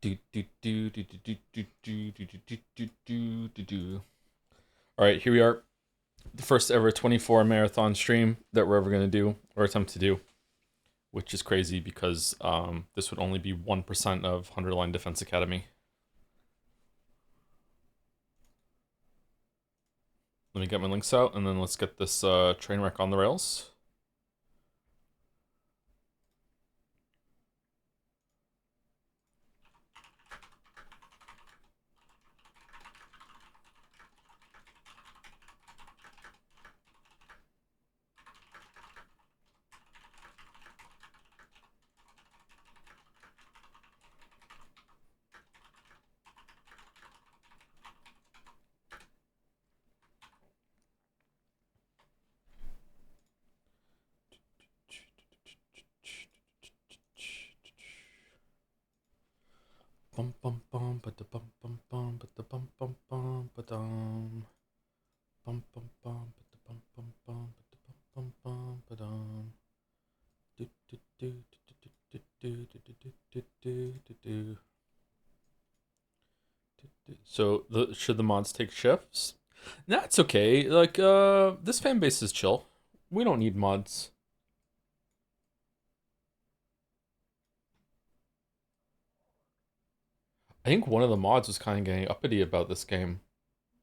All right, here we are. The first ever 24 marathon stream that we're ever going to do or attempt to do, which is crazy because this would only be 1% of 100 Line Defense Academy. Let me get my links out and then let's get this train wreck on the rails. Bum bum bum ba da bum bum bum ba da bum bum bum ba dum bum bum bum ba da bum bum bum ba da bum bum bum ba dum do do do do do do do do do do. So should the mods take shifts? That's okay. Like this fan base is chill. We don't need mods. I think one of the mods was kind of getting uppity about this game.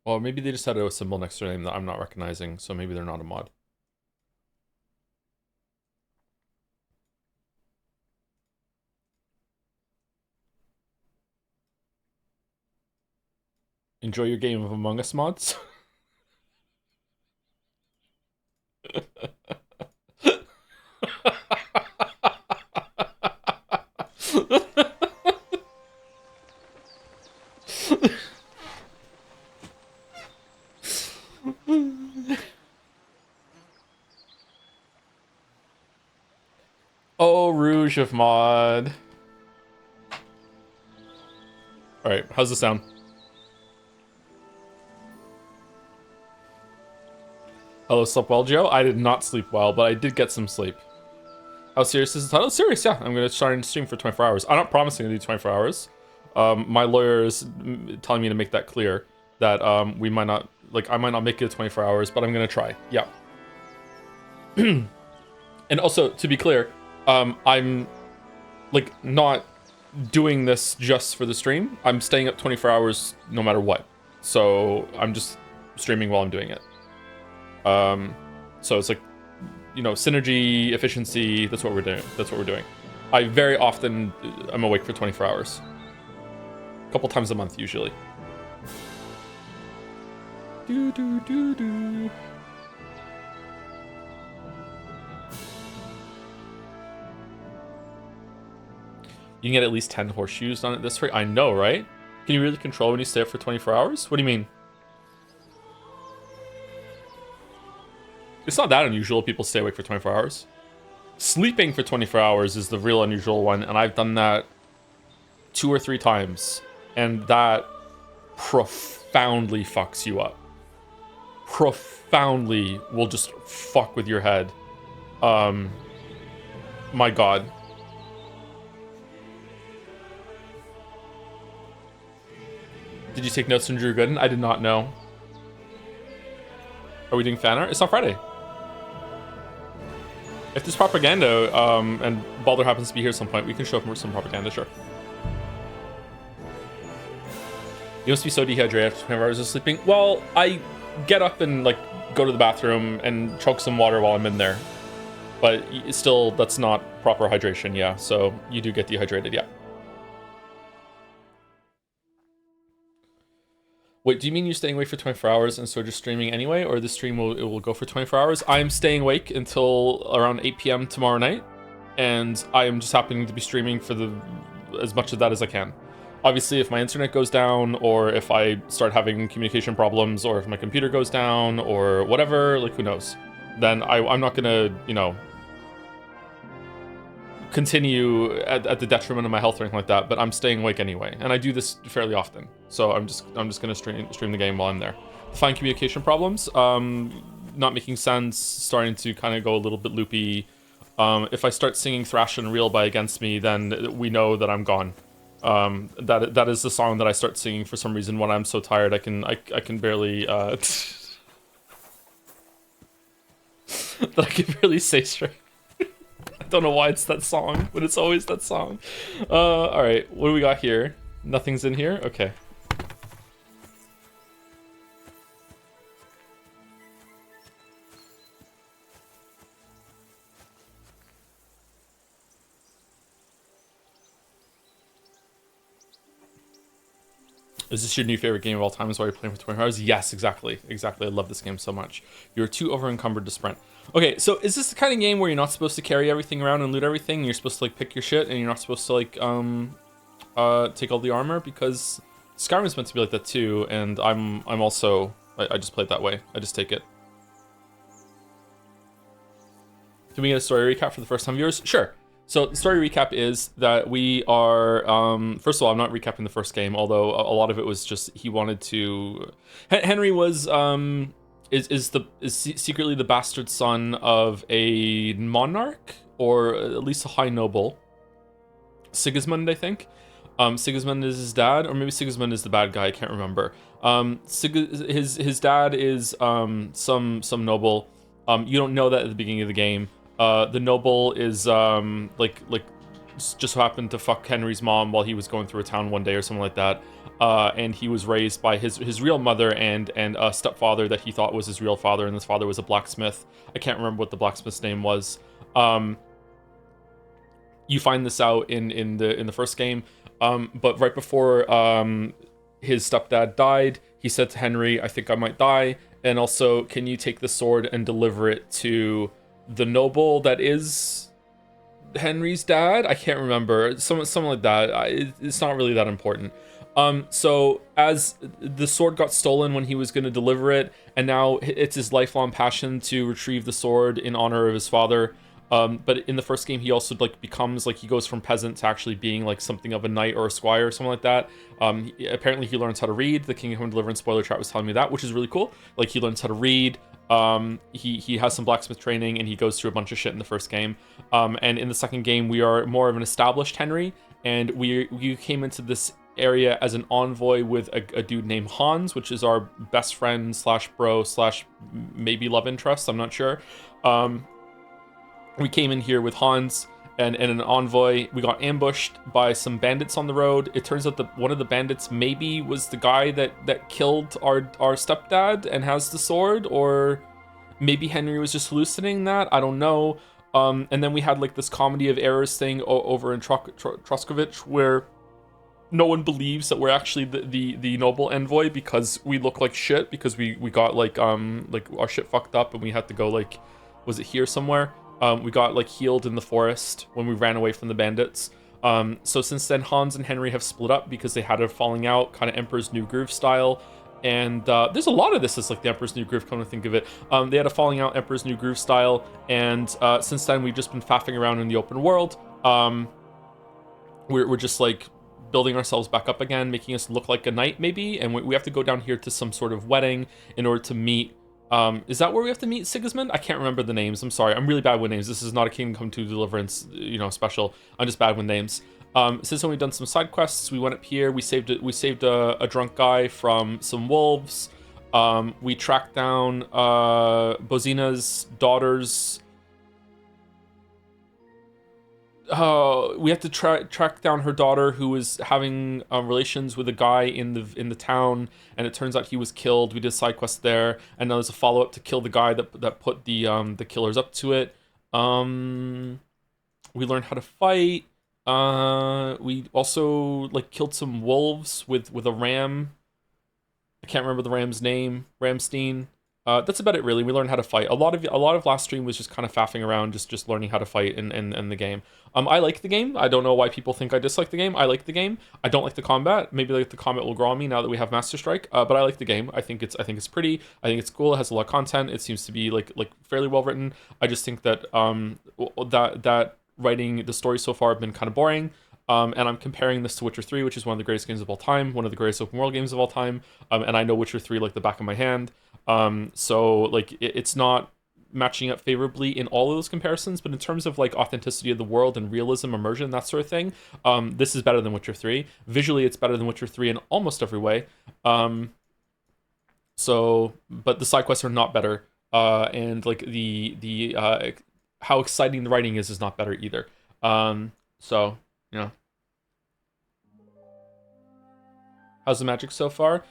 Well, maybe they just had a symbol next to their name that I'm not recognizing, so maybe they're not a mod. Enjoy your game of Among Us mods. Oh, Rouge of mod. Alright, how's the sound? Hello, slept well, Joe? I did not sleep well, but I did get some sleep. How serious is the title? Serious, yeah. I'm going to start and stream for 24 hours. I'm not promising to do 24 hours. My lawyer is telling me to make that clear. That we might not, like, I might not make it 24 hours, but I'm going to try. Yeah. And also, to be clear, I'm, like, not doing this just for the stream. I'm staying up 24 hours no matter what. So I'm just streaming while I'm doing it. So it's like, you know, synergy, efficiency, that's what we're doing. That's what we're doing. I very often am awake for 24 hours. A couple times a month, usually. Do do do do. You can get at least 10 horseshoes on it this rate. I know, right? Can you really control when you stay up for 24 hours? What do you mean? It's not that unusual people stay awake for 24 hours. Sleeping for 24 hours is the real unusual one, and I've done that 2 or 3 times. And that profoundly fucks you up. Profoundly will just fuck with your head. My god. Did you take notes from Drew Gooden? I did not know. Are we doing Fanart? It's on Friday. If there's propaganda, and Baldur happens to be here at some point, we can show up some propaganda, sure. You must be so dehydrated after 24 hours of sleeping. Well, I get up and, like, go to the bathroom and chug some water while I'm in there. But still, that's not proper hydration, yeah. So you do get dehydrated, yeah. Wait, do you mean you're staying awake for 24 hours and so just streaming anyway? Or the stream will go for 24 hours? I'm staying awake until around 8 p.m. tomorrow night. And I am just happening to be streaming for as much of that as I can. Obviously, if my internet goes down, or if I start having communication problems, or if my computer goes down, or whatever, like, who knows? Then I'm not gonna, you know, continue at the detriment of my health or anything like that, but I'm staying awake anyway, and I do this fairly often, so I'm just gonna stream the game while I'm there. Fine communication problems, not making sense, starting to kind of go a little bit loopy. If I start singing Thrash Unreal by Against Me, then we know that I'm gone. That is the song that I start singing for some reason when I'm so tired I can barely that I can barely say straight. I don't know why it's that song, but it's always that song. All right, what do we got here? Nothing's in here. Okay. Is this your new favorite game of all time? Is why you're playing for 20 hours? Yes, exactly. Exactly. I love this game so much. You're too over encumbered to sprint. Okay, so is this the kind of game where you're not supposed to carry everything around and loot everything? You're supposed to like pick your shit and you're not supposed to like take all the armor? Because Skyrim's meant to be like that too, and I'm also I just play it that way. I just take it. Can we get a story recap for the first time viewers? Sure. So the story recap is that we are, first of all, I'm not recapping the first game, although a lot of it was just, he wanted to, Henry was, is secretly the bastard son of a monarch, or at least a high noble. Sigismund, I think. Sigismund is his dad, or maybe Sigismund is the bad guy, I can't remember. His dad is, some noble. You don't know that at the beginning of the game. The noble is like just so happened to fuck Henry's mom while he was going through a town one day or something like that, and he was raised by his real mother and a stepfather that he thought was his real father, and his father was a blacksmith. I can't remember what the blacksmith's name was. You find this out in the first game, but right before his stepdad died, he said to Henry, "I think I might die, and also can you take the sword and deliver it to the noble that is Henry's dad?" I can't remember. Something like that. It's not really that important. So as the sword got stolen when he was going to deliver it, and now it's his lifelong passion to retrieve the sword in honor of his father. But in the first game, he also like becomes like, he goes from peasant to actually being like something of a knight or a squire or something like that. Apparently he learns how to read. The King of Home Deliverance spoiler chat was telling me that, which is really cool. Like, he learns how to read. He has some blacksmith training, and he goes through a bunch of shit in the first game. And in the second game, we are more of an established Henry, and we came into this area as an envoy with a dude named Hans, which is our best friend slash bro slash maybe love interest. I'm not sure. We came in here with Hans and an envoy. We got ambushed by some bandits on the road. It turns out that one of the bandits maybe was the guy that killed our stepdad and has the sword, or maybe Henry was just hallucinating that. I don't know. And then we had like this comedy of errors thing over in Troskovich, where no one believes that we're actually the noble envoy because we look like shit, because we got like our shit fucked up and we had to go like, was it here somewhere? We got like healed in the forest when we ran away from the bandits. So since then, Hans and Henry have split up because they had a falling out, kind of Emperor's New Groove style. And there's a lot of this that's like the Emperor's New Groove, come to think of it. They had a falling out Emperor's New Groove style, and since then we've just been faffing around in the open world. We're just like building ourselves back up again, making us look like a knight maybe, and we have to go down here to some sort of wedding in order to meet. Is that where we have to meet Sigismund? I can't remember the names. I'm sorry. I'm really bad with names. This is not a Kingdom Come 2 Deliverance, special. I'm just bad with names. Since then, we've done some side quests. We went up here. We saved a drunk guy from some wolves. We tracked down Bozina's daughter's. We have to track down her daughter, who was having relations with a guy in the town, and it turns out he was killed. We did side quest there, and now there's a follow up to kill the guy that put the killers up to it. We learned how to fight. We also like killed some wolves with a ram. I can't remember the ram's name. Ramstein. That's about it, really. We learned how to fight. A lot of last stream was just kind of faffing around, just learning how to fight in the game. I like the game. I don't know why people think I dislike the game. I like the game. I don't like the combat. Maybe like the combat will grow on me now that we have Master Strike. But I like the game. I think it's pretty. I think it's cool. It has a lot of content. It seems to be like fairly well written. I just think that that writing the story so far have been kind of boring. And I'm comparing this to Witcher 3, which is one of the greatest games of all time, one of the greatest open world games of all time. And I know Witcher 3 like the back of my hand. So like it's not matching up favorably in all of those comparisons, but in terms of like authenticity of the world and realism, immersion, that sort of thing, this is better than Witcher 3. Visually, it's better than Witcher 3 in almost every way. So, but the side quests are not better, and like the how exciting the writing is not better either. So you know, how's the magic so far?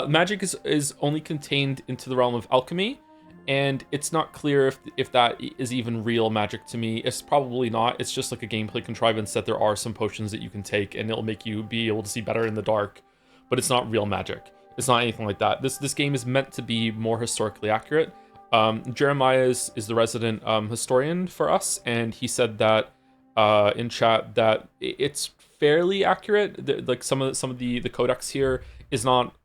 Magic is only contained into the realm of alchemy, and it's not clear if that is even real magic to me. It's probably not. It's just like a gameplay contrivance that there are some potions that you can take, and it'll make you be able to see better in the dark, but it's not real magic. It's not anything like that. This game is meant to be more historically accurate. Jeremiah is the resident historian for us, and he said that in chat that it's fairly accurate. Like some of the codex here is not.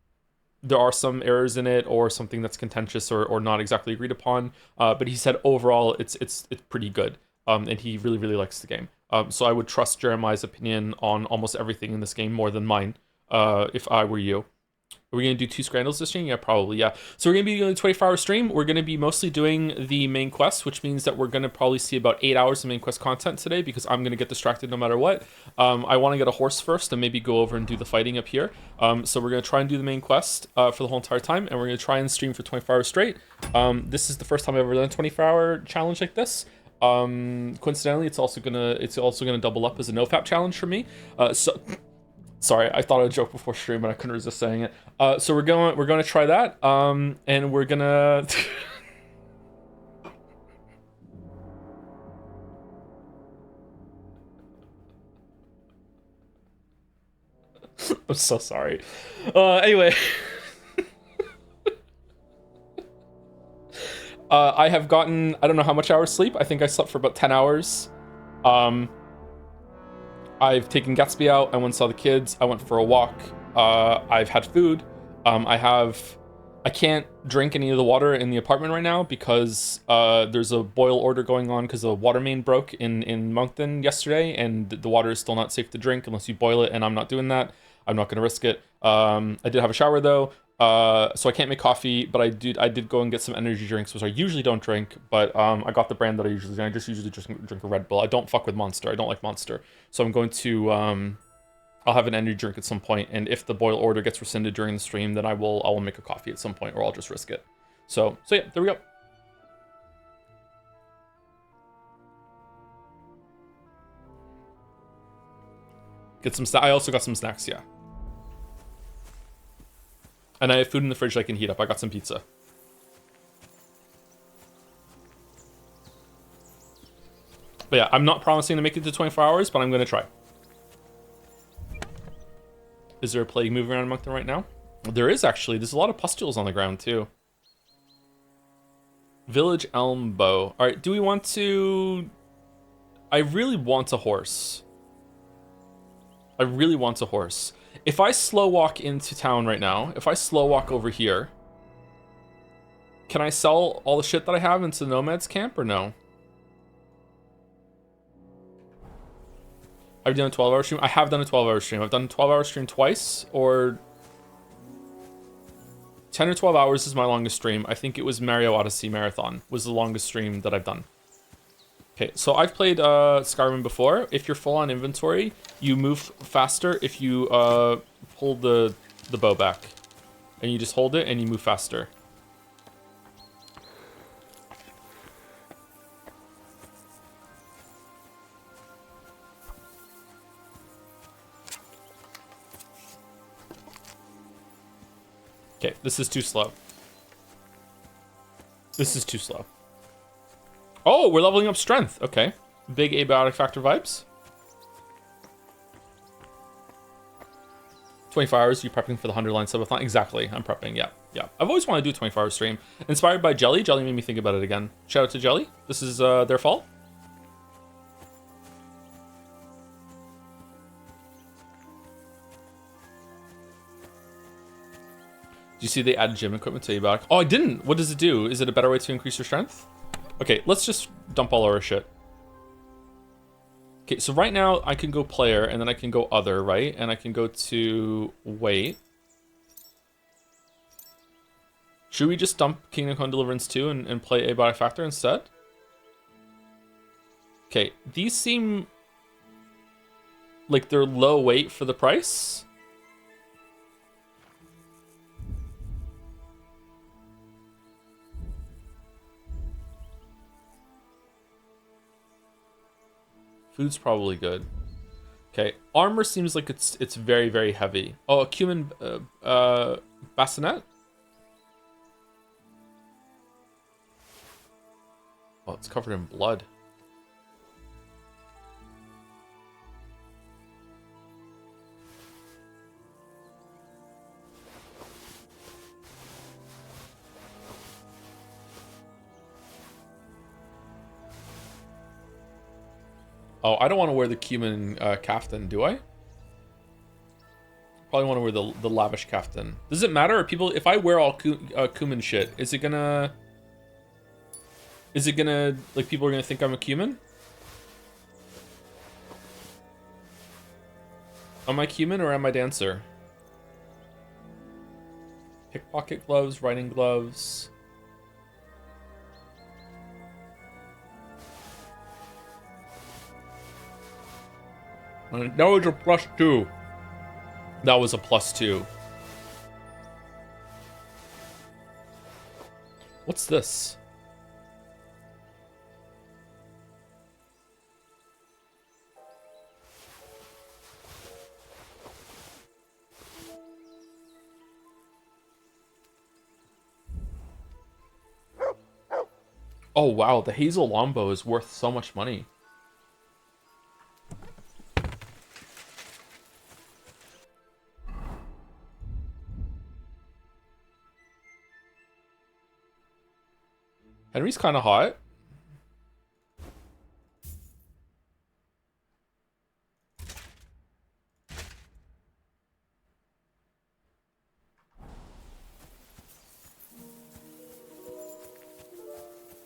There are some errors in it, or something that's contentious or not exactly agreed upon. But he said overall it's pretty good. And he really likes the game. So I would trust Jeremiah's opinion on almost everything in this game more than mine. If I were you. Are we going to do 2 Scrandals this stream? Yeah, probably, yeah. So we're going to be doing a 24-hour stream. We're going to be mostly doing the main quest, which means that we're going to probably see about 8 hours of main quest content today, because I'm going to get distracted no matter what. I want to get a horse first and maybe go over and do the fighting up here. So we're going to try and do the main quest for the whole entire time, and we're going to try and stream for 24 hours straight. This is the first time I've ever done a 24-hour challenge like this. Coincidentally, it's also gonna double up as a nofap challenge for me. Sorry, I thought I'd joke before stream, but I couldn't resist saying it. So we're gonna try that, and we're gonna. I'm so sorry. Anyway, I have gotten I don't know how much hours sleep. I think I slept for about 10 hours. I've taken Gatsby out. I went and saw the kids. I went for a walk. I've had food. I can't drink any of the water in the apartment right now because there's a boil order going on because the water main broke in Moncton yesterday, and the water is still not safe to drink unless you boil it, and I'm not doing that. I'm not going to risk it. I did have a shower though. So I can't make coffee, but I did go and get some energy drinks, which I usually don't drink, but I got the brand that I usually drink. I just usually just drink a Red Bull. I don't fuck with Monster. I don't like Monster. So I'm going to I'll have an energy drink at some point, and if the boil order gets rescinded during the stream, then I will make a coffee at some point, or I'll just risk it. So yeah, there we go. Get some I also got some snacks, yeah. And I have food in the fridge that I can heat up. I got some pizza. But yeah, I'm not promising to make it to 24 hours, but I'm going to try. Is there a plague moving around among them right now? There is, actually. There's a lot of pustules on the ground, too. Village Elm Bow. Alright, do we want to... I really want a horse. I really want a horse. If I slow walk into town right now, if I slow walk over here, can I sell all the shit that I have into the Nomad's camp or no? I've done a 12-hour stream. I have done a 12-hour stream. I've done a 12-hour stream twice, or 10 or 12 hours is my longest stream. I think it was Mario Odyssey Marathon was the longest stream that I've done. Okay, so I've played Skyrim before. If you're full on inventory, you move faster if you pull the bow back. And you just hold it and you move faster. Okay, this is too slow. This is too slow. Oh, we're leveling up strength. Okay. Big abiotic factor vibes. 24 hours, you prepping for the 100-line subathon? Exactly, I'm prepping, yeah. I've always wanted to do a 24-hour stream. Inspired by Jelly. Jelly made me think about it again. Shout out to Jelly. This is their fault. Do you see they added gym equipment to abiotic? Oh, I didn't. What does it do? Is it a better way to increase your strength? Okay, let's just dump all our shit. Okay, so right now I can go player and then I can go other, right? And I can go to wait. Should we just dump Kingdom Come Deliverance 2 and play Abiotic Factor instead? Okay, these seem like they're low weight for the price. Food's probably good. Okay, armor seems like it's very, very heavy. Oh, a cumin bassinet? Oh, it's covered in blood. Oh, I don't want to wear the cumin kaftan, do I? Probably want to wear the lavish kaftan. Does it matter? Are people, if I wear all cumin shit, is it gonna, like, people are gonna think I'm a cumin? Am I cumin or am I dancer? Pickpocket gloves, riding gloves. That was a +2. That was a +2. What's this? Oh wow, the Hazel longbow is worth so much money. Henry's kind of hot.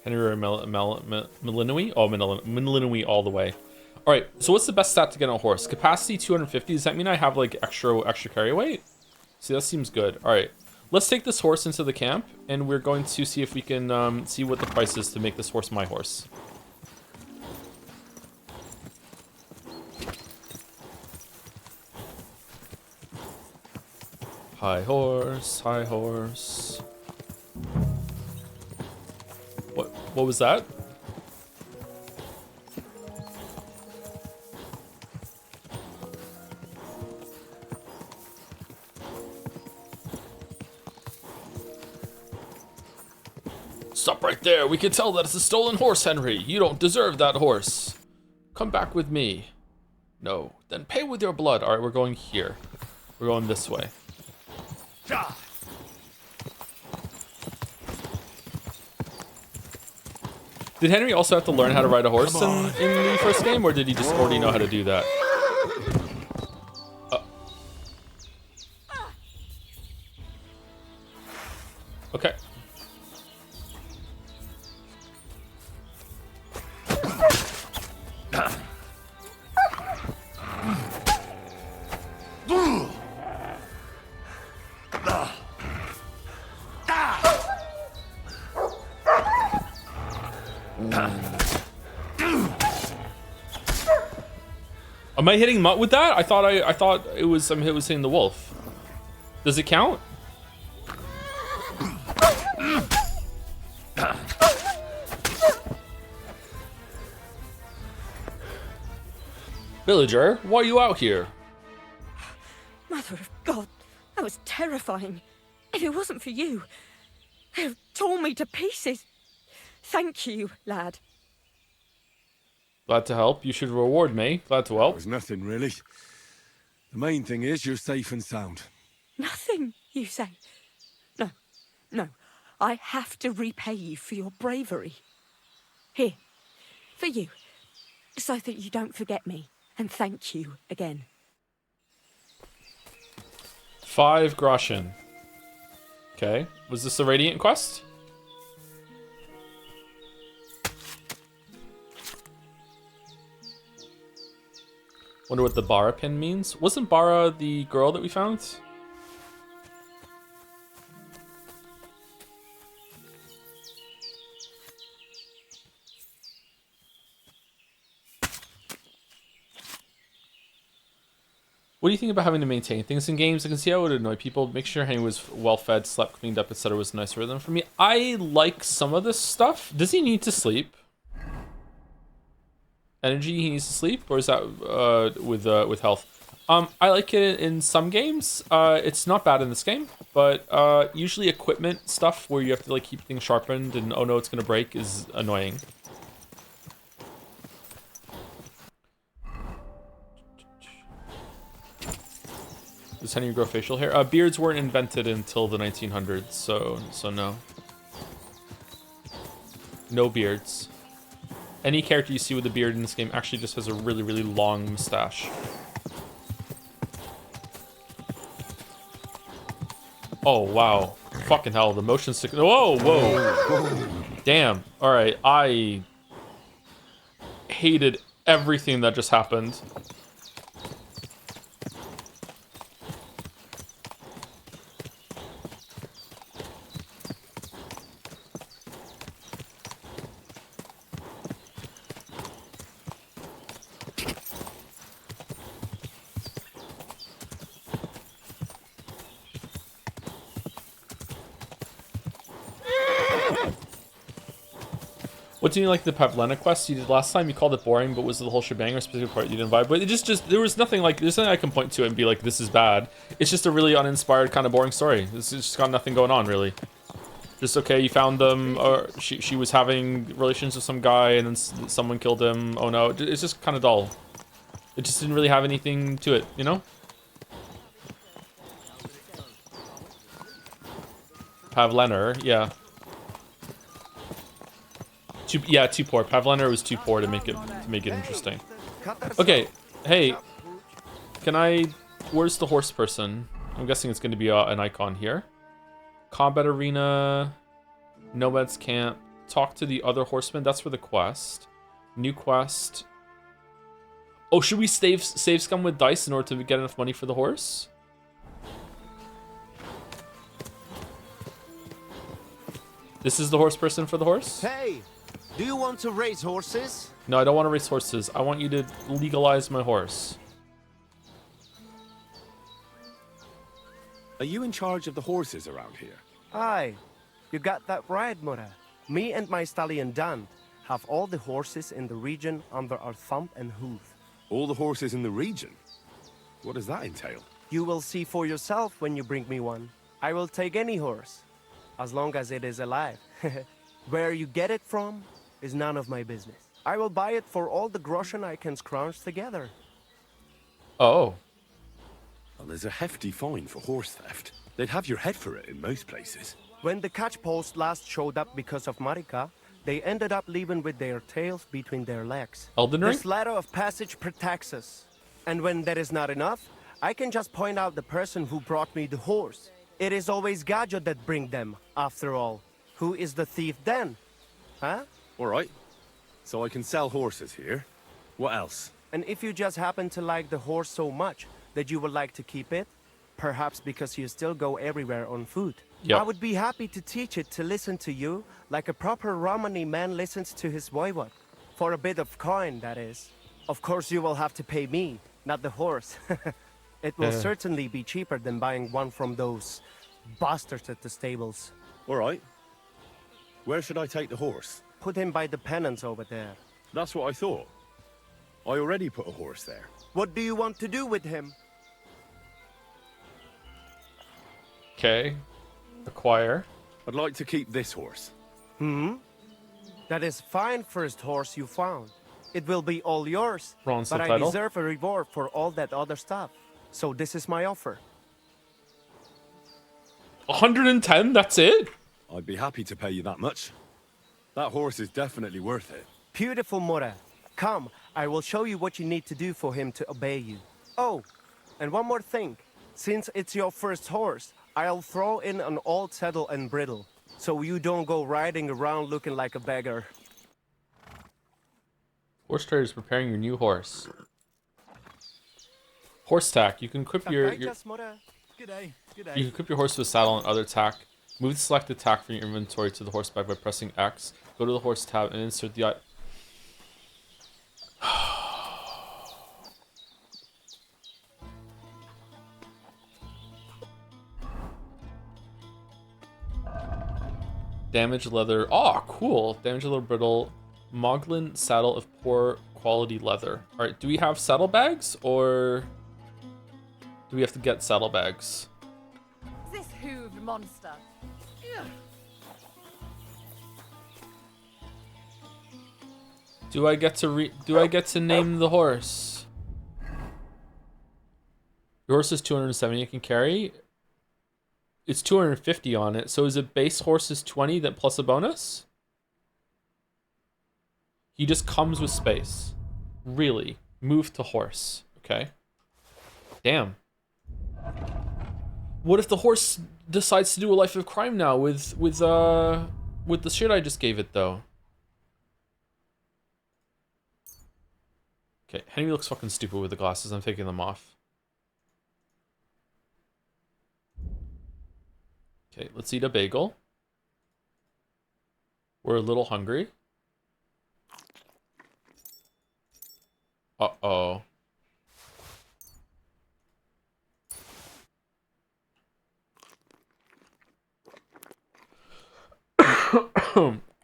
Henry or Melinui? Oh, Melinui all the way. All right, so what's the best stat to get on a horse? Capacity 250. Does that mean I have like extra carry weight? See, that seems good. All right, let's take this horse into the camp, and we're going to see if we can see what the price is to make this horse my horse. Hi horse, hi horse. What was that? Stop right there. We can tell that it's a stolen horse, Henry. You don't deserve that horse. Come back with me. No. Then pay with your blood. All right, we're going here. We're going this way. Did Henry also have to learn how to ride a horse in the first game, or did he just already know how to do that? Okay. Am I hitting Mutt with that? I thought it was hitting the wolf. Does it count? Villager, why are you out here? Mother of God, that was terrifying. If it wasn't for you, they'd have torn me to pieces. Thank you, lad. Glad to help. You should reward me. Glad to help. There's nothing, really. The main thing is you're safe and sound. Nothing, you say? No. I have to repay you for your bravery. Here, for you, so that you don't forget me. And thank you again. 5 Groschen. Okay. Was this a Radiant quest? Wonder what the Bara pin means. Wasn't Bara the girl that we found? What do you think about having to maintain things in games? I can see how it would annoy people. Make sure Henry was well fed, slept, cleaned up, etc. was a nice rhythm for me. I like some of this stuff. Does he need to sleep? Energy, he needs to sleep, or is that with health? I like it in some games. It's not bad in this game, but usually equipment stuff where you have to like keep things sharpened and oh no, it's gonna break is annoying. Does Henry grow facial hair? Beards weren't invented until the 1900s, so no. No beards. Any character you see with a beard in this game actually just has a really, really long mustache. Oh, wow. Fucking hell, the motion sick. Whoa, whoa. Damn. Alright, I hated everything that just happened. What do you like the Pavlena quest you did last time? You called it boring, but was it the whole shebang or a specific part you didn't vibe? But it just there was nothing like, there's nothing I can point to and be like, this is bad. It's just a really uninspired kind of boring story. This has just got nothing going on really. Just okay, you found them, or she was having relations with some guy and then someone killed him. Oh no, it's just kind of dull. It just didn't really have anything to it, you know? Pavlener, yeah. Too poor. Pavlener was too poor to make it interesting. Okay, hey, can I? Where's the horse person? I'm guessing it's going to be an icon here. Combat arena, nomads camp. Talk to the other horsemen. That's for the quest. New quest. Oh, should we save scum with dice in order to get enough money for the horse? This is the horse person for the horse? Hey, do you want to race horses? No, I don't want to race horses. I want you to legalize my horse. Are you in charge of the horses around here? Aye, you got that right, Mura. Me and my stallion Dan have all the horses in the region under our thumb and hoof. All the horses in the region? What does that entail? You will see for yourself when you bring me one. I will take any horse, as long as it is alive. Where you get it from is none of my business. I will buy it for all the groschen I can scrounge together. Oh. Well, there's a hefty fine for horse theft. They'd have your head for it in most places. When the catch post last showed up because of Marika, they ended up leaving with their tails between their legs. Elden Ring? This ladder of passage protects us. And when that is not enough, I can just point out the person who brought me the horse. It is always Gajo that bring them, after all. Who is the thief then? Huh? All right. So I can sell horses here. What else? And if you just happen to like the horse so much that you would like to keep it, perhaps because you still go everywhere on foot, yep. I would be happy to teach it to listen to you like a proper Romani man listens to his voivod. For a bit of coin, that is. Of course you will have to pay me, not the horse. It will certainly be cheaper than buying one from those bastards at the stables. All right. Where should I take the horse? Put him by the pennants over there. That's what I thought. I already put a horse there. What do you want to do with him? Okay. Acquire. I'd like to keep this horse. That is fine first horse you found. It will be all yours, Wrong but I subtitle. deserve a reward for all that other stuff. So this is my offer. 110? That's it? I'd be happy to pay you that much. That horse is definitely worth it. Beautiful, Mora. Come, I will show you what you need to do for him to obey you. Oh, and one more thing. Since it's your first horse, I'll throw in an old saddle and bridle, so you don't go riding around looking like a beggar. Horse trader is preparing your new horse. Horse tack. You can equip your you can equip your horse with a saddle and other tack. Move the selected tack from your inventory to the horseback by pressing X. Go to the horse tab and insert the Damaged leather. Oh, cool. Damaged leather brittle. Moglin saddle of poor quality leather. All right, do we have saddlebags or do we have to get saddlebags? This hooved monster. Ugh. Do I get to name the horse? Your horse is 270 it can carry. It's 250 on it. So is it base horse is 20 that plus a bonus? He just comes with space. Really? Move to horse. Okay. Damn. What if the horse decides to do a life of crime now with the shit I just gave it though? Okay, Henry looks fucking stupid with the glasses. I'm taking them off. Okay, let's eat a bagel. We're a little hungry. Uh-oh.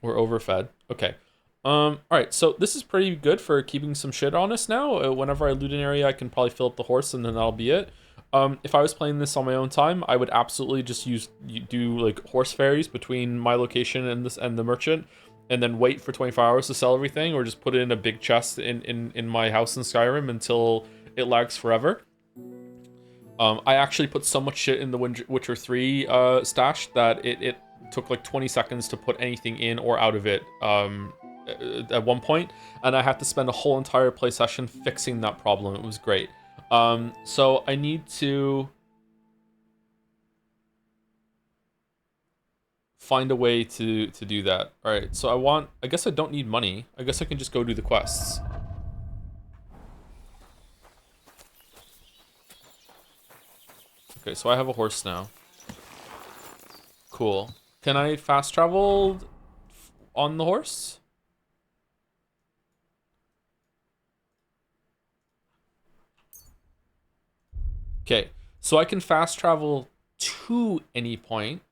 We're overfed. Okay. Alright, so this is pretty good for keeping some shit on us now. Whenever I loot an area, I can probably fill up the horse and then that'll be it. If I was playing this on my own time, I would absolutely just do like horse ferries between my location and the merchant, and then wait for 24 hours to sell everything, or just put it in a big chest in my house in Skyrim until it lags forever. I actually put so much shit in the Witcher 3 stash that it took like 20 seconds to put anything in or out of it at one point, and I had to spend a whole entire play session fixing that problem. It was great. So I need to find a way to do that. All right, so I guess I don't need money. I guess I can just go do the quests. Okay, so I have a horse now. Cool. Can I fast travel on the horse? Okay, so I can fast travel to any point.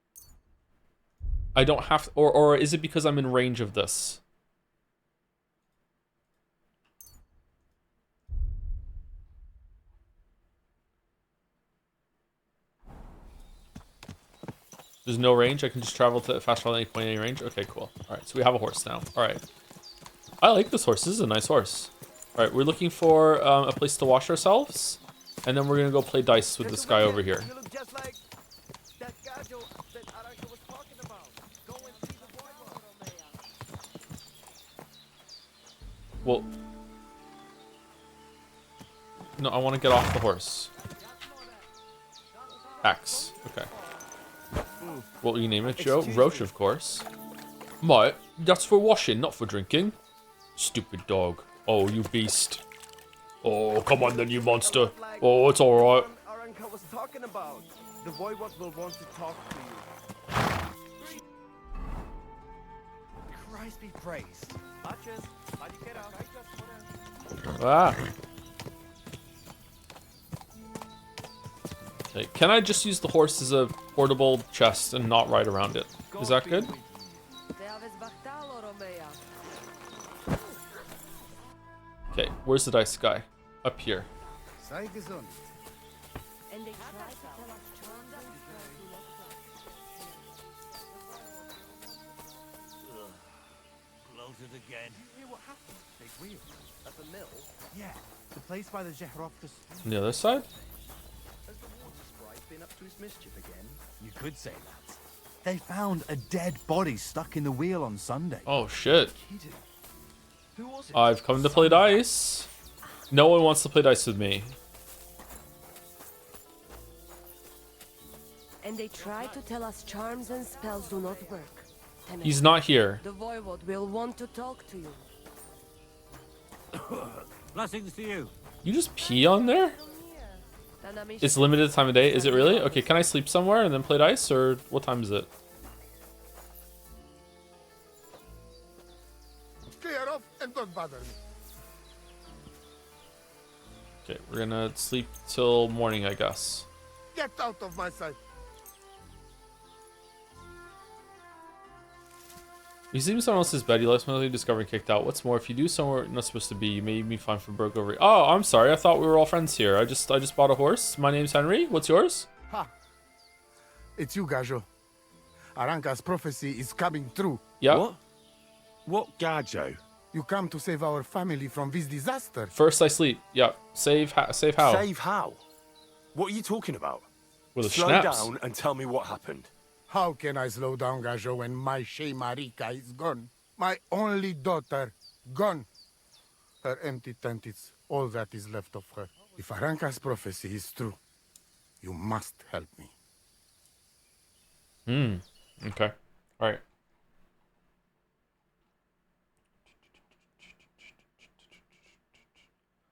I don't have to, or is it because I'm in range of this? There's no range. I can just travel to fast travel at any point, any range. Okay, cool. All right, so we have a horse now. All right, I like this horse. This is a nice horse. All right, we're looking for a place to wash ourselves, and then we're gonna go play dice with this guy over here. You look just like that gajo that Aranka was talking about. Go and see the boy. Well, no, I want to get off the horse. X. Okay. What will you name it, Joe? Roach, of course. Mate, that's for washing, not for drinking. Stupid dog. Oh, you beast. Oh, come on then, you monster. Oh, it's alright. Aranka was talking about. The voivod will want to talk to you. Christ be praised. Matches. Ah. Okay, can I just use the horse as a portable chest and not ride around it? Is that good? Okay, where's the dice guy? Up here. Bloated again. Hey, what happened? Big wheel. At the mill? Yeah, the place by the Zehrovka. On the other side? Has the water sprite been up to his mischief again? You could say that. They found a dead body stuck in the wheel on Sunday. Oh shit. Kidding. Who was it? I've come to play dice. No one wants to play dice with me. And they try to tell us charms and spells do not work. He's not here. The voivod will want to talk to you. Blessings to you. You just pee on there? It's limited time of day. Is it really? Okay, can I sleep somewhere and then play dice, or what time is it? Clear off and don't bother me. Okay, we're gonna sleep till morning, I guess. Get out of my sight. You sleep in someone else's bed, you ultimately discover and kicked out. What's more, if you do somewhere you're not supposed to be, you made me fine for burglary. Oh, I'm sorry. I thought we were all friends here. I just bought a horse. My name's Henry. What's yours? Ha! It's you, Gajo. Aranka's prophecy is coming true. Yeah. What? What Gajo? You come to save our family from this disaster. First I sleep. Yeah. Save how? Save how? What are you talking about? With a Slow schnapps. down and tell me what happened. How can I slow down, Gajo, when my Shea Marika is gone? My only daughter, gone. Her empty tent is all that is left of her. If Aranka's prophecy is true, you must help me. Okay. All right.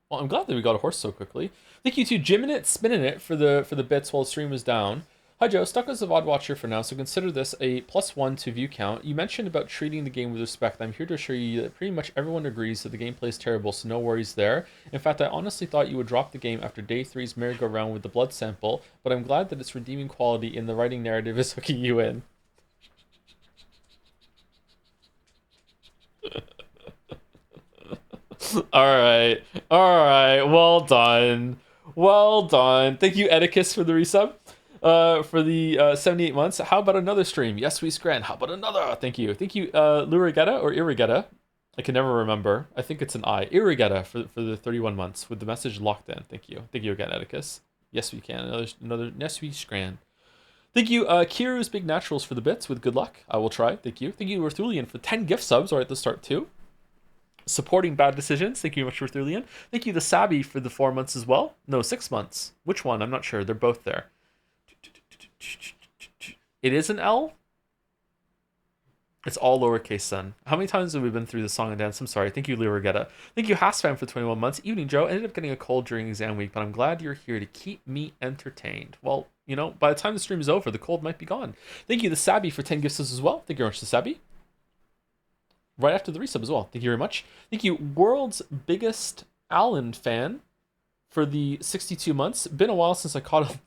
Well, I'm glad that we got a horse so quickly. Thank you to Jim and it, spinning it for the bits while the stream was down. Hi Joe, stuck as a VOD watcher for now, so consider this a +1 to view count. You mentioned about treating the game with respect. I'm here to assure you that pretty much everyone agrees that the gameplay is terrible, so no worries there. In fact, I honestly thought you would drop the game after day 3's merry-go-round with the blood sample, but I'm glad that its redeeming quality in the writing narrative is hooking you in. Alright, well done. Well done. Thank you, Edicus, for the resub. For the 78 months. How about another stream? Yes, we scran. How about another? Thank you. Thank you, Lurigetta or Irrigetta. I can never remember. I think it's an I. Irrigetta for the 31 months with the message locked in. Thank you. Thank you again, Edicus. Yes, we can. Another yes, we scran. Thank you, Kiru's Big Naturals for the bits with good luck. I will try. Thank you. Thank you, Arthulian, for 10 gift subs right at the start, too. Supporting bad decisions. Thank you very much, Arthulian. Thank you, the Sabi, for the 4 months as well. No, 6 months. Which one? I'm not sure. They're both there. It is an L? It's all lowercase son. How many times have we been through the song and dance? I'm sorry. Thank you, Lirigetta. Thank you, Hasfam, for 21 months. Evening, Joe. Ended up getting a cold during exam week, but I'm glad you're here to keep me entertained. Well, you know, by the time the stream is over, the cold might be gone. Thank you, the Sabi, for 10 gifts as well. Thank you very much, the Sabi. Right after the resub as well. Thank you very much. Thank you, world's biggest Alan fan, for the 62 months. Been a while since I caught a...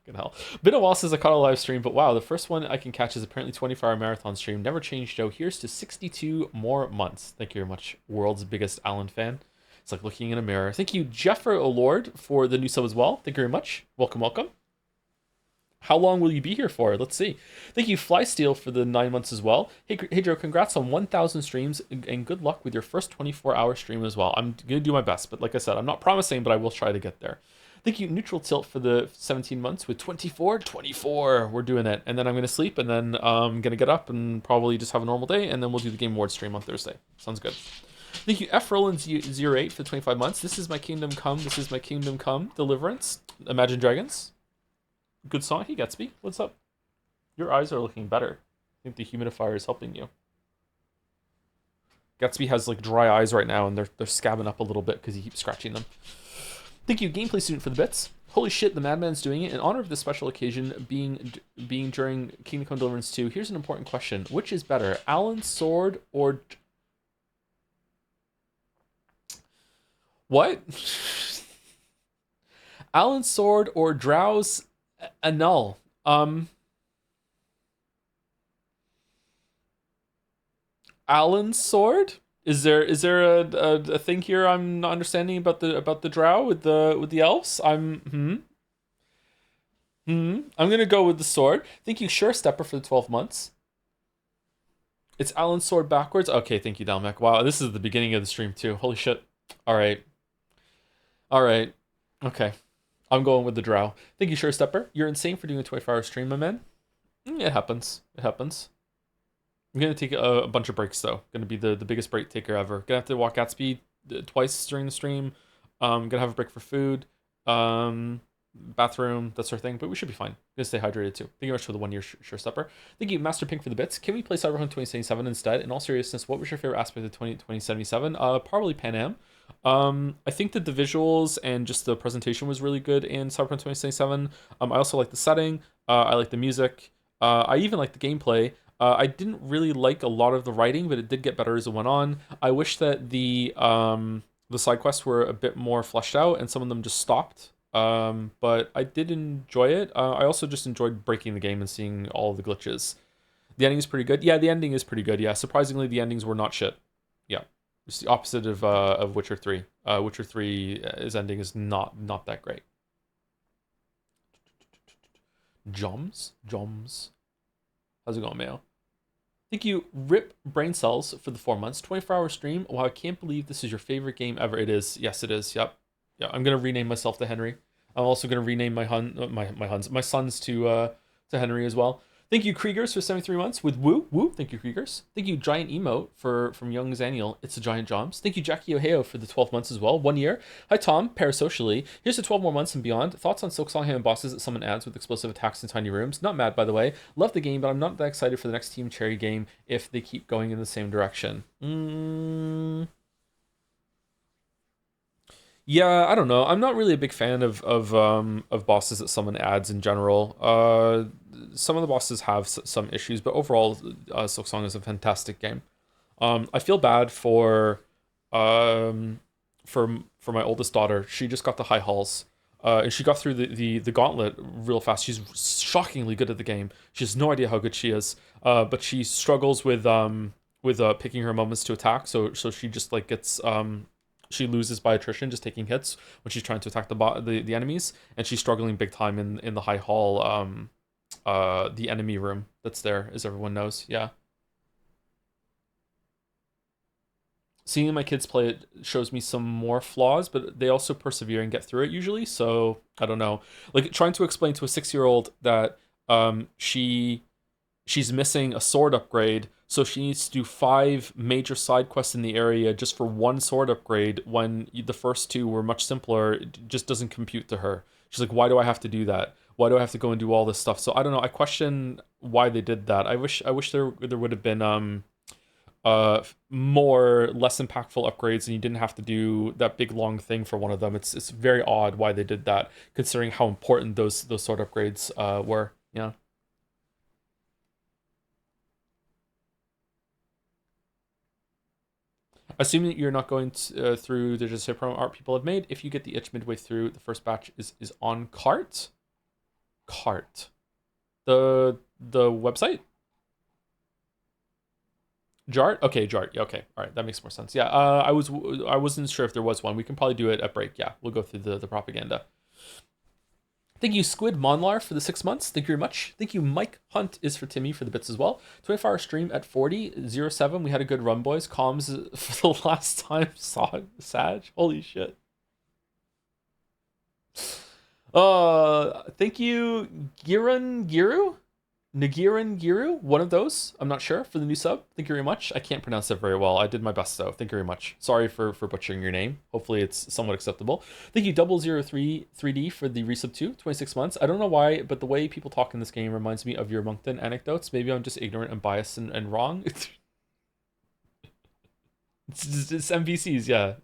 Fucking hell. Been a while since I caught a live stream, but wow, the first one I can catch is apparently 24-hour marathon stream. Never changed, Joe. Here's to 62 more months. Thank you very much, world's biggest Alan fan. It's like looking in a mirror. Thank you, Jeffrey O'Lord, for the new sub as well. Thank you very much. Welcome, welcome. How long will you be here for? Let's see. Thank you, Flysteel, for the 9 months as well. Hey Joe, congrats on 1,000 streams, and good luck with your first 24-hour stream as well. I'm going to do my best, but like I said, I'm not promising, but I will try to get there. Thank you, Neutral Tilt, for the 17 months with 24. We're doing it. And then I'm going to sleep, and then I'm going to get up and probably just have a normal day, and then we'll do the Game Awards stream on Thursday. Sounds good. Thank you, F. Roland08 for 25 months. This is my kingdom come. This is my kingdom come. Deliverance. Imagine Dragons. Good song. Hey, Gatsby. What's up? Your eyes are looking better. I think the humidifier is helping you. Gatsby has like dry eyes right now, and they're scabbing up a little bit because he keeps scratching them. Thank you, Gameplay Student, for the bits. Holy shit, the Madman's doing it. In honor of this special occasion being during Kingdom Come Deliverance 2, here's an important question. Which is better, Alan's sword or... What? Alan's sword or Drow's annul? Alan's sword? Is there a thing here I'm not understanding about the drow with the elves? I'm gonna go with the sword. Thank you, Sure Stepper, for the 12 months. It's Alan's sword backwards. Okay, thank you, Dalmec. Wow, this is the beginning of the stream too. Holy shit. All right. Okay. I'm going with the drow. Thank you, Sure Stepper. You're insane for doing a 24-hour stream, my man. It happens. I'm going to take a bunch of breaks, though. Going to be the biggest break taker ever. Going to have to walk at speed twice during the stream. Going to have a break for food, bathroom, that sort of thing. But we should be fine. Going to stay hydrated, too. Thank you very much for the 1 year Sure Stepper. Thank you, Master Pink, for the bits. Can we play Cyberpunk 2077 instead? In all seriousness, what was your favorite aspect of 2077? Probably Pan Am. I think that the visuals and just the presentation was really good in Cyberpunk 2077. I also like the setting. I like the music. I even like the gameplay. I didn't really like a lot of the writing, but it did get better as it went on. I wish that the side quests were a bit more fleshed out and some of them just stopped. But I did enjoy it. I also just enjoyed breaking the game and seeing all the glitches The ending is pretty good. Yeah, the ending is pretty good. Yeah, surprisingly, the endings were not shit. Yeah, it's the opposite of Witcher 3. Witcher 3's ending is not that great. Joms? How's it going, Mayo? Thank you, Rip Brain Cells, for the 4 months. 24-hour stream. Wow, I can't believe this is your favorite game ever. It is. Yes, it is. Yep. Yeah, I'm gonna rename myself to Henry. I'm also gonna rename my sons to Henry as well. Thank you, Kriegers, for 73 months with Woo. Thank you, Kriegers. Thank you, Giant Emo, from Young Zaniel. It's a Giant Joms. Thank you, Jackie Ohio, for the 12 months as well. 1 year. Hi, Tom, parasocially. Here's to 12 more months and beyond. Thoughts on Silksong Ham bosses that summon ads with explosive attacks in tiny rooms? Not mad, by the way. Love the game, but I'm not that excited for the next Team Cherry game if they keep going in the same direction. Yeah, I don't know. I'm not really a big fan of bosses that summon ads in general. Some of the bosses have some issues, but overall, Silksong is a fantastic game. I feel bad for my oldest daughter. She just got the high halls, and she got through the gauntlet real fast. She's shockingly good at the game. She has no idea how good she is, but she struggles with picking her moments to attack. So she just like gets she loses by attrition, just taking hits when she's trying to attack the enemies, and she's struggling big time in the high hall, the enemy room that's there, as everyone knows. Yeah. Seeing my kids play it shows me some more flaws, but they also persevere and get through it usually. So I don't know, like trying to explain to a 6-year-old that she's missing a sword upgrade, so she needs to do 5 major side quests in the area just for 1 sword upgrade when the first 2 were much simpler. It just doesn't compute to her. She's like, why do I have to do that? Why do I have to go and do all this stuff? So I don't know. I question why they did that. I wish there would have been more less impactful upgrades and you didn't have to do that big long thing for one of them. It's very odd why they did that, considering how important those sword upgrades were. Yeah. Assuming that you're not going through the jadseya promo art people have made, if you get the itch midway through, the first batch is on cart. The website? Jart? Okay, Jart. Yeah, okay. All right, that makes more sense. Yeah, I wasn't sure if there was one. We can probably do it at break. Yeah, we'll go through the propaganda. Thank you, Squid Monlar, for the 6 months. Thank you very much. Thank you, Mike Hunt is for Timmy for the bits as well. 24-hour stream at 40:07. We had a good run, boys. Comms for the last time. Saw Sag. Holy shit. Thank you, Nagiran Giru, one of those. I'm not sure, for the new sub. Thank you very much. I can't pronounce it very well. I did my best though. Thank you very much. Sorry for butchering your name. Hopefully it's somewhat acceptable. Thank you 003 for the resub too. 26 months. I don't know why, but the way people talk in this game reminds me of your Moncton anecdotes. Maybe I'm just ignorant and biased and wrong. It's NPCs, yeah.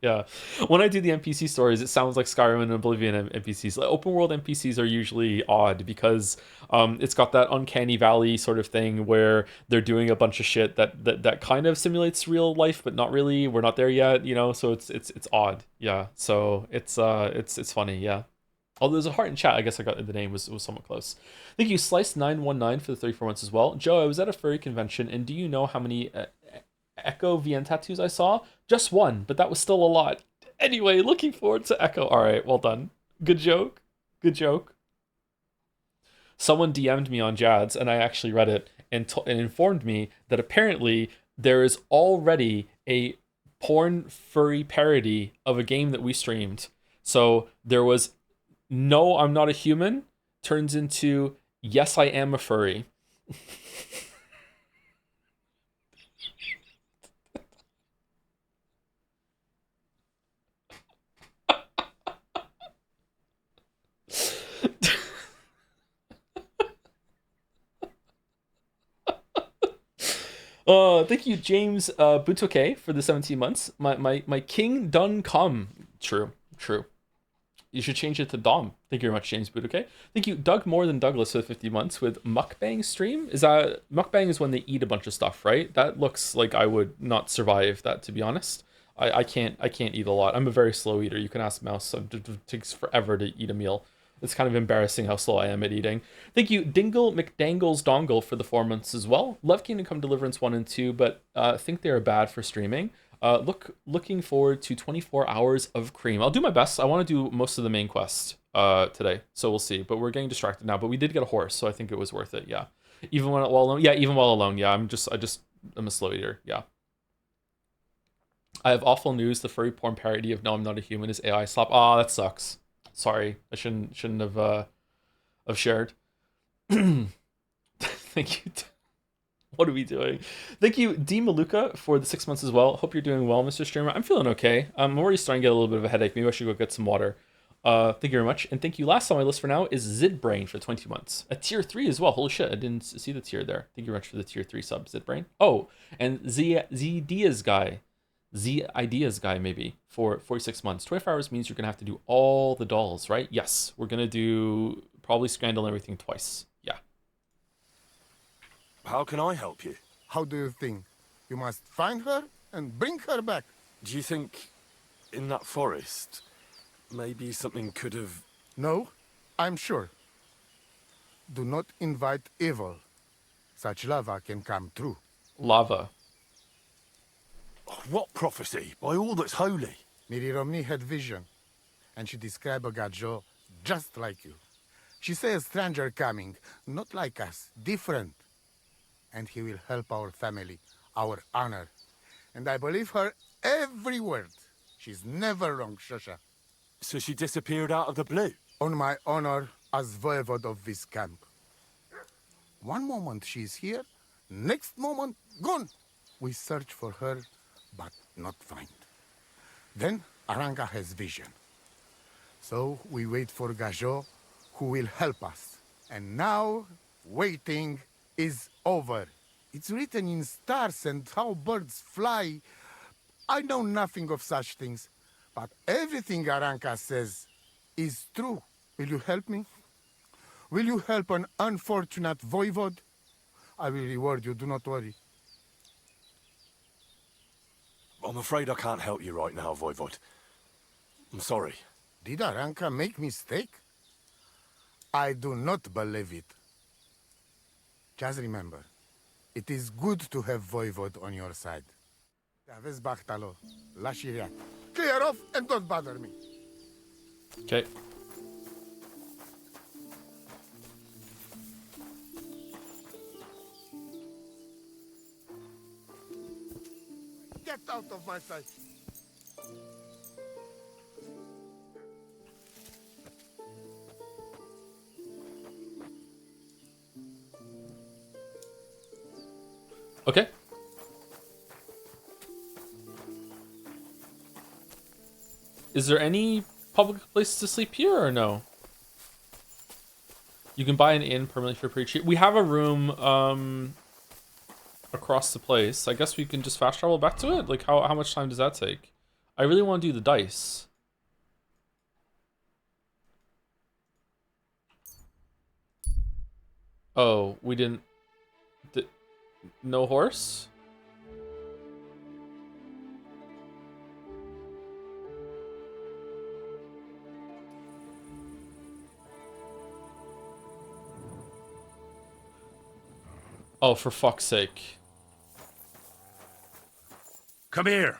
When I do the NPC stories, it sounds like Skyrim and Oblivion NPCs. Like, open world NPCs are usually odd because it's got that uncanny valley sort of thing where they're doing a bunch of shit that kind of simulates real life, but not really. We're not there yet, So it's odd, yeah. So it's funny, yeah. Although there's a heart in chat, I guess I got the name was somewhat close. Thank you, Slice919 for the 34 months as well. Joe, I was at a furry convention, and do you know how many Echo VN tattoos I saw? Just 1, but that was still a lot. Anyway, looking forward to Echo. All right, well done. Good joke. Someone DM'd me on Jads, and I actually read it and informed me that apparently there is already a porn furry parody of a game that we streamed. So there was "No, I'm not a human" turns into "Yes, I am a furry." Thank you, James Butoke, for the 17 months. My king done come. True. You should change it to Dom. Thank you very much, James Butoke. Thank you, Doug More Than Douglas, for the 50 months with mukbang stream. Is that mukbang is when they eat a bunch of stuff, right? That looks like I would not survive that, to be honest. I can't eat a lot. I'm a very slow eater. You can ask Mouse. It takes forever to eat a meal. It's kind of embarrassing how slow I am at eating. Thank you, Dingle McDangles Dongle, for the 4 months as well. Love Kingdom Come Deliverance 1 and 2, but think they are bad for streaming. Looking forward to 24 hours of cream. I'll do my best. I want to do most of the main quest today, so we'll see. But we're getting distracted now. But we did get a horse, so I think it was worth it. Yeah, even while alone. Yeah, even while alone. Yeah, I'm a slow eater. Yeah. I have awful news. The furry porn parody of "No, I'm Not a Human" is AI slap. Ah, that sucks. Sorry, I shouldn't have shared. Thank you. What are we doing? Thank you, D Maluka, for the 6 months as well. Hope you're doing well, Mr. Streamer. I'm feeling okay. I'm already starting to get a little bit of a headache. Maybe I should go get some water. Thank you very much. And thank you. Last on my list for now is Zidbrain for 22 months. A tier 3 as well. Holy shit, I didn't see the tier there. Thank you very much for the tier 3 sub, Zidbrain. Oh, and Z Ideas guy maybe for 46 months. 24 hours means you're going to have to do all the dolls, right? Yes, we're going to do probably Scandal and everything twice. Yeah. How can I help you? How do you think? You must find her and bring her back. Do you think in that forest, maybe something could have... No, I'm sure. Do not invite evil. Such lava can come true. Lava. What prophecy? By all that's holy. Miri Romney had vision, and she described a Gajo just like you. She said a stranger coming, not like us, different. And he will help our family, our honor. And I believe her every word. She's never wrong, Shosha. So she disappeared out of the blue? On my honor as voivode of this camp. One moment she's here, next moment gone. We search for her, but not find. Then Aranga has vision. So we wait for Gajo, who will help us. And now, waiting is over. It's written in stars and how birds fly. I know nothing of such things, but everything Aranka says is true. Will you help me? Will you help an unfortunate voivode? I will reward you, do not worry. I'm afraid I can't help you right now, Voivod. I'm sorry. Did Aranka make mistake? I do not believe it. Just remember, it is good to have Voivod on your side. Clear off and don't bother me. Okay. Get out of my sight. Okay. Is there any public place to sleep here or no? You can buy an inn permanently for pretty cheap. We have a room across the place. I guess we can just fast travel back to it? Like how much time does that take? I really want to do the dice. Oh, we didn't... No horse? Oh, for fuck's sake. Come here.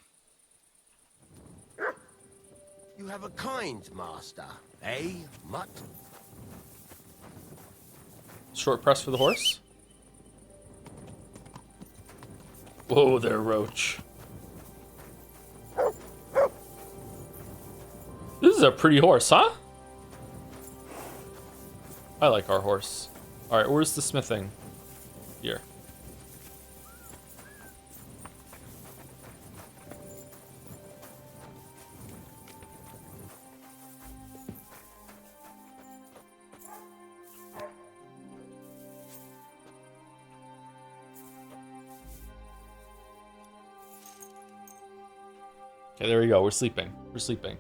You have a kind master, eh, mutt? Short press for the horse? Whoa there, Roach. This is a pretty horse, huh? I like our horse. Alright, where's the smithing? Here. Okay, there we go. We're sleeping. We're sleeping.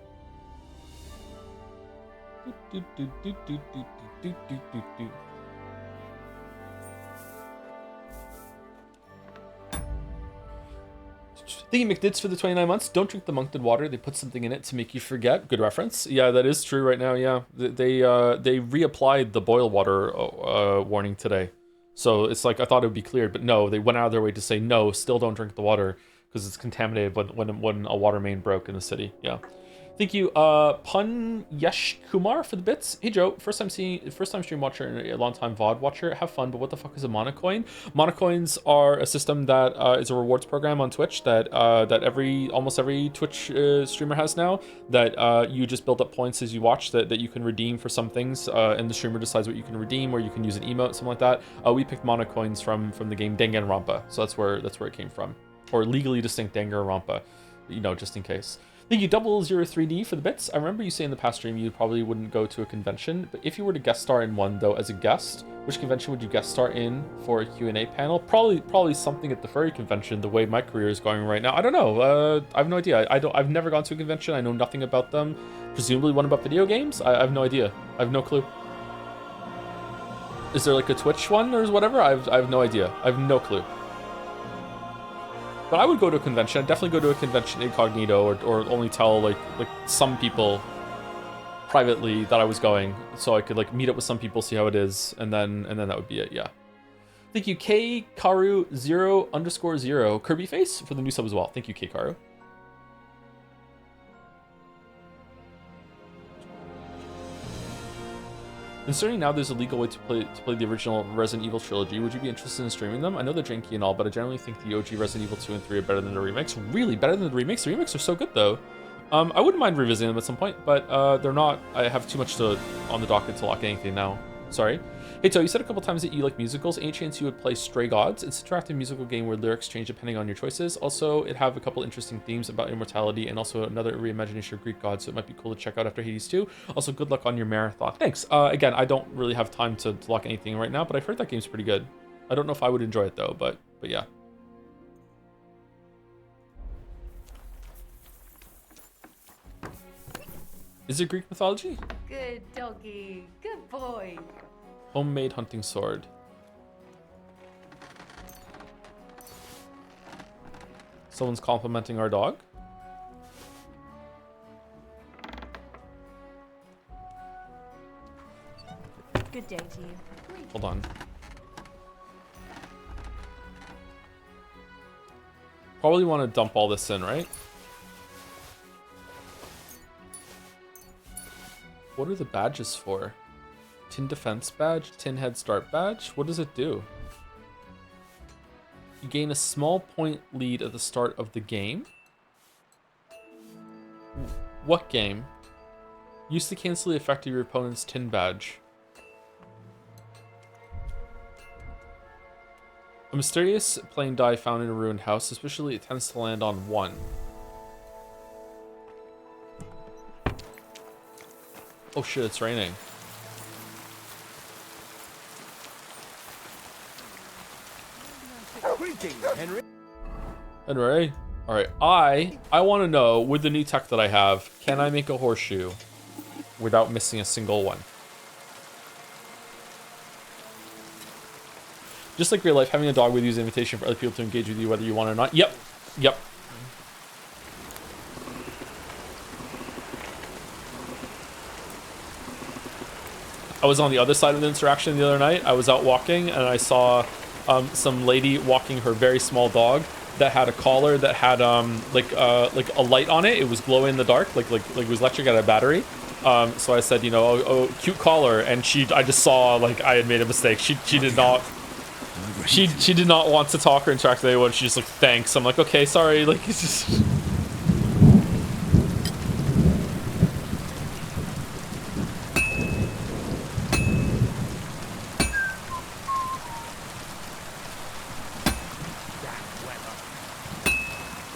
Thank you, McDids, for the 29 months. Don't drink the moncton water. They put something in it to make you forget. Good reference. Yeah, that is true right now. Yeah, they reapplied the boil water warning today. So it's like I thought it would be cleared, but no, they went out of their way to say no. Still don't drink the water because it's contaminated when a water main broke in the city. Yeah. Thank you, Pun Yesh Kumar, for the bits. Hey Joe, first time stream watcher and a long time VOD watcher. Have fun, but what the fuck is a monocoin? Monocoins are a system that is a rewards program on Twitch that almost every Twitch streamer has now. That you just build up points as you watch that you can redeem for some things, and the streamer decides what you can redeem, or you can use an emote, something like that. We picked monocoins from the game Danganronpa, so that's where it came from, or legally distinct Danganronpa, just in case. Thank you, 003D, for the bits. I remember you saying in the past stream you probably wouldn't go to a convention, but if you were to guest star in one, though, as a guest, which convention would you guest star in for a Q&A panel? Probably something at the furry convention, the way my career is going right now. I don't know. I have no idea. I've never gone to a convention. I know nothing about them. Presumably one about video games? I have no idea. I have no clue. Is there like a Twitch one or whatever? I have no idea. I have no clue. But I would go to a convention. I'd definitely go to a convention incognito, or only tell like some people privately that I was going, so I could like meet up with some people, see how it is, and then that would be it. Yeah. Thank you, KKaru0_0 Kirby Face, for the new sub as well. Thank you, KKaru. Considering now there's a legal way to play the original Resident Evil trilogy, would you be interested in streaming them? I know they're janky and all, but I generally think the OG Resident Evil 2 and 3 are better than the remakes. Really better than the remakes? The remakes are so good, though. I wouldn't mind revisiting them at some point, but they're not... I have too much on the docket to lock anything now. Sorry. Hey, Toe, you said a couple times that you like musicals. Any chance you would play Stray Gods? It's an interactive musical game where lyrics change depending on your choices. Also, it have a couple interesting themes about immortality and also another reimagination of Greek gods, so it might be cool to check out after Hades 2. Also, good luck on your marathon. Thanks. Again, I don't really have time to lock anything right now, but I've heard that game's pretty good. I don't know if I would enjoy it, though, but yeah. Is it Greek mythology? Good doggy. Good boy. Homemade hunting sword. Someone's complimenting our dog. Good day to you. Hold on. Probably want to dump all this in, right? What are the badges for? Tin defense badge, tin head start badge. What does it do? You gain a small point lead at the start of the game. What game? Use to cancel the effect of your opponent's tin badge. A mysterious plain die found in a ruined house. Especially it tends to land on 1. Oh shit, it's raining. Henry? Alright, I want to know, with the new tech that I have, can I make a horseshoe without missing a single one? Just like real life, having a dog with you is an invitation for other people to engage with you whether you want or not. Yep. I was on the other side of the interaction the other night. I was out walking and I saw some lady walking her very small dog that had a collar that had like a light on it. It was glowing in the dark, like it was electric out of a battery. So I said, oh, cute collar, and I just saw like I had made a mistake. She did not want to talk or interact with anyone. She just like, thanks. I'm like, okay, sorry. Like it's just.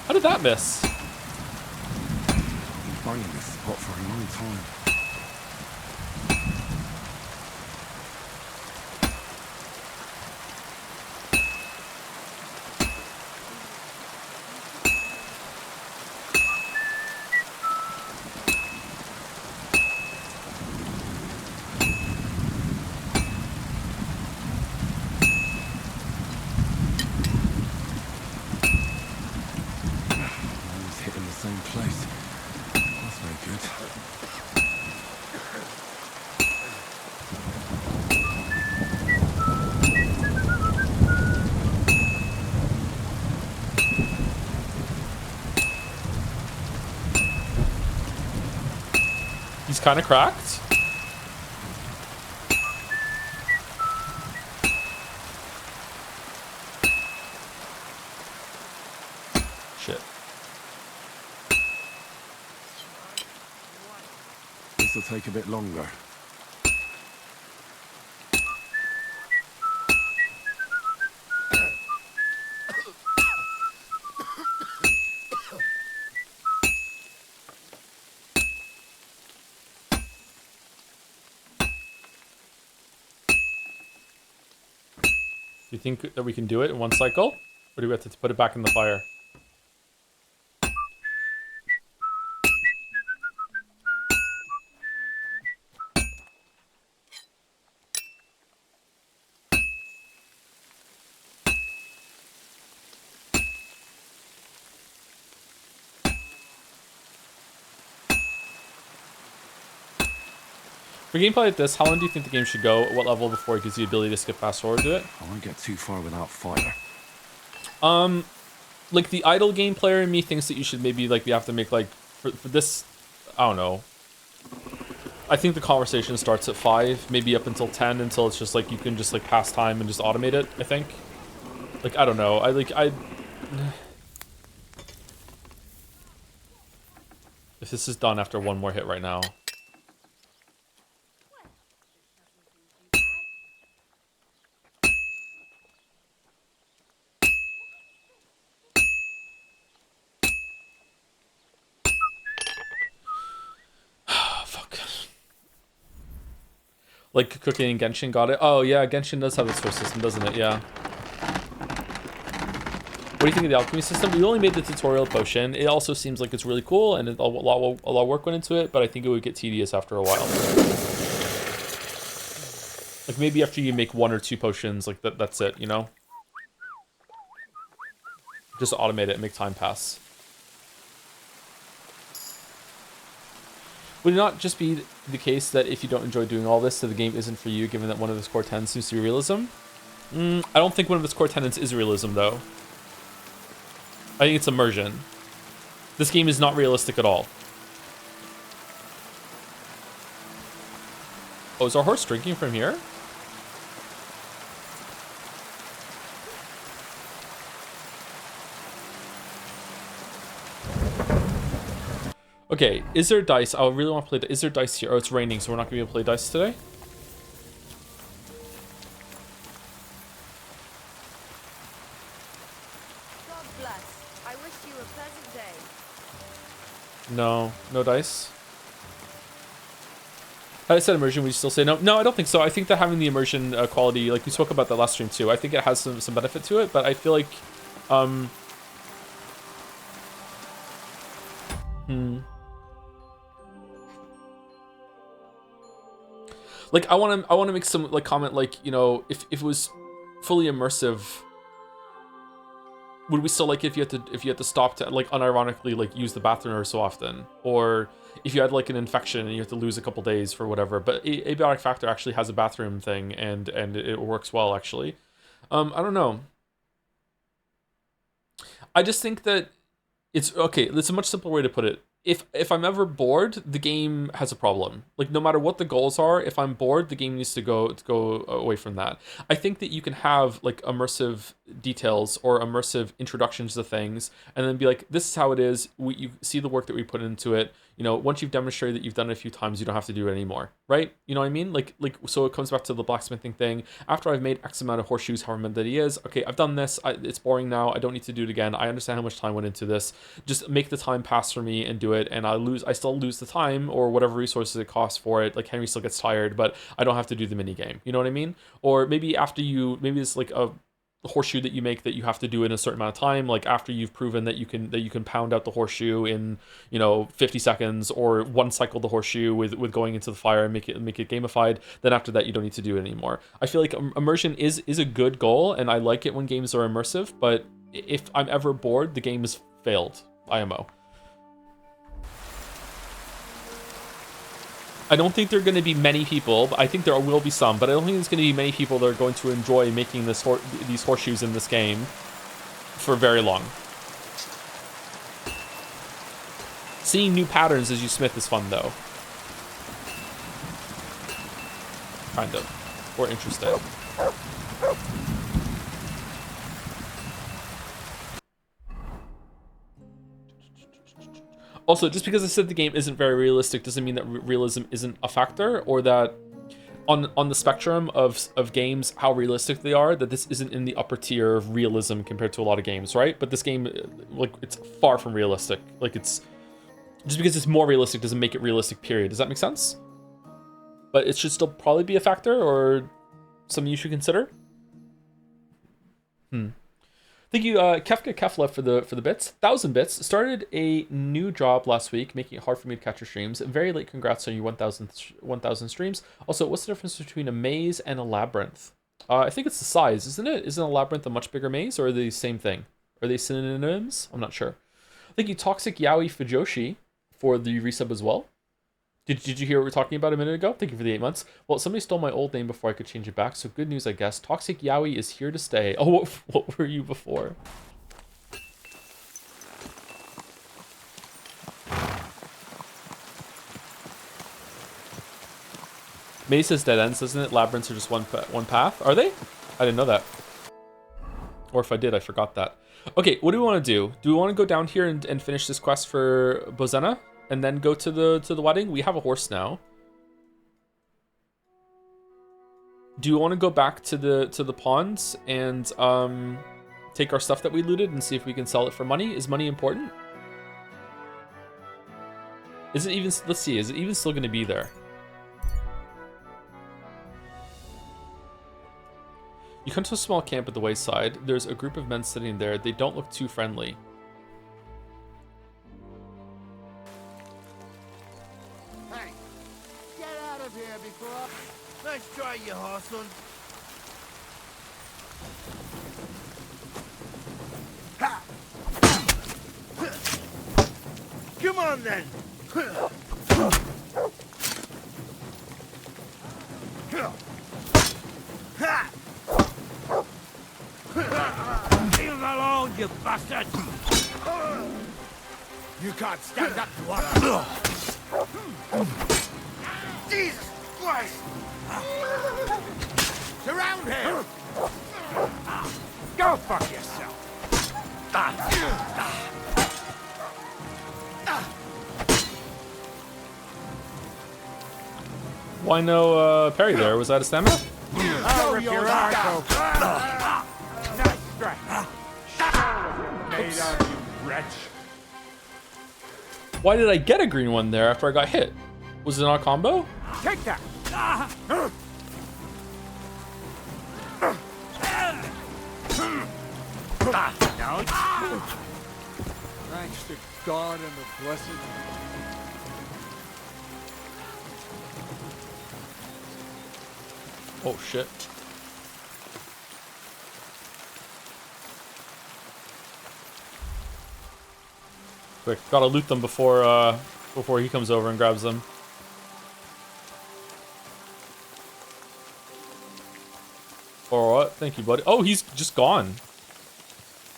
How did that miss? Been banging this spot for a long time. He's kind of cracked. Shit. This'll take a bit longer. Do you think that we can do it in one cycle? Or do we have to put it back in the fire? For gameplay like this, how long do you think the game should go? At what level before it gives you the ability to skip fast forward to it? I won't get too far without fire. Like the idle game player in me thinks that you should maybe like you have to make like for this, I don't know. I think the conversation starts at 5, maybe up until 10, until it's just like you can just like pass time and just automate it. I think. Like I don't know. If this is done after one more hit right now. Like cooking and Genshin got it. Oh yeah, Genshin does have its source system, doesn't it? Yeah. What do you think of the alchemy system? We only made the tutorial potion. It also seems like it's really cool, and a lot of work went into it. But I think it would get tedious after a while. Like maybe after you make 1 or 2 potions, like that's it. You know. Just automate it and make time pass. Would it not just be the case that if you don't enjoy doing all this, that the game isn't for you, given that one of its core tenets seems to be realism? I don't think one of its core tenets is realism, though. I think it's immersion. This game is not realistic at all. Oh, is our horse drinking from here? Okay, is there dice? I really want to play. Is there dice here? Oh, it's raining, so we're not going to be able to play dice today. God bless. I wish you a pleasant day. No, no dice. I said immersion. Would you still say no? No, I don't think so. I think that having the immersion quality, like we spoke about that last stream too, I think it has some benefit to it. But I feel like, like I want to make some like comment like, you know, if it was fully immersive, would we still like it if you had to stop to like unironically like use the bathroom every so often, or if you had like an infection and you have to lose a couple days for whatever? But Abiotic Factor actually has a bathroom thing, and it works well actually. I don't know. I just think that it's okay. It's a much simpler way to put it. If I'm ever bored, the game has a problem. Like no matter what the goals are, if I'm bored, the game needs to go away from that. I think that you can have like immersive details or immersive introductions to things, and then be like, this is how it is. You see the work that we put into it. You know, once you've demonstrated that you've done it a few times, you don't have to do it anymore, right? You know what I mean? Like so it comes back to the blacksmithing thing. After I've made X amount of horseshoes, however many that he is, okay, I've done this. It's boring now. I don't need to do it again. I understand how much time went into this. Just make the time pass for me and do it, and I still lose the time or whatever resources it costs for it. Like Henry still gets tired, but I don't have to do the mini game. You know what I mean? Or maybe maybe it's like a horseshoe that you make that you have to do in a certain amount of time, like after you've proven that you can pound out the horseshoe in, you know, 50 seconds, or one cycle the horseshoe with going into the fire and make it gamified, then after that you don't need to do it anymore. I feel like immersion is a good goal, and I like it when games are immersive, but if I'm ever bored, the game has failed. IMO. I don't think there are going to be many people, but I think there will be some, but I don't think there's going to be many people that are going to enjoy making these horseshoes in this game for very long. Seeing new patterns as you smith is fun, though. kind of, or interested. Also, just because I said the game isn't very realistic doesn't mean that realism isn't a factor, or that on the spectrum of games, how realistic they are, that this isn't in the upper tier of realism compared to a lot of games, right? But this game, like, it's far from realistic. Like, it's just because it's more realistic doesn't make it realistic, period. Does that make sense? But it should still probably be a factor, or something you should consider. Thank you, Kefka Kefla, for the bits. 1,000 bits. Started a new job last week, making it hard for me to catch your streams. Very late. Congrats on your 1,000 streams. Also, what's the difference between a maze and a labyrinth? I think it's the size, isn't it? Isn't a labyrinth a much bigger maze, or are they the same thing? Are they synonyms? I'm not sure. Thank you, Toxic Yaoi Fujoshi, for the resub as well. Did you hear what we were talking about a minute ago? Thank you for the 8 months. Well, somebody stole my old name before I could change it back, so good news, I guess. Toxic Yaoi is here to stay. Oh, what were you before? Maze says dead ends, doesn't it? Labyrinths are just one path. Are they? I didn't know that. Or if I did, I forgot that. Okay, what do we want to do? Do we want to go down here and finish this quest for Bozena? And then go to the wedding? We have a horse now. Do you want to go back to the ponds and take our stuff that we looted and see if we can sell it for money? Is money important? Is it even, let's see, is it even still going to be there? You come to a small camp at the wayside. There's a group of men sitting there. They don't look too friendly. Let's try your horse, son. Ha! Come on, then. Leave him alone, you bastard! You can't stand up to us. Jesus Christ! Surround him! Go fuck yourself! Why no parry there? Was that a stamina? I'll rip your arse open! Nice strike! Made on you, wretch! Why did I get a green one there after I got hit? Was it not a combo? Take that! No. Thanks to God and the blessed. Oh shit. Quick, gotta loot them before he comes over and grabs them. Or what? Thank you, buddy. Oh, he's just gone.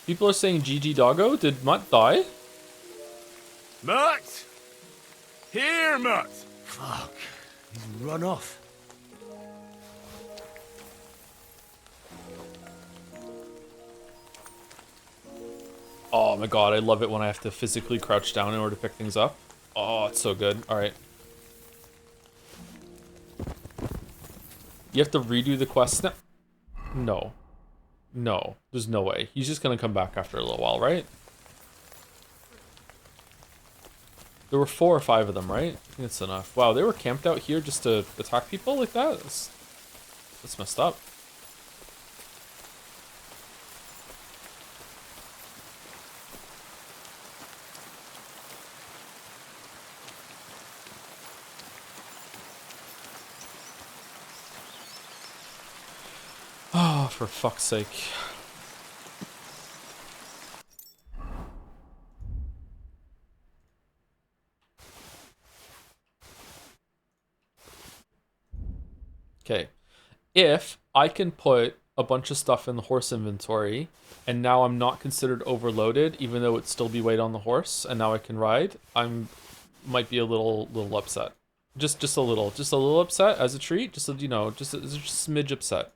People are saying GG doggo. Did Mutt die? Mutt! Here, Mutt! Fuck. He's run off. Oh my god, I love it when I have to physically crouch down in order to pick things up. Oh, it's so good. Alright. You have to redo the quest now? No. No. There's no way. He's just gonna come back after a little while, right? There were 4 or 5 of them, right? I think that's enough. Wow, they were camped out here just to attack people like that? That's messed up. Oh, for fuck's sake. Okay. If I can put a bunch of stuff in the horse inventory, and now I'm not considered overloaded, even though it still be weight on the horse, and now I can ride, might be a little upset. Just a little upset as a treat. Just you know, just a smidge upset.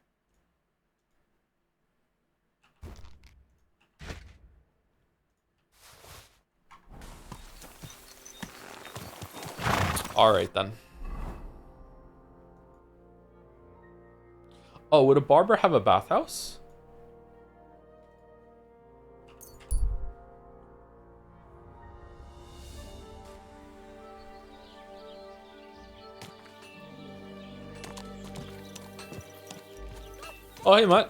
All right then. Oh, would a barber have a bathhouse? Oh, hey, Matt.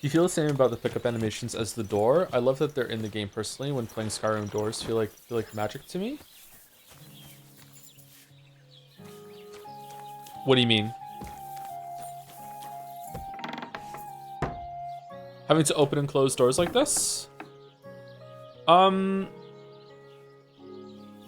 You feel the same about the pickup animations as the door? I love that they're in the game personally. When playing Skyrim, doors feel like magic to me. What do you mean? Having to open and close doors like this? I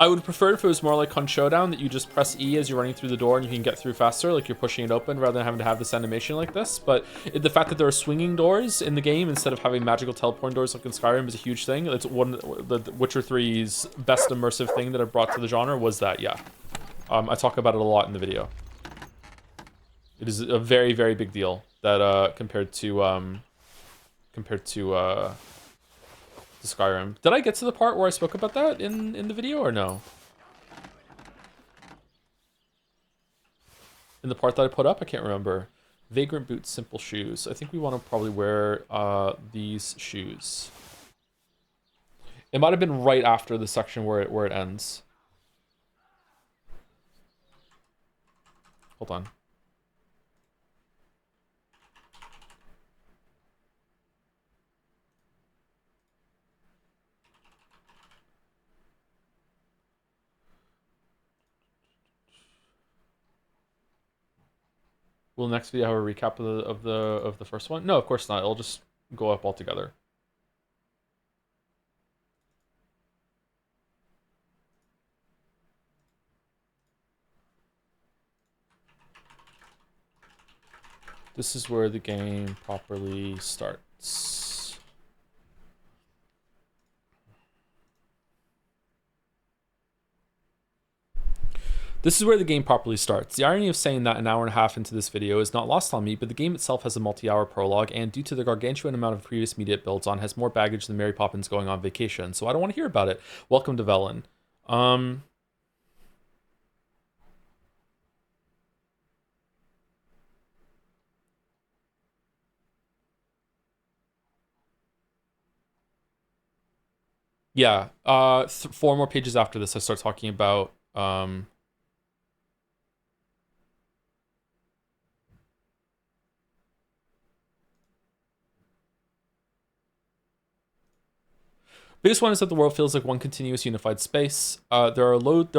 would prefer if it was more like on Showdown, that you just press E as you're running through the door and you can get through faster, like you're pushing it open, rather than having to have this animation like this. But the fact that there are swinging doors in the game instead of having magical teleporting doors like in Skyrim is a huge thing. It's one the Witcher 3's best immersive thing that I've brought to the genre was that, yeah. I talk about it a lot in the video. It is a very, very big deal that compared to Skyrim. Did I get to the part where I spoke about that in the video or no? In the part that I put up? I can't remember. Vagrant boots, simple shoes. I think we want to probably wear these shoes. It might have been right after the section where it ends. Hold on. Will next video have a recap of the first one? No, of course not. It'll just go up all together. This is where the game properly starts. This is where the game properly starts. The irony of saying that an hour and a half into this video is not lost on me, but the game itself has a multi-hour prologue, and due to the gargantuan amount of previous media it builds on, has more baggage than Mary Poppins going on vacation, so I don't want to hear about it. Welcome to Velen. Yeah, 4 more pages after this, I start talking about, biggest one is that the world feels like one continuous unified space. There are load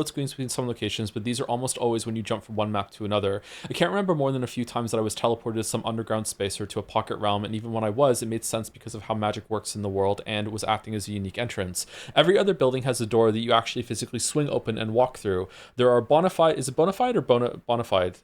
screens between some locations, but these are almost always when you jump from one map to another. I can't remember more than a few times that I was teleported to some underground space or to a pocket realm, and even when I was, it made sense because of how magic works in the world and was acting as a unique entrance. Every other building has a door that you actually physically swing open and walk through. There are bonafide, is it bonafide or bonafide?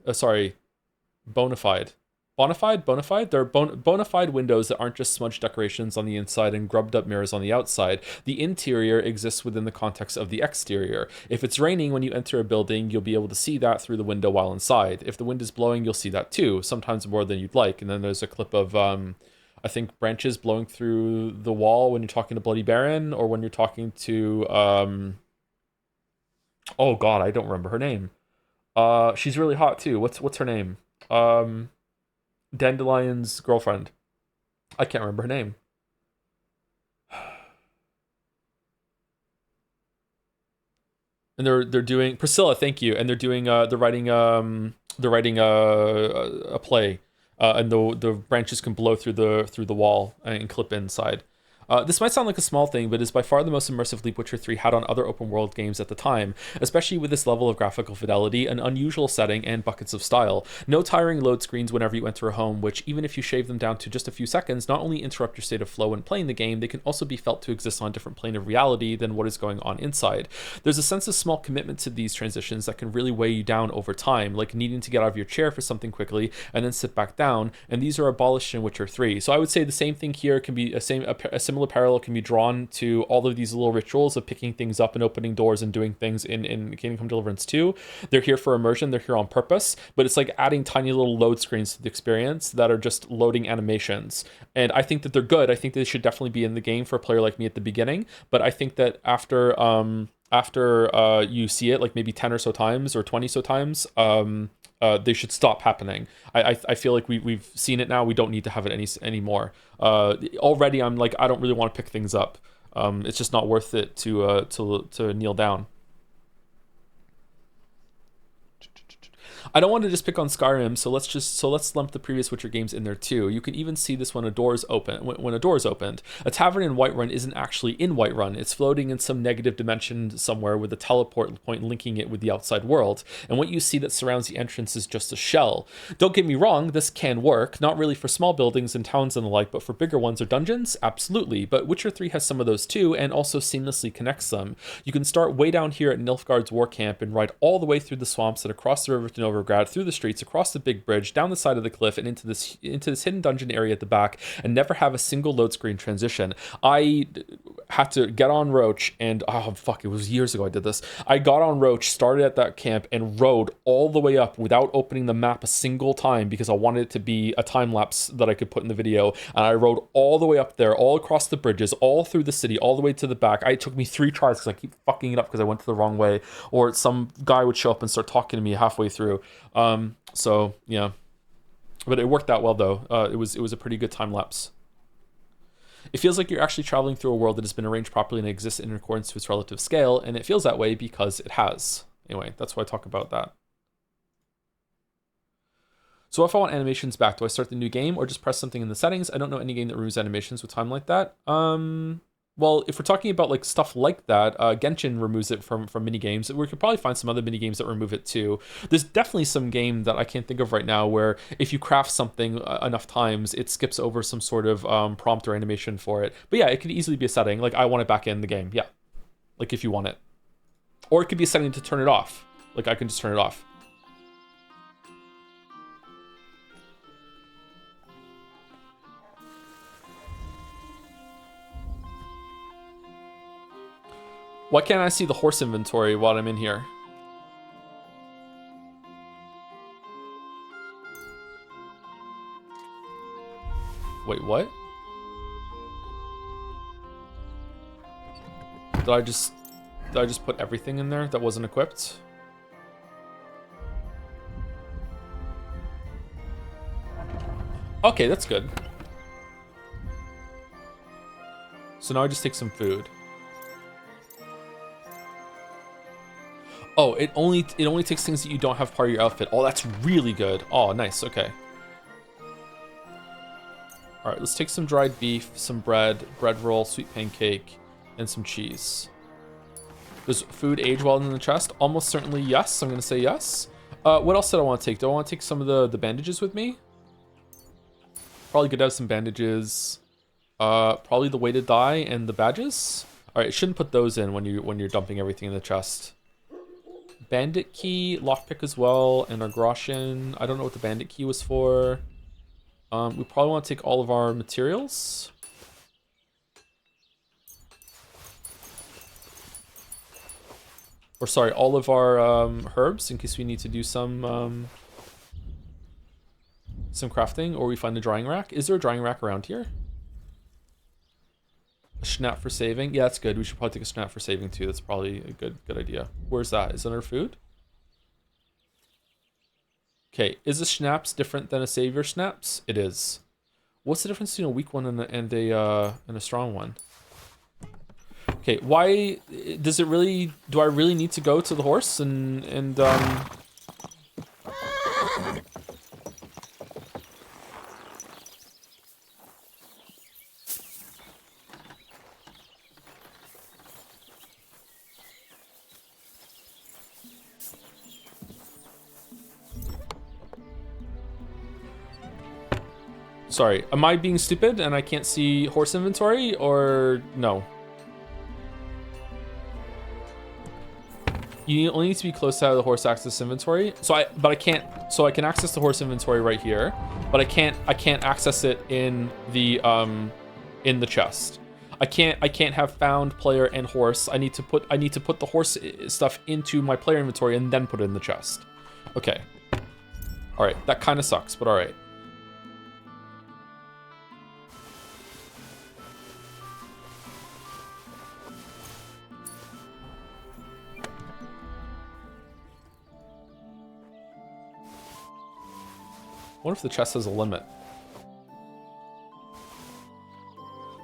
Bonafide. Bonafide? There are bona fide windows that aren't just smudged decorations on the inside and grubbed up mirrors on the outside. The interior exists within the context of the exterior. If it's raining when you enter a building, you'll be able to see that through the window while inside. If the wind is blowing, you'll see that too, sometimes more than you'd like. And then there's a clip of, I think, branches blowing through the wall when you're talking to Bloody Baron, or when you're talking to, oh god, I don't remember her name. She's really hot too. What's her name? Dandelion's girlfriend. I can't remember her name. And they're doing Priscilla, thank you. And they're writing a play, and the branches can blow through the wall and clip inside. This might sound like a small thing, but is by far the most immersive leap Witcher 3 had on other open world games at the time, especially with this level of graphical fidelity, an unusual setting, and buckets of style. No tiring load screens whenever you enter a home, which, even if you shave them down to just a few seconds, not only interrupt your state of flow when playing the game, they can also be felt to exist on a different plane of reality than what is going on inside. There's a sense of small commitment to these transitions that can really weigh you down over time, like needing to get out of your chair for something quickly and then sit back down, and these are abolished in Witcher 3. So I would say the same thing here can be a similar similar parallel can be drawn to all of these little rituals of picking things up and opening doors and doing things in Kingdom Come Deliverance 2. They're here for immersion, they're here on purpose, but it's like adding tiny little load screens to the experience that are just loading animations. And I think that they're good. I think they should definitely be in the game for a player like me at the beginning, but I think that after you see it like maybe 10 or so times or 20 so times, they should stop happening. I feel like we've seen it now. We don't need to have it anymore. Already I'm like, I don't really want to pick things up. It's just not worth it to kneel down. I don't want to just pick on Skyrim, so let's lump the previous Witcher games in there too. You can even see this when a door is open. When a door is opened, a tavern in Whiterun isn't actually in Whiterun. It's floating in some negative dimension somewhere with a teleport point linking it with the outside world. And what you see that surrounds the entrance is just a shell. Don't get me wrong, this can work. Not really for small buildings and towns and the like, but for bigger ones or dungeons, absolutely. But Witcher 3 has some of those too, and also seamlessly connects them. You can start way down here at Nilfgaard's war camp and ride all the way through the swamps and across the river to Novigrad, through the streets, across the big bridge, down the side of the cliff, and into this hidden dungeon area at the back, and never have a single load screen transition. I had to get on Roach, and oh fuck, it was years ago I did this. I got on Roach, started at that camp, and rode all the way up without opening the map a single time because I wanted it to be a time lapse that I could put in the video. And I rode all the way up there, all across the bridges, all through the city, all the way to the back. It took me 3 tries because I keep fucking it up because I went to the wrong way, or some guy would show up and start talking to me halfway through. So yeah, but it worked out well though. It was a pretty good time lapse. It feels like you're actually traveling through a world that has been arranged properly and exists in accordance to its relative scale, and it feels that way because it has. Anyway, that's why I talk about that. So if I want animations back, do I start the new game or just press something in the settings? I don't know any game that removes animations with time like that. Well, if we're talking about like stuff like that, Genshin removes it from mini games. We could probably find some other mini games that remove it too. There's definitely some game that I can't think of right now where if you craft something enough times, it skips over some sort of prompt or animation for it. But yeah, it could easily be a setting. Like I want it back in the game. Yeah, like if you want it, or it could be a setting to turn it off. Like I can just turn it off. Why can't I see the horse inventory while I'm in here? Wait, what? Did I just put everything in there that wasn't equipped? Okay, that's good. So now I just take some food. Oh, it only takes things that you don't have part of your outfit. Oh, that's really good. Oh, nice. Okay. All right, let's take some dried beef, some bread roll, sweet pancake, and some cheese. Does food age well in the chest? Almost certainly yes. I'm gonna say yes. What else did I want to take? Do I want to take some of the bandages with me? Probably good to have some bandages. Probably the weighted dye and the badges. All right, shouldn't put those in when you're dumping everything in the chest. Bandit key, lockpick as well, and our groschen. I don't know what the bandit key was for. We probably want to take all of our materials. Or sorry, all of our herbs in case we need to do some crafting, or we find a drying rack. Is there a drying rack around here? A schnapp for saving. Yeah, that's good. We should probably take a schnapp for saving too. That's probably a good idea. Where's that? Is it under food? Okay, is a schnapps different than a savior schnapps? It is. What's the difference between a weak one and a strong one? Okay, why does it really? Do I really need to go to the horse and Sorry, am I being stupid and I can't see horse inventory, or no? You only need to be close to the horse access inventory. So I can access the horse inventory right here, but I can't access it in the chest. I can't have found, player, and horse. I need to put the horse stuff into my player inventory and then put it in the chest. Okay. All right, that kind of sucks, but all right. What if the chest has a limit?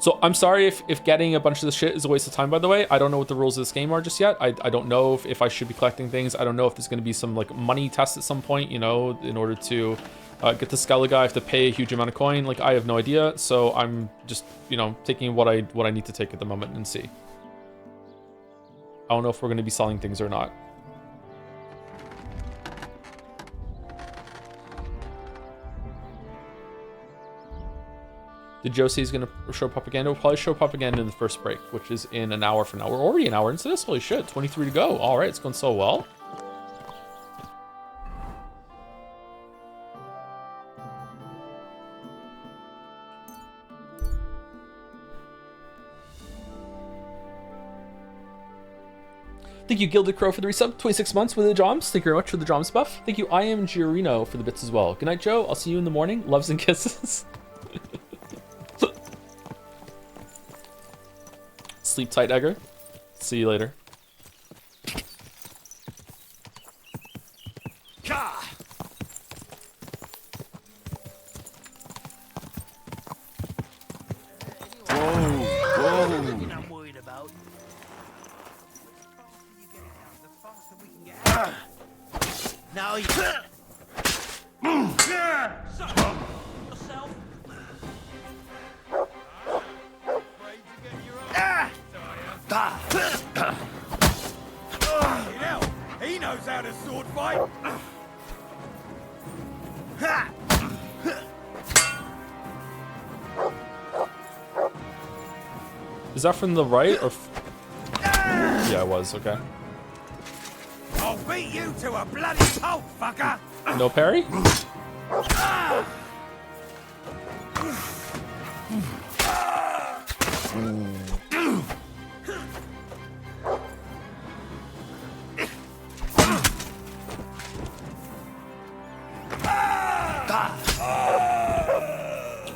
So I'm sorry if getting a bunch of this shit is a waste of time, by the way. I don't know what the rules of this game are just yet. I don't know if I should be collecting things. I don't know if there's going to be some like money test at some point, you know, in order to get the Skellige. I have to pay a huge amount of coin. Like, I have no idea. So I'm just, you know, taking what I need to take at the moment and see. I don't know if we're going to be selling things or not. Did Joe say he's going to show up again? It'll probably show up again in the first break, which is in an hour from now. We're already an hour into this. Holy shit, 23 to go. All right, it's going so well. Thank you, Gilded Crow, for the resub. 26 months with the Joms. Thank you very much for the Joms buff. Thank you, I am Giorino, for the bits as well. Good night, Joe. I'll see you in the morning. Loves and kisses. Sleep tight, Edgar. See you later. Now you. He knows how to sword fight. Is that from the right or? Yeah, it was. Okay. I'll beat you to a bloody pulp, fucker. No parry?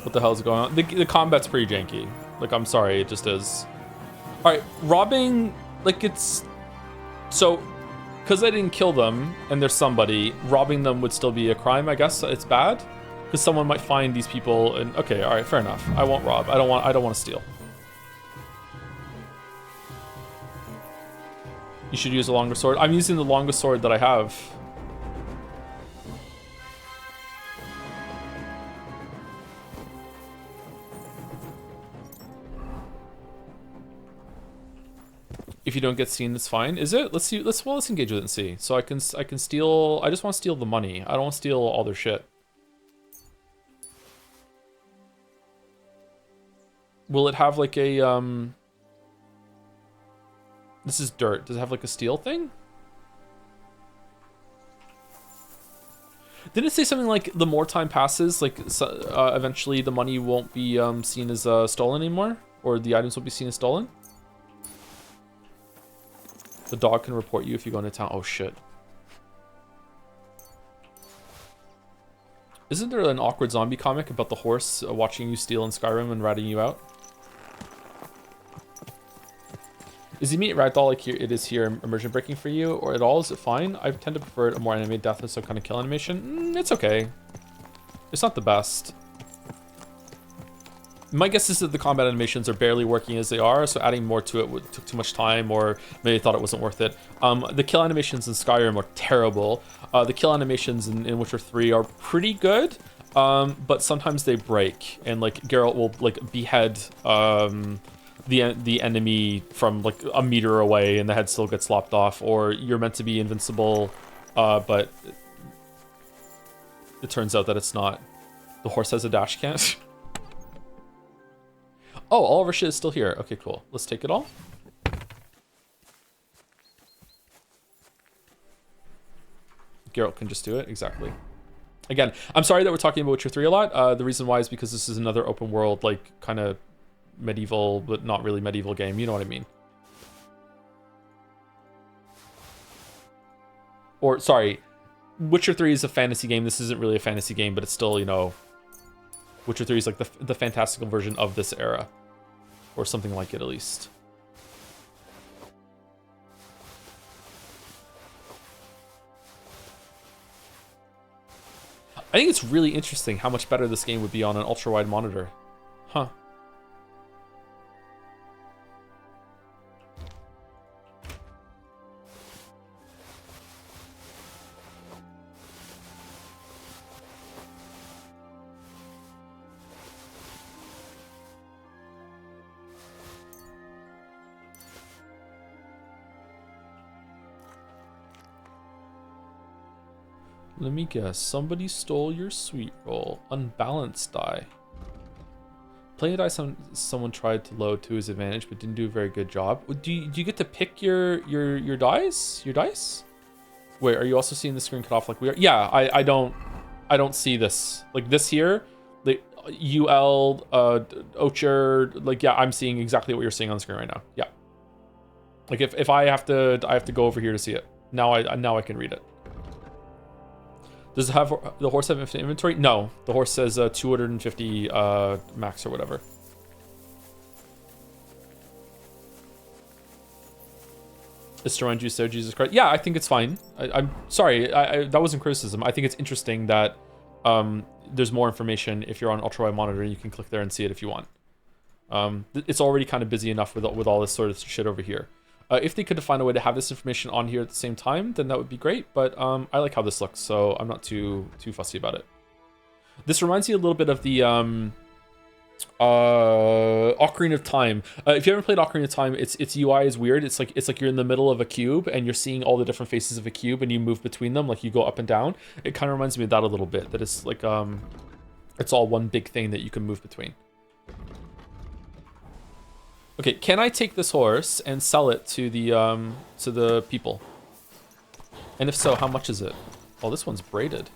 What the hell is going on? The combat's pretty janky. Like, I'm sorry, it just is. Alright, robbing, like, it's... So, because I didn't kill them, and there's somebody, robbing them would still be a crime, I guess. It's bad. Because someone might find these people, and... Okay, alright, fair enough. I won't rob. I don't want to steal. You should use a longer sword. I'm using the longest sword that I have. If you don't get seen, it's fine. Is it? Let's see. Let's engage with it and see. So I can steal. I just want to steal the money. I don't want to steal all their shit. Will it have like a This is dirt. Does it have like a steel thing? Didn't it say something like the more time passes, like eventually the money won't be seen as stolen anymore, or the items will be seen as stolen? The dog can report you if you go into town. Oh shit. Isn't there an awkward zombie comic about the horse watching you steal in Skyrim and ratting you out? Is the immediate ragdoll like it is here immersion breaking for you, or at all? Is it fine? I tend to prefer a more animated death with some kind of kill animation. It's okay. It's not the best. My guess is that the combat animations are barely working as they are, so adding more to it took too much time, or maybe thought it wasn't worth it. The kill animations in Skyrim are terrible. The kill animations in Witcher 3 are pretty good, but sometimes they break, and like Geralt will like behead the enemy from like a meter away, and the head still gets lopped off, or you're meant to be invincible, but it turns out that it's not. The horse has a dash cam. Oh, all of our shit is still here. Okay, cool. Let's take it all. Geralt can just do it. Exactly. Again, I'm sorry that we're talking about Witcher 3 a lot. The reason why is because this is another open world, like, kind of medieval but not really medieval game. You know what I mean? Or sorry, Witcher 3 is a fantasy game. This isn't really a fantasy game, but it's still, you know, Witcher 3 is like the fantastical version of this era, or something like it at least. I think it's really interesting how much better this game would be on an ultra-wide monitor. Huh. Let me guess. Somebody stole your sweet roll. Unbalanced die. Playing a die someone tried to load to his advantage but didn't do a very good job. Do you get to pick your dice? Your dice? Wait, are you also seeing the screen cut off like we are? Yeah, I don't see this. Like this here, the UL Ocher, like yeah, I'm seeing exactly what you're seeing on the screen right now. Yeah. Like if I have to go over here to see it. Now I can read it. Does the horse have infinite inventory? No, the horse says 250 max or whatever. Is to remind you, so Jesus Christ. Yeah, I think it's fine. I'm sorry, that wasn't criticism. I think it's interesting that there's more information if you're on ultra-wide monitor. You can click there and see it if you want. It's already kind of busy enough with all this sort of shit over here. If they could find a way to have this information on here at the same time, then that would be great. But I like how this looks, so I'm not too fussy about it. This reminds me a little bit of the Ocarina of Time. If you haven't played Ocarina of Time, its UI is weird. It's like you're in the middle of a cube and you're seeing all the different faces of a cube and you move between them, like you go up and down. It kind of reminds me of that a little bit. That it's like it's all one big thing that you can move between. Okay, can I take this horse and sell it to the people? And if so, how much is it? Oh, this one's braided.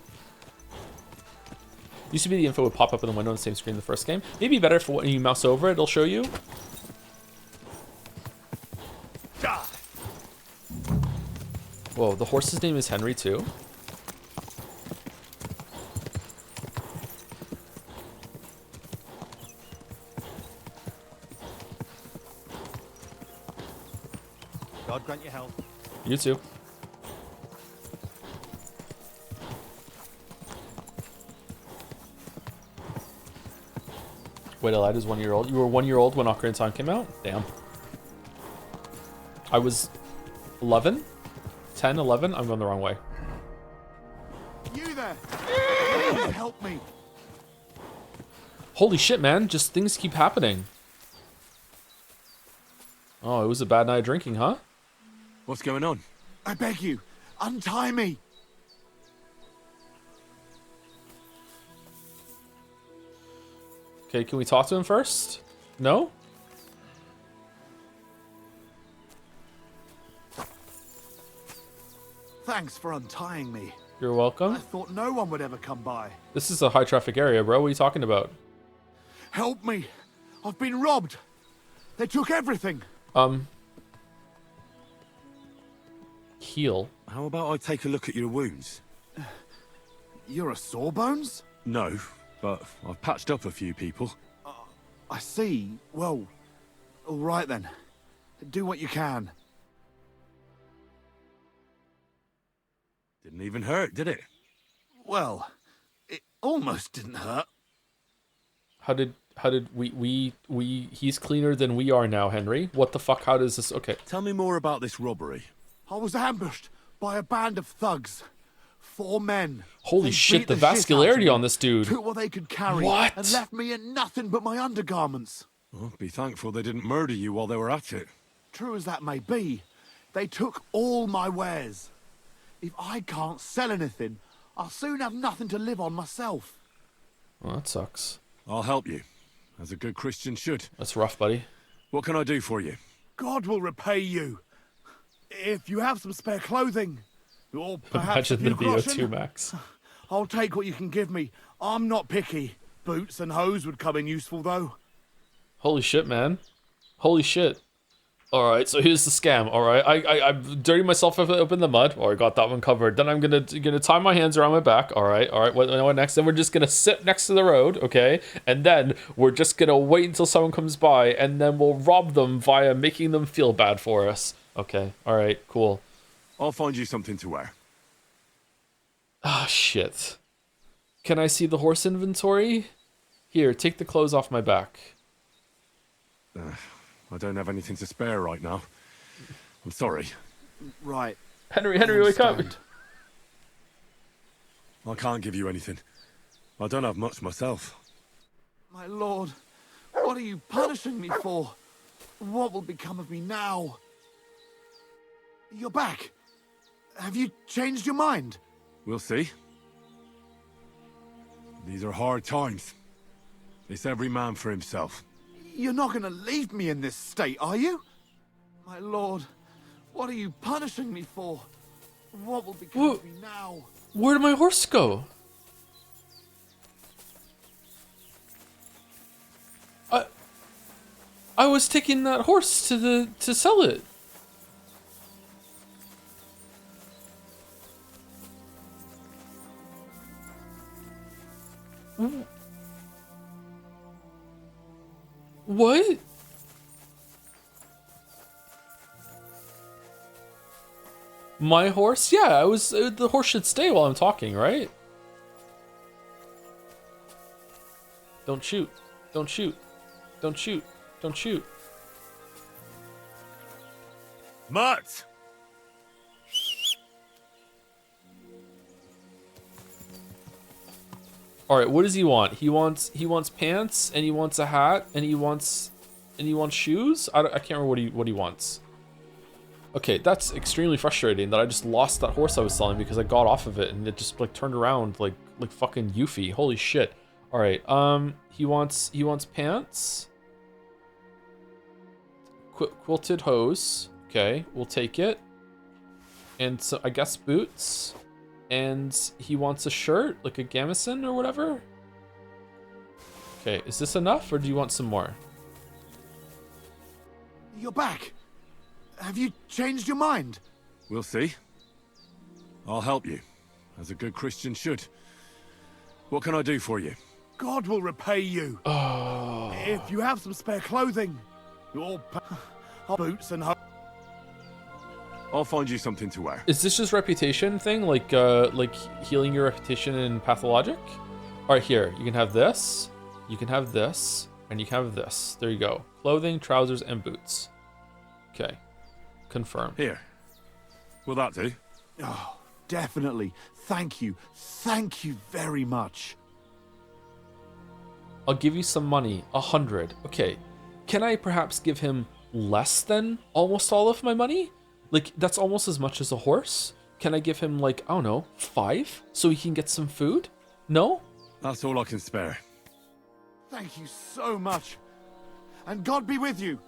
Used to be the info would pop up in the window on the same screen in the first game. Maybe better for when you mouse over it, it'll show you. Whoa, the horse's name is Henry too? God grant you health. You too. Wait, a lad is 1 year old. You were 1 year old when Ocarina of Time came out? Damn. I was 11? 10, 11? I'm going the wrong way. You there! Help me! Holy shit, man. Just things keep happening. Oh, it was a bad night of drinking, huh? What's going on? I beg you, untie me! Okay, can we talk to him first? No? Thanks for untying me. You're welcome. I thought no one would ever come by. This is a high traffic area, bro. What are you talking about? Help me! I've been robbed! They took everything! Heal. How about I take a look at your wounds? You're a sawbones? No, but I've patched up a few people. I see. Well, all right then. Do what you can. Didn't even hurt, did it? Well, it almost didn't hurt. How did he's cleaner than we are now, Henry? What the fuck? How does this? Okay. Tell me more about this robbery. I was ambushed by a band of thugs. 4 men. Holy They shit, beat the shit out of vascularity me, on this dude. Took what they could carry. What? And left me in nothing but my undergarments. Well, be thankful they didn't murder you while they were at it. True as that may be, they took all my wares. If I can't sell anything, I'll soon have nothing to live on myself. Well, that sucks. I'll help you, as a good Christian should. That's rough, buddy. What can I do for you? God will repay you. If you have some spare clothing, or perhaps Imagine a the few groschen, VO2 max. I'll take what you can give me. I'm not picky. Boots and hose would come in useful, though. Holy shit, man. Holy shit. All right, so here's the scam. All right, I'm dirtying myself up in the mud. Oh, I got that one covered. Then I'm gonna tie my hands around my back. All right. What next? Then we're just gonna sit next to the road, okay? And then we're just gonna wait until someone comes by, and then we'll rob them via making them feel bad for us. Okay. All right. Cool. I'll find you something to wear. Ah, shit. Can I see the horse inventory? Here, take the clothes off my back. I don't have anything to spare right now. I'm sorry. Right. Henry, wake up. I can't give you anything. I don't have much myself. My lord, what are you punishing me for? What will become of me now? You're back. Have you changed your mind? We'll see. These are hard times. It's every man for himself. You're not going to leave me in this state, are you? My lord, what are you punishing me for? What will become of me now? Where did my horse go? I was taking that horse to sell it. What? My horse? Yeah, I was. The horse should stay while I'm talking, right? Don't shoot. Don't shoot. Don't shoot. Don't shoot. Mutt! All right, what does he want? He wants pants, and he wants a hat, and he wants shoes. I can't remember what he wants. Okay, that's extremely frustrating that I just lost that horse I was selling because I got off of it and it just like turned around like fucking Yuffie. Holy shit. All right. He wants pants. Quilted hose. Okay, we'll take it. And so I guess boots. And he wants a shirt, like a gamison or whatever. Okay, is this enough or do you want some more? You're back. Have you changed your mind? We'll see. I'll help you, as a good Christian should. What can I do for you? God will repay you. Oh. If you have some spare clothing, your boots and I'll find you something to wear. Is this just reputation thing, like healing your reputation in pathologic? All right, here you can have this, you can have this, and you can have this. There you go. Clothing, trousers, and boots. Okay, confirm. Here. Will that do? Oh, definitely. Thank you. Thank you very much. I'll give you some money, 100. Okay, can I perhaps give him less than almost all of my money? Like, that's almost as much as a horse. Can I give him, like, I don't know, 5? So he can get some food? No? That's all I can spare. Thank you so much. And God be with you.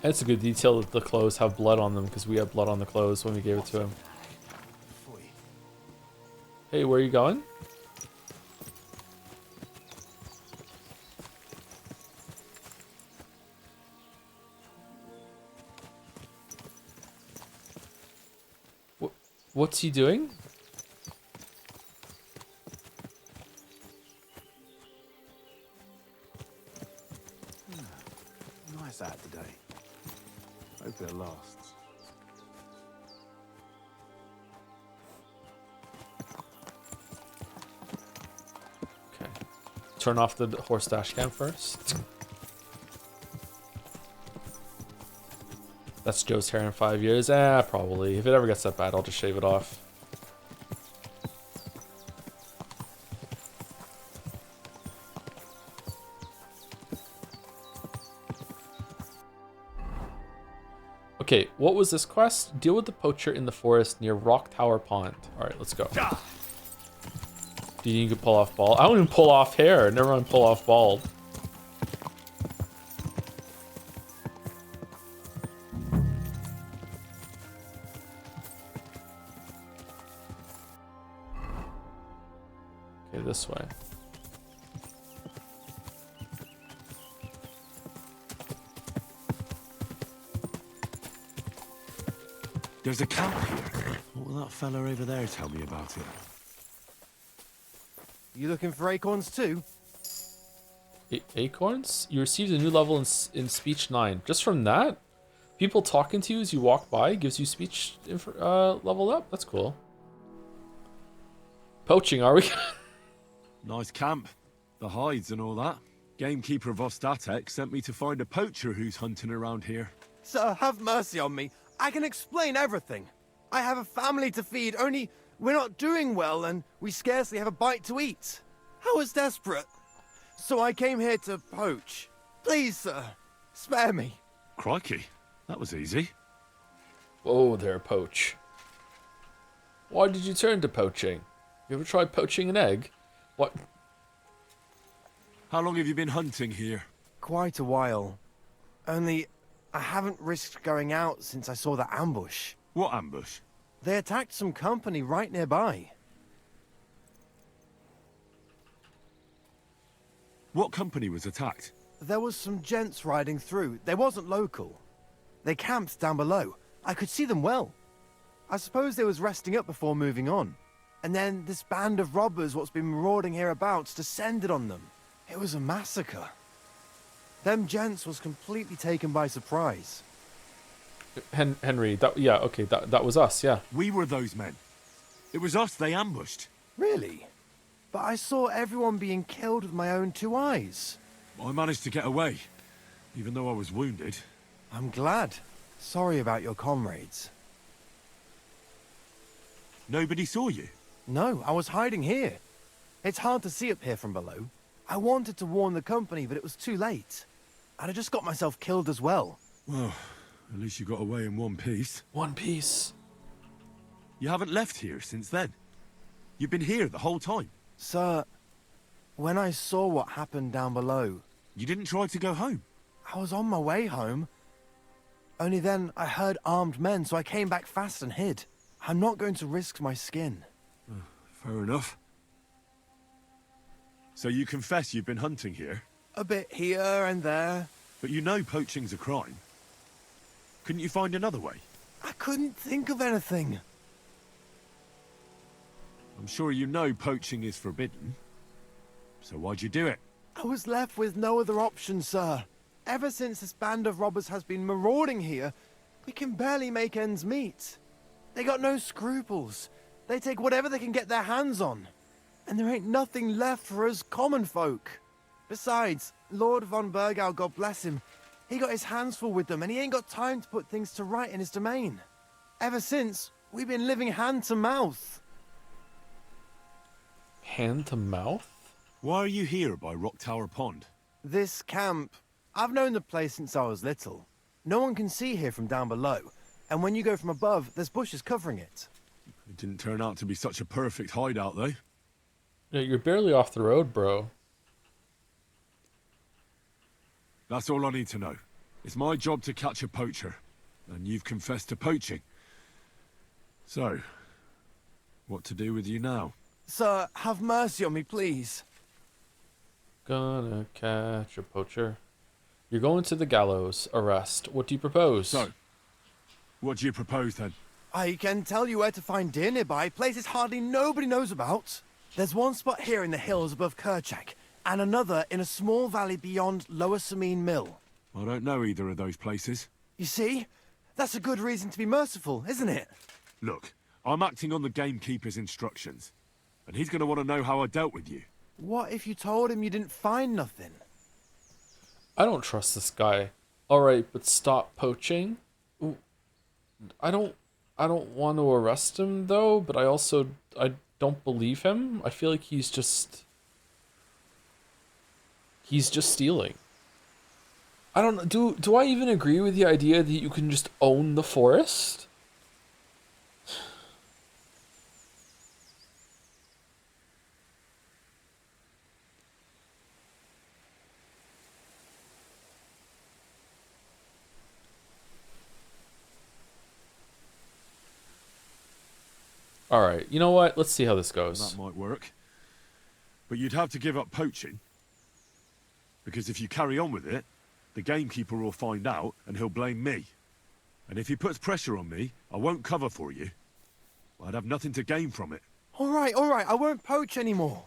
It's a good detail that the clothes have blood on them because we had blood on the clothes when we gave it to him. Hey, where are you going? What's he doing? Nice out today. Hope it lasts. Okay. Turn off the horse dash cam first. That's Joe's hair in 5 years. Probably. If it ever gets that bad, I'll just shave it off. Okay, what was this quest? Deal with the poacher in the forest near Rock Tower Pond. All right, let's go. Do you can pull off bald? I don't even pull off hair. Never mind pull off bald. Okay, this way. There's a camp here. What will that fella over there tell me about it? You looking for acorns too? Acorns? You received a new level in speech 9. Just from that? People talking to you as you walk by gives you speech leveled up? That's cool. Poaching, are we? Nice camp. The hides and all that. Gamekeeper Vostatek sent me to find a poacher who's hunting around here. Sir, have mercy on me. I can explain everything. I have a family to feed, only we're not doing well and we scarcely have a bite to eat. I was desperate. So I came here to poach. Please, sir, spare me. Crikey, that was easy. Whoa there, poach. Why did you turn to poaching? You ever tried poaching an egg? What? How long have you been hunting here? Quite a while. Only I haven't risked going out since I saw the ambush. What ambush? They attacked some company right nearby. What company was attacked? There was some gents riding through. They wasn't local. They camped down below. I could see them well. I suppose they was resting up before moving on. And then this band of robbers what's been marauding hereabouts descended on them. It was a massacre. Them gents was completely taken by surprise. Henry, that was us, yeah. We were those men. It was us they ambushed. Really? But I saw everyone being killed with my own 2 eyes. I managed to get away, even though I was wounded. I'm glad. Sorry about your comrades. Nobody saw you? No, I was hiding here. It's hard to see up here from below. I wanted to warn the company, but it was too late. I'd have just got myself killed as well. Well, at least you got away in one piece. One piece. You haven't left here since then. You've been here the whole time. Sir, when I saw what happened down below... You didn't try to go home? I was on my way home. Only then I heard armed men, so I came back fast and hid. I'm not going to risk my skin. Fair enough. So you confess you've been hunting here? A bit here and there. But you know poaching's a crime. Couldn't you find another way? I couldn't think of anything. I'm sure you know poaching is forbidden. So why'd you do it? I was left with no other option, sir. Ever since this band of robbers has been marauding here, we can barely make ends meet. They got no scruples. They take whatever they can get their hands on. And there ain't nothing left for us common folk. Besides, Lord von Burgau, God bless him, he got his hands full with them and he ain't got time to put things to right in his domain. Ever since, we've been living hand to mouth. Hand to mouth? Why are you here by Rock Tower Pond? This camp, I've known the place since I was little. No one can see here from down below. And when you go from above, there's bushes covering it. It didn't turn out to be such a perfect hideout, though. Yeah, you're barely off the road, bro. That's all I need to know. It's my job to catch a poacher. And you've confessed to poaching. So, what to do with you now? Sir, have mercy on me, please. Gonna catch a poacher. You're going to the gallows. Arrest. What do you propose? So, what do you propose then? I can tell you where to find deer nearby, places hardly nobody knows about. There's one spot here in the hills above Kerchak, and another in a small valley beyond Lower Samine Mill. I don't know either of those places. You see? That's a good reason to be merciful, isn't it? Look, I'm acting on the gamekeeper's instructions. And he's going to want to know how I dealt with you. What if you told him you didn't find nothing? I don't trust this guy. Alright, but stop poaching? Ooh, I don't want to arrest him though, but I don't believe him. I feel like he's just stealing. I don't know. Do I even agree with the idea that you can just own the forest? All right, you know what? Let's see how this goes. That might work. But you'd have to give up poaching. Because if you carry on with it, the gamekeeper will find out and he'll blame me. And if he puts pressure on me, I won't cover for you. I'd have nothing to gain from it. All right, I won't poach anymore.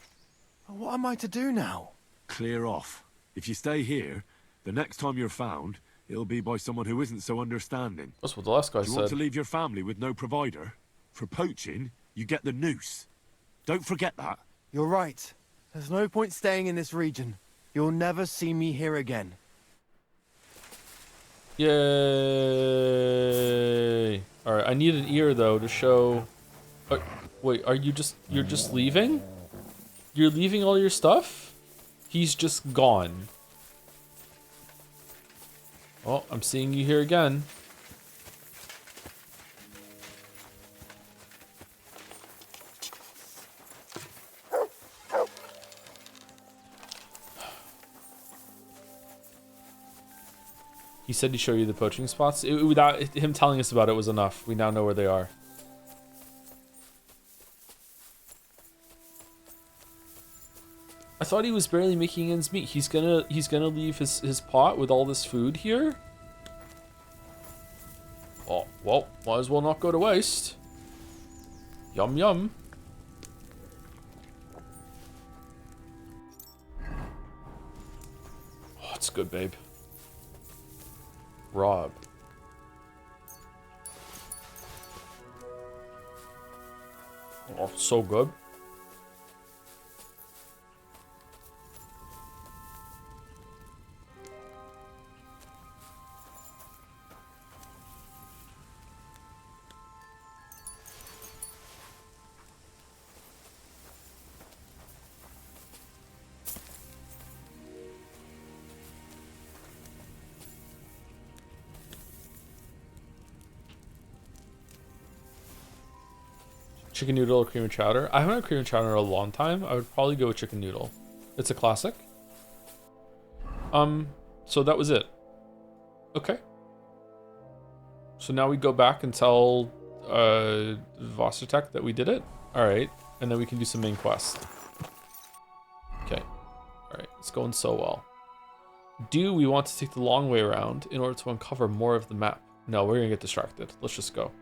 What am I to do now? Clear off. If you stay here, the next time you're found, it'll be by someone who isn't so understanding. That's what the last guy Do you said. want to leave your family with no provider? For poaching, you get the noose. Don't forget that. You're right. There's no point staying in this region. You'll never see me here again. Yay! All right, I need an ear though to show. Wait, you're just leaving? You're leaving all your stuff? He's just gone. Oh, I'm seeing you here again. He said he'd show you the poaching spots. Without him telling us about it was enough. We now know where they are. I thought he was barely making ends meet. He's gonna leave his pot with all this food here. Oh well, might as well not go to waste. Yum yum. Oh, it's good, babe. Rob. Oh, so good. Chicken noodle or cream and chowder? I haven't had cream and chowder in a long time. I would probably go with chicken noodle. It's a classic. So that was it. Okay. So now we go back and tell Vostertek that we did it. Alright. And then we can do some main quest. Okay. Alright. It's going so well. Do we want to take the long way around in order to uncover more of the map? No, we're gonna get distracted. Let's just go.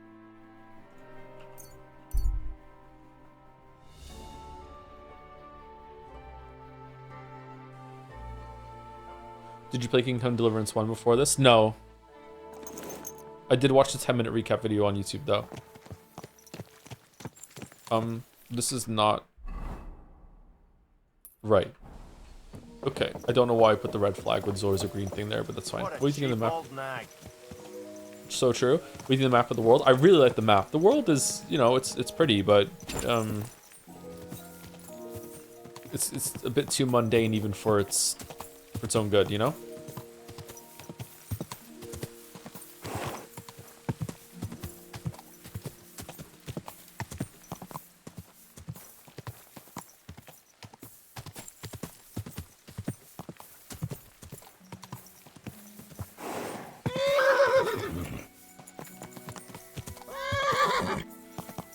Did you play Kingdom Come Deliverance 1 before this? No. I did watch the 10-minute recap video on YouTube, though. This is not... right. Okay, I don't know why I put the red flag when there's always a green thing there, but that's fine. What do you think of the map? So true. What do you think of the map of the world? I really like the map. The world is, you know, it's pretty, but... It's a bit too mundane even for its own good, you know?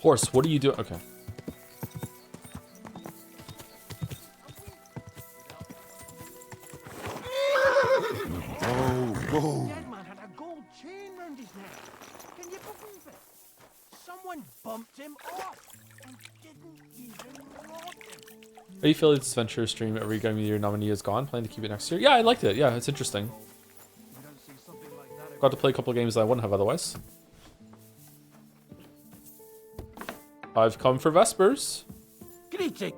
Horse, what are you doing? Okay. Dead man had a gold chain round his neck. Can you believe it? Someone bumped him off and didn't even rob him. How do you feel this adventure stream every game your nominee is gone? Plan to keep it next year? Yeah, I liked it. Yeah, it's interesting. Got to play a couple of games that I wouldn't have otherwise. I've come for Vespers. Greeting.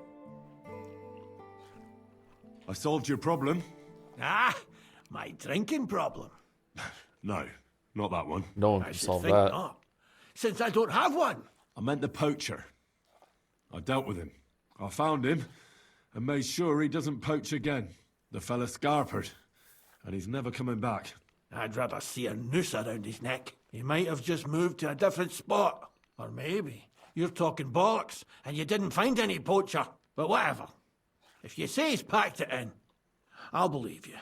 I solved your problem. Ah, my drinking problem. No, not that one. No one I can should solve think that. not, since I don't have one. I meant the poacher. I dealt with him. I found him and made sure he doesn't poach again. The fella scarpered, and he's never coming back. I'd rather see a noose around his neck. He might have just moved to a different spot. Or maybe you're talking bollocks and you didn't find any poacher. But whatever. If you say he's packed it in, I'll believe you.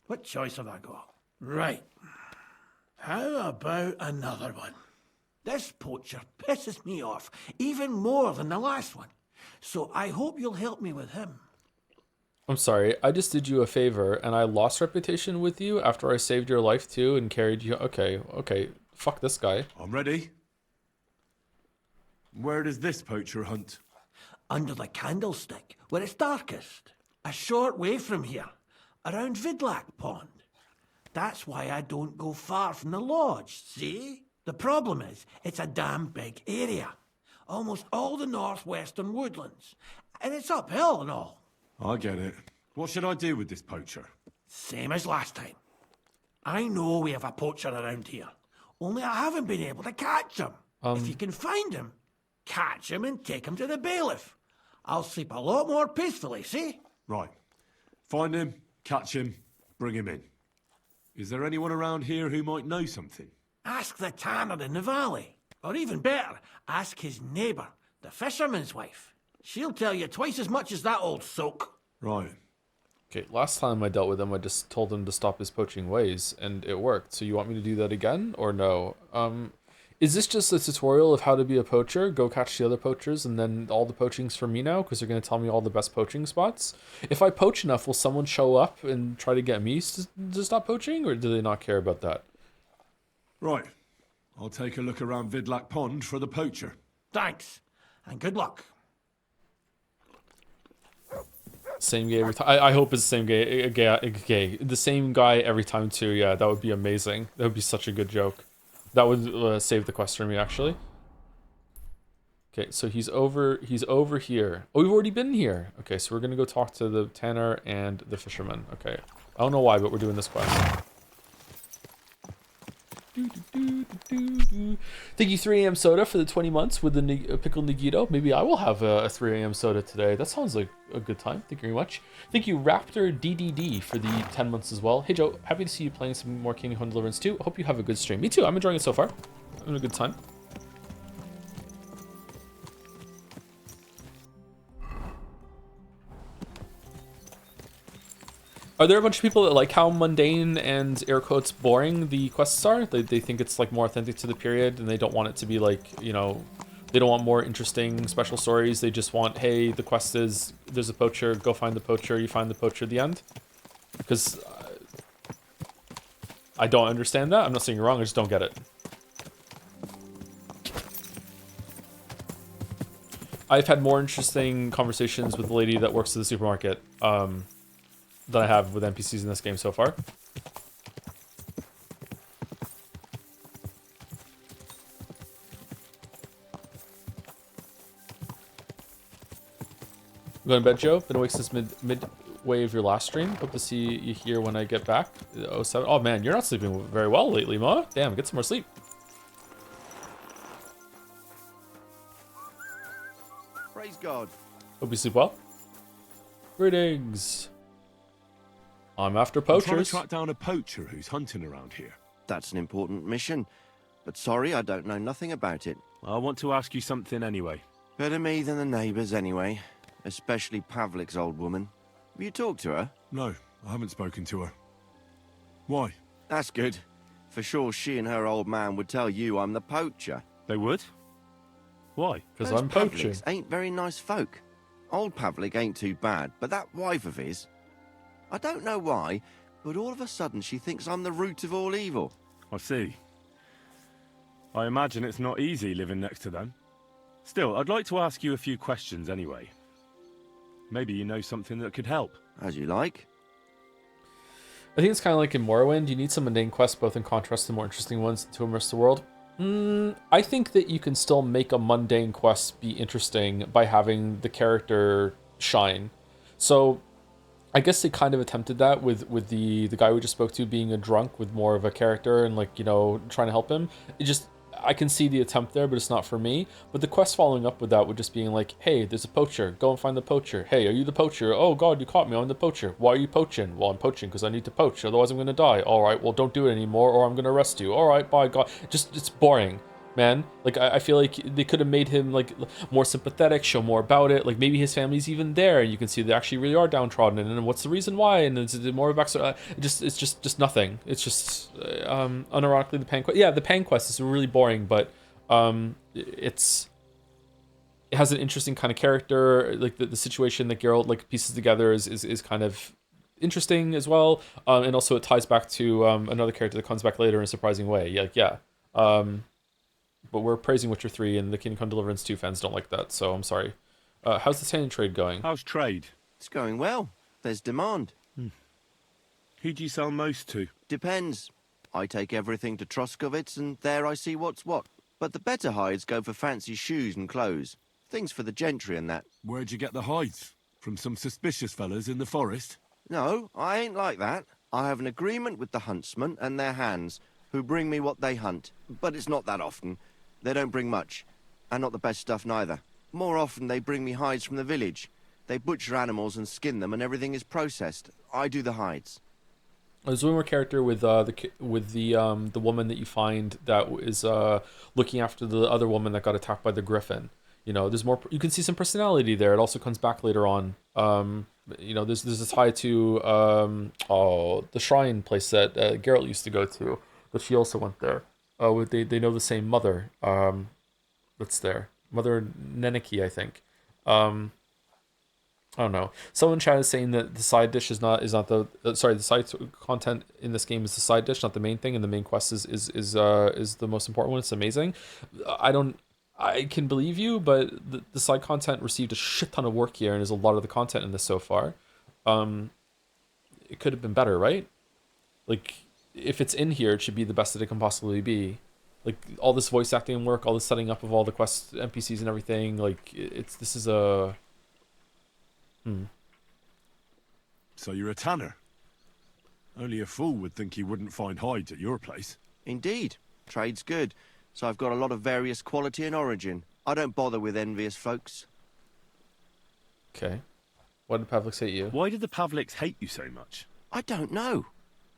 What choice have I got? Right. How about another one? This poacher pisses me off even more than the last one. So I hope you'll help me with him. I'm sorry, I just did you a favor and I lost reputation with you after I saved your life too and carried you. Okay, fuck this guy. I'm ready. Where does this poacher hunt? Under the candlestick, where it's darkest. A short way from here, around Vidlac Pond. That's why I don't go far from the lodge, see? The problem is, it's a damn big area. Almost all the northwestern woodlands. And it's uphill and all. I get it. What should I do with this poacher? Same as last time. I know we have a poacher around here. Only I haven't been able to catch him. If you can find him, catch him and take him to the bailiff. I'll sleep a lot more peacefully, see? Right. Find him, catch him, bring him in. Is there anyone around here who might know something? Ask the tanner in the valley. Or even better, ask his neighbour, the fisherman's wife. She'll tell you twice as much as that old soak. Right. Okay, last time I dealt with him, I just told him to stop his poaching ways, and it worked. So you want me to do that again, or no? Is this just a tutorial of how to be a poacher? Go catch the other poachers, and then all the poaching's for me now, because they're going to tell me all the best poaching spots? If I poach enough, will someone show up and try to get me to stop poaching, or do they not care about that? Right. I'll take a look around Vidlac Pond for the poacher. Thanks, and good luck. Same guy every time. I hope it's the same guy. The same guy every time too. Yeah, that would be amazing. That would be such a good joke. That would save the quest for me, actually. Okay, so he's over here. Oh, we've already been here. Okay, so we're gonna go talk to the tanner and the fisherman. Okay, I don't know why, but we're doing this quest. Thank you 3 a.m. soda for the 20 months with the pickled Nagito. Maybe I will have a 3 a.m. soda today. That sounds like a good time. Thank you very much. Thank you Raptor DDD for the 10 months as well. Hey Joe, happy to see you playing some more Kingdom Come Deliverance 2. Hope you have a good stream. Me too, I'm enjoying it so far. Having a good time. Are there a bunch of people that like how mundane and air quotes boring the quests are? They think it's like more authentic to the period and they don't want it to be like, you know, they don't want more interesting special stories. They just want, hey, the quest is there's a poacher, go find the poacher, you find the poacher at the end. Because I don't understand that. I'm not saying you're wrong, I just don't get it. I've had more interesting conversations with the lady that works at the supermarket. Than I have with NPCs in this game so far. You going to bed, Joe? Been awake since midway of your last stream. Hope to see you here when I get back. 07. Oh man, you're not sleeping very well lately, Ma. Damn, get some more sleep. Praise God. Hope you sleep well. Greetings. I'm after poachers. I'm trying to track down a poacher who's hunting around here. That's an important mission. But sorry, I don't know nothing about it. I want to ask you something anyway. Better me than the neighbours anyway. Especially Pavlik's old woman. Have you talked to her? No, I haven't spoken to her. Why? That's good. For sure she and her old man would tell you I'm the poacher. They would? Why? Because I'm poaching. Pavliks ain't very nice folk. Old Pavlik ain't too bad, but that wife of his... I don't know why, but all of a sudden she thinks I'm the root of all evil. I see. I imagine it's not easy living next to them. Still, I'd like to ask you a few questions anyway. Maybe you know something that could help. As you like. I think it's kind of like in Morrowind. You need some mundane quests both in contrast to more interesting ones to immerse the world. I think that you can still make a mundane quest be interesting by having the character shine. So... I guess they kind of attempted that with the guy we just spoke to being a drunk with more of a character and like, you know, trying to help him. I can see the attempt there, but it's not for me. But the quest following up with that would just being like, hey, there's a poacher. Go and find the poacher. Hey, are you the poacher? Oh, God, you caught me. I'm the poacher. Why are you poaching? Well, I'm poaching because I need to poach. Otherwise, I'm going to die. All right, well, don't do it anymore or I'm going to arrest you. All right, bye, God. It's boring. Man, like I feel like they could have made him like more sympathetic, show more about it. Like maybe his family's even there, and you can see they actually really are downtrodden. And what's the reason why? And it's more backstory. It's just nothing. It's just unironically the Pan quest. Yeah, the Pan quest is really boring, but It has an interesting kind of character. Like the situation that Geralt like pieces together is kind of interesting as well. And also it ties back to another character that comes back later in a surprising way. Yeah. But we're praising Witcher 3, and the Kingdom Come Deliverance 2 fans don't like that, so I'm sorry. How's the tanning trade going? How's trade? It's going well. There's demand. Who do you sell most to? Depends. I take everything to Troskovitz, and there I see what's what. But the better hides go for fancy shoes and clothes. Things for the gentry and that. Where'd you get the hides? From some suspicious fellas in the forest? No, I ain't like that. I have an agreement with the huntsmen and their hands, who bring me what they hunt. But it's not that often. They don't bring much. And not the best stuff neither. More often they bring me hides from the village. They butcher animals and skin them, and everything is processed. I do the hides. There's one more character with the woman that you find that is looking after the other woman that got attacked by the griffin. You know, there's more. You can see some personality there. It also comes back later on. You know, there's a tie to the shrine place that Geralt used to go to, but she also went there. They know the same mother. That's there, Mother Neneki, I think. I don't know. Someone in chat is saying that the side dish is not the sorry, the side content in this game is the side dish, not the main thing, and the main quest is the most important one. It's amazing. I can believe you, but the side content received a shit ton of work here, and there's a lot of the content in this so far. It could have been better, right? Like, if it's in here, it should be the best that it can possibly be. Like, all this voice acting work, all the setting up of all the quest NPCs and everything, like, this is a... So you're a tanner? Only a fool would think you wouldn't find hides at your place. Indeed. Trade's good. So I've got a lot of various quality and origin. I don't bother with envious folks. Okay. Why did Pavliks hate you? Why did the Pavliks hate you so much? I don't know.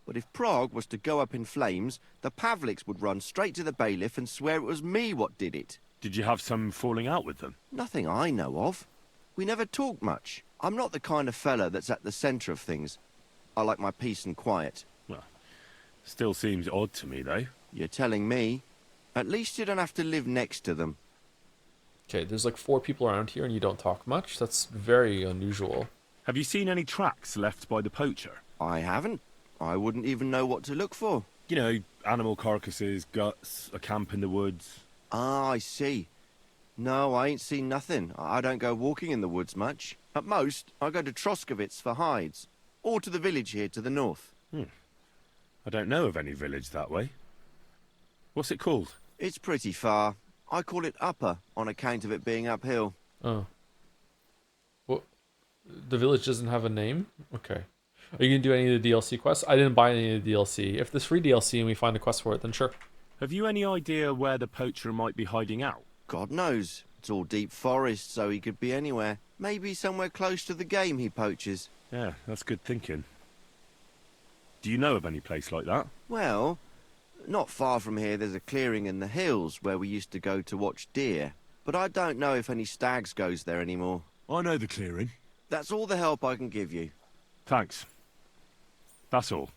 But if Prague was to go up in flames, the Pavliks would run straight to the bailiff and swear it was me what did it. Did you have some falling out with them? Nothing I know of. We never talked much. I'm not the kind of fella that's at the centre of things. I like my peace and quiet. Well, still seems odd to me, though. You're telling me? At least you don't have to live next to them. Okay, there's like 4 people around here and you don't talk much. That's very unusual. Have you seen any tracks left by the poacher? I haven't. I wouldn't even know what to look for. You know, animal carcasses, guts, a camp in the woods. Ah, I see. No, I ain't seen nothing. I don't go walking in the woods much. At most, I go to Troskovitz for hides. Or to the village here to the north. I don't know of any village that way. What's it called? It's pretty far. I call it Upper on account of it being uphill. Oh. Well, the village doesn't have a name? Okay. Are you going to do any of the DLC quests? I didn't buy any of the DLC. If there's free DLC and we find a quest for it, then sure. Have you any idea where the poacher might be hiding out? God knows. It's all deep forest, so he could be anywhere. Maybe somewhere close to the game he poaches. Yeah, that's good thinking. Do you know of any place like that? Well, not far from here there's a clearing in the hills where we used to go to watch deer. But I don't know if any stags goes there anymore. I know the clearing. That's all the help I can give you. Thanks. That's all.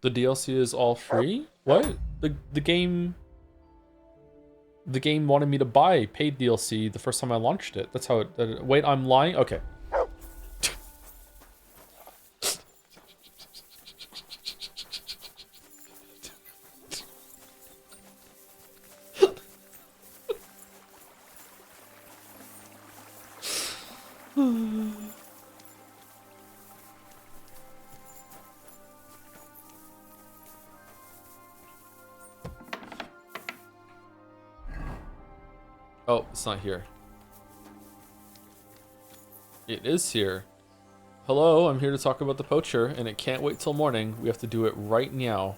The DLC is all free? What? The game wanted me to buy paid DLC the first time I launched it. That's how it... Wait, I'm lying? Okay. Oh, it's not here. It is here. Hello, I'm here to talk about the poacher, and it can't wait till morning. We have to do it right now.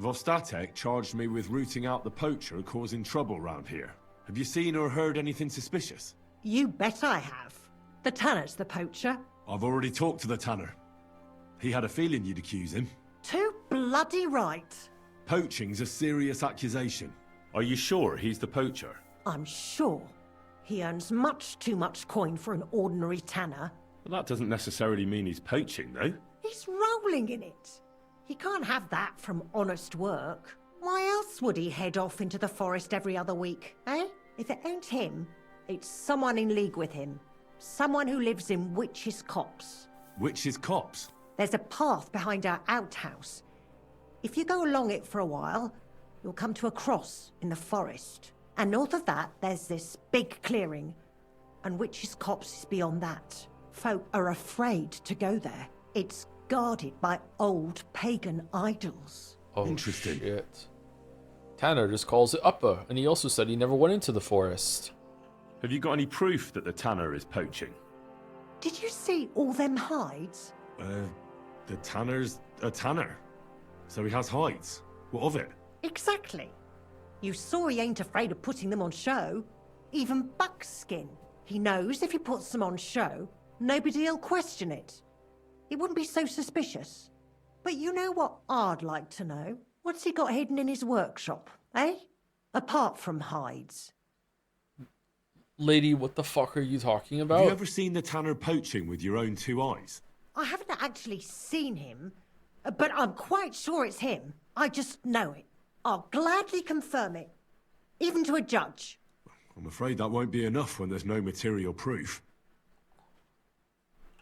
Vostatek charged me with rooting out the poacher causing trouble round here. Have you seen or heard anything suspicious? You bet I have. The tanner's the poacher. I've already talked to the tanner. He had a feeling you'd accuse him. Too bloody right. Poaching's a serious accusation. Are you sure he's the poacher? I'm sure. He earns much too much coin for an ordinary tanner. Well, that doesn't necessarily mean he's poaching, though. He's rolling in it. He can't have that from honest work. Why else would he head off into the forest every other week, eh? If it ain't him, it's someone in league with him. Someone who lives in Witch's Copse. Witch's Copse? There's a path behind our outhouse. If you go along it for a while, you'll come to a cross in the forest. And north of that, there's this big clearing. And Witch's Copse is beyond that. Folk are afraid to go there. It's guarded by old pagan idols. Oh, interesting. Shit. Tanner just calls it upper, and he also said he never went into the forest. Have you got any proof that the tanner is poaching? Did you see all them hides? The tanner's a tanner. So he has hides. What of it? Exactly. You saw he ain't afraid of putting them on show. Even buckskin. He knows if he puts them on show, nobody'll question it. He wouldn't be so suspicious. But you know what I'd like to know? What's he got hidden in his workshop, eh? Apart from hides. Lady, what the fuck are you talking about? Have you ever seen the tanner poaching with your own two eyes? I haven't actually seen him, but I'm quite sure it's him. I just know it. I'll gladly confirm it, even to a judge. I'm afraid that won't be enough when there's no material proof.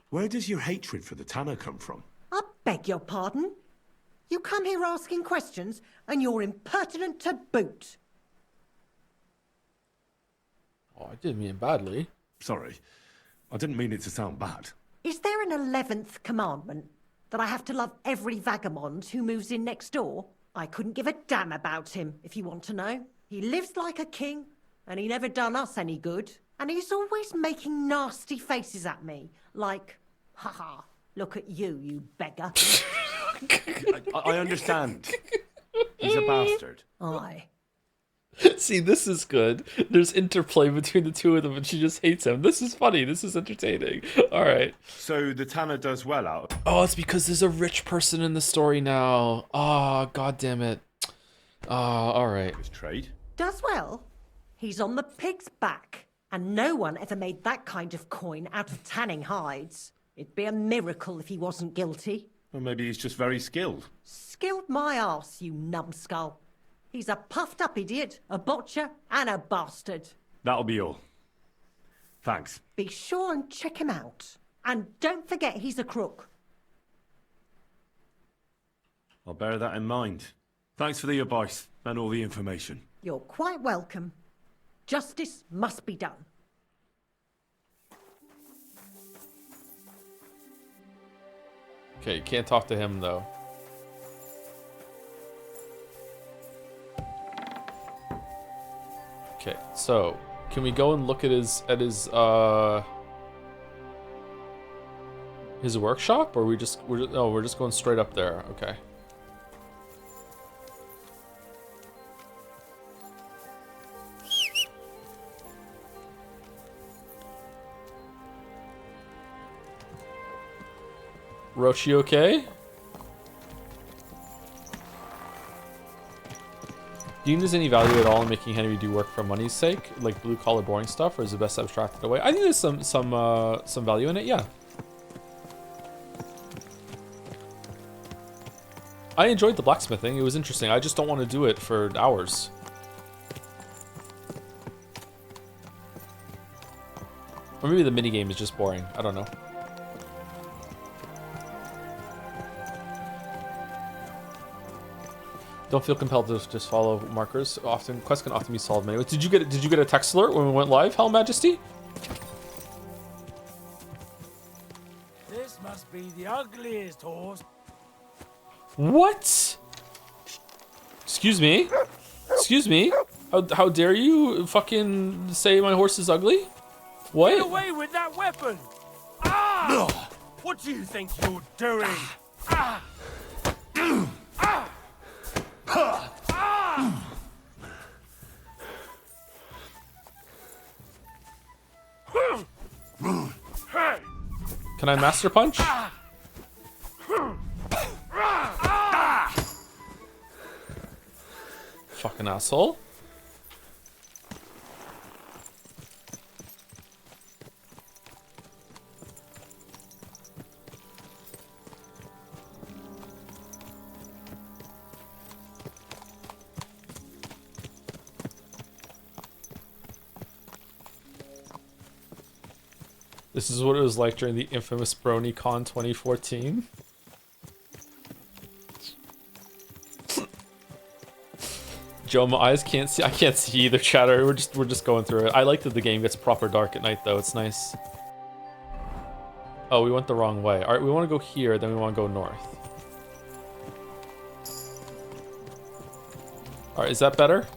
Where does your hatred for the tanner come from? I beg your pardon? You come here asking questions, and you're impertinent to boot. Oh, I didn't mean badly. Sorry. I didn't mean it to sound bad. Is there an 11th commandment? That I have to love every vagabond who moves in next door? I couldn't give a damn about him, if you want to know. He lives like a king, and he never done us any good. And he's always making nasty faces at me, like, haha, look at you, you beggar. I understand. He's a bastard. Aye. See, this is good. There's interplay between the two of them, and she just hates him. This is funny. This is entertaining. All right. So the tanner does well out. Oh, it's because there's a rich person in the story now. Oh, god damn it. All right. His trade. Does well. He's on the pig's back, and no one ever made that kind of coin out of tanning hides. It'd be a miracle if he wasn't guilty. Or maybe he's just very skilled. Skilled my arse, you numbskull. He's a puffed-up idiot, a botcher, and a bastard. That'll be all. Thanks. Be sure and check him out. And don't forget he's a crook. I'll bear that in mind. Thanks for the advice and all the information. You're quite welcome. Justice must be done. Okay, you can't talk to him, though. Okay, so can we go and look at his workshop, or we're just going straight up there? Okay. Roshi, okay? Do you think there's any value at all in making Henry do work for money's sake, like blue-collar boring stuff, or is it best abstracted away? I think there's some value in it, yeah. I enjoyed the blacksmithing. It was interesting. I just don't want to do it for hours. Or maybe the minigame is just boring. I don't know. Don't feel compelled to just follow markers. Often quests can often be solved many ways. Did you get a text alert when we went live, Hell Majesty? This must be the ugliest horse. What? Excuse me? Excuse me? How dare you fucking say my horse is ugly? What? Get away with that weapon! Ah! What do you think you're doing? Ah! Ah! Can I master punch? Fucking asshole. This is what it was like during the infamous BronyCon 2014. Joe, my eyes can't see. I can't see either, chatter. We're just going through it. I like that the game gets proper dark at night, though. It's nice. Oh, we went the wrong way. All right, we want to go here, then we want to go north. All right, is that better?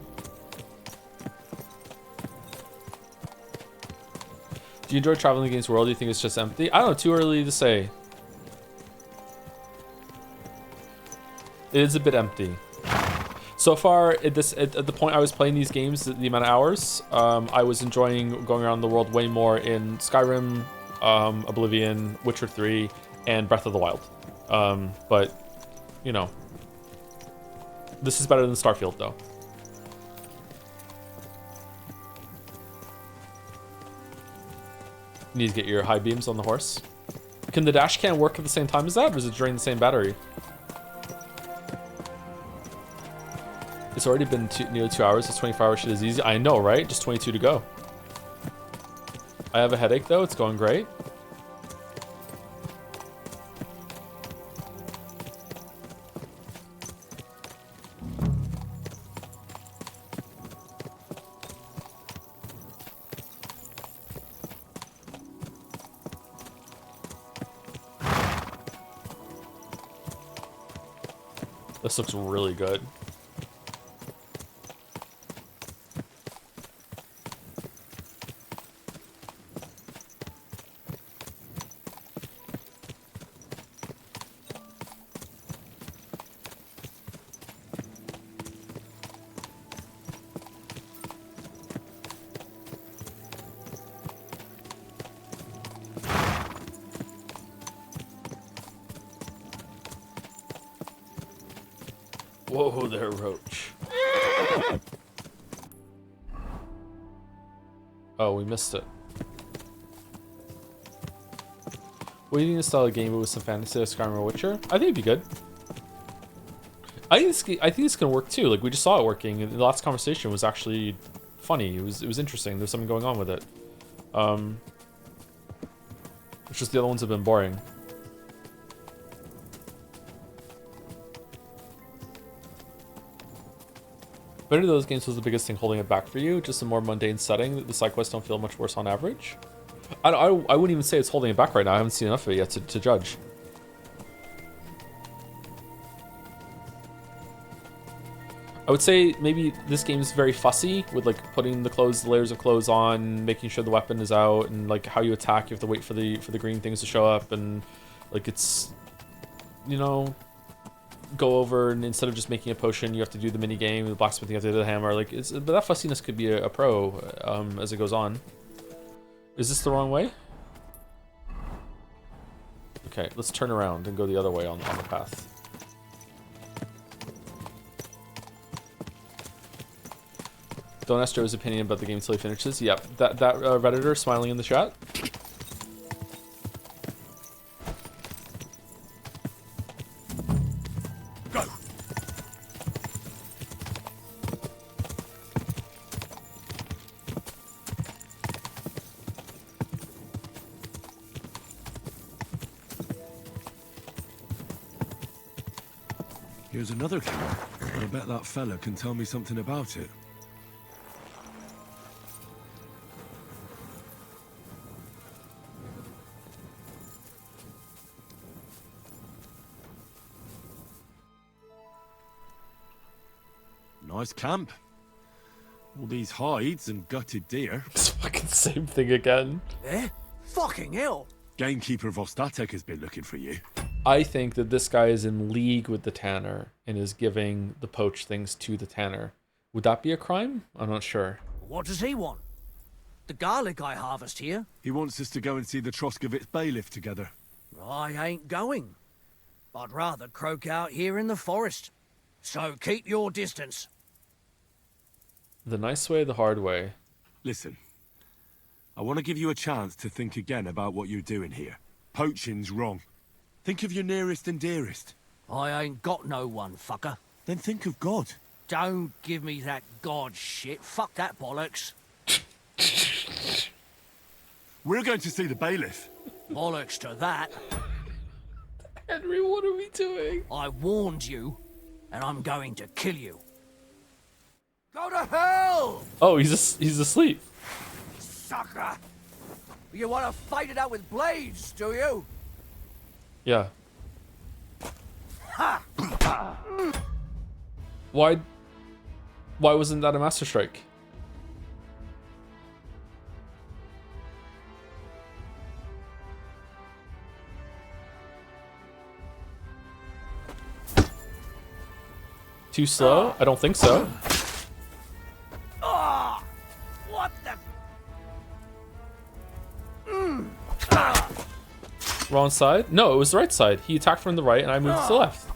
Do you enjoy traveling against the world? Do you think it's just empty? I don't know. Too early to say. It is a bit empty. So far, at the point I was playing these games, the amount of hours, I was enjoying going around the world way more in Skyrim, Oblivion, Witcher 3, and Breath of the Wild. But, you know, this is better than Starfield, though. You need to get your high beams on the horse. Can the dash cam work at the same time as that, or is it drain the same battery? It's already been nearly 2 hours. This 24-hour shit is easy. I know, right? Just 22 to go. I have a headache, though. It's going great. This looks really good. Whoa there, Roach. Oh, we missed it. What do you think of style of game with some fantasy like Skyrim or Witcher? I think it'd be good. I think it's gonna work too. Like, we just saw it working. The last conversation was actually funny. It was interesting. There's something going on with it. It's just the other ones have been boring. But any of those games was the biggest thing holding it back for you? Just a more mundane setting. The side quests don't feel much worse on average. I wouldn't even say it's holding it back right now. I haven't seen enough of it yet to judge. I would say maybe this game is very fussy with like putting the layers of clothes on, making sure the weapon is out, and like how you attack. You have to wait for the green things to show up, and like it's, you know, go over, and instead of just making a potion, you have to do the mini game. The blacksmithing, you have to do the hammer. Like, but that fussiness could be a pro as it goes on. Is this the wrong way? Okay, let's turn around and go the other way on the path. Don't ask Joe's opinion about the game until he finishes. Yep, that Redditor smiling in the chat. Go. Here's another key. I bet that fella can tell me something about it. Nice camp. All these hides and gutted deer. It's fucking same thing again. Eh? Fucking hell. Gamekeeper Vostatek has been looking for you. I think that this guy is in league with the Tanner and is giving the poached things to the Tanner. Would that be a crime? I'm not sure. What does he want? The garlic I harvest here? He wants us to go and see the Troskovitz bailiff together. I ain't going. I'd rather croak out here in the forest. So keep your distance. The nice way, the hard way. Listen, I want to give you a chance to think again about what you're doing here. Poaching's wrong. Think of your nearest and dearest. I ain't got no one, fucker. Then think of God. Don't give me that God shit. Fuck that bollocks. We're going to see the bailiff. Bollocks to that. Henry, what are we doing? I warned you, and I'm going to kill you. Go to hell! Oh, he's asleep. Sucker! You want to fight it out with blades, do you? Yeah. Ha! Why wasn't that a Master Strike? Too slow? I don't think so. Ah! What the? Wrong side? No, it was the right side. He attacked from the right and I moved to the left.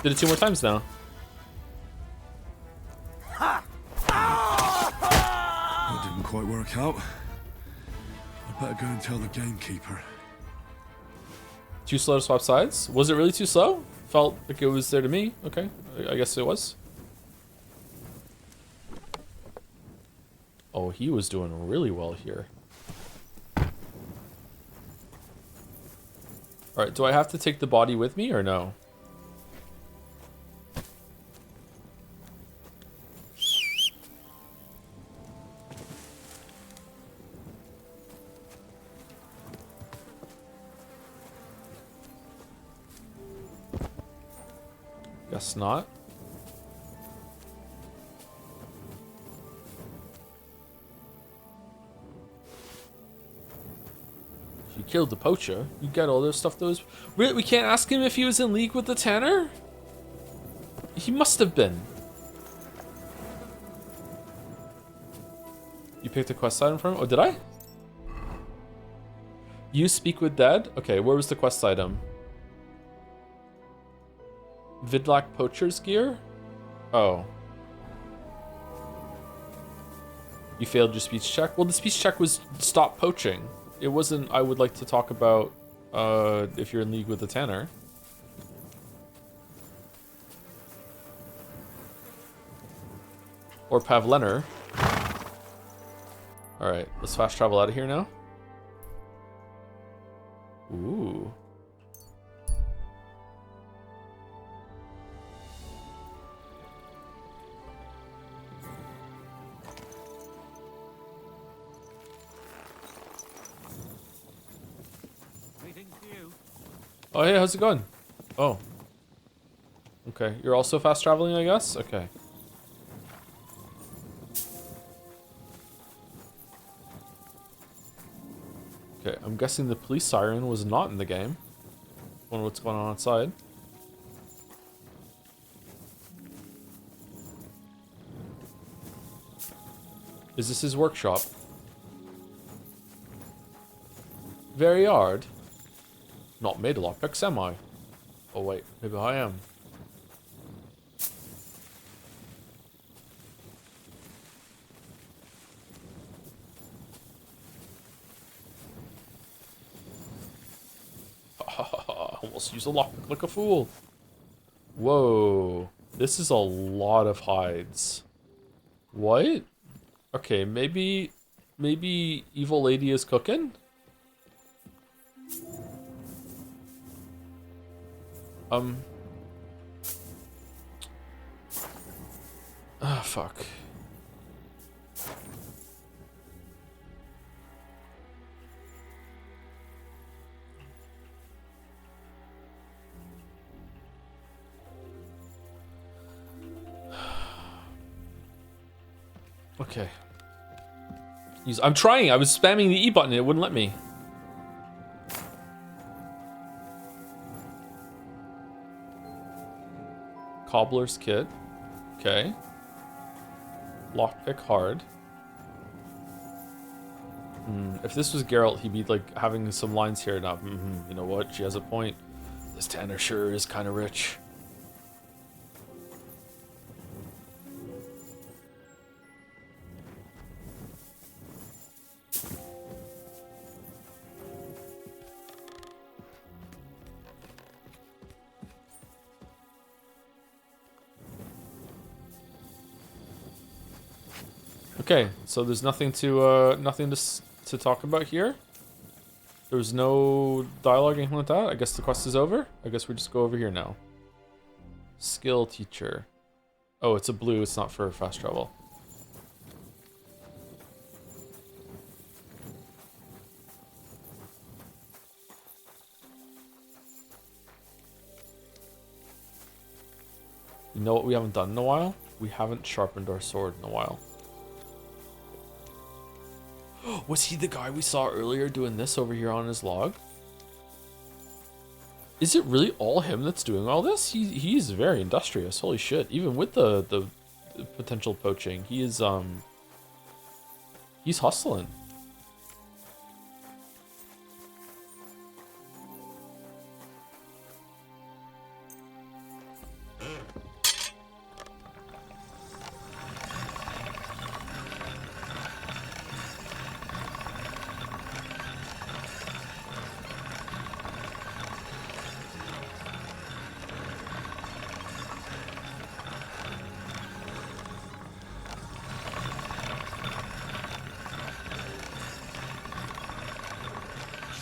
Did it 2 more times now. That didn't quite work out. I'd better go and tell the gamekeeper. Too slow to swap sides? Was it really too slow? Felt like it was there to me. Okay, I guess it was. Oh, he was doing really well here. Alright, do I have to take the body with me or no? Guess not. If you killed the poacher, you get all this stuff that was... Really? We can't ask him if he was in league with the Tanner? He must have been. You picked a quest item from him? Oh, did I? You speak with dead? Okay, where was the quest item? Vidlak Poacher's gear? Oh. You failed your speech check? Well, the speech check was stop poaching. It wasn't, I would like to talk about if you're in league with the Tanner. Or Pavlener. Alright, let's fast travel out of here now. Ooh. Oh, hey, how's it going? Oh. Okay, you're also fast traveling, I guess? Okay. Okay, I'm guessing the police siren was not in the game. Wonder what's going on outside. Is this his workshop? Very hard. Not made a lockpicks, am I? Oh wait, maybe I am. Almost used a lockpick like a fool. Whoa, this is a lot of hides. What? Okay, maybe evil lady is cooking? Ah, fuck. Okay. I'm trying. I was spamming the E button. It wouldn't let me. Cobbler's kit. Okay. Lockpick hard. If this was Geralt, he'd be like having some lines here now. You know what? She has a point. This Tanner sure is kind of rich. Okay, so there's nothing to to talk about here? There was no dialogue or anything like that? I guess the quest is over? I guess we just go over here now. Skill teacher. Oh, it's a blue, it's not for fast travel. You know what we haven't done in a while? We haven't sharpened our sword in a while. Was he the guy we saw earlier doing this over here on his log? Is it really all him that's doing all this? He's very industrious. Holy shit! Even with the potential poaching, he's hustling.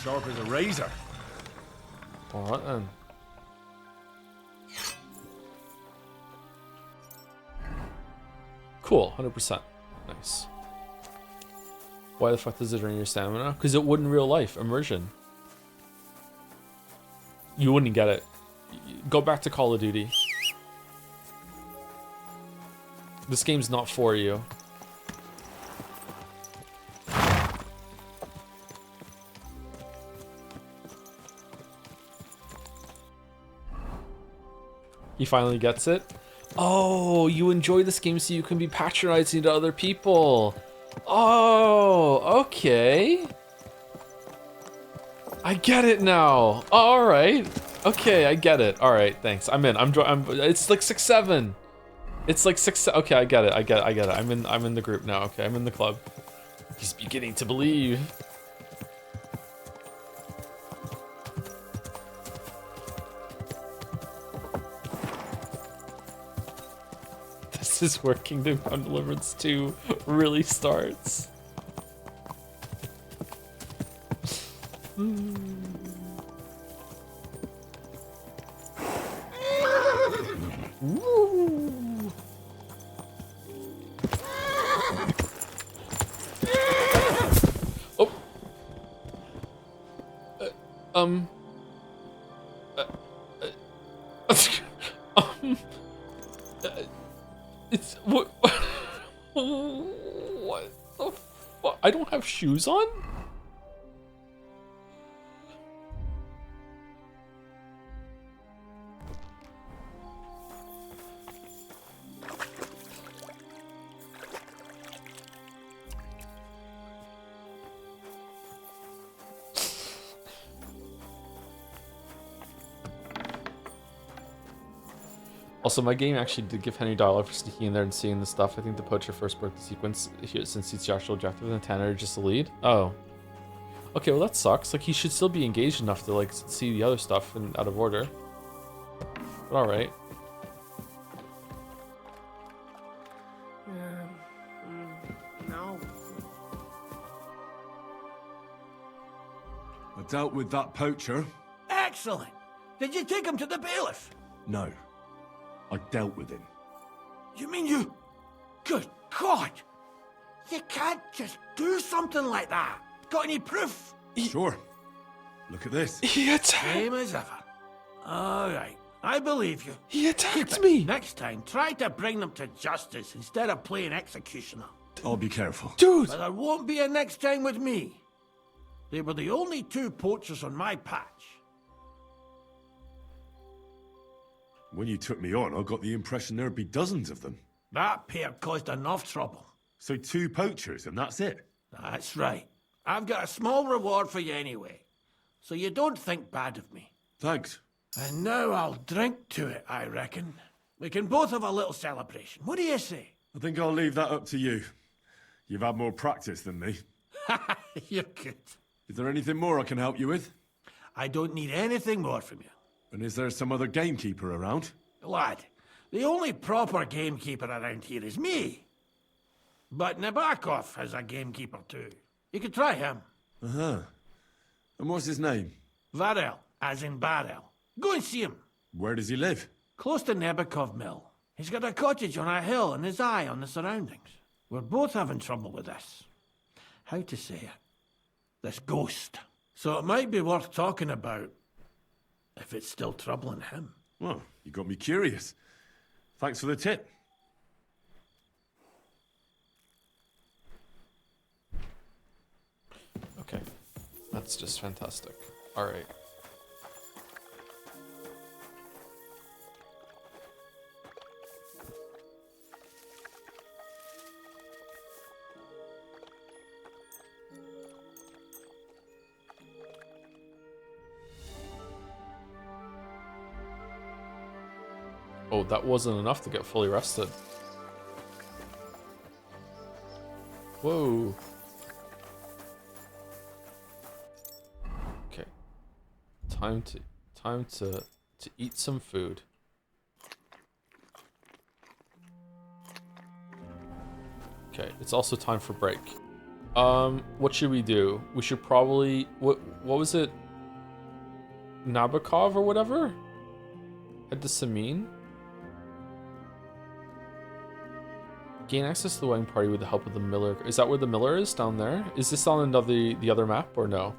Sharp as a razor. Alright then. Cool, 100%. Nice. Why the fuck does it drain your stamina? Because it would in real life. Immersion. You wouldn't get it. Go back to Call of Duty. This game's not for you. He finally gets it. Oh, you enjoy this game so you can be patronizing to other people. Oh, okay. I get it now. All right. Okay, I get it. All right, thanks. I'm in. It's like 6-7. It's like 6. Okay, I get it. I get it. I'm in the group now. Okay, I'm in the club. He's beginning to believe. This is where Kingdom Come Deliverance II really starts. Ooh. Oh. It's what? What the fuck? I don't have shoes on? Also, my game actually did give Henry $1 for sneaking in there and seeing the stuff. I think the poacher first broke the sequence here, since it's the actual objective, and the Tanner just the lead. Oh. Okay, well that sucks. Like, he should still be engaged enough to, like, see the other stuff and out of order. But alright. No. I dealt with that poacher. Excellent. Did you take him to the bailiff? No. I dealt with him. You mean you... Good God! You can't just do something like that. Got any proof? Sure. Look at this. He attacked... Same as ever. All right. I believe you. He attacked me! Next time, try to bring them to justice instead of playing executioner. I'll be careful. Dude! But there won't be a next time with me. They were the only 2 poachers on my patch. When you took me on, I got the impression there'd be dozens of them. That pair caused enough trouble. So 2 poachers, and that's it? That's right. I've got a small reward for you anyway. So you don't think bad of me. Thanks. And now I'll drink to it, I reckon. We can both have a little celebration. What do you say? I think I'll leave that up to you. You've had more practice than me. You're good. Is there anything more I can help you with? I don't need anything more from you. And is there some other gamekeeper around? Lad, the only proper gamekeeper around here is me. But Nabokov has a gamekeeper too. You could try him. Uh-huh. And what's his name? Varel, as in barrel. Go and see him. Where does he live? Close to Nebakov Mill. He's got a cottage on a hill and his eye on the surroundings. We're both having trouble with this. How to say it? This ghost. So it might be worth talking about if it's still troubling him. Well, you got me curious. Thanks for the tip. Okay. That's just fantastic. Alright. Oh, that wasn't enough to get fully rested. Whoa. Okay. Time to eat some food. Okay, it's also time for break. What should we do? We should probably what was it? Nabokov or whatever? Head to Samin? Gain access to the wedding party with the help of the Miller. Is that where the Miller is? Down there? Is this on the other map or no?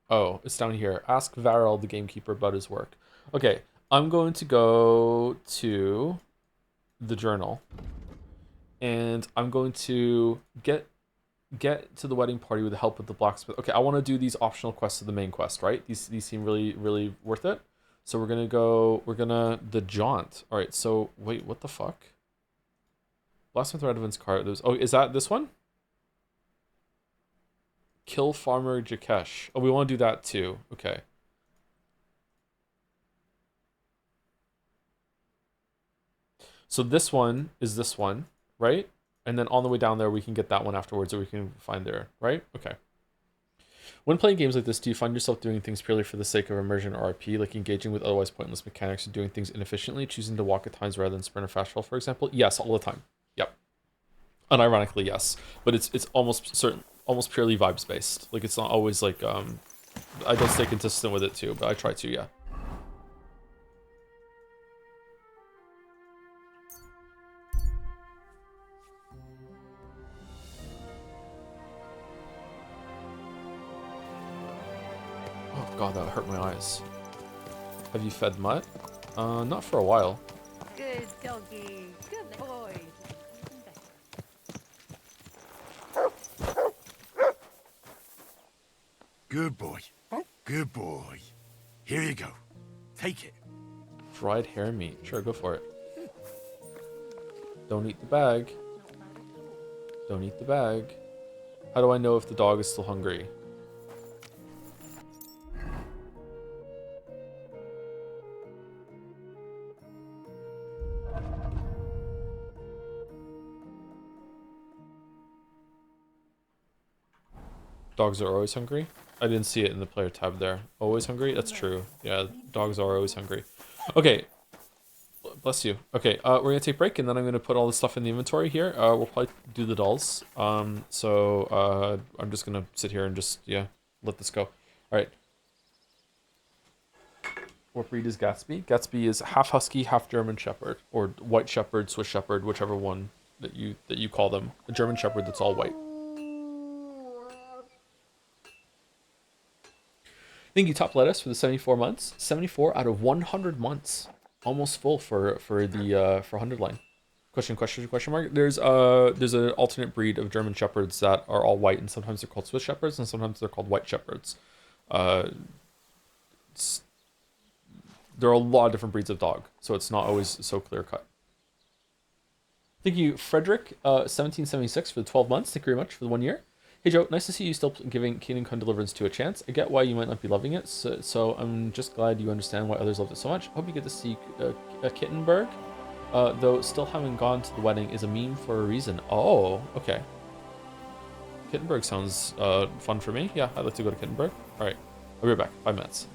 Oh, it's down here. Ask Varel, the gamekeeper, about his work. Okay, I'm going to go to the journal. And I'm going to get to the wedding party with the help of the blacksmith. Okay, I want to do these optional quests to the main quest, right? These seem really worth it. So we're the jaunt. All right, so wait, what the fuck? Blacksmith Redovant's cart. Oh, is that this one? Kill Farmer Jakesh. Oh, we want to do that too. Okay. So this one is this one, right? And then on the way down there, we can get that one afterwards, or we can find there, right? Okay. When playing games like this, do you find yourself doing things purely for the sake of immersion or RP, like engaging with otherwise pointless mechanics or doing things inefficiently, choosing to walk at times rather than sprint or fast travel, for example? Yes, all the time. Yep. Unironically, yes. But it's almost purely vibes based. Like it's not always like I don't stay consistent with it too, but I try to, yeah. Oh god, that hurt my eyes. Have you fed Mutt? Not for a while. Good doggy. Good boy. Good boy. Good boy. Here you go. Take it. Fried hare meat. Sure, go for it. Don't eat the bag. Don't eat the bag. How do I know if the dog is still hungry? Dogs are always hungry? I didn't see it in the player tab there. Always hungry? That's true. Yeah, dogs are always hungry. Okay. Bless you. Okay, we're going to take a break, and then I'm going to put all this stuff in the inventory here. We'll probably do the dolls. So I'm just going to sit here and just, yeah, let this go. All right. What breed is Gatsby? Gatsby is half Husky, half German Shepherd, or White Shepherd, Swiss Shepherd, whichever one that you call them. A German Shepherd that's all white. Thank you, Top Lettuce, for the 74 months. 74 out of 100 months. Almost full for 100 line. Question mark. There's an alternate breed of German Shepherds that are all white, and sometimes they're called Swiss Shepherds, and sometimes they're called White Shepherds. There are a lot of different breeds of dog, so it's not always so clear cut. Thank you, Frederick, 1776 for the 12 months. Thank you very much for the 1 year. Hey Joe, nice to see you still giving Kingdom Come Deliverance 2 a chance. I get why you might not be loving it, so I'm just glad you understand why others loved it so much. Hope you get to see Kittenberg, though still having gone to the wedding is a meme for a reason. Oh, okay. Kittenberg sounds fun for me. Yeah, I'd like to go to Kittenberg. All right, I'll be right back. 5 minutes.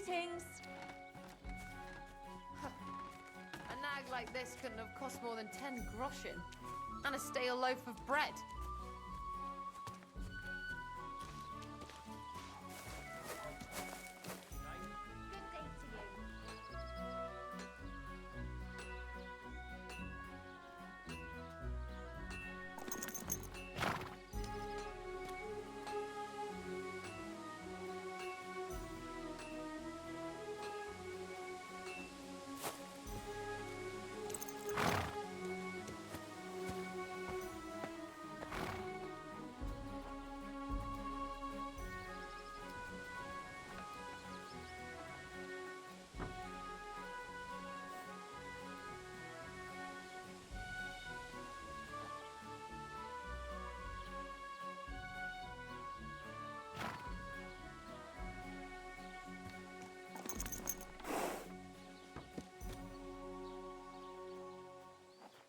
Greetings. A nag like this couldn't have cost more than 10 groschen. And a stale loaf of bread.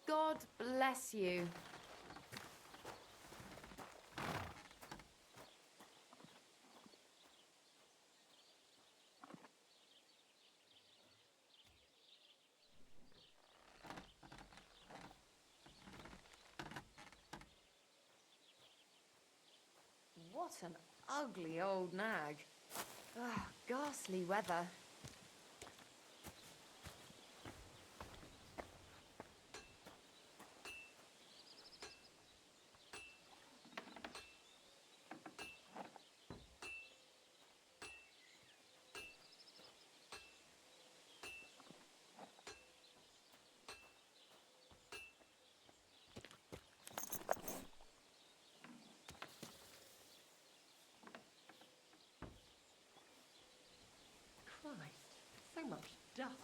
God bless you. What an ugly old nag. Ah, ghastly weather. Christ, so much dust.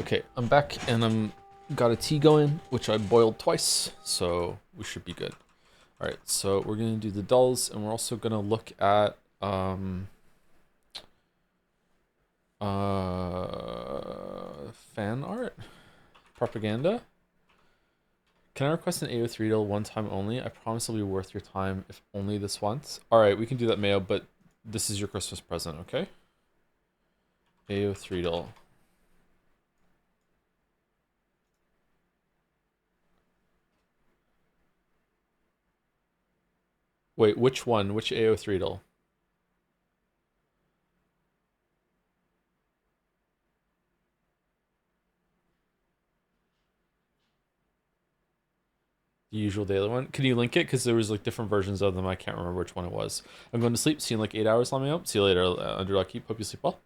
Okay, I'm back and I'm got a tea going, which I boiled twice, so we should be good. All right, so we're gonna do the dulls, and we're also gonna look at fan art propaganda. Can I request an AO3 dull one time only? I promise it'll be worth your time, if only this once. All right, we can do that, Mayo, but this is your Christmas present, okay? AO3 dull. Wait, which one? Which AO3 dull? The usual daily one. Can you link it? Because there was like different versions of them. I can't remember which one it was. I'm going to sleep. See you in like 8 hours. Let me up. See you later, Under Lucky. Hope you sleep well.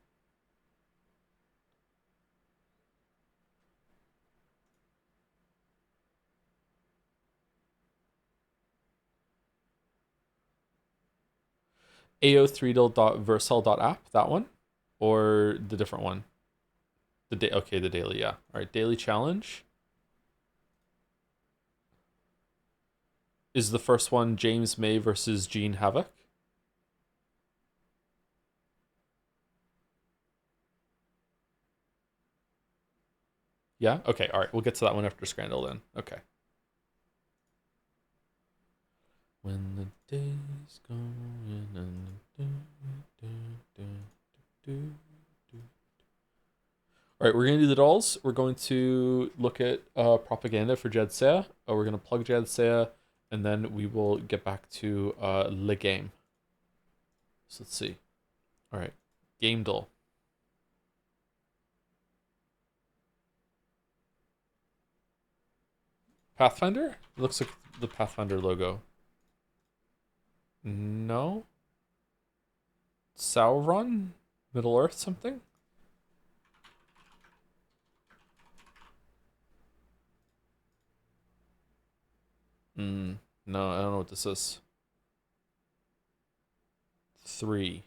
ao3dl.versal.app, that one, or the different one? Okay, the daily, yeah. All right, daily challenge. Is the first one James May versus Gene Havoc? Yeah? Okay, all right. We'll get to that one after Scrandal then. Okay. When the day's going and all right, we're going to do the dolls. We're going to look at propaganda for jadseya. We're going to plug jadseya, and then we will get back to le game. So let's see. All right, game doll. Pathfinder? It looks like the Pathfinder logo. No. Sauron? Middle Earth something? No, I don't know what this is. 3.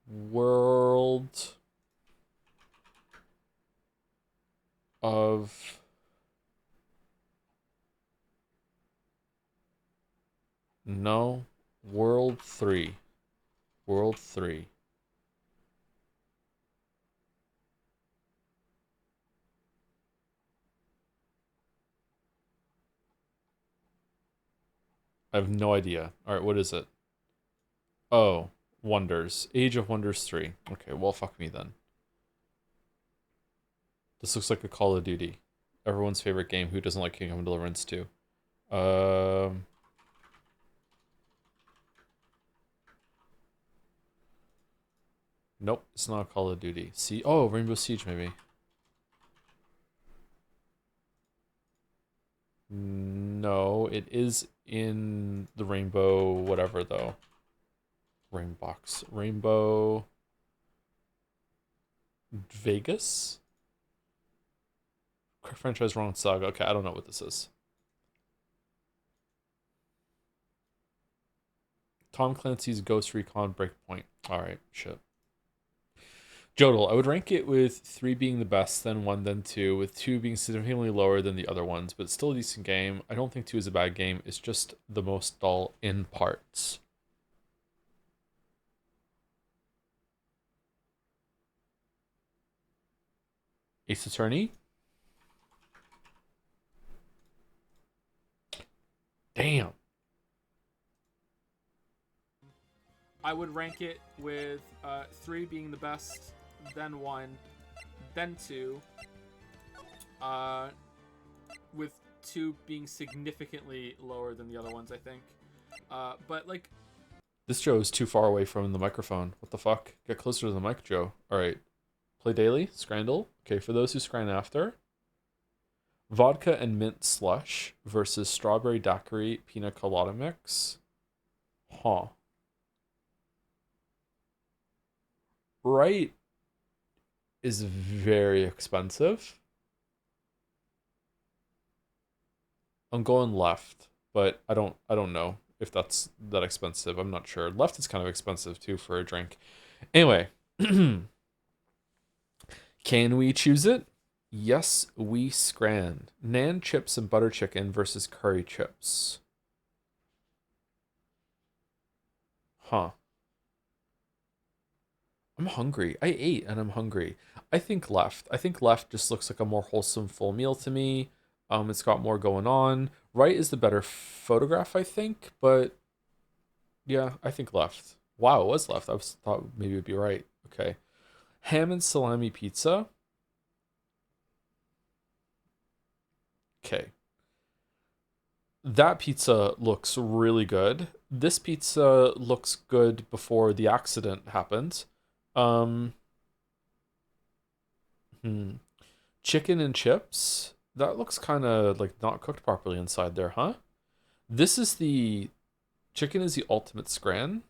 World of no World 3. World 3. I have no idea. All right, what is it? Oh, Wonders. Age of Wonders 3. Okay, well, fuck me then. This looks like a Call of Duty. Everyone's favorite game. Who doesn't like Kingdom Deliverance 2? Nope, it's not Call of Duty. See, oh, Rainbow Siege maybe. No, it is in the Rainbow whatever though. Rainbox. Rainbow Vegas? Franchise Wrong Saga. Okay, I don't know what this is. Tom Clancy's Ghost Recon Breakpoint. Alright, shit. Jodel, I would rank it with 3 being the best, then 1, then 2, with 2 being significantly lower than the other ones, but still a decent game. I don't think 2 is a bad game, it's just the most dull in parts. Ace Attorney? Damn. I would rank it with 3 being the best, then 1, then 2, with 2 being significantly lower than the other ones, I think. But, like... This Joe is too far away from the microphone. What the fuck? Get closer to the mic, Joe. Alright. Play daily. Scrandle. Okay, for those who scran after. Vodka and mint slush versus strawberry daiquiri pina colada mix. Huh. Right is very expensive. I'm going left, but I don't know if that's that expensive. I'm not sure. Left is kind of expensive too for a drink. Anyway, can we choose it? Yes, we scran. Naan chips and butter chicken versus curry chips. Huh. I'm hungry. I ate and I'm hungry. I think left. I think left just looks like a more wholesome full meal to me. It's got more going on. Right is the better photograph, I think, but yeah, I think left. Wow, it was left. I thought maybe it'd be right. Okay. Ham and salami pizza. Okay. That pizza looks really good. This pizza looks good before the accident happened. Chicken and chips. That looks kind of like not cooked properly inside there, huh? This is the chicken is the ultimate scran.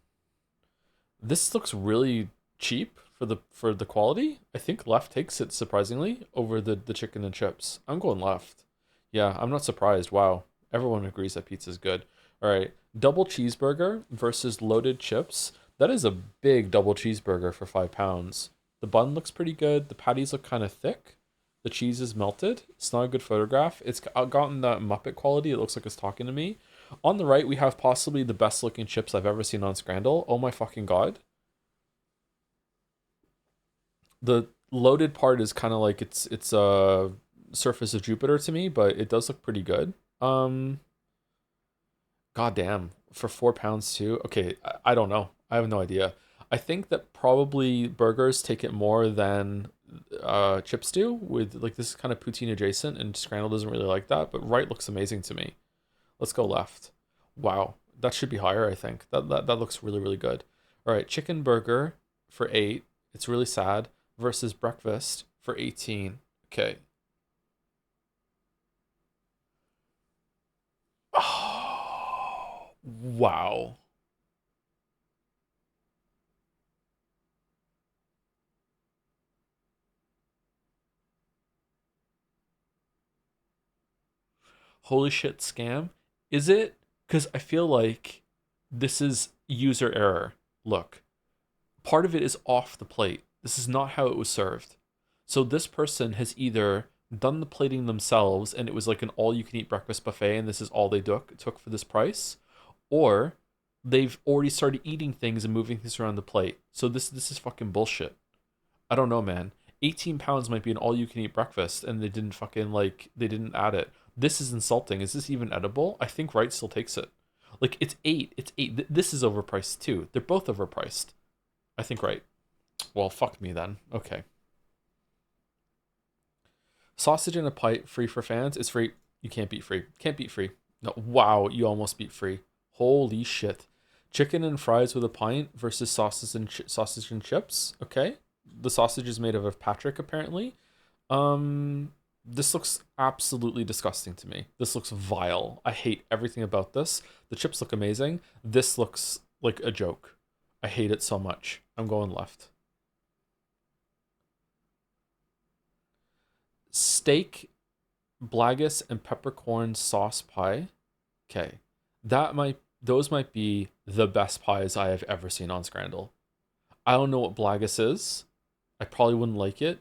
This looks really cheap for the quality. I think left takes it surprisingly over the chicken and chips. I'm going left. Yeah, I'm not surprised. Wow. Everyone agrees that pizza's good. All right. Double cheeseburger versus loaded chips. That is a big double cheeseburger for £5. The bun looks pretty good. The patties look kind of thick. The cheese is melted. It's not a good photograph. It's gotten that Muppet quality. It looks like it's talking to me. On the right, we have possibly the best looking chips I've ever seen on Scrandle. Oh my fucking god. The loaded part is kind of like it's a surface of Jupiter to me, but it does look pretty good. God damn, for £4 too. Okay, I don't know. I have no idea. I think that probably burgers take it more than chips do. With like this is kind of poutine adjacent, and Scrandle doesn't really like that. But right looks amazing to me. Let's go left. Wow, that should be higher. I think that looks really really good. All right, chicken burger for 8. It's really sad. Versus breakfast for 18. Okay. Oh, wow. Holy shit, scam. Is it? Because I feel like this is user error. Look, part of it is off the plate. This is not how it was served. So this person has either done the plating themselves, and it was like an all-you-can-eat breakfast buffet, and this is all they took for this price, or they've already started eating things and moving things around the plate. So this is fucking bullshit. I don't know, man. 18 pounds might be an all-you-can-eat breakfast, and they didn't fucking they didn't add it. This is insulting. Is this even edible? I think Wright still takes it. Like, it's 8. It's 8. This is overpriced too. They're both overpriced. I think Wright. Well, fuck me then. Okay. Sausage in a pint, free for fans. It's free. You can't beat free. Can't beat free. No. Wow, you almost beat free. Holy shit. Chicken and fries with a pint versus sausage and chips. Okay. The sausage is made of Patrick, apparently. This looks absolutely disgusting to me. This looks vile. I hate everything about this. The chips look amazing. This looks like a joke. I hate it so much. I'm going left. Steak, Blagus, and peppercorn sauce pie. Okay. Those might be the best pies I have ever seen on Scrandle. I don't know what Blagus is. I probably wouldn't like it.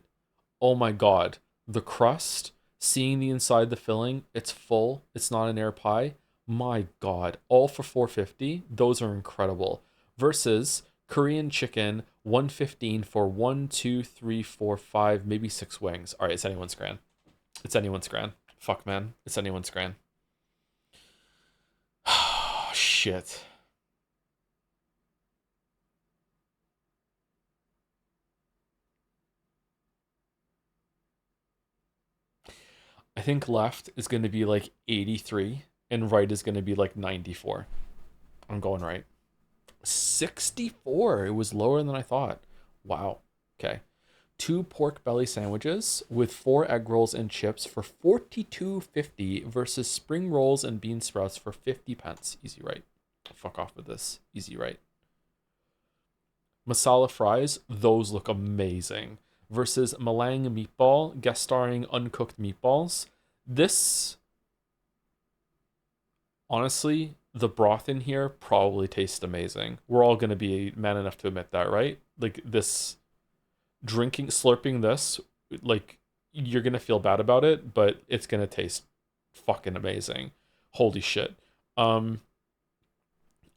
Oh my god. The crust, seeing the inside, the filling, it's full. It's not an air pie. My god. All for $4.50. Those are incredible. Versus Korean chicken, $1.15 for 1, 2, 3, 4, 5, maybe 6 wings. All right, it's anyone's grand. It's anyone's grand. Fuck, man. It's anyone's grand. Shit. I think left is going to be like 83 and right is going to be like 94. I'm going right. 64. It was lower than I thought. Wow. Okay. 2 pork belly sandwiches with 4 egg rolls and chips for $42.50 versus spring rolls and bean sprouts for 50 pence. Easy right. Fuck off with this. Easy right. Masala fries. Those look amazing. Versus Malang meatball, guest starring uncooked meatballs. This, honestly, the broth in here probably tastes amazing. We're all going to be man enough to admit that, right? Like, this, slurping this, like, you're going to feel bad about it, but it's going to taste fucking amazing. Holy shit. I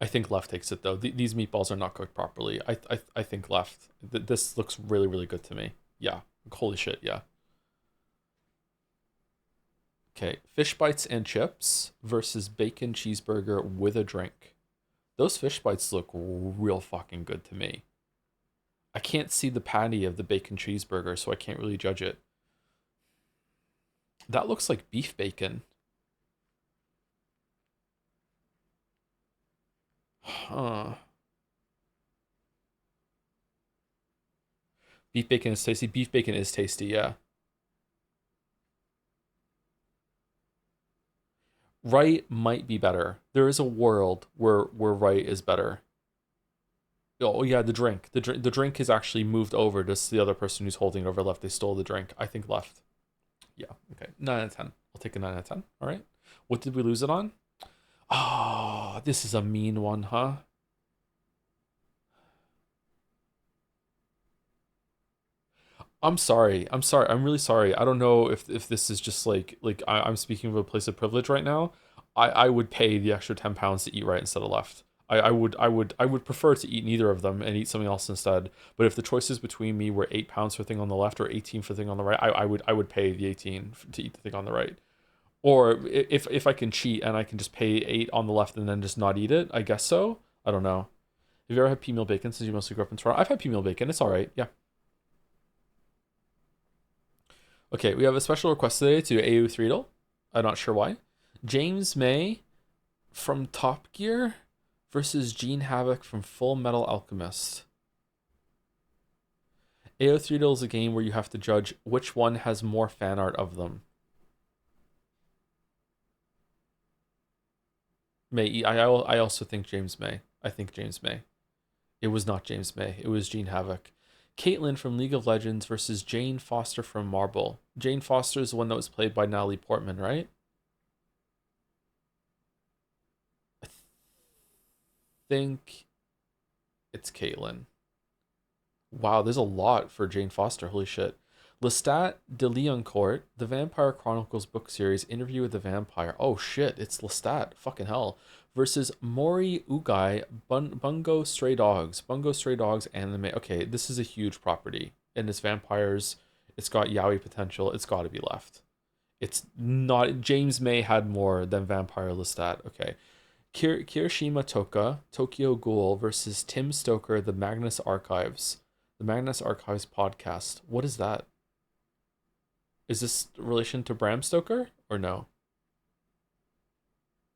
think left takes it, though. These meatballs are not cooked properly. I think left. This looks really, really good to me. Yeah. Holy shit, yeah. Okay. Fish bites and chips versus bacon cheeseburger with a drink. Those fish bites look real fucking good to me. I can't see the patty of the bacon cheeseburger, so I can't really judge it. That looks like beef bacon. Huh. Beef bacon is tasty. Beef bacon is tasty, yeah. Right might be better. There is a world where right is better. Oh yeah, the drink. The drink is actually moved over to the other person who's holding it over left. They stole the drink. I think left. Yeah, okay. 9 out of 10. I'll take a 9 out of 10. All right. What did we lose it on? Oh, this is a mean one, huh? I'm sorry. I'm sorry. I'm really sorry. I don't know if this is just I'm speaking of a place of privilege right now. I would pay the extra £10 to eat right instead of left. I would prefer to eat neither of them and eat something else instead. But if the choices between me were £8 for thing on the left or 18 for thing on the right, I would pay the 18 to eat the thing on the right. Or if I can cheat and I can just pay 8 on the left and then just not eat it, I guess so. I don't know. Have you ever had pea meal bacon since you mostly grew up in Toronto? I've had pea meal bacon. It's all right. Yeah. Okay, we have a special request today to AU Threedle. I'm not sure why. James May from Top Gear versus Gene Havoc from Full Metal Alchemist. AO Threedle is a game where you have to judge which one has more fan art of them. May. I also think James May. I think James May. It was not James May. It was Gene Havoc. Caitlyn from League of Legends versus Jane Foster from Marble. Jane Foster is the one that was played by Natalie Portman, right? I think it's Caitlyn. Wow, there's a lot for Jane Foster. Holy shit. Lestat de Leoncourt, The Vampire Chronicles book series, Interview with the Vampire. Oh shit, it's Lestat. Fucking hell. Versus Mori Ugai, Bungo Stray Dogs. Bungo Stray Dogs anime. Okay, this is a huge property. And it's vampires. It's got yaoi potential. It's got to be left. It's not... James May had more than Vampire Lestat. Okay. Kirishima Toka, Tokyo Ghoul versus Tim Stoker, The Magnus Archives. The Magnus Archives podcast. What is that? Is this relation to Bram Stoker or no?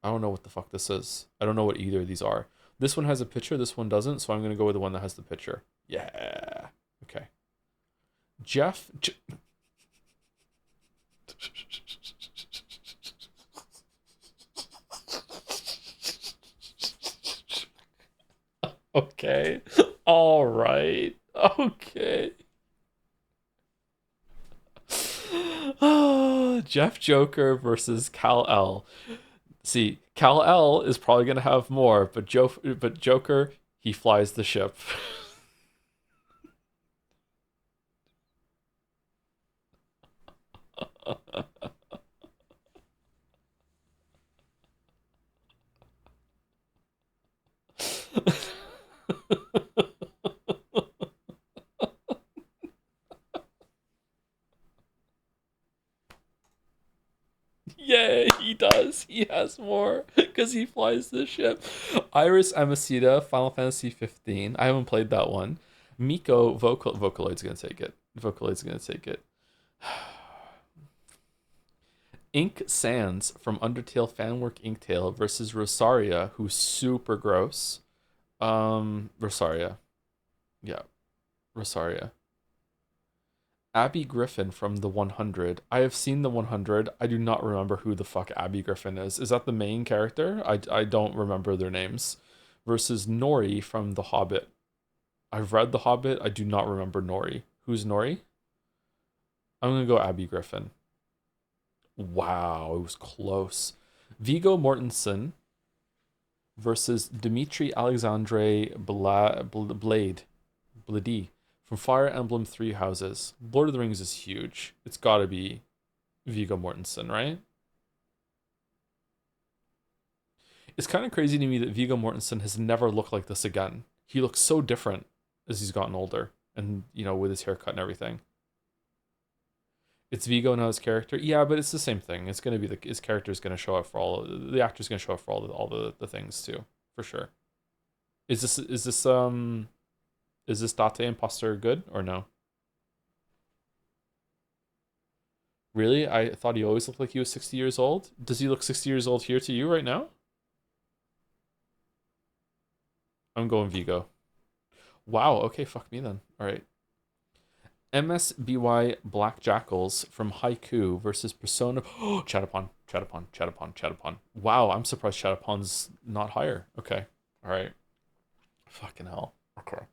I don't know what the fuck this is. I don't know what either of these are. This one has a picture, this one doesn't, so I'm going to go with the one that has the picture. Yeah. Okay. Jeff... Okay. All right. Okay. Jeff Joker versus Cal L. See, Cal L is probably gonna have more, but Joker, he flies the ship. Yeah, he does. He has more because he flies the ship. Iris Amacita, Final Fantasy 15. I haven't played that one. Miko, Vocaloid's gonna take it. Vocaloid's gonna take it. Ink Sands from Undertale Fanwork Inktail versus Rosaria, who's super gross. Rosaria. Yeah. Rosaria. Abby Griffin from the 100. I have seen the 100. I do not remember who the fuck Abby Griffin is. Is that the main character? I don't remember their names. Versus Nori from The Hobbit. I've read The Hobbit. I do not remember Nori. Who's Nori? I'm going to go Abby Griffin. Wow, it was close. Viggo Mortensen versus Dimitri Alexandre Blade from Fire Emblem Three Houses. Lord of the Rings is huge. It's got to be Viggo Mortensen, right? It's kind of crazy to me that Viggo Mortensen has never looked like this again. He looks so different as he's gotten older and, you know, with his haircut and everything. It's Viggo now his character. Yeah, but it's the same thing. It's going to be his character is going to show up for the actor's going to show up for all the things too, for sure. Is this Date Imposter good or no? Really? I thought he always looked like he was 60 years old. Does he look 60 years old here to you right now? I'm going Viggo. Wow, okay, fuck me then. All right. MSBY Black Jackals from Haiku versus Persona. Oh, Chatapon. Wow, I'm surprised Chatapon's not higher. Okay. All right. Fucking hell. Okay.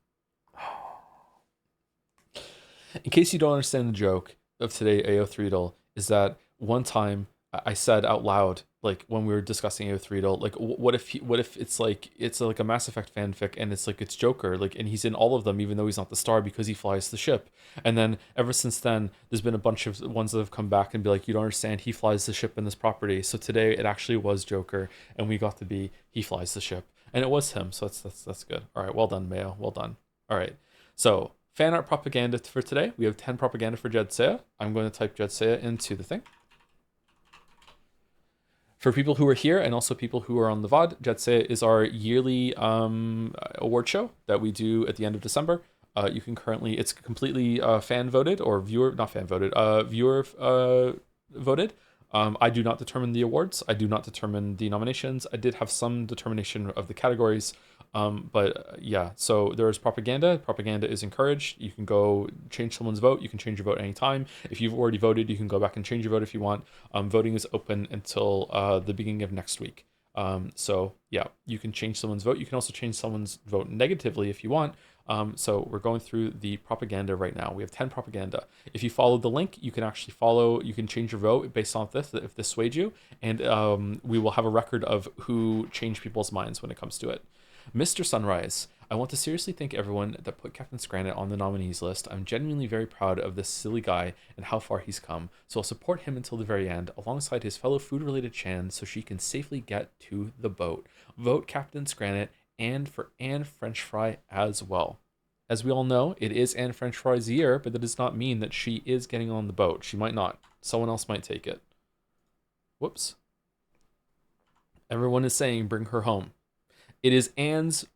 In case you don't understand the joke of today, AO3DL, is that one time I said out loud, like when we were discussing AO3DL, like what if it's like a Mass Effect fanfic and it's Joker, like, and he's in all of them even though he's not the star because he flies the ship. And then ever since then, there's been a bunch of ones that have come back and be like, you don't understand, he flies the ship in this property. So today it actually was Joker, and we got to be he flies the ship, and it was him. So that's good. All right, well done, Mayo. Well done. All right, so. Fan art propaganda for today. We have 10 propaganda for Jadseya. I'm going to type Jadseya into the thing. For people who are here and also people who are on the VOD, Jadseya is our yearly award show that we do at the end of December. You can currently, it's completely fan voted or viewer voted. I do not determine the awards. I do not determine the nominations. I did have some determination of the categories. Yeah, so there's propaganda. Propaganda is encouraged. You can go change someone's vote. You can change your vote anytime. If you've already voted, you can go back and change your vote if you want. Voting is open until the beginning of next week. So yeah, you can change someone's vote. You can also change someone's vote negatively if you want. So we're going through the propaganda right now. We have 10 propaganda. If you follow the link, you can actually you can change your vote based on this, if this swayed you. And we will have a record of who changed people's minds when it comes to it. Mr. Sunrise, I want to seriously thank everyone that put Captain Scrannet on the nominees list. I'm genuinely very proud of this silly guy and how far he's come, so I'll support him until the very end, alongside his fellow food-related Chan, so she can safely get to the boat. Vote Captain Scrannet and for Anne French Fry as well. As we all know, it is Anne French Fry's year, but that does not mean that she is getting on the boat. She might not. Someone else might take it. Whoops. Everyone is saying bring her home. It is Anne's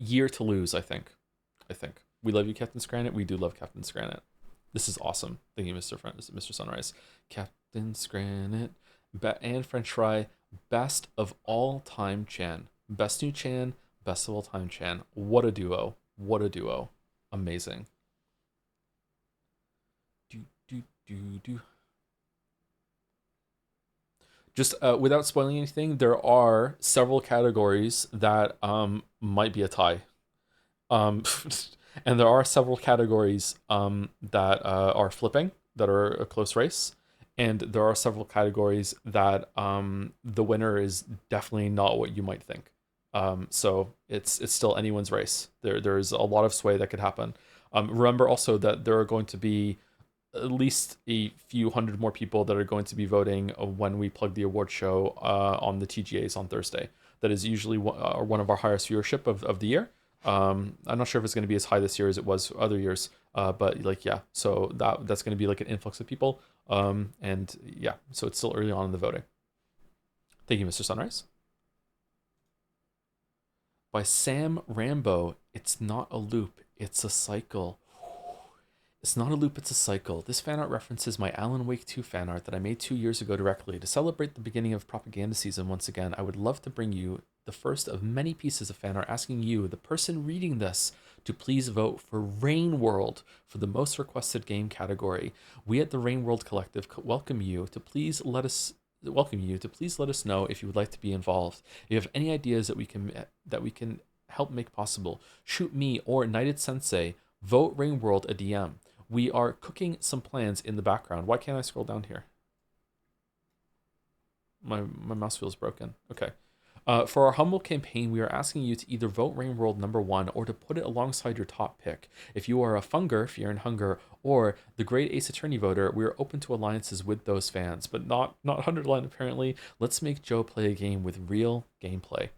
year to lose, I think. We love you, Captain Scrannet. We do love Captain Scrannet. This is awesome. Thank you, Mr. Sunrise. Captain Scrannet. Anne French Fry. Best of all time Chan. Best new Chan. Best of all time Chan. What a duo. What a duo. Amazing. Just without spoiling anything, there are several categories that might be a tie. And there are several categories that are flipping, that are a close race. And there are several categories that the winner is definitely not what you might think. So it's still anyone's race. There's a lot of sway that could happen. Remember also that there are going to be at least a few hundred more people that are going to be voting when we plug the award show on the TGAs on Thursday. That is usually one of our highest viewership of the year. I'm not sure if it's going to be as high this year as it was other years, but like, yeah, so that's going to be like an influx of people. And yeah, so it's still early on in the voting. Thank you, Mr. Sunrise. By Sam Rambo, it's not a loop, it's a cycle. It's not a loop, it's a cycle. This fan art references my Alan Wake 2 fan art that I made 2 years ago directly. To celebrate the beginning of propaganda season once again, I would love to bring you the first of many pieces of fan art asking you, the person reading this, to please vote for Rain World for the most requested game category. We at the Rain World Collective welcome you to please let us know if you would like to be involved. If you have any ideas that we can help make possible, shoot me or Knighted Sensei. Vote Rain World a DM. We are cooking some plans in the background. Why can't I scroll down here? My mouse wheel is broken. Okay. For our humble campaign, we are asking you to either vote Rain World #1 or to put it alongside your top pick. If you are a Funger, Fear and Hunger, or the Great Ace Attorney voter, we are open to alliances with those fans, but not 100line apparently. Let's make Joe play a game with real gameplay.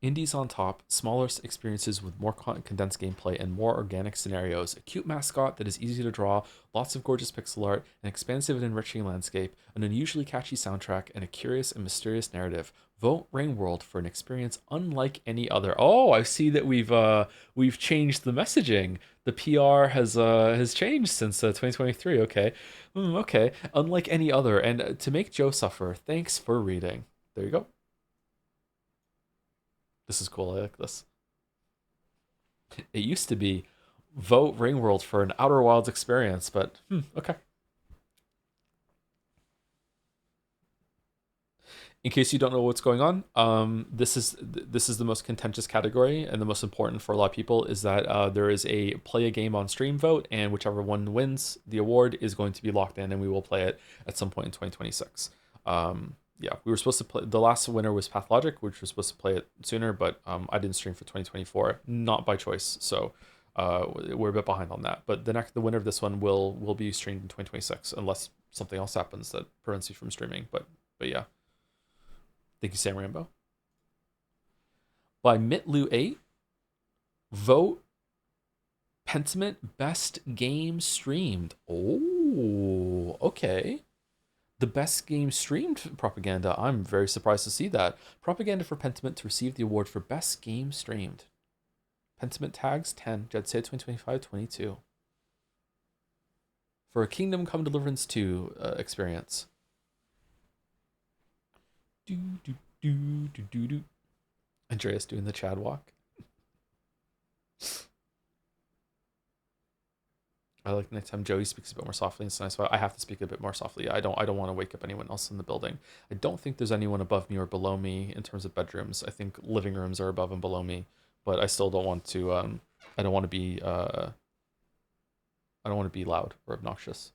Indies on top, smaller experiences with more condensed gameplay and more organic scenarios, a cute mascot that is easy to draw, lots of gorgeous pixel art, an expansive and enriching landscape, an unusually catchy soundtrack, and a curious and mysterious narrative. Vote Rain World for an experience unlike any other. Oh, I see that we've changed the messaging. The PR has changed since 2023. Okay, okay, unlike any other, and to make Joe suffer. Thanks for reading. There you go. This is cool. I like this. It used to be vote Ring World for an Outer Wilds experience, but okay. In case you don't know what's going on, this is the most contentious category, and the most important for a lot of people is that there is a play a game on stream vote, and whichever one wins the award is going to be locked in, and we will play it at some point in 2026. Yeah, we were supposed to play. The last winner was Pathologic, which was supposed to play it sooner, but I didn't stream for 2024, not by choice. So we're a bit behind on that. But the winner of this one will be streamed in 2026, unless something else happens that prevents you from streaming. But yeah, thank you, Sam Rambo. By Mitlu8, vote Pentiment best game streamed. Oh, okay. The best game streamed propaganda. I'm very surprised to see that. Propaganda for Pentiment to receive the award for best game streamed. Pentiment tags 10, jadseya 2025 22. For a Kingdom Come Deliverance II experience. Andreas doing the Chad walk. I like nighttime. Joey speaks a bit more softly. It's nice. I have to speak a bit more softly. I don't want to wake up anyone else in the building. I don't think there's anyone above me or below me in terms of bedrooms. I think living rooms are above and below me, but I still don't want to. I don't want to be. I don't want to be loud or obnoxious.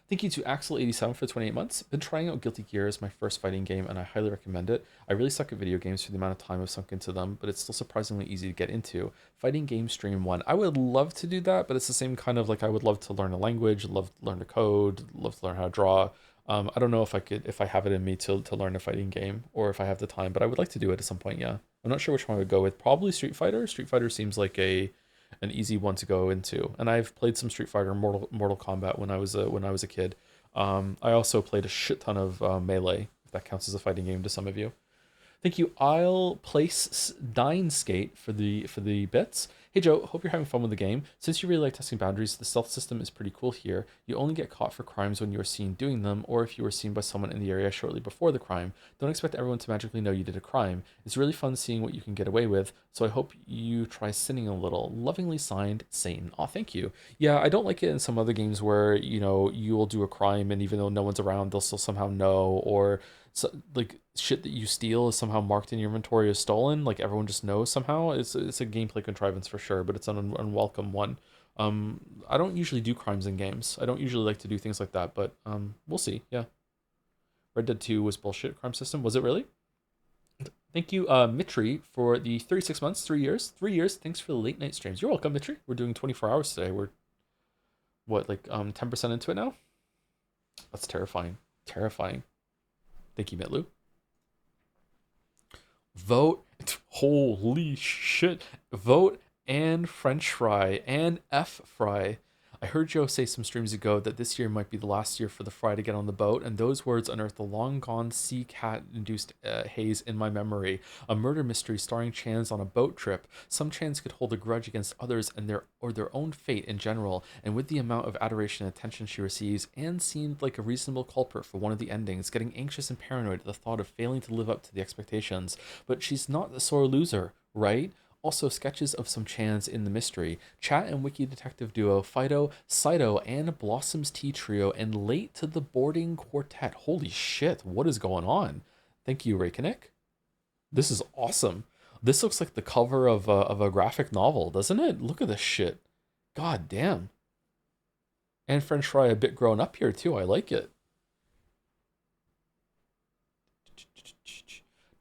Thank you to Axel87 for 28 months. Been trying out Guilty Gear as my first fighting game, and I highly recommend it. I really suck at video games for the amount of time I've sunk into them, but it's still surprisingly easy to get into. Fighting game stream 1. I would love to do that, but it's the same kind of like I would love to learn a language, love to learn to code, love to learn how to draw. I don't know if I have it in me to learn a fighting game, or if I have the time, but I would like to do it at some point, yeah. I'm not sure which one I would go with. Probably Street Fighter. Street Fighter seems like an easy one to go into, and I've played some Street Fighter, Mortal Kombat when I was a kid. I also played a shit ton of Melee, if that counts as a fighting game to some of you. Thank you, I'll place Dine Skate for the bits. Hey Joe, hope you're having fun with the game. Since you really like testing boundaries, the stealth system is pretty cool here. You only get caught for crimes when you are seen doing them, or if you were seen by someone in the area shortly before the crime. Don't expect everyone to magically know you did a crime. It's really fun seeing what you can get away with, so I hope you try sinning a little. Lovingly signed, Satan. Aw, thank you. Yeah, I don't like it in some other games where, you know, you will do a crime and even though no one's around, they'll still somehow know, or so, like shit that you steal is somehow marked in your inventory as stolen, like everyone just knows somehow. It's a gameplay contrivance for sure, but it's an unwelcome one. I don't usually do crimes in games. I don't usually like to do things like that, but we'll see. Yeah, Red Dead 2 was bullshit crime system. Was it really? Thank you, Mitri, for the 36 months, 3 years. 3 years. Thanks for the late night streams. You're welcome, Mitri. We're doing 24 hours today. We're what, like 10% into it now? That's terrifying. Terrifying. Thank you, Mitlu. Vote. Holy shit. Vote and French fry and F fry. I heard Joe say some streams ago that this year might be the last year for the fry to get on the boat, and those words unearthed the long-gone sea cat-induced haze in my memory. A murder mystery starring Chans on a boat trip. Some Chans could hold a grudge against others and their own fate in general, and with the amount of adoration and attention she receives, Anne seemed like a reasonable culprit for one of the endings, getting anxious and paranoid at the thought of failing to live up to the expectations. But she's not a sore loser, right? Also, sketches of some Chans in the mystery. Chat and wiki detective duo Fido, Saito, and Blossom's Tea Trio, and late to the boarding quartet. Holy shit, what is going on? Thank you, Reykjavik. This is awesome. This looks like the cover of a graphic novel, doesn't it? Look at this shit. God damn. And French fry a bit grown up here too. I like it.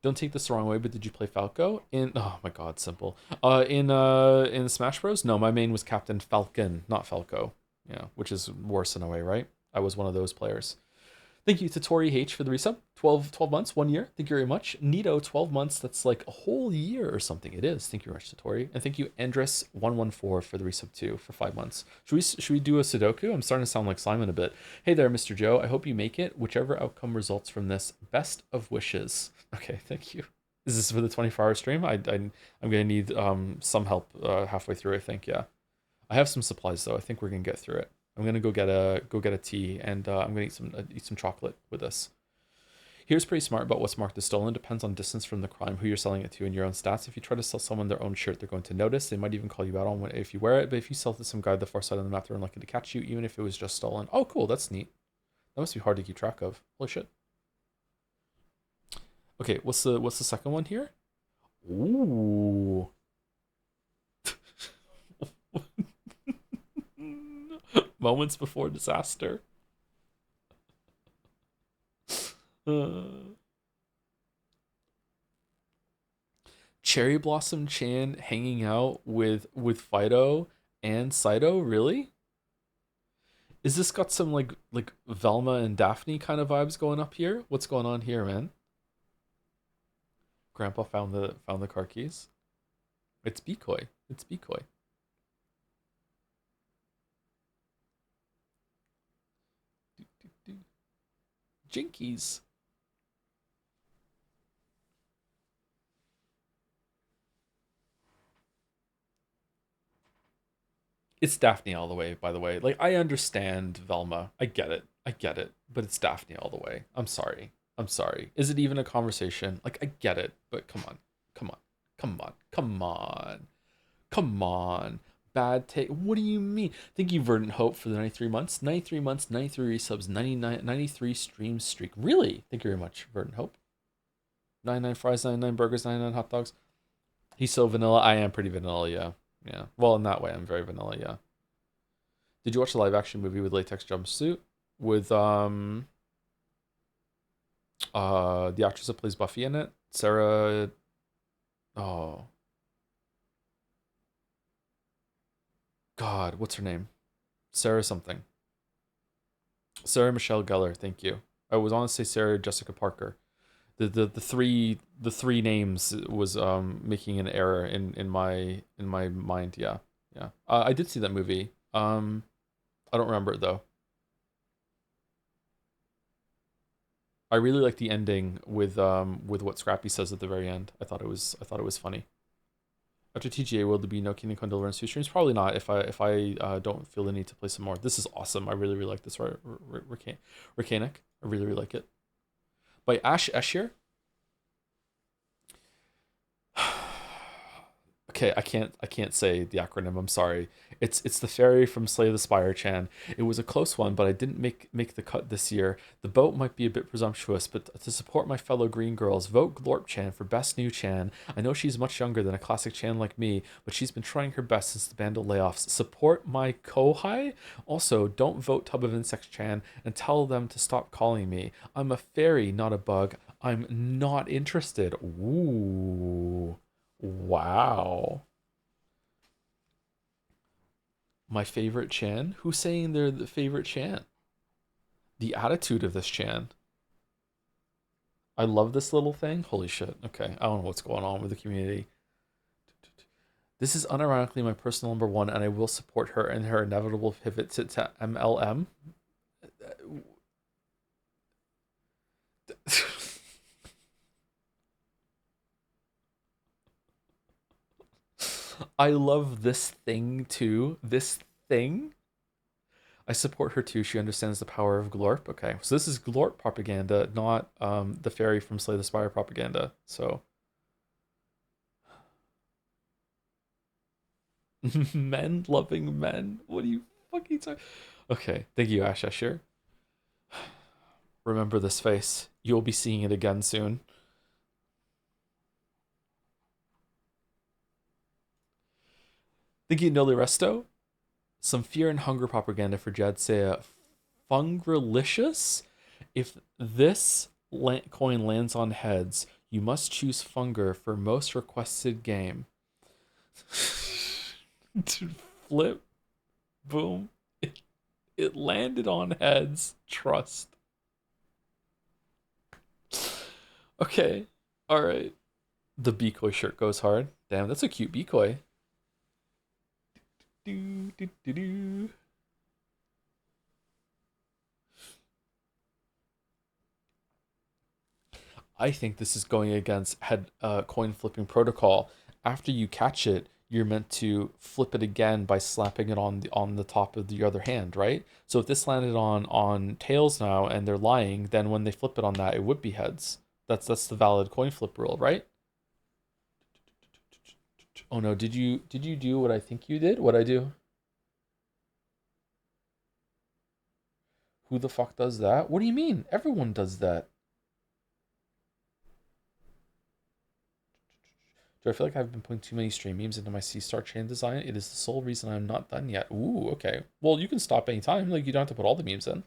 Don't take this the wrong way, but did you play Falco in? Oh my God, simple. In Smash Bros. No, my main was Captain Falcon, not Falco. Yeah, which is worse in a way, right? I was one of those players. Thank you to Tori H for the resub. 12 months, 1 year. Thank you very much. Nito, 12 months. That's like a whole year or something. It is. Thank you very much to Tori. And thank you, Andres114 for the resub too for 5 months. Should we do a Sudoku? I'm starting to sound like Simon a bit. Hey there, Mr. Joe. I hope you make it. Whichever outcome results from this. Best of wishes. Okay, thank you. Is this for the 24-hour stream? I'm gonna need some help halfway through. I think. Yeah, I have some supplies though. I think we're gonna get through it. I'm gonna go get a tea, and I'm gonna eat some chocolate with this. Here's pretty smart about what's marked as stolen. Depends on distance from the crime, who you're selling it to, and your own stats. If you try to sell someone their own shirt, they're going to notice. They might even call you out on it if you wear it. But if you sell it to some guy at the far side of the map, they're unlikely to catch you, even if it was just stolen. Oh, cool. That's neat. That must be hard to keep track of. Holy shit. Okay, what's the second one here? Ooh. Moments before disaster. Cherry Blossom Chan hanging out with Fido and Saito, really? Is this got some like Velma and Daphne kind of vibes going up here? What's going on here, man? Grandpa found the car keys. It's Decoy. It's Decoy. Jinkies. It's Daphne all the way, by the way. Like, I understand Velma. I get it. But it's Daphne all the way. I'm sorry. Is it even a conversation? Like, I get it, but come on. Bad take. What do you mean? Thank you, Verdant Hope, for the 93 months. 93 months, 93 resubs, 93 stream streak. Really? Thank you very much, Verdant Hope. 99 fries, 99 burgers, 99 hot dogs. He's so vanilla. I am pretty vanilla, yeah. Yeah. Well, in that way, I'm very vanilla, yeah. Did you watch the live action movie with latex jumpsuit? with the actress that plays Buffy in it, Sarah. Oh God, what's her name? Sarah something. Sarah Michelle Gellar. Thank you. I was on to say Sarah Jessica Parker. The three names was making an error in my mind. Yeah, yeah. I did see that movie. I don't remember it though. I really like the ending with what Scrappy says at the very end. I thought it was funny. After TGA, will there be no Kingdom Come Deliverance 2 streams? Probably not. If I don't feel the need to play some more. This is awesome. I really like this Recanic. I really like it. By Ash Escher. Okay, I can't say the acronym. I'm sorry. It's the fairy from Slay the Spire Chan. It was a close one, but I didn't make the cut this year. The vote might be a bit presumptuous, but to support my fellow green girls, vote Glorp Chan for best new Chan. I know she's much younger than a classic Chan like me, but she's been trying her best since the Bando layoffs. Support my Kohai. Also, don't vote Tub of Insects Chan and tell them to stop calling me. I'm a fairy, not a bug. I'm not interested. Ooh. Wow. My favorite Chan? Who's saying they're the favorite Chan? The attitude of this Chan. I love this little thing. Holy shit. Okay, I don't know what's going on with the community. This is unironically my personal number one, and I will support her in her inevitable pivot to MLM. I love this thing too. This thing. I support her too. She understands the power of Glorp. Okay, so this is Glorp propaganda, not the fairy from Slay the Spire propaganda. So men loving men. What are you fucking talking? Okay, thank you, Ash Escher. Remember this face. You'll be seeing it again soon. Thank you, Noli Resto. Some fear and hunger propaganda for jadseya. Fungralicious? If this coin lands on heads, you must choose Funger for most requested game. Flip. Boom. It landed on heads. Trust. Okay. Alright. The Beacoy shirt goes hard. Damn, that's a cute Beacoy. Do, do, do, do. I think this is going against head coin flipping protocol. After you catch it, you're meant to flip it again by slapping it on the top of the other hand, right? So if this landed on tails now and they're lying, then when they flip it on that, it would be heads. That's the valid coin flip rule, right? Oh no, did you do what I think you did? What I do? Who the fuck does that? What do you mean? Everyone does that. Do I feel like I've been putting too many stream memes into my C-Star chain design? It is the sole reason I'm not done yet. Ooh, okay. Well, you can stop anytime. Like, you don't have to put all the memes in.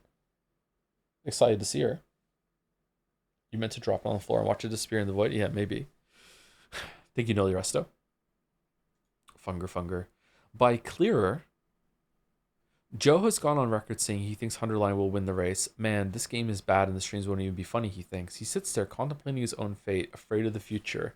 Excited to see her. You meant to drop it on the floor and watch it disappear in the void? Yeah, maybe. Thank you, Noli Resto. Funger. By Clearer, Joe has gone on record saying he thinks Hunterline will win the race. Man, this game is bad and the streams won't even be funny, he thinks. He sits there contemplating his own fate, afraid of the future.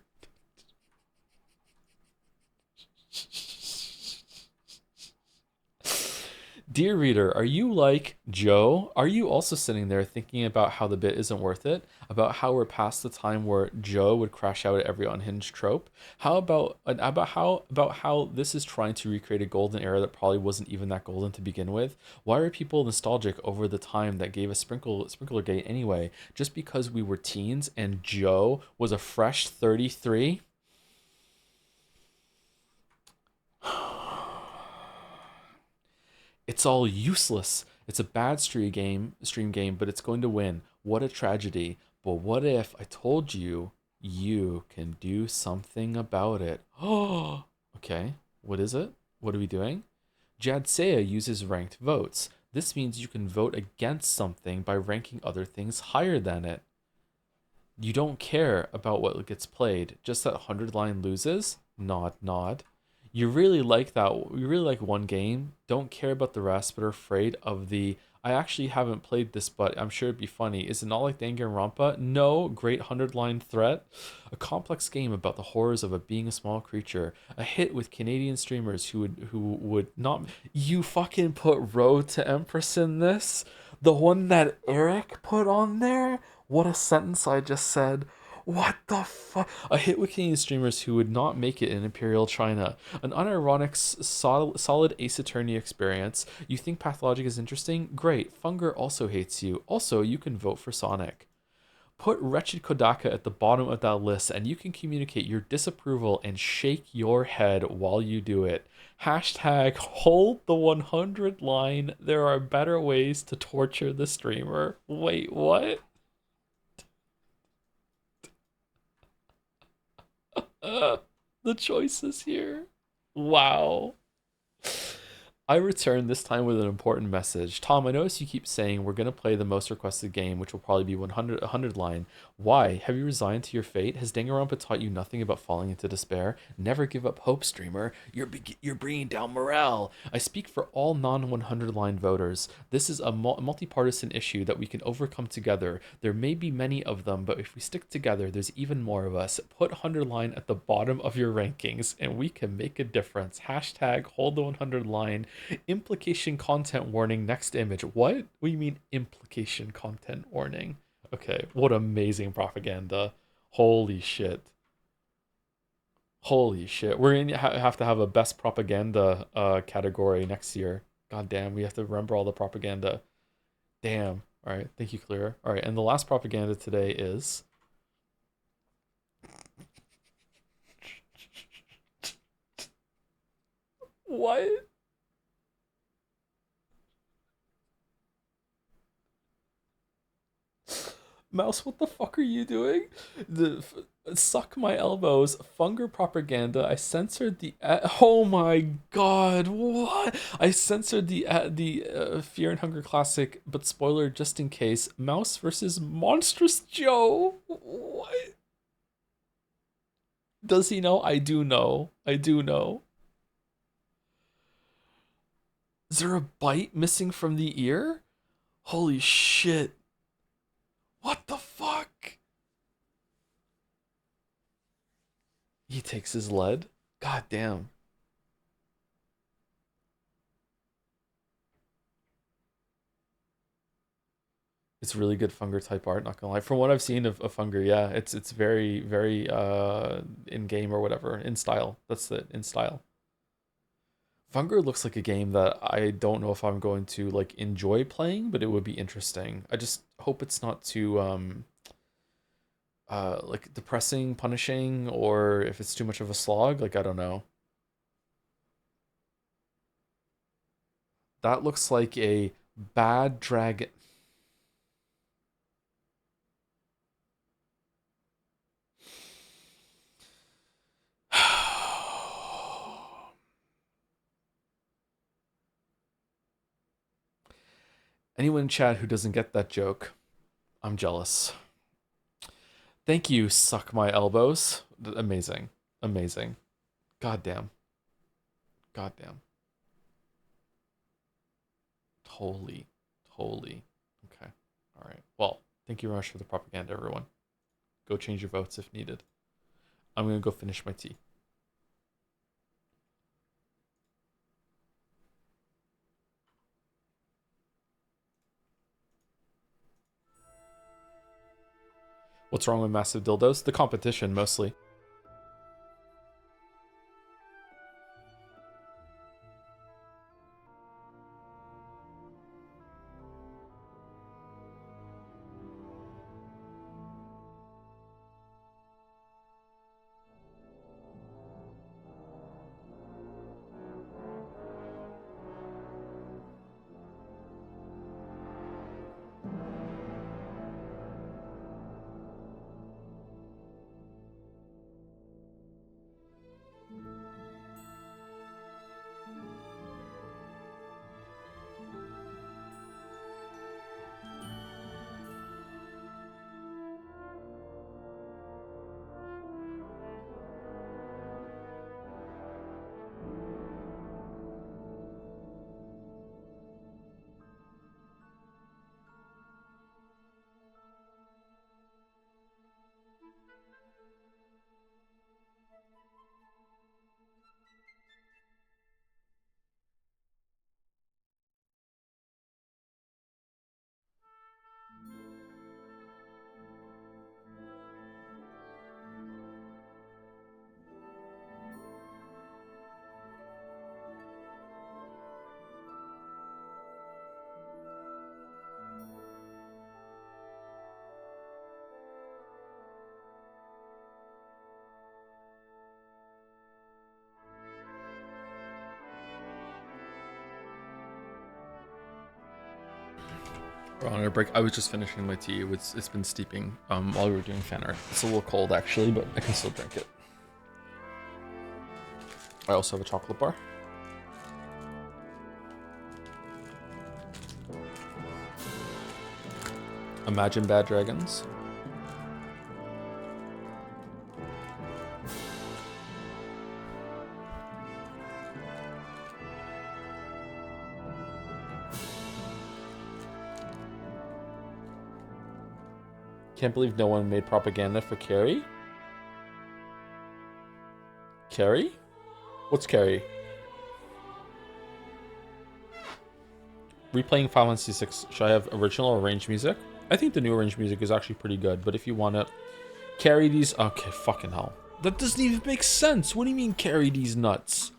Dear reader, are you like Joe? Are you also sitting there thinking about how the bit isn't worth it? About how we're past the time where Joe would crash out at every unhinged trope? How about how this is trying to recreate a golden era that probably wasn't even that golden to begin with? Why are people nostalgic over the time that gave us Sprinklergate anyway? Just because we were teens and Joe was a fresh 33? It's all useless. It's a bad stream game, but it's going to win. What a tragedy. But what if I told you you can do something about it? Oh, okay. What is it? What are we doing? Jadseya uses ranked votes. This means you can vote against something by ranking other things higher than it. You don't care about what gets played, just that 100 line loses? Nod, nod. You really like that. You really like one game, don't care about the rest, but are afraid of the I actually haven't played this, but I'm sure it'd be funny. Is it not like Danganronpa? No, great 100 line threat. A complex game about the horrors of being a small creature. A hit with Canadian streamers who would not. You fucking put Road to Empress in this? The one that Eric put on there? What a sentence I just said. What the fuck? A hit with Canadian streamers who would not make it in Imperial China. An unironic, solid Ace Attorney experience. You think Pathologic is interesting? Great. Funger also hates you. Also, you can vote for Sonic. Put Wretched Kodaka at the bottom of that list and you can communicate your disapproval and shake your head while you do it. Hashtag hold the 100 line. There are better ways to torture the streamer. Wait, what? The choices here. Wow. I return this time with an important message. Tom, I notice you keep saying we're going to play the most requested game, which will probably be 100 line. Why? Have you resigned to your fate? Has Danganronpa taught you nothing about falling into despair? Never give up hope, streamer. You're bringing down morale. I speak for all non-100 line voters. This is a multi-partisan issue that we can overcome together. There may be many of them, but if we stick together, there's even more of us. Put 100 line at the bottom of your rankings, and we can make a difference. Hashtag hold the 100 line. Implication content warning, next image. What do you mean implication content warning? Okay, what amazing propaganda. Holy shit. Holy shit. We're going to have to have a best propaganda category next year. God damn, we have to remember all the propaganda. Damn. All right, thank you, Clear. All right, and the last propaganda today is... What? Mouse, what the fuck are you doing? Suck my elbows. Funger propaganda. I censored the. Oh my god! What? I censored the Fear and Hunger classic, but spoiler just in case. Mouse versus Monstrous Joe. What? Does he know? I do know. I do know. Is there a bite missing from the ear? Holy shit. What the fuck? He takes his lead? God damn. It's really good Funger type art, not gonna lie. From what I've seen of Funger, yeah, it's very, very in game or whatever. In style. That's it, in style. Funger looks like a game that I don't know if I'm going to like enjoy playing, but it would be interesting. I just hope it's not too like depressing, punishing, or if it's too much of a slog, like I don't know. That looks like a bad dragon. Anyone in chat who doesn't get that joke, I'm jealous. Thank you, suck my elbows. Amazing. Amazing. Goddamn. Goddamn. Holy. Holy. Okay. All right. Well, thank you very much for the propaganda, everyone. Go change your votes if needed. I'm going to go finish my tea. What's wrong with massive dildos? The competition, mostly. We're on a break. I was just finishing my tea. It's been steeping while we were doing Fanart. It's a little cold actually, but I can still drink it. I also have a chocolate bar. Imagine Bad Dragons. Can't believe no one made propaganda for Carrie. Carrie? What's Carrie? Replaying Final Fantasy 6. Should I have original or arranged music? I think the new arranged music is actually pretty good, but if you want to carry these... Okay, fucking hell. That doesn't even make sense. What do you mean carry these nuts?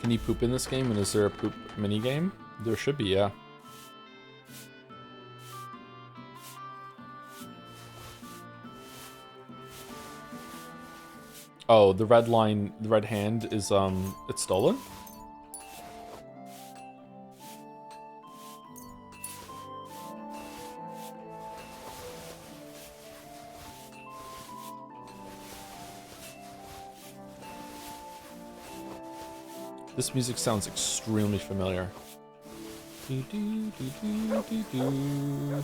Can you poop in this game? And is there a poop mini game? There should be, yeah. Oh, the red line, the red hand is it's stolen? This music sounds extremely familiar. Do, do, do, do, do, do.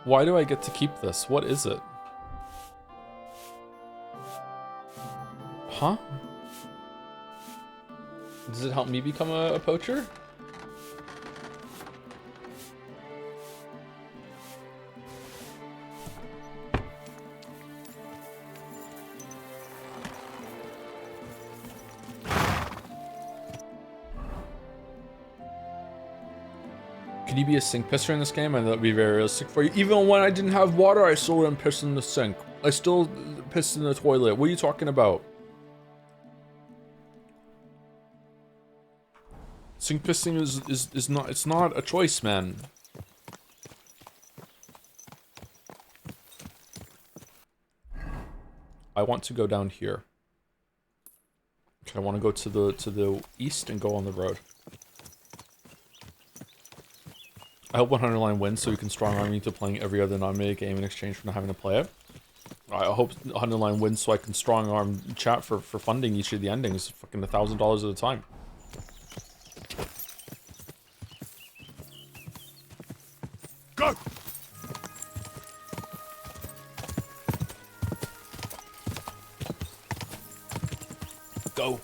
Why do I get to keep this? What is it? Huh? Does it help me become a poacher? Could you be a sink pisser in this game? I know that'd be very realistic for you. Even when I didn't have water, I still wouldn't piss in the sink. I still pissed in the toilet. What are you talking about? Sink pissing is not, it's not a choice, man. I want to go down here. Okay, I want to go to the east and go on the road. I hope 100 line wins so we can strong arm you to playing every other non-meta game in exchange for not having to play it. I hope 100 line wins so I can strong arm chat for funding each of the endings, fucking $1,000 at a time. Go! Go.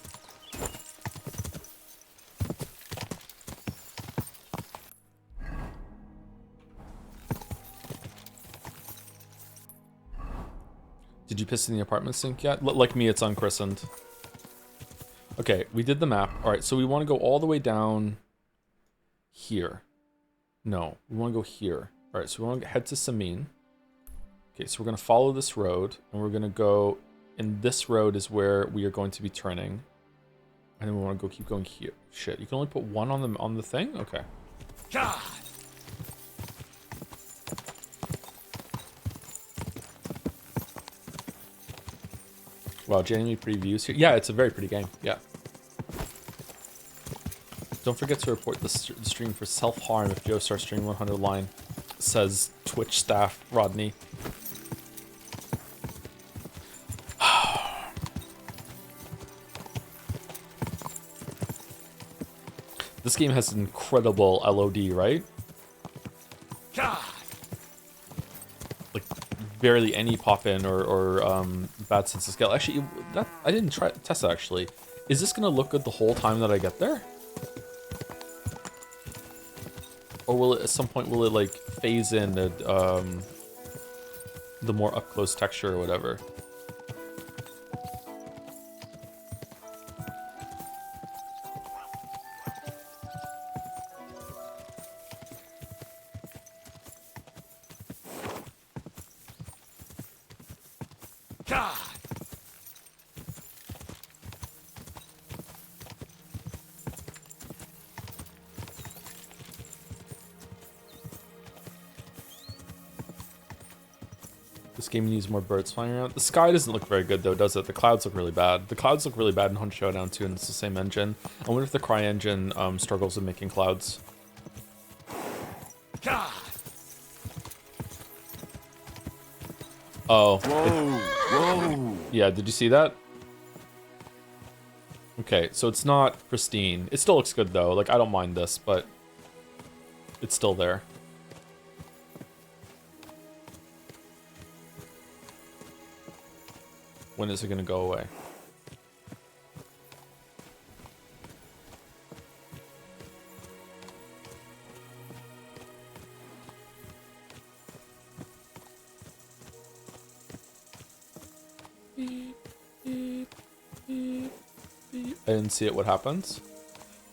Did you piss in the apartment sink yet? Like me, it's unchristened. Okay, we did the map. All right, so we want to go all the way down here. No, we want to go here. All right, so we want to head to Samin. Okay, so we're going to follow this road, and we're going to go, and this road is where we are going to be turning. And then we want to go keep going here. Shit, you can only put one on the thing? Okay. God. Wow, genuinely pretty views here. Yeah, it's a very pretty game. Yeah. Don't forget to report the stream for self-harm if Joe starts streaming 100 line, says Twitch staff Rodney. This game has incredible LOD, right? God. Like, barely any pop in or bad sense of scale. Actually, that I didn't test that actually. Is this gonna look good the whole time that I get there? Or will it, at some point, will it like phase in the more up close texture or whatever? God. This game needs more birds flying around. The sky doesn't look very good though, does it? The clouds look really bad. The clouds look really bad in Hunt Showdown 2, and it's the same engine. I wonder if the Cry engine struggles with making clouds. God. Oh. Whoa. Yeah, did you see that? Okay, so it's not pristine. It still looks good though. Like, I don't mind this, but it's still there. When is it going to go away? I didn't see it. What happens?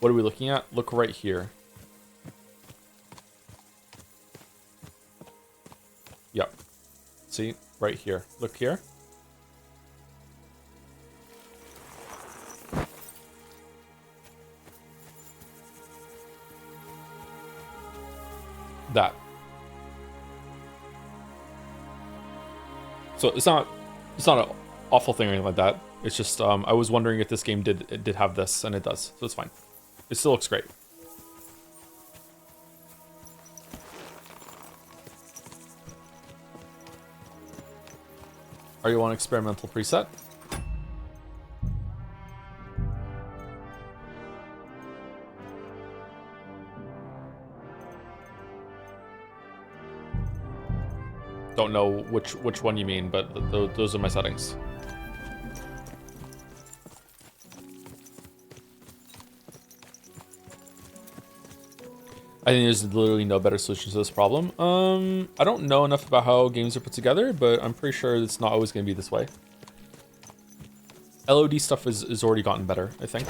What are we looking at? Look right here. Yep. See? Right here. Look here. That. So it's not an awful thing or anything like that. It's just I was wondering if this game did have this, and it does, so it's fine. It still looks great. Are you on experimental preset? Don't know which one you mean, but those are my settings. I think there's literally no better solution to this problem. I don't know enough about how games are put together, but I'm pretty sure it's not always going to be this way. LOD stuff is already gotten better, I think.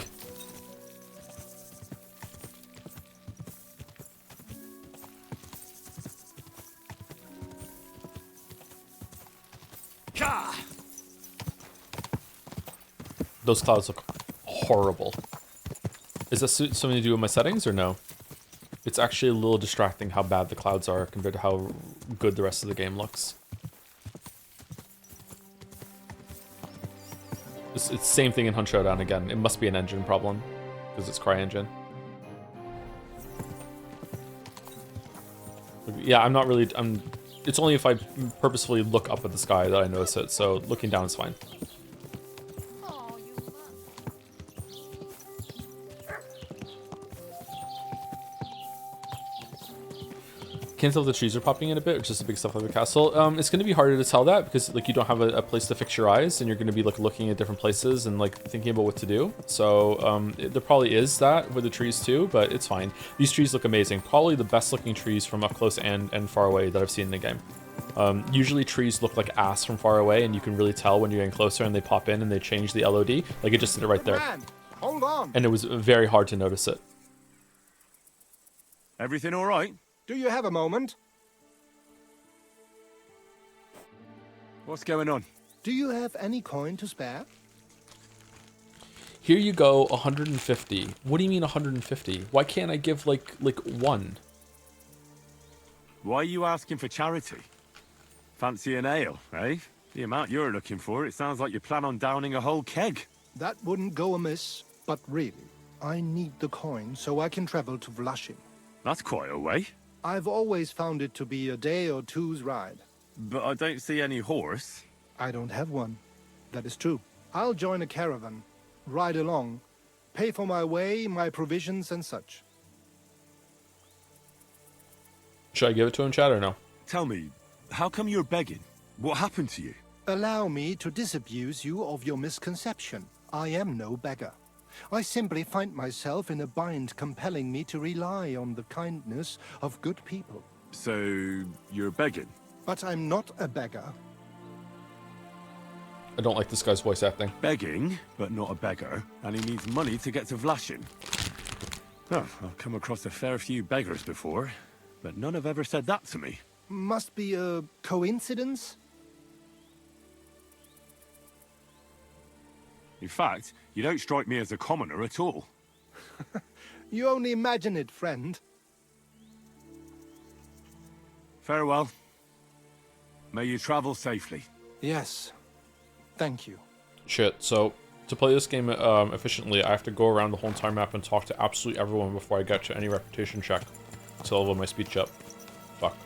Those clouds look horrible. Is this something to do with my settings or no? It's actually a little distracting how bad the clouds are compared to how good the rest of the game looks. It's the same thing in Hunt Showdown again. It must be an engine problem because it's CryEngine. Yeah, I'm not really. It's only if I purposefully look up at the sky that I notice it. So looking down is fine. Can't tell if the trees are popping in a bit, or just the big stuff like the castle. It's going to be harder to tell that because like you don't have a place to fix your eyes, and you're going to be like looking at different places and like thinking about what to do. So there probably is that with the trees too, but it's fine. These trees look amazing. Probably the best looking trees from up close and far away that I've seen in the game. Usually trees look like ass from far away, and you can really tell when you're getting closer and they pop in and they change the LOD. Like it just did it right there. Man, hold on. And it was very hard to notice it. Everything all right? Do you have a moment? What's going on? Do you have any coin to spare? Here you go, 150. What do you mean 150? Why can't I give like one? Why are you asking for charity? Fancy an ale, eh? The amount you're looking for, it sounds like you plan on downing a whole keg. That wouldn't go amiss, but really, I need the coin so I can travel to Vlashin. That's quite a way. I've always found it to be a day or two's ride. But I don't see any horse. I don't have one. That is true. I'll join a caravan, ride along, pay for my way, my provisions and such. Should I give it to him, Chad, or no? Tell me, how come you're begging? What happened to you? Allow me to disabuse you of your misconception. I am no beggar. I simply find myself in a bind compelling me to rely on the kindness of good people. So, you're begging? But I'm not a beggar. I don't like this guy's voice acting. Begging, but not a beggar, and he needs money to get to Vlashin. Oh, I've come across a fair few beggars before, but none have ever said that to me. Must be a coincidence? In fact, you don't strike me as a commoner at all. You only imagine it, friend. Farewell. May you travel safely. Yes. Thank you. Shit, so to play this game efficiently, I have to go around the whole entire map and talk to absolutely everyone before I get to any reputation check to level my speech up. Fuck.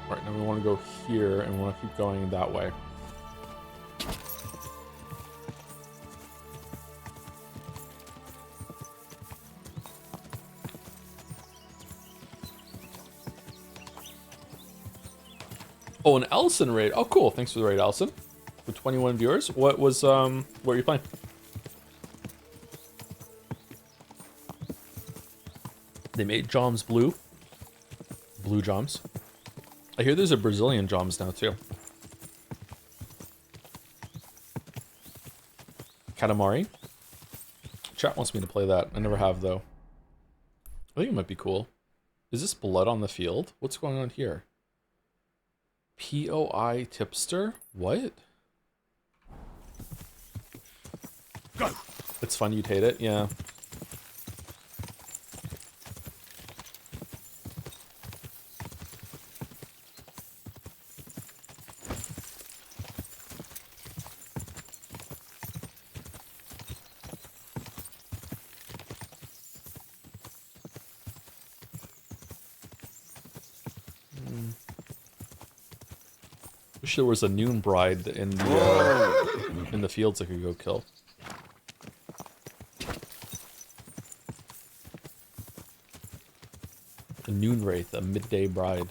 Right, now we want to go here and we want to keep going that way. Oh, an Allison raid. Oh, cool. Thanks for the raid, Allison. For 21 viewers. What was, what were you playing? They made Joms blue. Blue Joms. I hear there's a Brazilian Joms now, too. Katamari. Chat wants me to play that. I never have, though. I think it might be cool. Is this blood on the field? What's going on here? POI tipster? What? Go. It's fun you'd hate it, yeah. Wish there was a noon bride in the fields I could go kill. A noon wraith, a midday bride.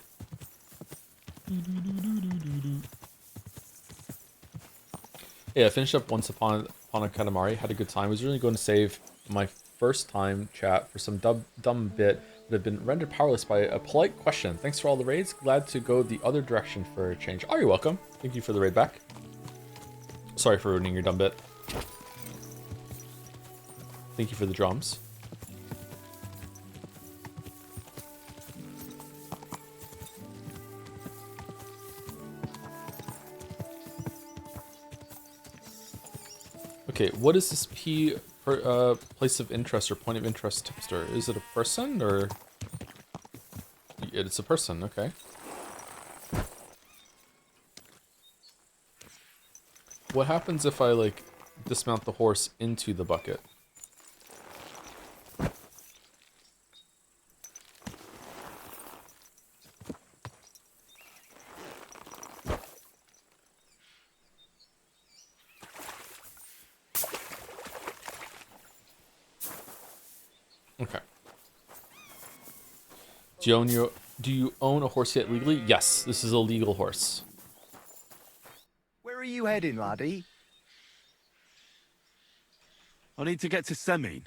Yeah, I finished up Once Upon a Katamari, had a good time. I was really going to save my first time chat for some dumb bit that have been rendered powerless by a polite question. Thanks for all the raids. Glad to go the other direction for a change. Oh, you're welcome. Thank you for the raid back. Sorry for ruining your dumb bit. Thank you for the drums. Okay, what is this place of interest or point of interest tipster? Is it a person or? It's a person, okay. What happens if I, like, dismount the horse into the bucket? Okay. Do you own a horse yet legally? Yes, this is a legal horse. Where are you heading, laddie? I need to get to Semine.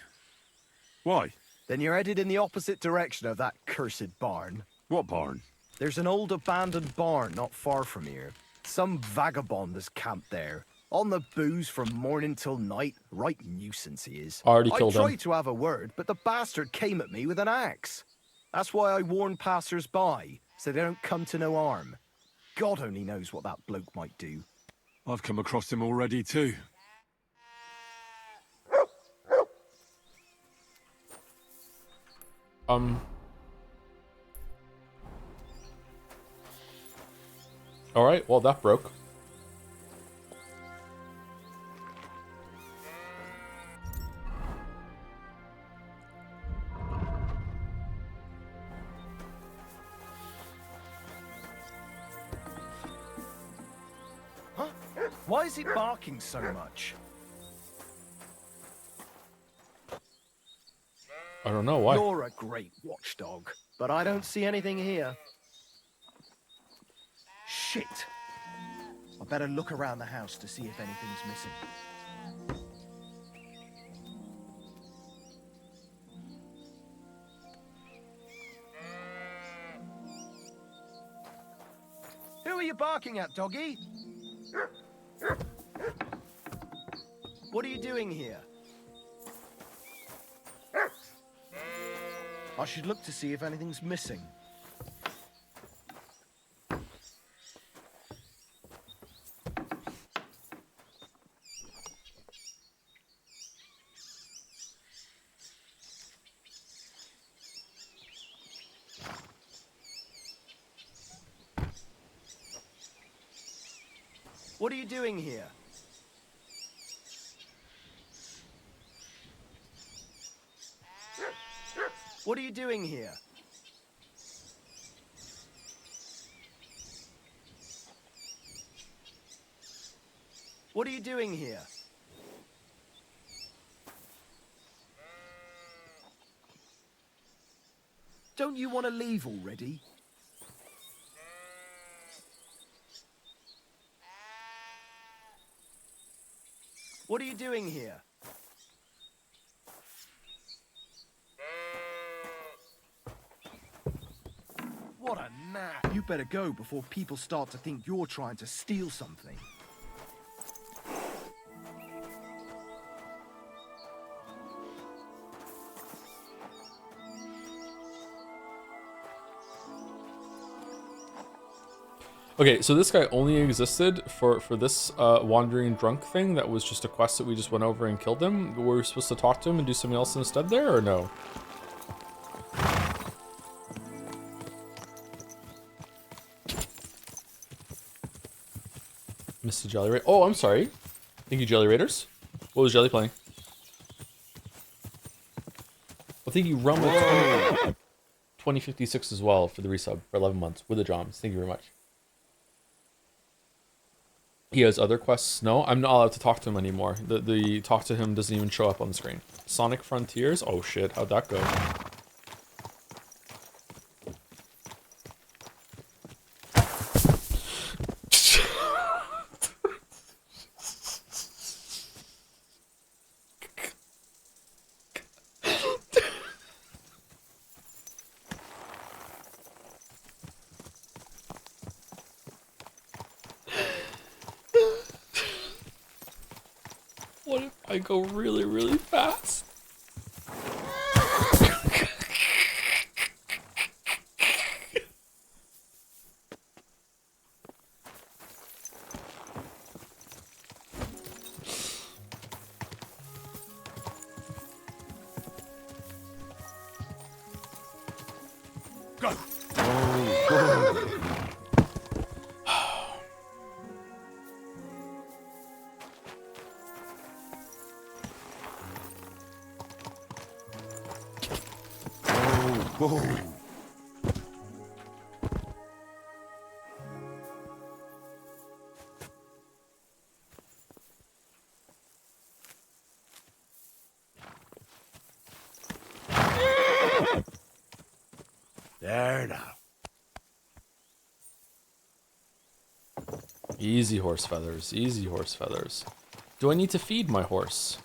Why? Then you're headed in the opposite direction of that cursed barn. What barn? There's an old abandoned barn not far from here. Some vagabond has camped there. On the booze from morning till night. Right nuisance he is. Already killed him. I tried to have a word, but the bastard came at me with an axe. That's why I warn passers-by, so they don't come to no harm. God only knows what that bloke might do. I've come across him already too. Alright, well that broke. Huh? Why is he barking so much? I don't know why. You're a great watchdog, but I don't see anything here. Shit. I better look around the house to see if anything's missing. Who are you barking at, doggy? What are you doing here? I should look to see if anything's missing. What are you doing here? What are you doing here? What are you doing here? Don't you want to leave already? What are you doing here? What a nap! You better go before people start to think you're trying to steal something. Okay, so this guy only existed for this wandering drunk thing that was just a quest that we just went over and killed him. Were we supposed to talk to him and do something else instead there, or no? Mr. Jelly Raid. Oh, I'm sorry. Thank you, Jelly Raiders. What was Jelly playing? Well, thank you, Rum with 2056 as well for the resub for 11 months with the Joms. Thank you very much. He has other quests. No, I'm not allowed to talk to him anymore. The talk to him doesn't even show up on the screen. Sonic Frontiers? Oh shit, how'd that go? What if I go really, really fast? Go! Whoa. There now. Easy horse feathers, easy horse feathers. Do I need to feed my horse?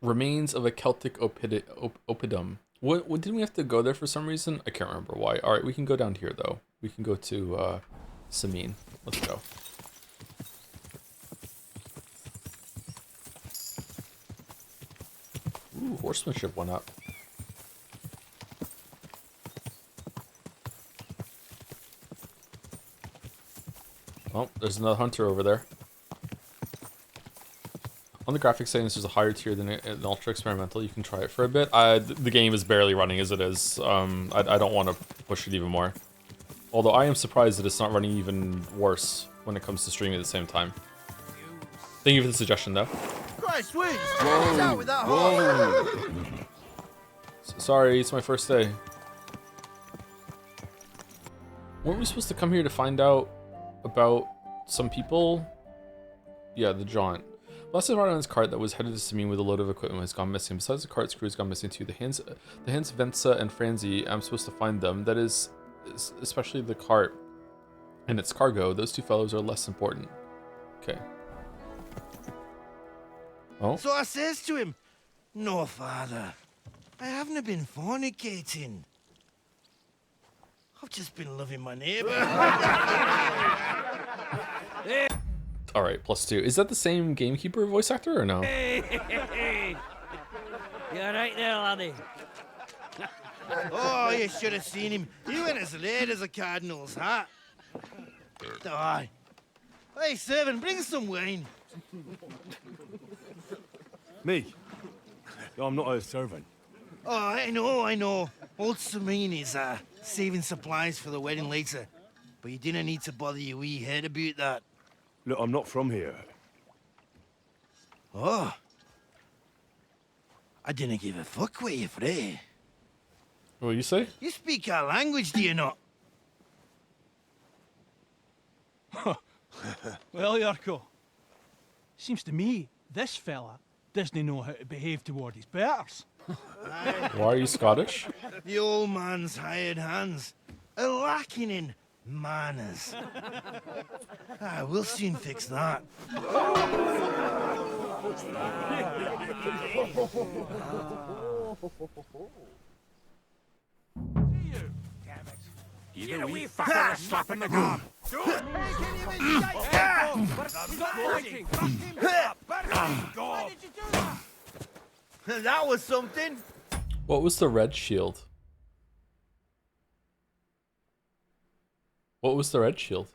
Remains of a Celtic oppidum. What didn't we have to go there for some reason? I can't remember why. All right, we can go down here though. We can go to Samine. Let's go. Ooh, horsemanship went up. Oh, there's another hunter over there. On the graphics settings, there's a higher tier than an ultra experimental. You can try it for a bit. The game is barely running as it is. I don't want to push it even more. Although I am surprised that it's not running even worse when it comes to streaming at the same time. Thank you for the suggestion, though. Christ, wait! What's out with that horse? Sorry, it's my first day. Weren't we supposed to come here to find out about some people. Yeah, the jaunt. Blessed ride on his cart that was headed to Samine with a load of equipment has gone missing. Besides the cart, screws gone missing too. The hands Vensa and Franzi, I'm supposed to find them. That is, especially the cart and its cargo. Those two fellows are less important. Okay. Oh. So I says to him, "No, father, I haven't been fornicating. I've just been loving my neighbour." All right, +2. Is that the same gamekeeper voice actor or no? Hey, you alright there, laddie? Oh, you should have seen him. He went as late as a cardinal's hat. Aye. Hey, servant, bring some wine. Me? I'm not a servant. Oh, I know. Old Samine is saving supplies for the wedding later. But you didn't need to bother your wee head about that. Look, I'm not from here. Oh. I didn't give a fuck what you pray. What do you say? You speak our language, do you not? Well, Yurko, seems to me this fella doesn't know how to behave toward his betters. Why are you Scottish? The old man's hired hands are lacking in manners. We'll soon fix that. Give a wee fucker a slap in the gob. That was something. What was the red shield? What was the red shield?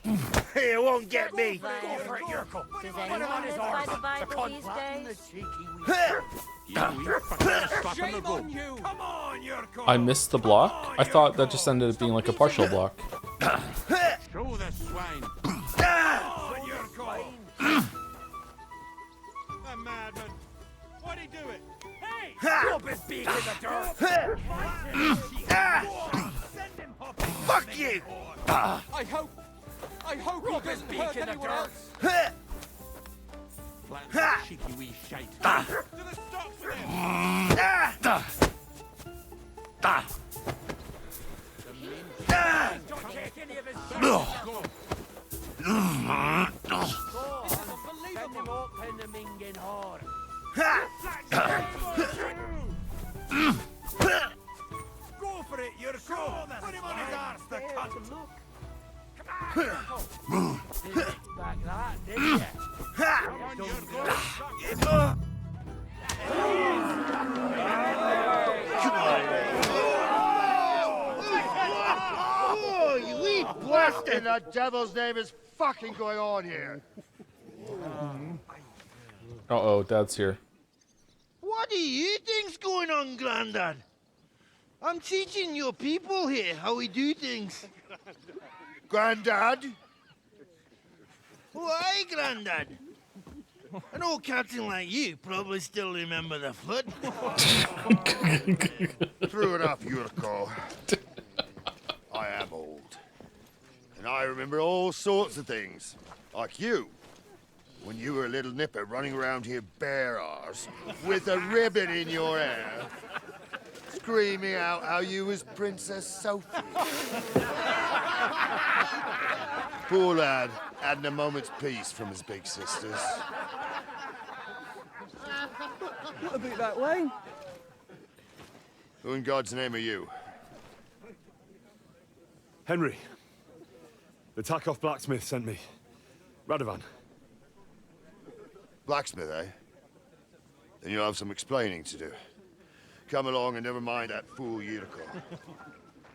You won't get me. Go for it, Yurko. Does anyone live by the Bible these days? Come on, Yurko. I missed the block? I thought that just ended up being like a partial block. Show the swine. Come on, Yurko. A madman. Why'd he do it? Hey! You'll be beat in the dirt. Send him popping. Fuck you! I hope he doesn't hurt anyone else. Flat cheeky wee shite. To the stocks with him. Don't take any of his shit. Go. Send him up in the minging whore. Go for it, Yurko. Put him on his arse, the cunt. Back that, did you? Come on, Yurko. Oh, you wee blast in the devil's name is fucking going on here? Uh-oh, Dad's here. What do you think's going on, Grandad? I'm teaching your people here how we do things. Grandad? Why, Grandad? An old captain like you probably still remember the flood. True enough, Yurko. I am old. And I remember all sorts of things. Like you. When you were a little nipper running around here bare arse, with a ribbon in your hair, screaming out how you was Princess Sophie. Poor lad, hadn't a moment's peace from his big sisters. What about that wine? Who in God's name are you? Henry. The Takoff blacksmith sent me. Radovan. Blacksmith, eh? Then you'll have some explaining to do. Come along and never mind that fool Yurko.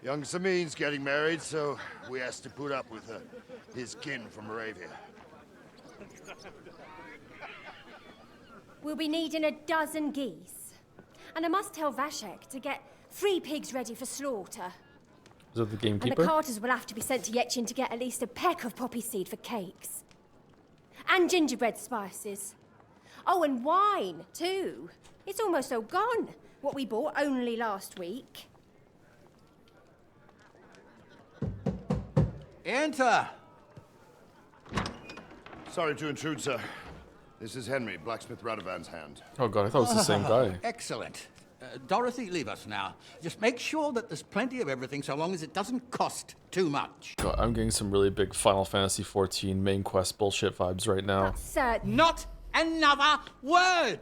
Young Samine's getting married, so we has to put up with his kin from Moravia. We'll be needing a dozen geese. And I must tell Vashek to get 3 pigs ready for slaughter. Is that the And gamekeeper? the carters will have to be sent to Yetchin to get at least a peck of poppy seed for cakes. And gingerbread spices. Oh, and wine, too. It's almost all gone. What we bought only last week. Enter. Sorry to intrude, sir. This is Henry, blacksmith Radovan's hand. Oh god, I thought it was the same guy. Excellent. Dorothy, leave us now. Just make sure that there's plenty of everything so long as it doesn't cost too much. God, I'm getting some really big Final Fantasy XIV main quest bullshit vibes right now. Sir. Not another word!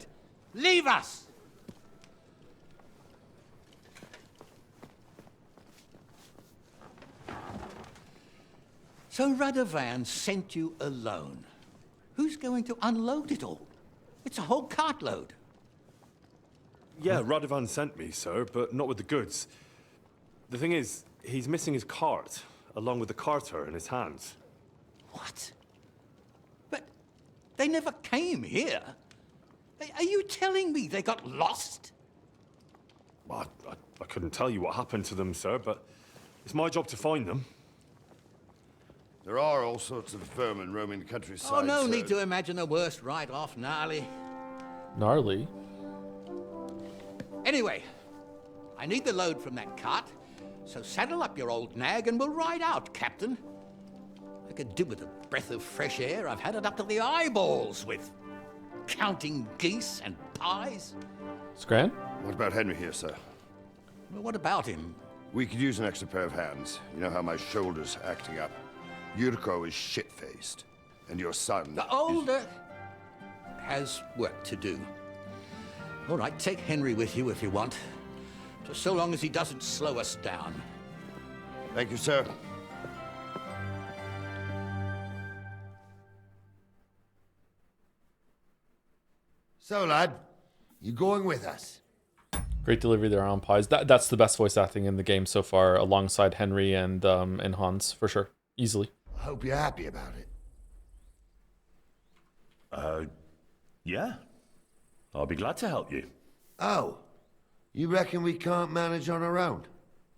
Leave us! So Radovan sent you alone. Who's going to unload it all? It's a whole cartload. Yeah, Radovan sent me, sir, but not with the goods. The thing is, he's missing his cart, along with the carter in his hands. What? But they never came here. Are you telling me they got lost? Well, I couldn't tell you what happened to them, sir, but it's my job to find them. There are all sorts of vermin roaming the countryside. Oh, no sir. need to imagine the worst right off, gnarly. Gnarly? Anyway, I need the load from that cart, so saddle up your old nag and we'll ride out, Captain. I could do with a breath of fresh air. I've had it up to the eyeballs with counting geese and pies. Scran? What about Henry here, sir? Well, what about him? We could use an extra pair of hands. You know how my shoulder's acting up. Yurko is shit-faced, and your son The older has work to do. All right, take Henry with you if you want. Just so long as he doesn't slow us down. Thank you, sir. So, lad, you going with us? Great delivery there on pies. That's the best voice acting in the game so far, alongside Henry and Hans, for sure. Easily. I hope you're happy about it. Yeah. I'll be glad to help you. Oh, you reckon we can't manage on our own?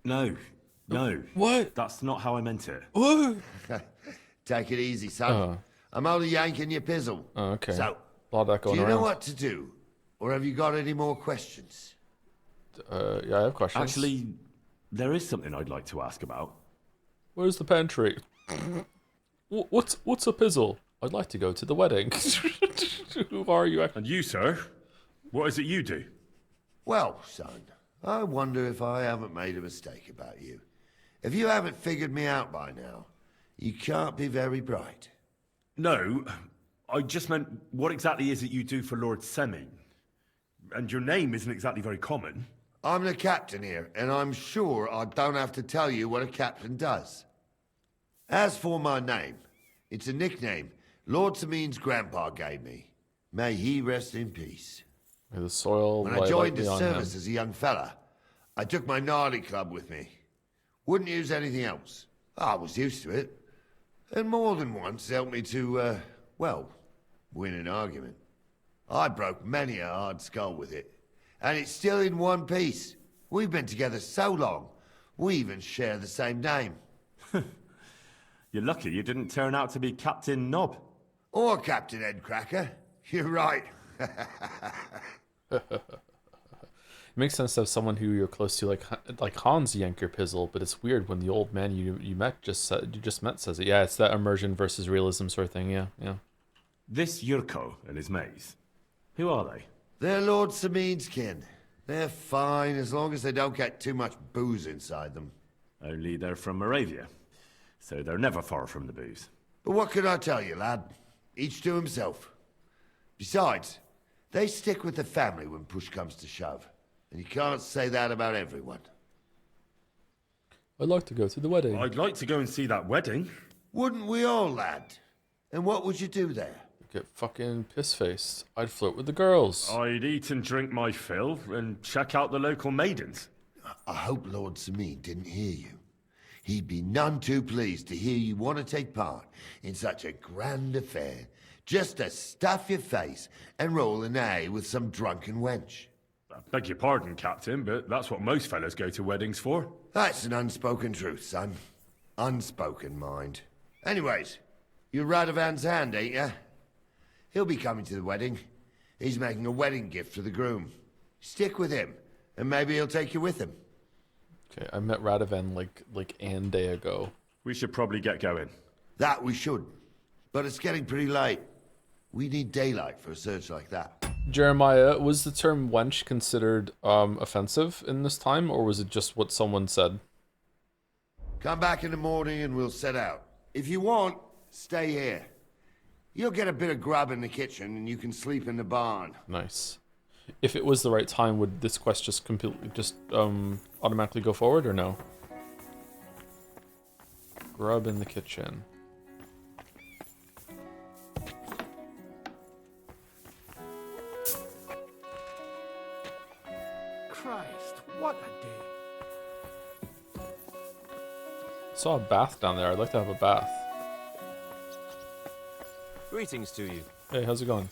No. What? That's not how I meant it. What? Take it easy, son. I'm only yanking your pizzle. Oh, okay. So, a lot of that going do you around. know what to do? Or have you got any more questions? Yeah, I have questions. Actually, there is something I'd like to ask about. Where's the pantry? What's a pizzle? I'd like to go to the wedding. Who are you? And you, sir? What is it you do? Well, son, I wonder if I haven't made a mistake about you. If you haven't figured me out by now, you can't be very bright. No, I just meant, what exactly is it you do for Lord Seming? And your name isn't exactly very common. I'm the captain here, and I'm sure I don't have to tell you what a captain does. As for my name, it's a nickname Lord Seming's grandpa gave me. May he rest in peace. May the soil When I lie joined lightly the on service him. as a young fella, I took my gnarly club with me. Wouldn't use anything else. I was used to it. And more than once helped me to, well, win an argument. I broke many a hard skull with it. And it's still in one piece. We've been together so long, we even share the same name. You're lucky you didn't turn out to be Captain Knob. Or Captain Headcracker. You're right. It makes sense to have someone who you're close to, like Hans yank your pizzle, but it's weird when the old man you just met says it. Yeah, it's that immersion versus realism sort of thing. Yeah. This Yurko and his mates, who are they? They're Lord Seming's kin. They're fine as long as they don't get too much booze inside them. Only they're from Moravia, so they're never far from the booze. But what can I tell you, lad? Each to himself. Besides, they stick with the family when push comes to shove. And you can't say that about everyone. I'd like to go to the wedding. I'd like to go and see that wedding. Wouldn't we all, lad? And what would you do there? Get fucking piss-faced. I'd flirt with the girls. I'd eat and drink my fill and check out the local maidens. I hope Lord Seming didn't hear you. He'd be none too pleased to hear you want to take part in such a grand affair, just to stuff your face and roll an A with some drunken wench. I beg your pardon, Captain, but that's what most fellas go to weddings for. That's an unspoken truth, son. Unspoken, mind. Anyways, you're Radovan's hand, ain't ya? He'll be coming to the wedding. He's making a wedding gift for the groom. Stick with him, and maybe he'll take you with him. Okay, I met Radovan like an day ago. We should probably get going. That we should. But it's getting pretty late. We need daylight for a search like that. Jeremiah, was the term wench considered offensive in this time, or was it just what someone said? Come back in the morning and we'll set out. If you want, stay here. You'll get a bit of grub in the kitchen and you can sleep in the barn. Nice. If it was the right time, would this quest just automatically go forward, or no? Grub in the kitchen. Christ, what a day. Saw a bath down there. I'd like to have a bath. Greetings to you. Hey, how's it going?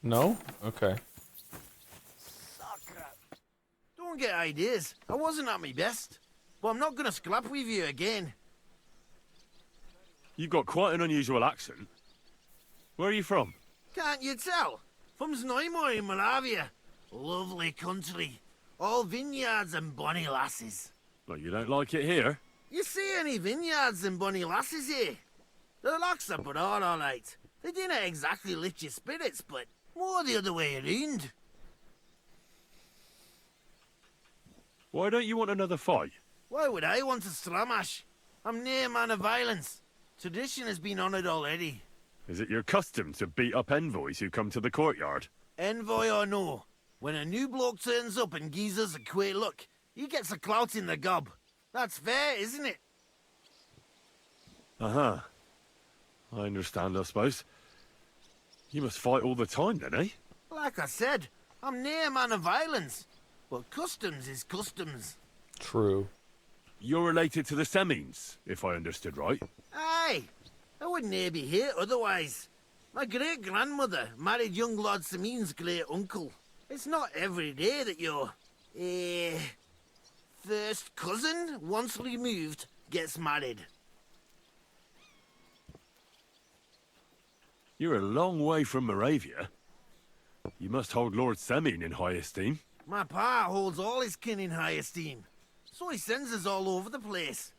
No? Okay. Don't get ideas. I wasn't at my best. But I'm not gonna scrap with you again. You've got quite an unusual accent. Where are you from? Can't you tell? From Znojmo in Moravia. Lovely country. All vineyards and bonny lasses. Well, you don't like it here? You see any vineyards and bonny lasses here? The locks are broad, all right. They didn't exactly lift your spirits, but more the other way around. Why don't you want another fight? Why would I want a stramash? I'm near man of violence. Tradition has been honoured already. Is it your custom to beat up envoys who come to the courtyard? Envoy or no, when a new bloke turns up and gives us a queer look, he gets a clout in the gob. That's fair, isn't it? Uh-huh. I understand, I suppose. You must fight all the time then, eh? Like I said, I'm near man of violence. But customs is customs. True. You're related to the Semines, if I understood right. Aye, I wouldn't e'er be here otherwise. My great-grandmother married young Lord Semine's great-uncle. It's not every day that your, first cousin, once removed, gets married. You're a long way from Moravia. You must hold Lord Semine in high esteem. My pa holds all his kin in high esteem, so he sends us all over the place.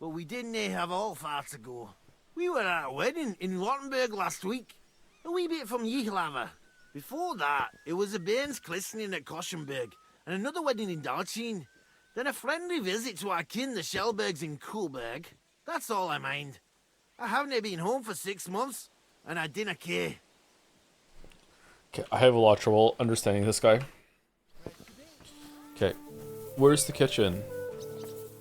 But we didn't have all far to go. We were at a wedding in Rottenburg last week, a wee bit from Yihlava. Before that, it was a bairn's christening at Koschenberg, and another wedding in Dalchin. Then a friendly visit to our kin, the Shellbergs in Kuhlberg. That's all I mind. I haven't been home for 6 months, and I didn't care. Okay, I have a lot of trouble understanding this guy. Okay, where's the kitchen?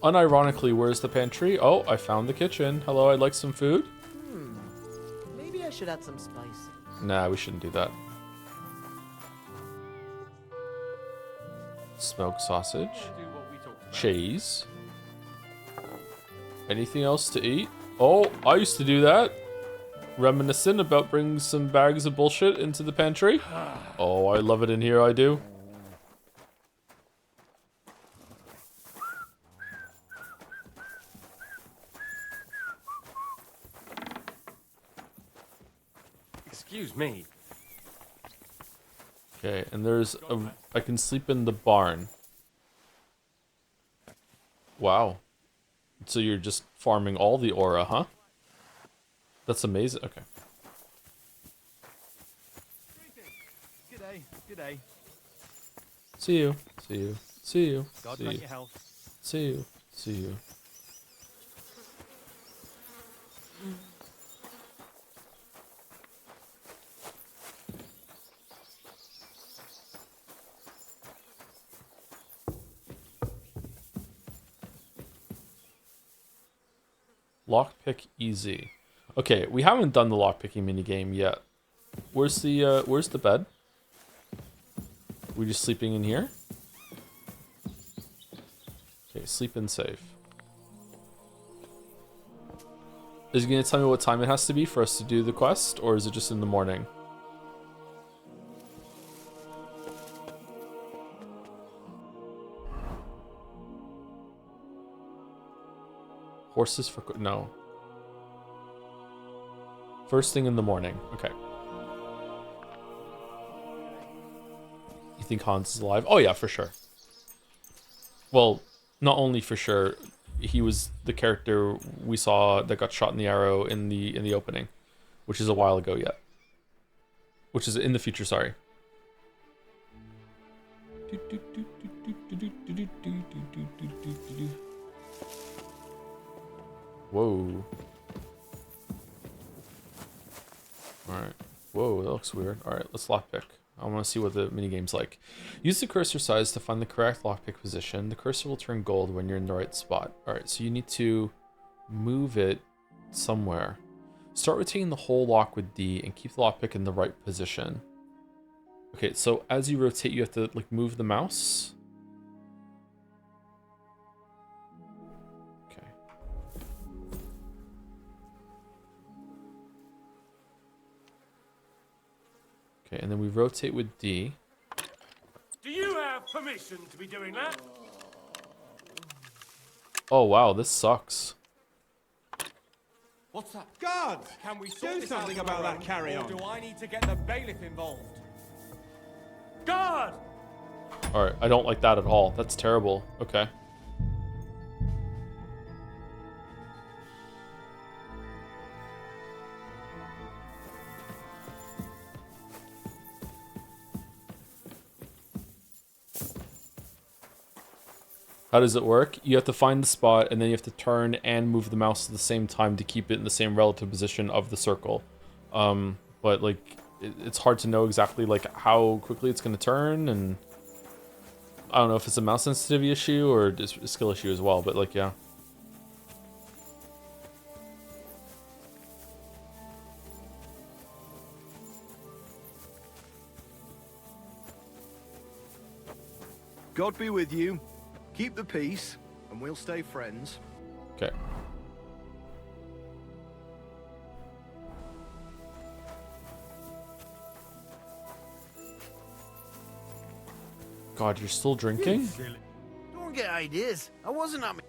Unironically, where's the pantry? Oh, I found the kitchen. Hello, I'd like some food. Maybe I should add some spice. Nah, we shouldn't do that. Smoked sausage. Cheese. Anything else to eat? Oh, I used to do that. Reminiscent about bringing some bags of bullshit into the pantry. Oh, I love it in here, I do. Excuse me. Okay, and there's a... I can sleep in the barn. Wow. So you're just farming all the aura, huh? That's amazing. Okay. G'day, g'day. See you. See you. See you. God See grant you. your health. See you. See you. Lockpick easy. Okay, we haven't done the lockpicking minigame yet. Where's the bed? We just sleeping in here? Okay, sleep in safe. Is it gonna tell me what time it has to be for us to do the quest, or is it just in the morning? Horses for... no. First thing in the morning. Okay. You think Hans is alive? Oh yeah, for sure. Well, not only for sure, he was the character we saw that got shot in the arrow in the opening, which is a while ago yet. Which is in the future, sorry. Whoa. Alright. Whoa, that looks weird. Alright, let's lockpick. I want to see what the minigame's like. Use the cursor size to find the correct lockpick position. The cursor will turn gold when you're in the right spot. Alright, so you need to move it somewhere. Start rotating the whole lock with D and keep the lockpick in the right position. Okay, so as you rotate, you have to like move the mouse. Okay. Okay, and then we rotate with D. Do you have permission to be doing that? Oh wow, this sucks. What's that? Guards! Can we do something about that carry-on? Or do I need to get the bailiff involved? Guard! Alright, I don't like that at all. That's terrible. Okay. How does it work? You have to find the spot, and then you have to turn and move the mouse at the same time to keep it in the same relative position of the circle. But like, it's hard to know exactly like how quickly it's going to turn, and I don't know if it's a mouse sensitivity issue or a skill issue as well. But like, yeah. God be with you. Keep the peace, and we'll stay friends. Okay. God, you're still drinking? Don't get ideas. I wasn't at me.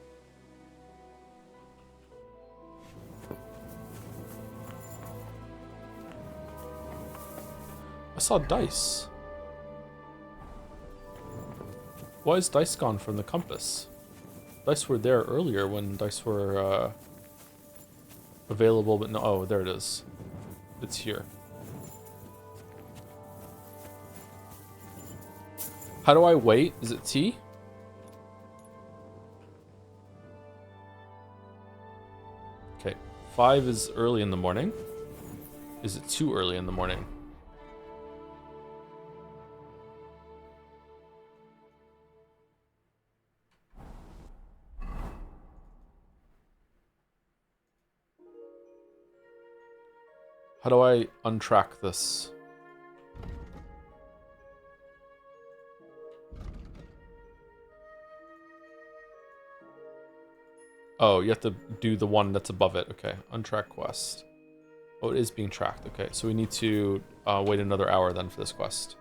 I saw dice. Why is dice gone from the compass? Dice were there earlier when dice were available, but no. Oh, there it is. It's here. How do I wait? Is it T? Okay, 5 is early in the morning. Is it too early in the morning? How do I untrack this? Oh, you have to do the one that's above it. Okay, untrack quest. Oh, it is being tracked. Okay, so we need to wait another hour then for this quest.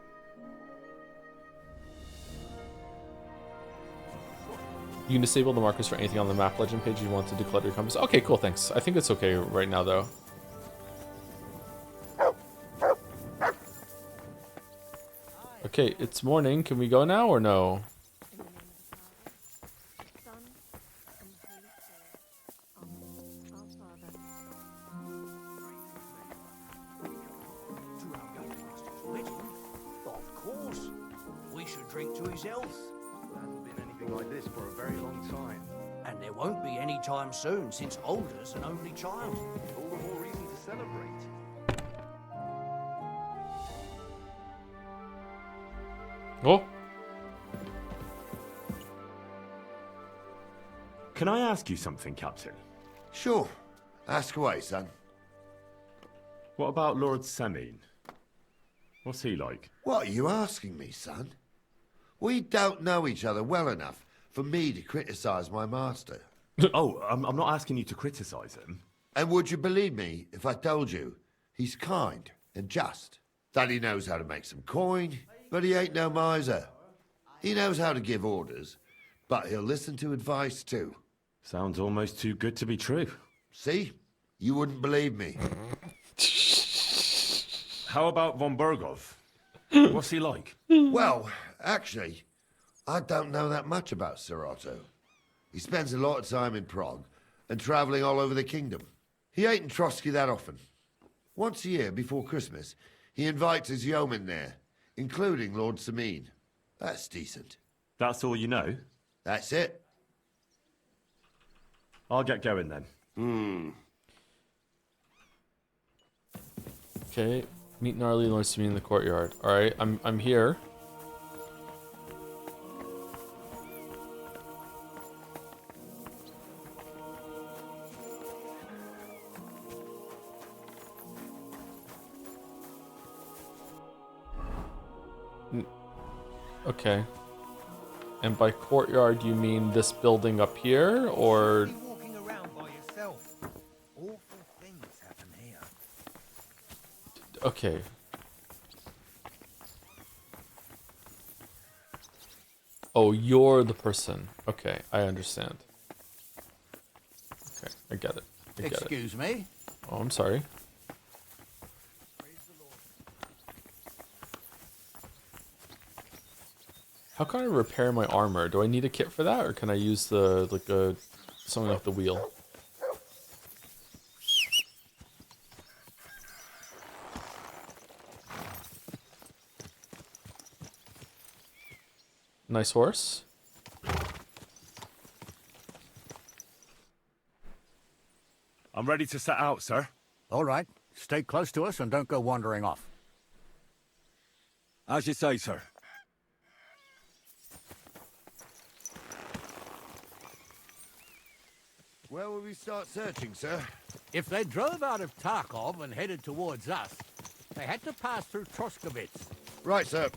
You can disable the markers for anything on the map legend page you want to declutter your compass. Okay, cool, thanks. I think it's okay right now, though. Okay, it's morning. Can we go now or no? Of course. We should drink to his health. There hasn't been anything like this for a very long time. And there won't be any time soon, since Alder's an only child. All the more reason to celebrate. Oh. Can I ask you something, Captain? Sure. Ask away, son. What about Lord Semine? What's he like? What are you asking me, son? We don't know each other well enough for me to criticize my master. Oh, I'm not asking you to criticize him. And would you believe me if I told you he's kind and just? That he knows how to make some coin, but he ain't no miser. He knows how to give orders, but he'll listen to advice too. Sounds almost too good to be true. See? You wouldn't believe me. How about von Bergov? What's he like? Well, actually, I don't know that much about Sir Otto. He spends a lot of time in Prague and travelling all over the kingdom. He ain't in Trotsky that often. Once a year, before Christmas, he invites his yeomen there, including Lord Sameen. That's decent. That's all you know? That's it. I'll get going then. Okay, meet Gnarly and Lord Sameen in the courtyard. Alright, I'm here. Okay. And by courtyard, you mean this building up here, or? Walking around by yourself. Awful things happen here. Okay. Oh, you're the person. Okay, I understand. Okay, I get it. I get it. Excuse me? Oh, I'm sorry. How can I repair my armor? Do I need a kit for that, or can I use the something like the wheel? Nice horse. I'm ready to set out, sir. All right. Stay close to us and don't go wandering off. As you say, sir. Where will we start searching, sir? If they drove out of Tarkov and headed towards us, they had to pass through Troskovitz. Right, sir.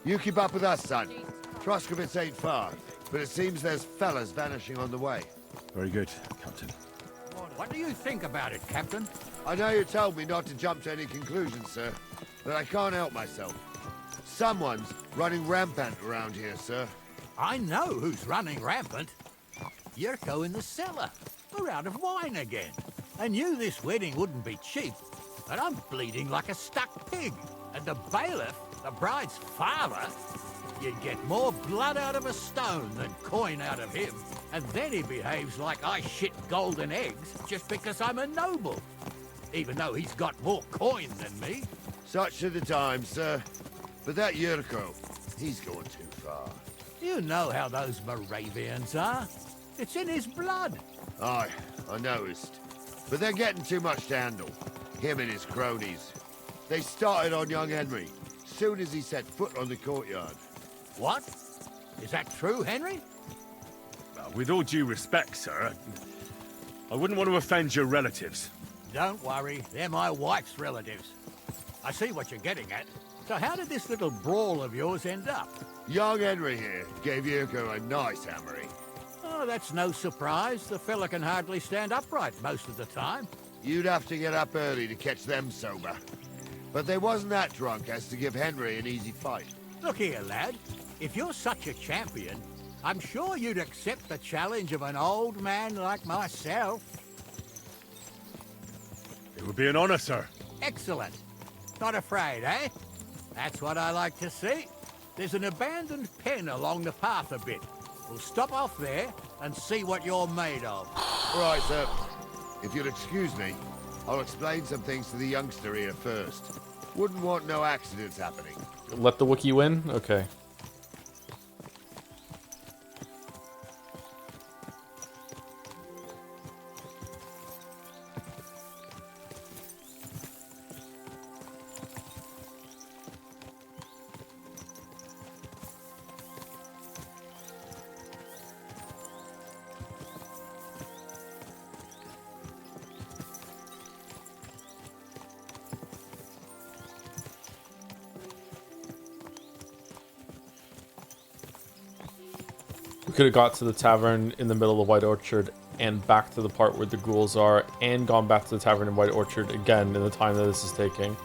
You keep up with us, son. Troskovitz ain't far, but it seems there's fellas vanishing on the way. Very good, Captain. What do you think about it, Captain? I know you told me not to jump to any conclusions, sir, but I can't help myself. Someone's running rampant around here, sir. I know who's running rampant. Yurko in the cellar. We're out of wine again. I knew this wedding wouldn't be cheap, but I'm bleeding like a stuck pig. And the bailiff, the bride's father, you'd get more blood out of a stone than coin out of him. And then he behaves like I shit golden eggs just because I'm a noble. Even though he's got more coin than me. Such are the times, sir. But that Yurko, he's going too far. You know how those Moravians are. It's in his blood. Aye, I noticed. But they're getting too much to handle. Him and his cronies. They started on young Henry, soon as he set foot on the courtyard. What? Is that true, Henry? With all due respect, sir, I wouldn't want to offend your relatives. Don't worry, they're my wife's relatives. I see what you're getting at. So how did this little brawl of yours end up? Young Henry here gave Yurko a nice hammering. Oh, that's no surprise. The fella can hardly stand upright most of the time. You'd have to get up early to catch them sober. But they wasn't that drunk as to give Henry an easy fight. Look here, lad. If you're such a champion, I'm sure you'd accept the challenge of an old man like myself. It would be an honor, sir. Excellent. Not afraid, eh? That's what I like to see. There's an abandoned pen along the path a bit. We'll stop off there and see what you're made of. Right, sir. If you'll excuse me, I'll explain some things to the youngster here first. Wouldn't want no accidents happening. Let the Wookiee win? Okay. Could have got to the tavern in the middle of White Orchard and back to the part where the ghouls are and gone back to the tavern in White Orchard again in the time that this is taking.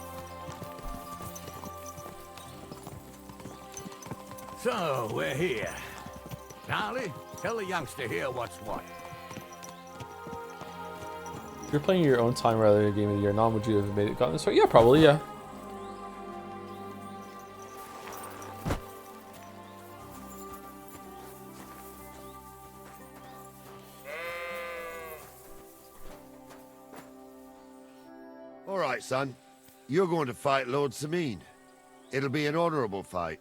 So, we're here. Gnarly, tell the youngster here what's what. If you're playing your own time rather than a game of the year, would you have made it gotten this far? Yeah, probably, yeah. All right, son. You're going to fight Lord Sameen. It'll be an honorable fight,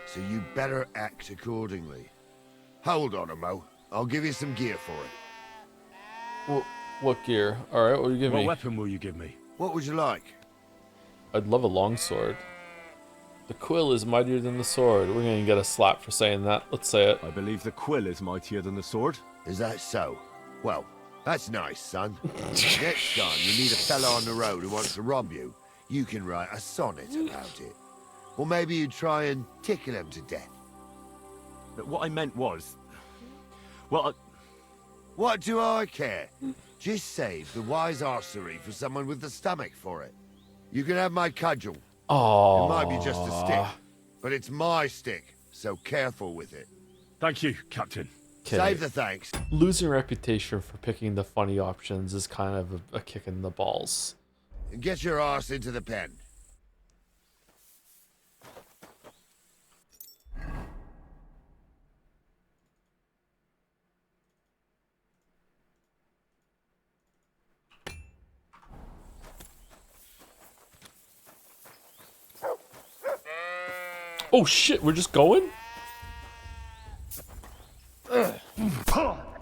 so you better act accordingly. Hold on, Mo. I'll give you some gear for it. What gear? All right, what will you give me? What weapon will you give me? What would you like? I'd love a longsword. The quill is mightier than the sword. We're gonna get a slap for saying that. Let's say it. I believe the quill is mightier than the sword. Is that so? Well, that's nice, son. Next time you meet a fella on the road who wants to rob you, you can write a sonnet about it. Or maybe you try and tickle him to death. But what I meant was... Well, What do I care? Just save the wise arsery for someone with the stomach for it. You can have my cudgel. Oh. It might be just a stick, but it's my stick, so careful with it. Thank you, Captain. Save the thanks. Losing reputation for picking the funny options is kind of a kick in the balls. And get your arse into the pen. Oh shit, we're just going?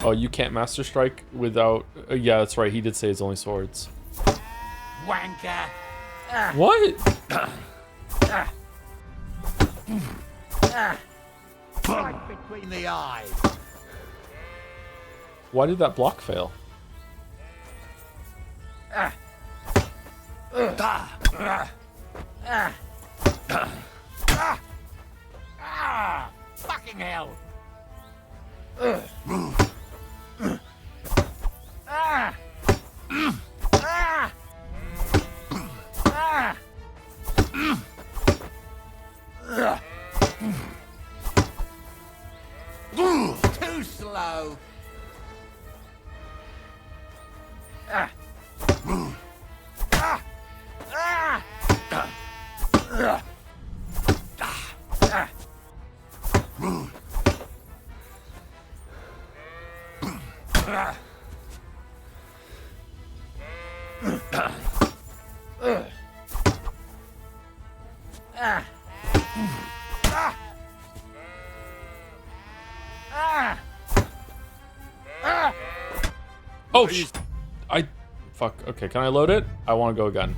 Oh, you can't Master Strike without... yeah, that's right, he did say it's only swords. Wanker! What? Right between the eyes. Why did that block fail? Fucking hell! Too slow. Oh, fuck. Okay, can I load it? I want to go again.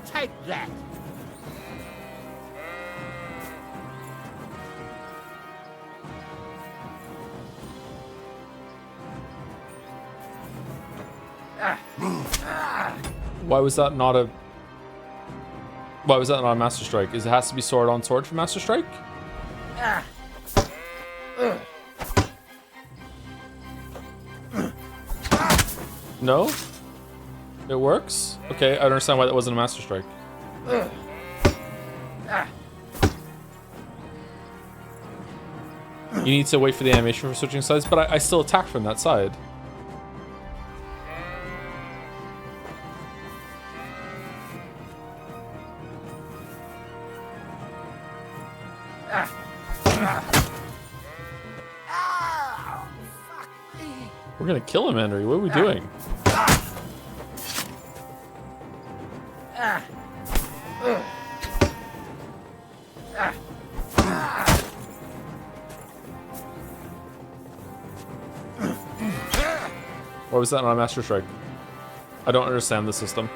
Take that. Why was that not a... Why was that not a Master Strike? Is it has to be sword on sword for Master Strike? No? It works? Okay, I don't understand why that wasn't a Master Strike. You need to wait for the animation for switching sides, but I still attack from that side. We're gonna kill him, Henry. What are we doing? Why was that not a Master Strike? I don't understand the system.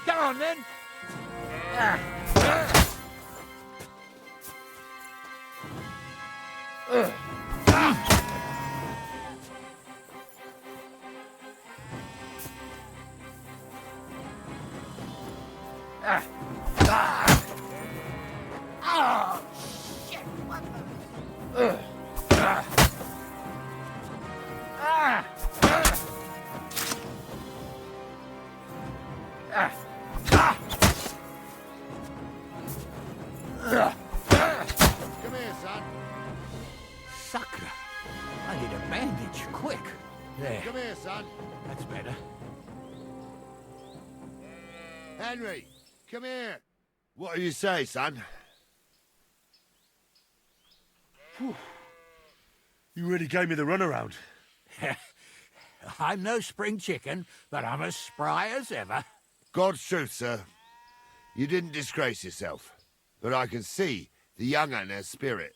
Come on then. Oh, shit! What the... Come here, son. Sucker. I need a bandage, quick. There. Come here, son. That's better. Henry, come here. What do you say, son? Whew. You really gave me the runaround. I'm no spring chicken, but I'm as spry as ever. God's truth, sir. You didn't disgrace yourself, but I can see the young un has spirit.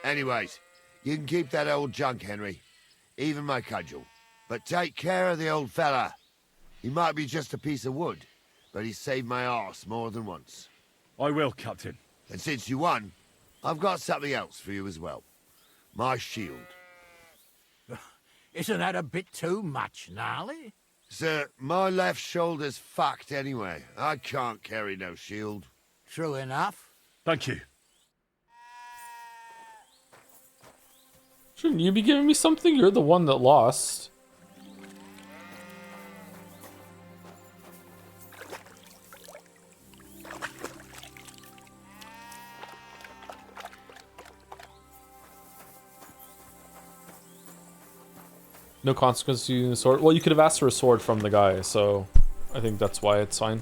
Anyways, you can keep that old junk, Henry. Even my cudgel. But take care of the old fella. He might be just a piece of wood, but he saved my arse more than once. I will, Captain. And since you won, I've got something else for you as well. My shield. Isn't that a bit too much, Gnarly? Sir, my left shoulder's fucked anyway. I can't carry no shield. True enough. Thank you. Shouldn't you be giving me something? You're the one that lost. No consequence to using the sword. Well, you could have asked for a sword from the guy, so I think that's why it's fine.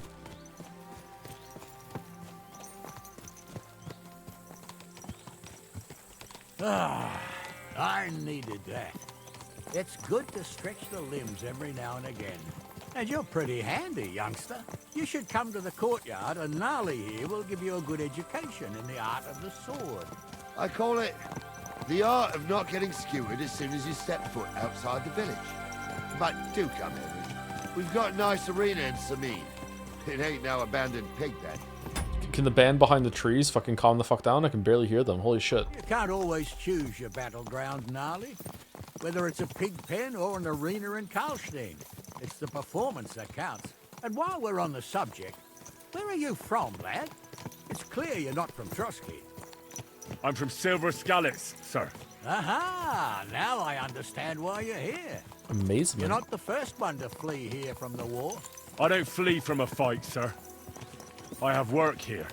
Ah, I needed that. It's good to stretch the limbs every now and again. And you're pretty handy, youngster. You should come to the courtyard, and Gnarly here will give you a good education in the art of the sword. I call it the art of not getting skewered as soon as you step foot outside the village. But do come, Henry. We've got a nice arena in Sameen. It ain't no abandoned pig then. Can the band behind the trees fucking calm the fuck down? I can barely hear them. Holy shit. You can't always choose your battleground, Gnarly. Whether it's a pig pen or an arena in Karlstein. It's the performance that counts. And while we're on the subject, where are you from, lad? It's clear you're not from Trotsky. I'm from Silver Scallops, sir. Aha! Now I understand why you're here. Amazing. You're not the first one to flee here from the war. I don't flee from a fight, sir. I have work here,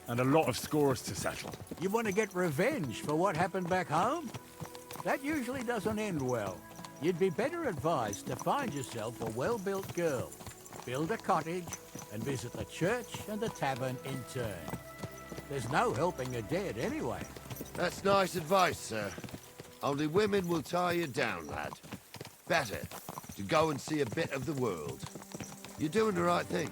and a lot of scores to settle. You want to get revenge for what happened back home? That usually doesn't end well. You'd be better advised to find yourself a well-built girl, build a cottage, and visit the church and the tavern in turn. There's no helping a dead anyway. That's nice advice, sir. Only women will tie you down, lad. Better to go and see a bit of the world. You're doing the right thing.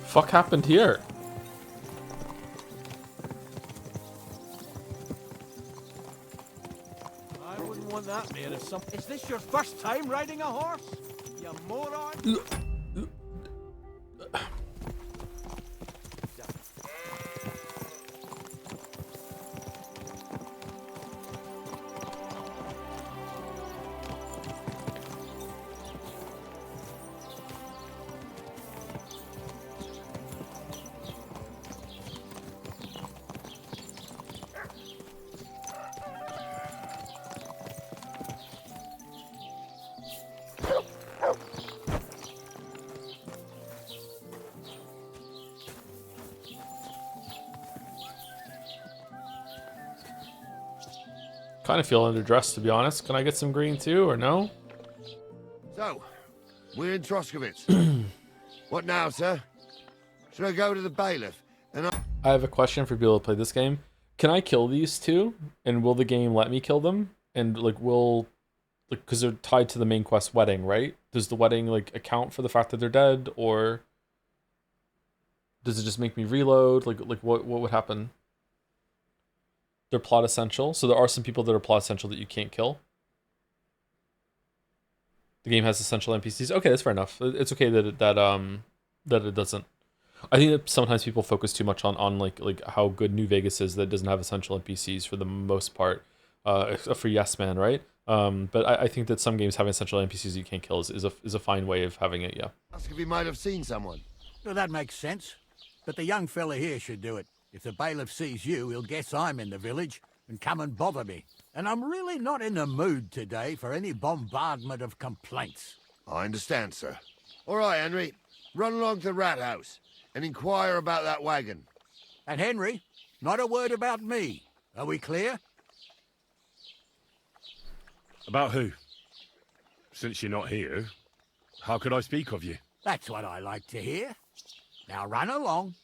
Fuck happened here? I wouldn't want that made of some. Is this your first time riding a horse? You moron! Kind of feel underdressed, to be honest. Can I get some green too, or no? So, we're in Troskowitz. What now, sir? Should I go to the bailiff? And I have a question for people to play this game. Can I kill these two? And will the game let me kill them? And like, because they're tied to the main quest wedding, right? Does the wedding like account for the fact that they're dead, or does it just make me reload? Like what would happen? They're plot essential, so there are some people that are plot essential that you can't kill. The game has essential NPCs. Okay, that's fair enough. It's okay that it doesn't. I think that sometimes people focus too much on like how good New Vegas is that it doesn't have essential NPCs for the most part, except for Yes Man, right? But I think that some games having essential NPCs you can't kill is a fine way of having it. Yeah. Ask if he might have seen someone. Well, that makes sense. But the young fella here should do it. If the bailiff sees you, he'll guess I'm in the village and come and bother me. And I'm really not in the mood today for any bombardment of complaints. I understand, sir. All right, Henry. Run along to the rat house and inquire about that wagon. And Henry, not a word about me. Are we clear? About who? Since you're not here, how could I speak of you? That's what I like to hear. Now run along.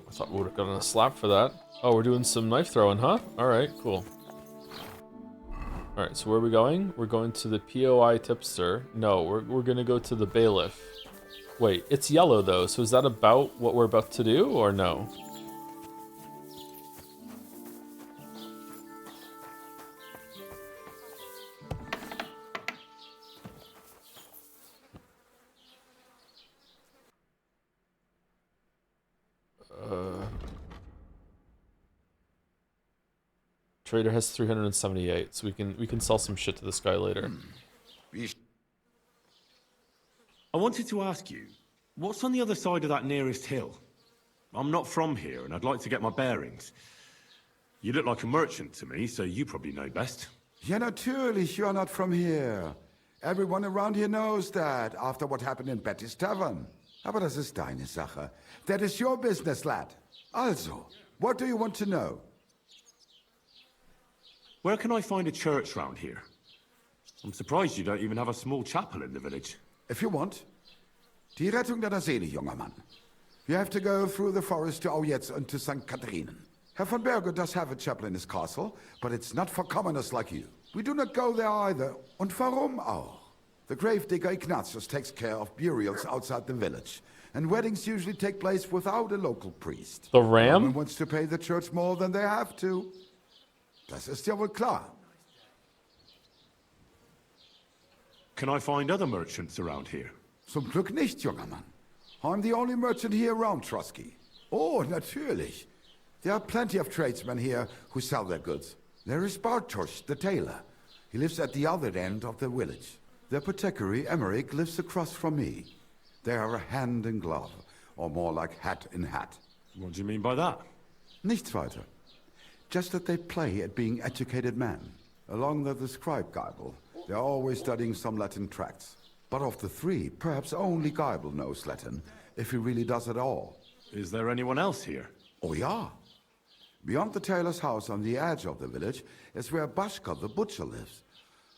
I thought we would have gotten a slap for that. Oh, we're doing some knife throwing, huh? Alright, cool. Alright, so where are we going? We're going to the POI tipster. No, we're gonna go to the bailiff. Wait, it's yellow though, so is that about what we're about to do, or no? Trader has 378, so we can sell some shit to this guy later. I wanted to ask you, what's on the other side of that nearest hill? I'm not from here, and I'd like to get my bearings. You look like a merchant to me, so you probably know best. Ja, natürlich, you're not from here. Everyone around here knows that, after what happened in Betty's Tavern. Aber das ist deine Sache. That is your business, lad. Also, what do you want to know? Where can I find a church round here? I'm surprised you don't even have a small chapel in the village. If you want. Die Rettung deiner Seele, junger Mann. You have to go through the forest to Aujetz and to St. Katharinen. Herr von Berger does have a chapel in his castle, but it's not for commoners like you. We do not go there either. Und warum auch? The gravedigger Ignatius takes care of burials outside the village, and weddings usually take place without a local priest. The ram? No one wants to pay the church more than they have to. Das ist ja wohl klar. Can I find other merchants around here? Zum Glück nicht, junger Mann. I'm the only merchant here around Trusky. Oh, natürlich. There are plenty of tradesmen here who sell their goods. There is Bartosz, the tailor. He lives at the other end of the village. The apothecary, Emmerich, lives across from me. They are hand in glove, or more like hat in hat. What do you mean by that? Nichts weiter. Just that they play at being educated men. Along with the scribe Geibel, they're always studying some Latin tracts. But of the three, perhaps only Geibel knows Latin, if he really does at all. Is there anyone else here? Oh, yeah. Beyond the tailor's house on the edge of the village is where Bashka the butcher lives.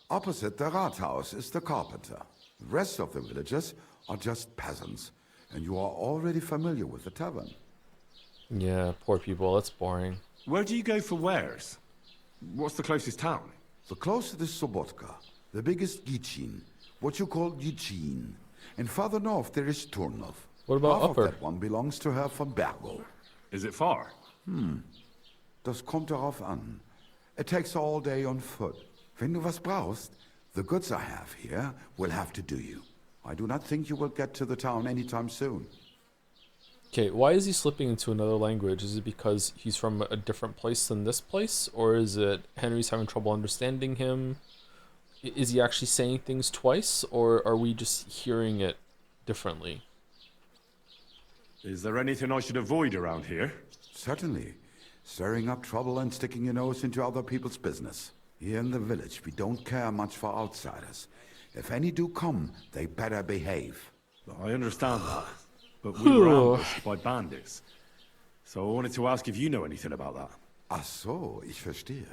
Opposite the Rathaus is the carpenter. The rest of the villagers are just peasants, and you are already familiar with the tavern. Yeah, poor people, that's boring. Where do you go for wares? What's the closest town? The closest is Sobotka, the biggest Gichin, what you call Gichin. And farther north there is Turnov. What about Half upper? of that one belongs to Herr von Bergo. Is it far? Das kommt darauf an. It takes all day on foot. Wenn du was brauchst, the goods I have here will have to do you. I do not think you will get to the town anytime soon. Okay, why is he slipping into another language? Is it because he's from a different place than this place? Or is it Henry's having trouble understanding him? Is he actually saying things twice? Or are we just hearing it differently? Is there anything I should avoid around here? Certainly. Stirring up trouble and sticking your nose into other people's business. Here in the village, we don't care much for outsiders. If any do come, they better behave. I understand that, but we were ambushed by bandits. So I wanted to ask if you know anything about that. Ach so, ich verstehe.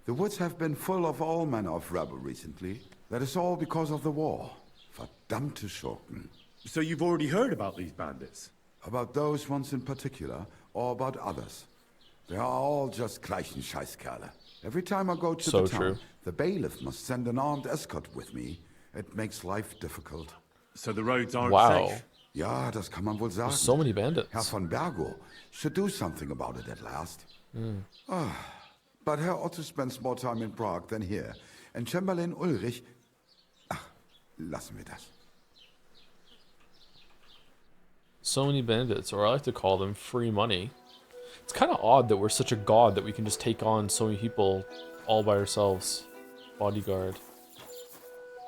The woods have been full of all manner of rebel recently. That is all because of the war. Verdammte Schurken. So you've already heard about these bandits? About those ones in particular, or about others. They are all just gleichen Scheißkerle. Every time I go to So the town, true. the bailiff must send an armed escort with me. It makes life difficult. So the roads aren't Wow. safe? Ja, das kann man wohl sagen. There's so many bandits. Herr von Bergo should do something about it at last. But Herr Otto spends more time in Prague than here. And Chamberlain Ulrich... Ach, lassen wir das. So many bandits, or I like to call them free money. It's kind of odd that we're such a god that we can just take on so many people all by ourselves. Bodyguard.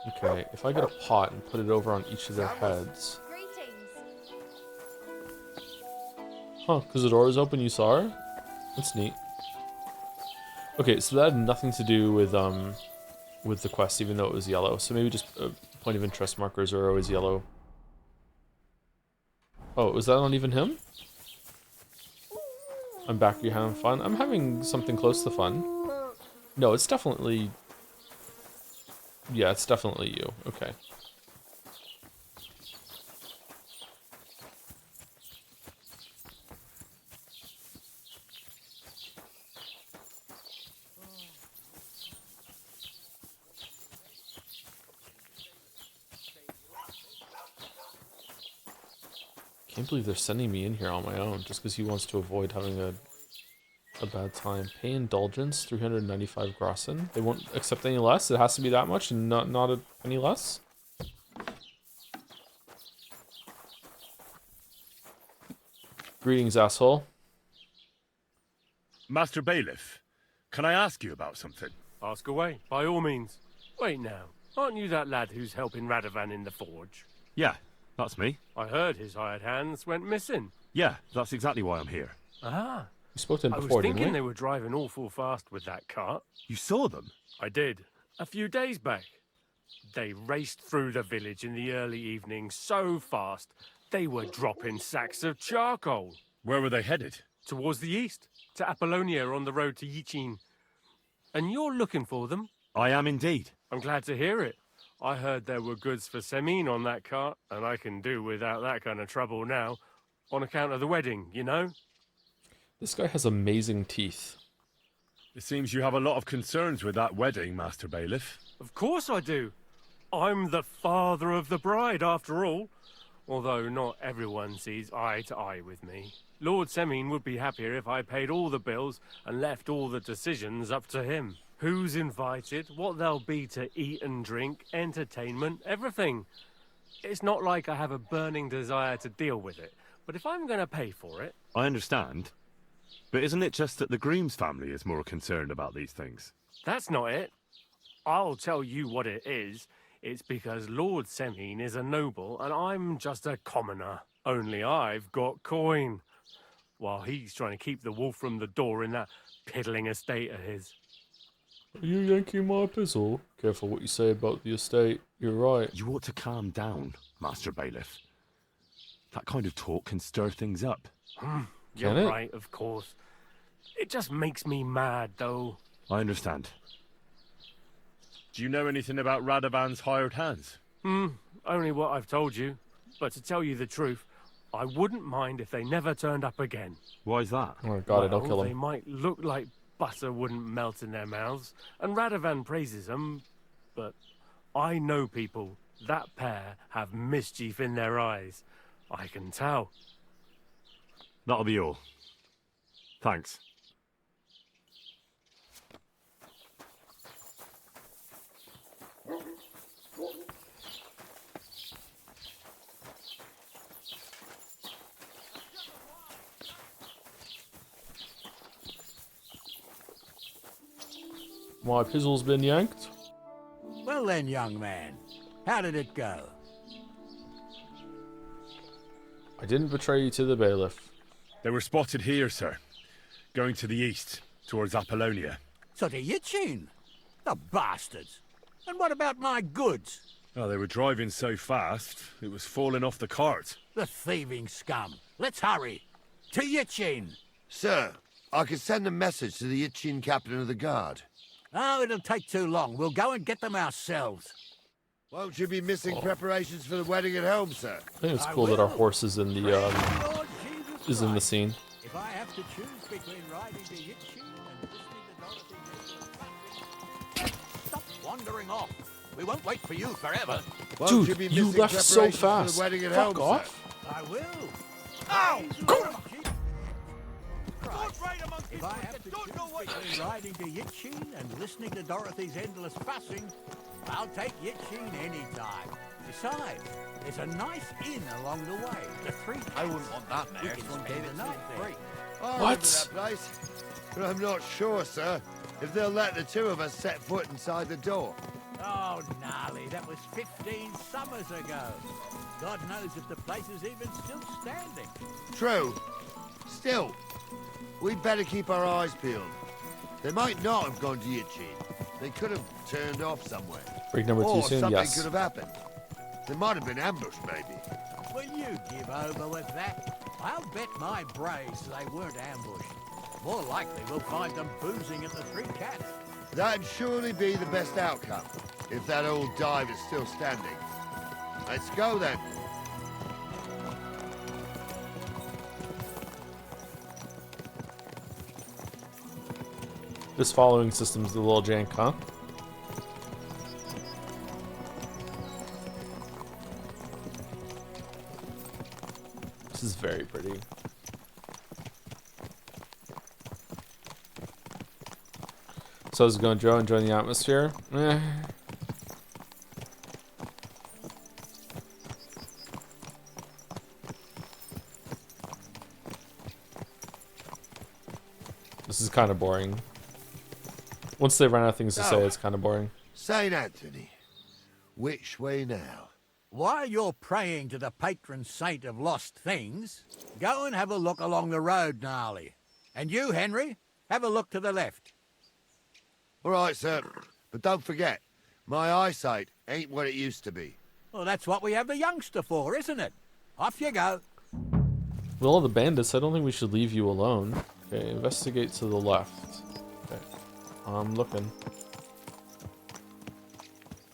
Okay, if I get a pot and put it over on each of their heads. Huh, because the door was open, you saw her? That's neat. Okay, so that had nothing to do with the quest, even though it was yellow. So maybe just point of interest markers are always yellow. Oh, was that not even him? I'm back, you having fun? I'm having something close to fun. No, it's definitely... Yeah, it's definitely you. Okay. Can't believe they're sending me in here on my own just because he wants to avoid having a bad time. Pay indulgence, 395 grossen. They won't accept any less. It has to be that much and not any less. Greetings, asshole. Master Bailiff, can I ask you about something? Ask away, by all means. Wait now, aren't you that lad who's helping Radovan in the forge? Yeah, that's me. I heard his hired hands went missing. Yeah, that's exactly why I'm here. Ah. We spoke to him I before, was didn't thinking we? they were driving awful fast with that cart. You saw them? I did. A few days back. They raced through the village in the early evening so fast, they were dropping sacks of charcoal. Where were they headed? Towards the east, to Apollonia on the road to Yichin. And you're looking for them? I am indeed. I'm glad to hear it. I heard there were goods for Semin on that cart, and I can do without that kind of trouble now, on account of the wedding, you know? This guy has amazing teeth. It seems you have a lot of concerns with that wedding, Master Bailiff. Of course I do. I'm the father of the bride, after all. Although not everyone sees eye to eye with me. Lord Semin would be happier if I paid all the bills and left all the decisions up to him. Who's invited, what there'll be to eat and drink, entertainment, everything. It's not like I have a burning desire to deal with it, but if I'm going to pay for it... I understand. But isn't it just that the Grooms family is more concerned about these things? That's not it. I'll tell you what it is. It's because Lord Semin is a noble and I'm just a commoner. Only I've got coin. While he's trying to keep the wolf from the door in that piddling estate of his. Are you yanking my pizzle? Careful what you say about the estate. You're right. You ought to calm down, Master Bailiff. That kind of talk can stir things up. You're right, of course. It just makes me mad, though. I understand. Do you know anything about Radovan's hired hands? Only what I've told you. But to tell you the truth, I wouldn't mind if they never turned up again. Why is that? Oh, got it. I'll kill They him. might look like butter wouldn't melt in their mouths, and Radovan praises them, but I know people. That pair have mischief in their eyes. I can tell. That'll be all. Thanks. My pizzle's been yanked. Well then, young man, how did it go? I didn't betray you to the bailiff. They were spotted here, sir. Going to the east, towards Apollonia. So to Yichin? The bastards! And what about my goods? Oh, they were driving so fast, it was falling off the cart. The thieving scum. Let's hurry. To Yichin! Sir, I can send a message to the Yichin captain of the guard. Oh, it'll take too long. We'll go and get them ourselves. Won't you be missing preparations for the wedding at home, sir? I think it's cool that our horse is in the scene. If I have to choose between riding to Yichin and listening to Dorothy... Stop wandering off. We won't wait for you forever. Dude, you left so preparations for fast. the wedding at Fuck home, off. I will. Ow! If I have to choose between riding to Yichin and listening to Dorothy's endless fussing, I'll take Yichin any time. Besides, there's a nice inn along the way. The Three Cats. I wouldn't want that We mare. can Someone spend gave it the to night me. free. I remember that place, but I'm not sure, sir, if they'll let the two of us set foot inside the door. Oh, gnarly, that was 15 summers ago. God knows if the place is even still standing. True. Still, we'd better keep our eyes peeled. They might not have gone to Yichin. They could have turned off somewhere. Break number 2 or soon, something yes. could have happened. They might have been ambushed, maybe. Will you give over with that? I'll bet my brace they weren't ambushed. More likely we'll find them boozing at the Three Cats. That'd surely be the best outcome, if that old dive is still standing. Let's go, then. This following system's a little jank, huh? This is very pretty. So how's it going, Joe? Enjoying the atmosphere? Eh. This is kind of boring. Once they run out of things to say, it's kind of boring. St. Anthony. Which way now? While you're praying to the patron saint of lost things, go and have a look along the road, Gnarly. And you, Henry, have a look to the left. All right, sir. But don't forget, my eyesight ain't what it used to be. Well, that's what we have the youngster for, isn't it? Off you go. With all the bandits, I don't think we should leave you alone. Okay, investigate to the left. Okay, I'm looking.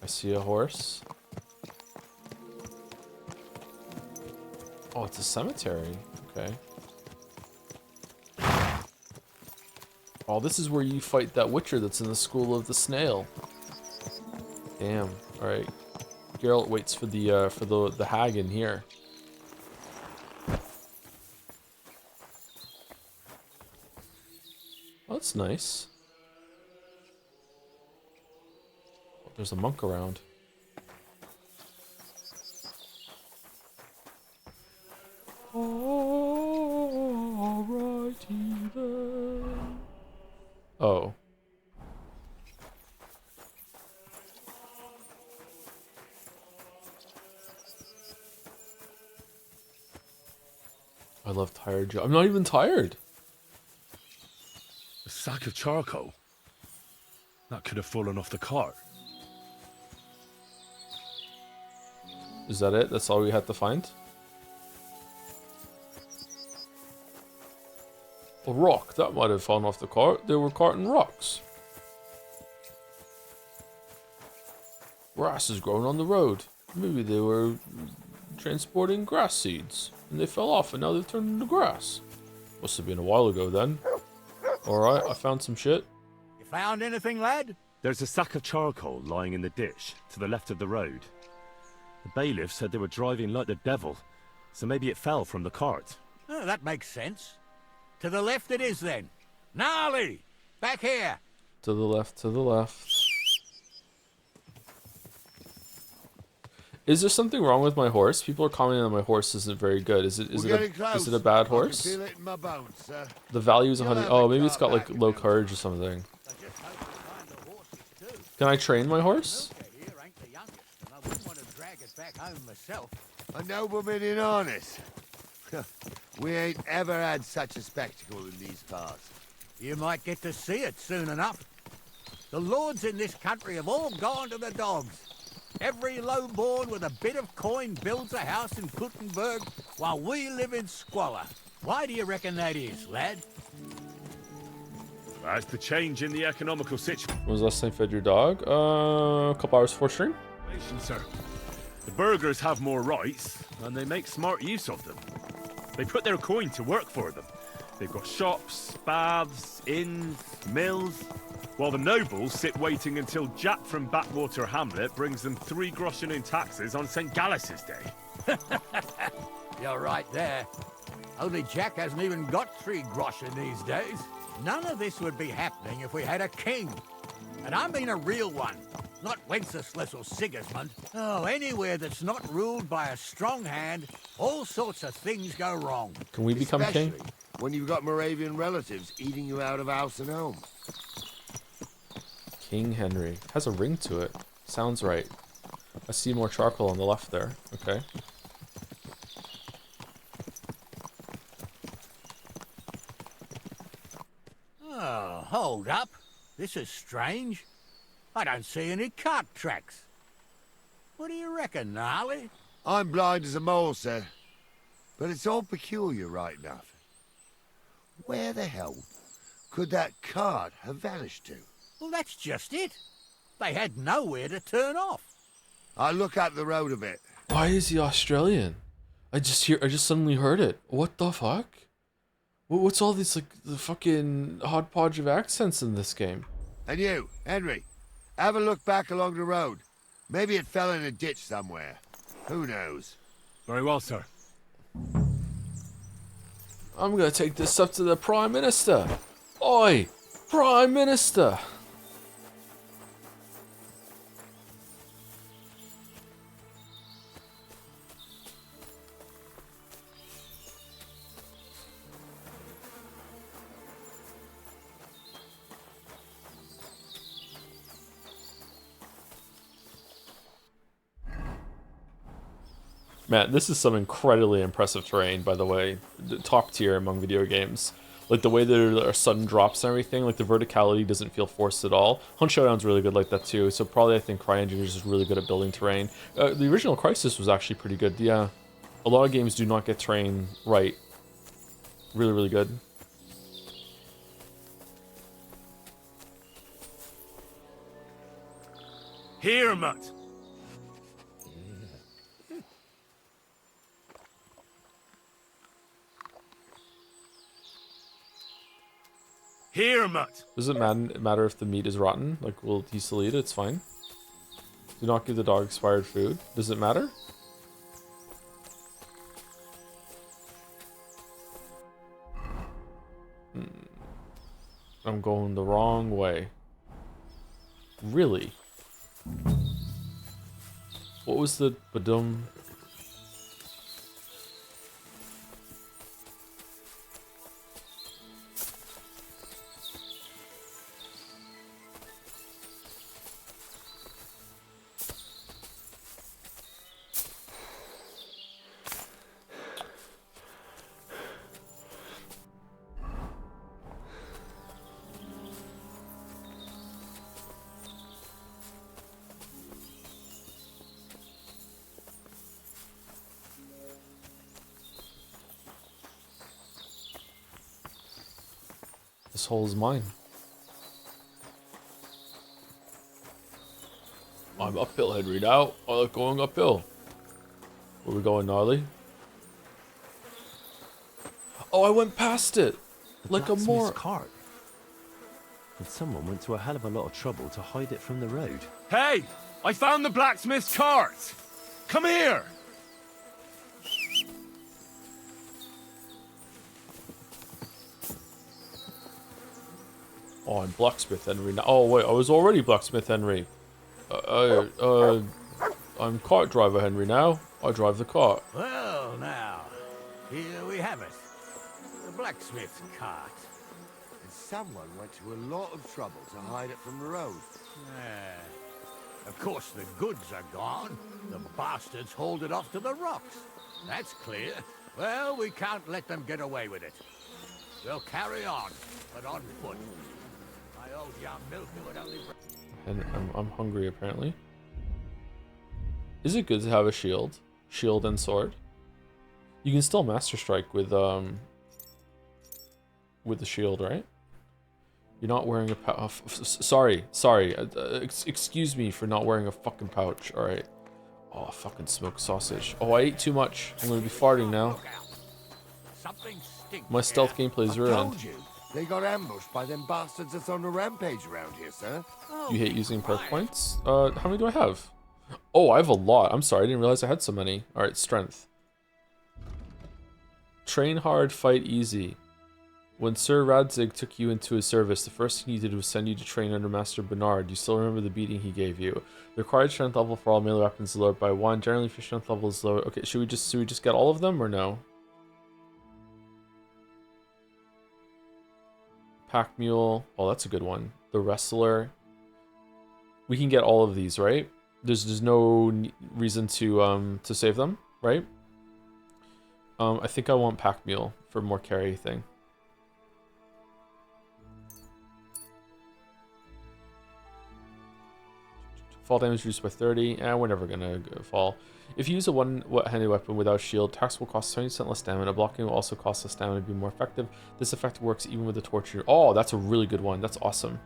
I see a horse. Oh, it's a cemetery. Okay. Oh, this is where you fight that witcher that's in the School of the Snail. Damn. All right. Geralt waits for the hag in here. Oh, that's nice. Oh, there's a monk around. Alrighty then. Oh. I love tired Joe. I'm not even tired. A sack of charcoal? That could have fallen off the cart. Is that it? That's all we had to find? A rock. That might have fallen off the cart. They were carting rocks. Grass is growing on the road. Maybe they were transporting grass seeds. And they fell off and now they've turned into grass. Must have been a while ago then. Alright, I found some shit. You found anything, lad? There's a sack of charcoal lying in the ditch to the left of the road. The bailiff said they were driving like the devil, so maybe it fell from the cart. Oh, that makes sense. To the left it is then. Gnarly! Back here! To the left, to the left. Is there something wrong with my horse? People are commenting that my horse isn't very good. Is it a bad horse? I can feel it in my bones, sir. The value is 100. You'll have Oh, a maybe it's got cart like back low in no courage or something. Can I train my horse? A nobleman in harness. We ain't ever had such a spectacle in these parts. You might get to see it soon enough. The lords in this country have all gone to the dogs. Every lowborn with a bit of coin builds a house in Kuttenberg while we live in squalor. Why do you reckon that is, lad? That's the change in the economical situation. When was the last time you fed your dog? A couple hours before stream. Sir. The burghers have more rights, and they make smart use of them. They put their coin to work for them. They've got shops, baths, inns, mills, while the nobles sit waiting until Jack from Backwater Hamlet brings them 3 groschen in taxes on St. Gallus's Day. You're right there. Only Jack hasn't even got 3 groschen these days. None of this would be happening if we had a king. And I mean a real one. Not Wenceslas or Sigismund. Oh, anywhere that's not ruled by a strong hand, all sorts of things go wrong. Can we become king? Especially when you've got Moravian relatives eating you out of house and home. King Henry. Has a ring to it. Sounds right. I see more charcoal on the left there. Okay. Oh, hold up. This is strange. I don't see any cart tracks. What do you reckon, Gnarly? I'm blind as a mole, sir. But it's all peculiar right enough. Where the hell could that cart have vanished to? Well, that's just it. They had nowhere to turn off. I'll look up the road a bit. Why is he Australian? I just suddenly heard it. What the fuck? What's all this, like, the fucking hodgepodge of accents in this game? And you, Henry, have a look back along the road. Maybe it fell in a ditch somewhere. Who knows? Very well, sir. I'm gonna take this up to the Prime Minister. Oi! Prime Minister! Man, this is some incredibly impressive terrain, by the way. Top tier among video games. Like, the way there are sudden drops and everything, like, the verticality doesn't feel forced at all. Hunt Showdown's really good like that, too, so probably I think CryEngine is just really good at building terrain. The original Crisis was actually pretty good, yeah. A lot of games do not get terrain right. Really, really good. Here, Mutt. Here, Mutt. Does it matter if the meat is rotten? Like, will he still eat it? It's fine. Do not give the dog expired food. Does it matter? I'm going the wrong way. Really? What was the badum? This hole is mine. I'm uphill, Henry, now. I like going uphill. Where we going, Gnarly? Oh, I went past it! Like a more... cart. And someone went to a hell of a lot of trouble to hide it from the road. Hey! I found the blacksmith's cart! Come here! Oh, I'm Blacksmith Henry now. Oh, wait, I was already Blacksmith Henry. I'm cart driver Henry now. I drive the cart. Well, now, here we have it. The blacksmith's cart. And someone went to a lot of trouble to hide it from the road. Of course, the goods are gone. The bastards hauled it off to the rocks. That's clear. Well, we can't let them get away with it. We'll carry on, but on foot. My old young milker would only... And I'm hungry, apparently. Is it good to have a shield? Shield and sword? You can still Master Strike with the shield, right? You're not wearing a pouch. Sorry. Excuse me for not wearing a fucking pouch, alright? Oh, fucking smoked sausage. Oh, I ate too much. I'm gonna be farting now. My stealth gameplay is ruined. Told you. They got ambushed by them bastards that's on a rampage around here, sir. You hate using perk points? How many do I have? Oh, I have a lot. I'm sorry, I didn't realize I had so many. Alright, strength. Train hard, fight easy. When Sir Radzig took you into his service, the first thing he did was send you to train under Master Bernard. You still remember the beating he gave you. The required strength level for all melee weapons is lowered by 1. Generally, if your strength level is lower... Okay, should we just get all of them, or no? Pack Mule. Oh, that's a good one. The Wrestler. We can get all of these, right? There's no reason to save them, right? I think I want Pack Mule for more carry thing. Fall damage reduced by 30. We're never gonna fall. If you use a one-handed weapon without shield, attacks will cost 20% less stamina. Blocking will also cost less stamina to be more effective. This effect works even with the torture. Oh, that's a really good one. That's awesome.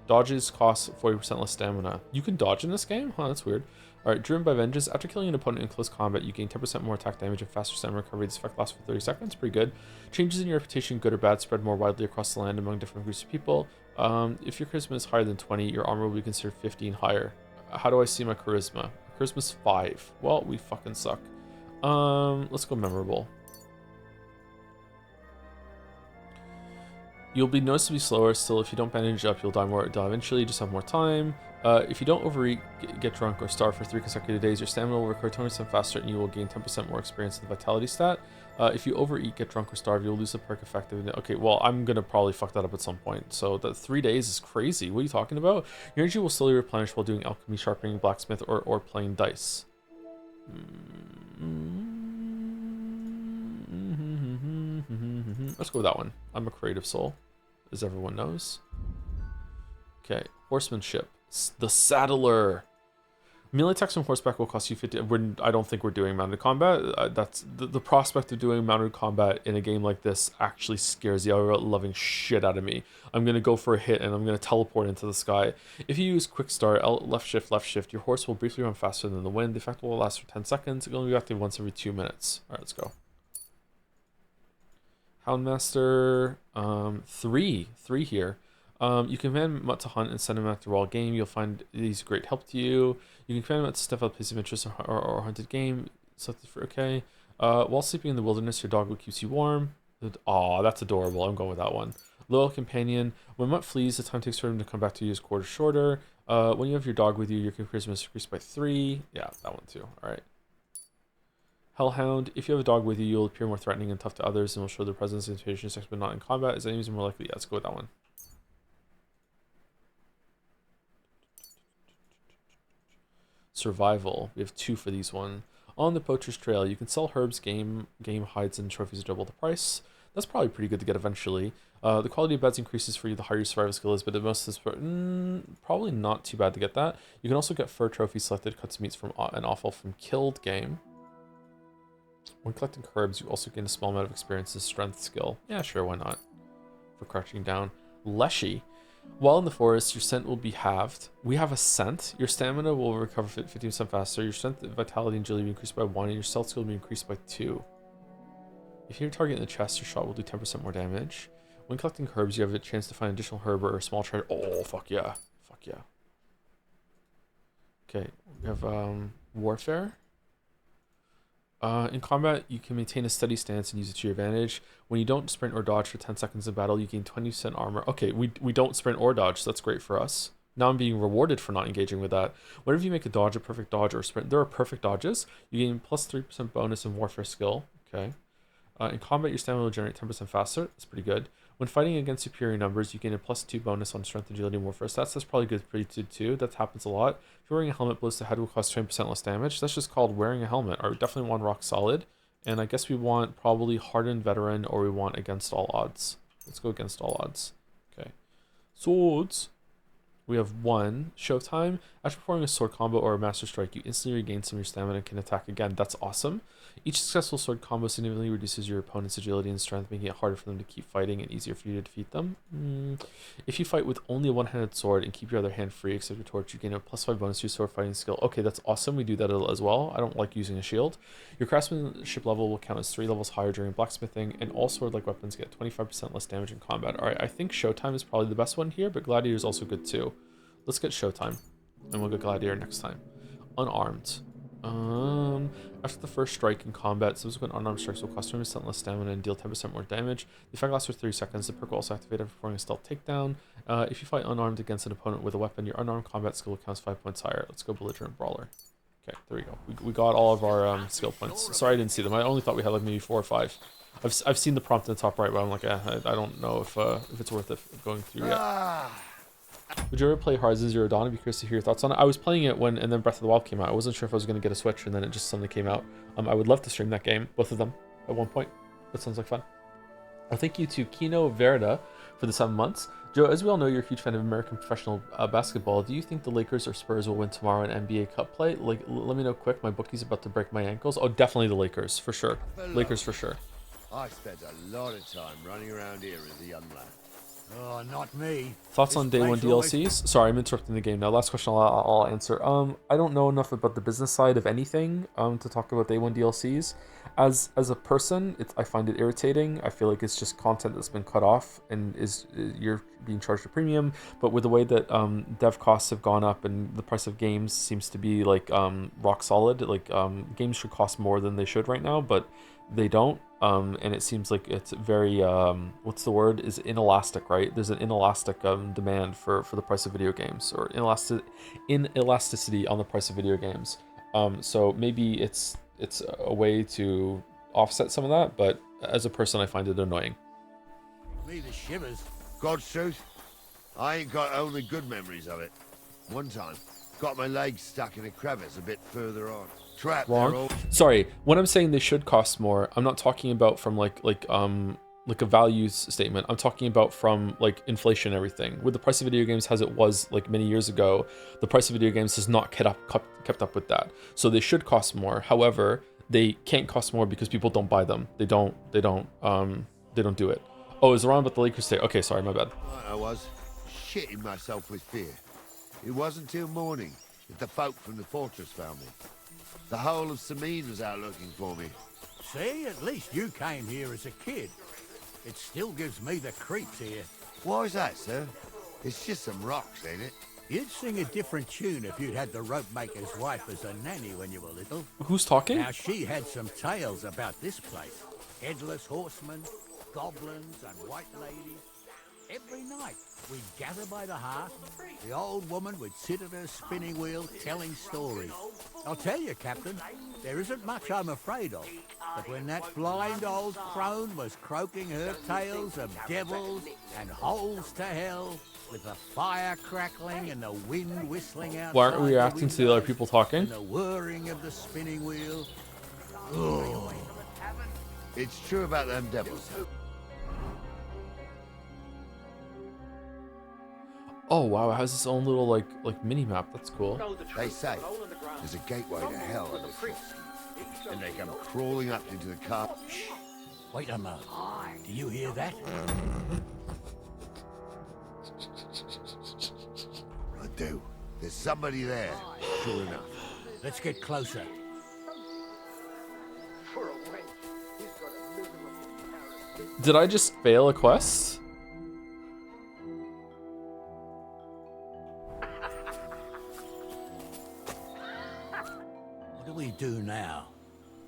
Dodges cost 40% less stamina. You can dodge in this game? Huh, that's weird. Alright, Driven by Vengeance. After killing an opponent in close combat, you gain 10% more attack damage and faster stamina recovery. This effect lasts for 30 seconds. Pretty good. Changes in your reputation, good or bad, spread more widely across the land among different groups of people. If your charisma is higher than 20, your armor will be considered 15 higher. How do I see my charisma? Charisma's 5. Well, we fucking suck. Let's go memorable. You'll be noticeably slower still. If you don't bandage up, you'll die eventually. Just have more time. If you don't overeat, get drunk, or starve for 3 consecutive days, your stamina will recover 20% faster and you will gain 10% more experience in the vitality stat. If you overeat, get drunk, or starve, you'll lose the perk effectiveness. Okay, well, I'm going to probably fuck that up at some point. So that 3 days is crazy. What are you talking about? Your energy will slowly replenish while doing alchemy, sharpening, blacksmith, or playing dice. Let's go with that one. I'm a creative soul, as everyone knows. Okay, horsemanship. The Saddler. Melee attacks from horseback will cost you 50. I don't think we're doing mounted combat. That's the prospect of doing mounted combat in a game like this actually scares the loving shit out of me. I'm gonna go for a hit and I'm gonna teleport into the sky. If you use quick start, left shift, your horse will briefly run faster than the wind. The effect will last for 10 seconds. It will be active once every 2 minutes. All right, let's go. Houndmaster, 3 here. You can command Mutt to hunt and send him out to raw game. You'll find these a great help to you. You can command Mutt to step up place of interest or hunted game. Selected for okay. While sleeping in the wilderness, your dog will keep you warm. Aw, that's adorable. I'm going with that one. Loyal companion. When Mutt flees, the time it takes for him to come back to you is quarter shorter. When you have your dog with you, your charisma is increased by 3. Yeah, that one too. All right. Hellhound. If you have a dog with you, you'll appear more threatening and tough to others, and will show their presence in situations but not in combat. As enemies are more likely. Yeah, let's go with that one. Survival. We have 2 for these one. On the Poacher's Trail, you can sell herbs, game hides, and trophies at double the price. That's probably pretty good to get eventually. The quality of beds increases for you the higher your survival skill is, but at most of this probably not too bad to get that. You can also get fur trophies, selected cuts of meats from an offal from killed game. When collecting herbs, you also gain a small amount of experience as strength skill. Yeah, sure, why not? For crouching down. Leshy. While in the forest, your scent will be halved. We have a scent. Your stamina will recover 50% faster. Your strength, vitality, and agility will be increased by 1, and your stealth skill will be increased by 2. If you hit a target in the chest, your shot will do 10% more damage. When collecting herbs, you have a chance to find an additional herb or a small treasure. Oh, fuck yeah. Fuck yeah. Okay, we have warfare. In combat, you can maintain a steady stance and use it to your advantage. When you don't sprint or dodge for 10 seconds in battle, you gain 20% armor. Okay, we don't sprint or dodge, so that's great for us. Now I'm being rewarded for not engaging with that. Whenever you make a dodge, a perfect dodge, or a sprint, there are perfect dodges. You gain plus 3% bonus in warfare skill. Okay. In combat, your stamina will generate 10% faster. That's pretty good. When fighting against superior numbers, you gain a plus 2 bonus on strength, agility, and warfare stats. That's probably good, pretty good too. That happens a lot. If you're wearing a helmet, blows to the head will cost 20% less damage. That's just called wearing a helmet. Or we definitely want rock solid. And I guess we want probably hardened veteran, or we want against all odds. Let's go against all odds. Okay. Swords. We have 1. Showtime. After performing a sword combo or a master strike, you instantly regain some of your stamina and can attack again. That's awesome. Each successful sword combo significantly reduces your opponent's agility and strength, making it harder for them to keep fighting and easier for you to defeat them. If you fight with only a one-handed sword and keep your other hand free except your torch, you gain a plus 5 bonus to your sword fighting skill. Okay, that's awesome. We do that as well. I don't like using a shield. Your craftsmanship level will count as 3 levels higher during blacksmithing, and all sword-like weapons get 25% less damage in combat. Alright, I think Showtime is probably the best one here, but Gladiator is also good too. Let's get Showtime, and we'll get Gladiator next time. Unarmed. After the first strike in combat, subsequent unarmed strikes will cost 20% less stamina and deal 10% more damage. The effect lasts for 30 seconds. The perk will also activate after performing a stealth takedown. If you fight unarmed against an opponent with a weapon, your unarmed combat skill counts 5 points higher. Let's go belligerent brawler. Okay, there we go. We got all of our skill points. Sorry I didn't see them. I only thought we had like maybe 4 or 5. I've seen the prompt in the top right, but I'm like, I don't know if it's worth it going through yet. Would you ever play Horizon Zero Dawn? I'd be curious to hear your thoughts on it. I was playing it when, and then Breath of the Wild came out. I wasn't sure if I was going to get a Switch, and then it just suddenly came out. I would love to stream that game, both of them, at one point. That sounds like fun. Thank you to Kino Verda for the 7 months. Joe, as we all know, you're a huge fan of American professional basketball. Do you think the Lakers or Spurs will win tomorrow in NBA Cup play? Like, let me know quick. My bookie's about to break my ankles. Oh, definitely the Lakers, for sure. Lakers for sure. I spent a lot of time running around here as a young lad. Oh, not me. Thoughts on Day 1 DLCs? Sorry, I'm interrupting the game now. Last question I'll answer. I don't know enough about the business side of anything to talk about Day 1 DLCs. As a person, I find it irritating. I feel like it's just content that's been cut off and you're being charged a premium. But with the way that dev costs have gone up and the price of games seems to be like rock solid, like games should cost more than they should right now, but they don't. And it seems like it's very what's the word, is inelastic, right? There's an inelastic demand for the price of video games, or inelasticity on the price of video games. So maybe it's a way to offset some of that, but as a person I find it annoying. Me the shivers. God's truth, I ain't got only good memories of it. One time, got my legs stuck in a crevice a bit further on. Trapped there Wrong. Sorry, when I'm saying they should cost more, I'm not talking about from like a values statement. I'm talking about from like inflation and everything. With the price of video games as it was like many years ago, the price of video games has not kept up with that. So they should cost more. However, they can't cost more because people don't buy them. They don't do it. Oh, is it wrong about the Lakers today? Okay, sorry, my bad. I was shitting myself with fear. It wasn't till morning that the folk from the fortress found me. The whole of Sameen was out looking for me. See, at least you came here as a kid. It still gives me the creeps here. Why is that, sir? It's just some rocks, ain't it? You'd sing a different tune if you'd had the rope maker's wife as a nanny when you were little. Who's talking? Now, she had some tales about this place. Headless horsemen, goblins, and white ladies. Every night, we'd gather by the hearth. The old woman would sit at her spinning wheel telling stories. I'll tell you, Captain, there isn't much I'm afraid of. But when that blind old crone was croaking her tales of devils and holes to hell, with the fire crackling and the wind whistling outside, Why aren't we reacting to the other people talking? and the whirring of the spinning wheel. Oh. It's true about them devils. Oh wow, it has its own little like mini map. That's cool. They say there's a gateway to hell on this place, and they come crawling up into the car. Shh. Wait a moment. Do you hear that? I do. There's somebody there, sure enough. Let's get closer. Did I just fail a quest? What do we do now?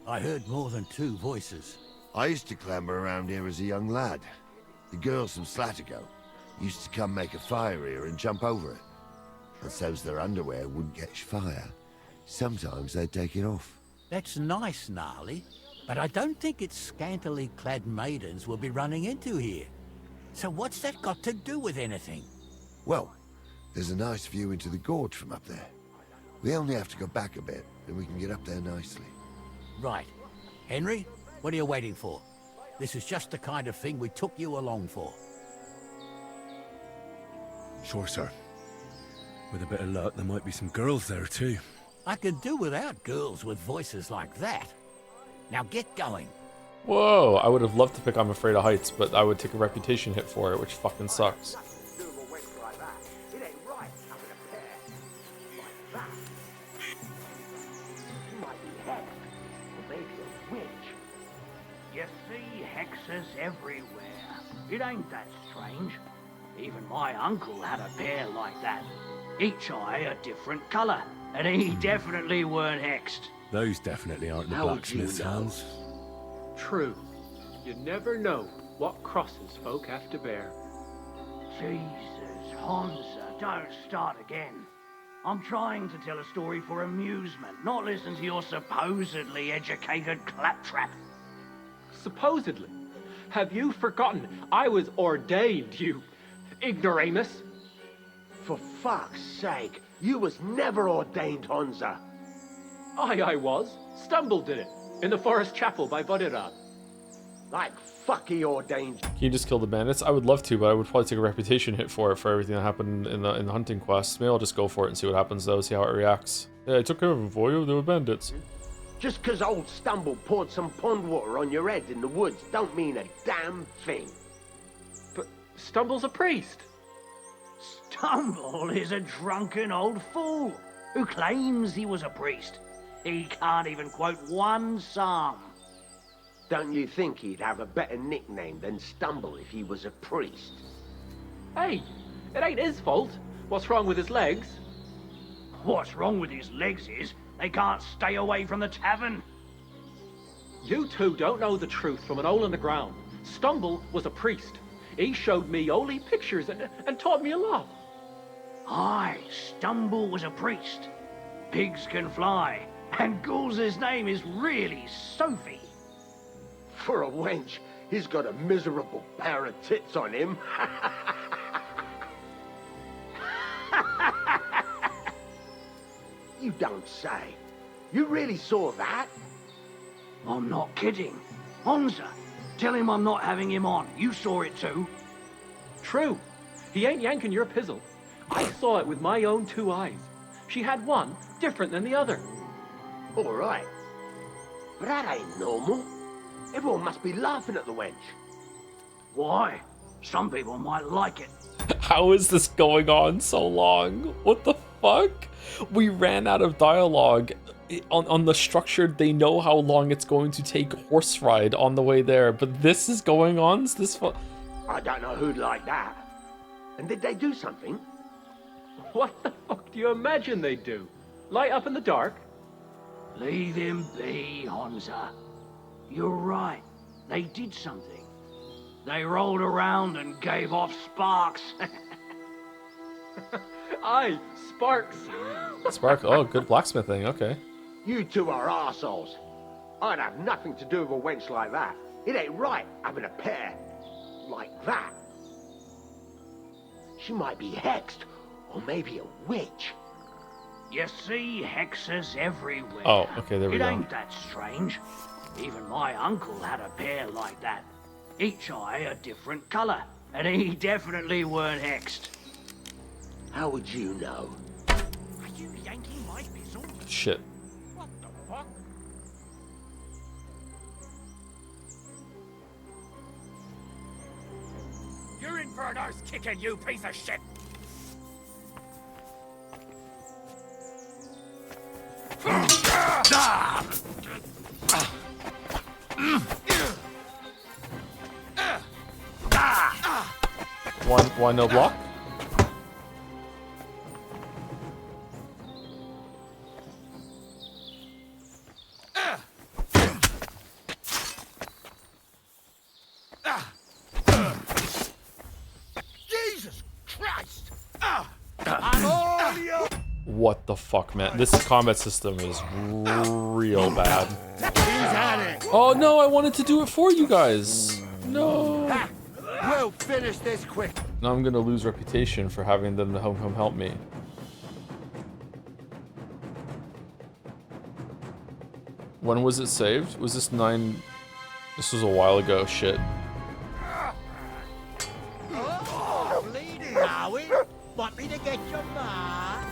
I heard more than 2 voices. I used to clamber around here as a young lad. The girls from Slatigo used to come make a fire here and jump over it. And so's their underwear wouldn't catch fire, sometimes they'd take it off. That's nice, Gnarly, but I don't think it's scantily clad maidens we'll be running into here. So what's that got to do with anything? Well, there's a nice view into the gorge from up there. We only have to go back a bit, and we can get up there nicely. Right. Henry, what are you waiting for? This is just the kind of thing we took you along for. Sure, sir. With a bit of luck, there might be some girls there too. I could do without girls with voices like that. Now get going. Whoa, I would have loved to pick I'm Afraid of Heights, but I would take a reputation hit for it, which fucking sucks. You see hexes everywhere. It ain't that strange. Even my uncle had a pair like that. Each eye a different colour, and he definitely weren't hexed. Those definitely aren't the How would you blacksmith's know? hands. True. You never know what crosses folk have to bear. Jesus, Honza, don't start again. I'm trying to tell a story for amusement, not listen to your supposedly educated claptrap. Supposedly. Have you forgotten I was ordained, you ignoramus? For fuck's sake, you was never ordained, Honza. I was. Stumble did it. In the forest chapel by Bodira. Like fuck he ordained. Can you just kill the bandits? I would love to, but I would probably take a reputation hit for it for everything that happened in the hunting quest. Maybe I'll just go for it and see what happens though, see how it reacts. Yeah, I took care of them for you, they were bandits. Just 'cause old Stumble poured some pond water on your head in the woods don't mean a damn thing. But Stumble's a priest. Stumble is a drunken old fool who claims he was a priest. He can't even quote one psalm. Don't you think he'd have a better nickname than Stumble if he was a priest? Hey, it ain't his fault. What's wrong with his legs? What's wrong with his legs is they can't stay away from the tavern. You two don't know the truth from an hole in the ground. Stumble was a priest. He showed me holy pictures and taught me a lot. Aye, Stumble was a priest. Pigs can fly, and Ghoul's name is really Sophie. For a wench, he's got a miserable pair of tits on him. You don't say. You really saw that? I'm not kidding. Honza, tell him I'm not having him on. You saw it too. True. He ain't yanking your pizzle. I saw it with my own 2 eyes. She had one different than the other. All right. But that ain't normal. Everyone must be laughing at the wench. Why? Some people might like it. How is this going on so long? What the fuck? We ran out of dialogue. On the structured, they know how long it's going to take horse ride on the way there, but this is going on? Is this I don't know who'd like that. And did they do something? What the fuck do you imagine they'd do? Light up in the dark? Leave him be, Honza. You're right. They did something. They rolled around and gave off sparks. Aye, sparks. Spark? Oh, good blacksmithing. Okay. You two are arseholes. I'd have nothing to do with a wench like that. It ain't right having a pair like that. She might be hexed, or maybe a witch. You see hexes everywhere. Oh, okay, there we go. It ain't that strange. Even my uncle had a pair like that. Each eye a different color, and he definitely weren't hexed. How would you know? Are you yanking my pizzle? Shit. What the fuck? You're in for an arse kicking, you piece of shit! Why no block? Jesus Christ! What the fuck, man? This combat system is real bad. Oh no, I wanted to do it for you guys. No. We'll finish this quick. Now I'm gonna lose reputation for having them to come help me. When was it saved? Was this 9? This was a while ago. Shit. Oh, bleeding, are we? Want me to get your mark?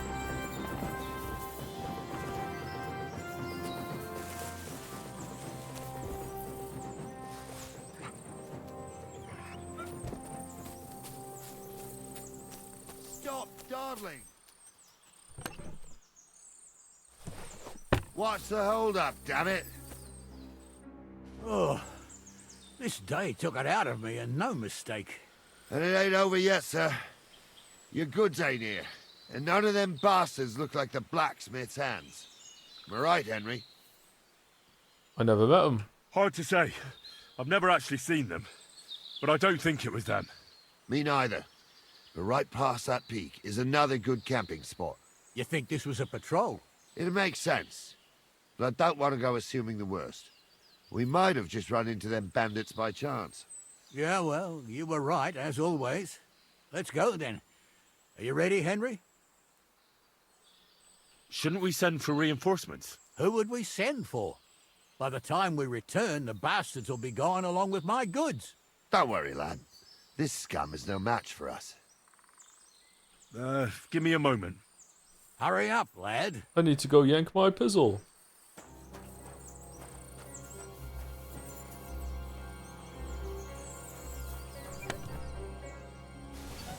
Stop dawdling. What's the hold up, damn it? Oh, this day took it out of me, and no mistake. And it ain't over yet, sir. Your goods ain't here, and none of them bastards look like the blacksmith's hands. Am I right, Henry? I never met them. Hard to say. I've never actually seen them. But I don't think it was them. Me neither. But right past that peak is another good camping spot. You think this was a patrol? It makes sense. But I don't want to go assuming the worst. We might have just run into them bandits by chance. Yeah, well, you were right, as always. Let's go, then. Are you ready, Henry? Shouldn't we send for reinforcements? Who would we send for? By the time we return, the bastards will be gone along with my goods. Don't worry, lad. This scum is no match for us. Give me a moment. Hurry up, lad. I need to go yank my pizzle.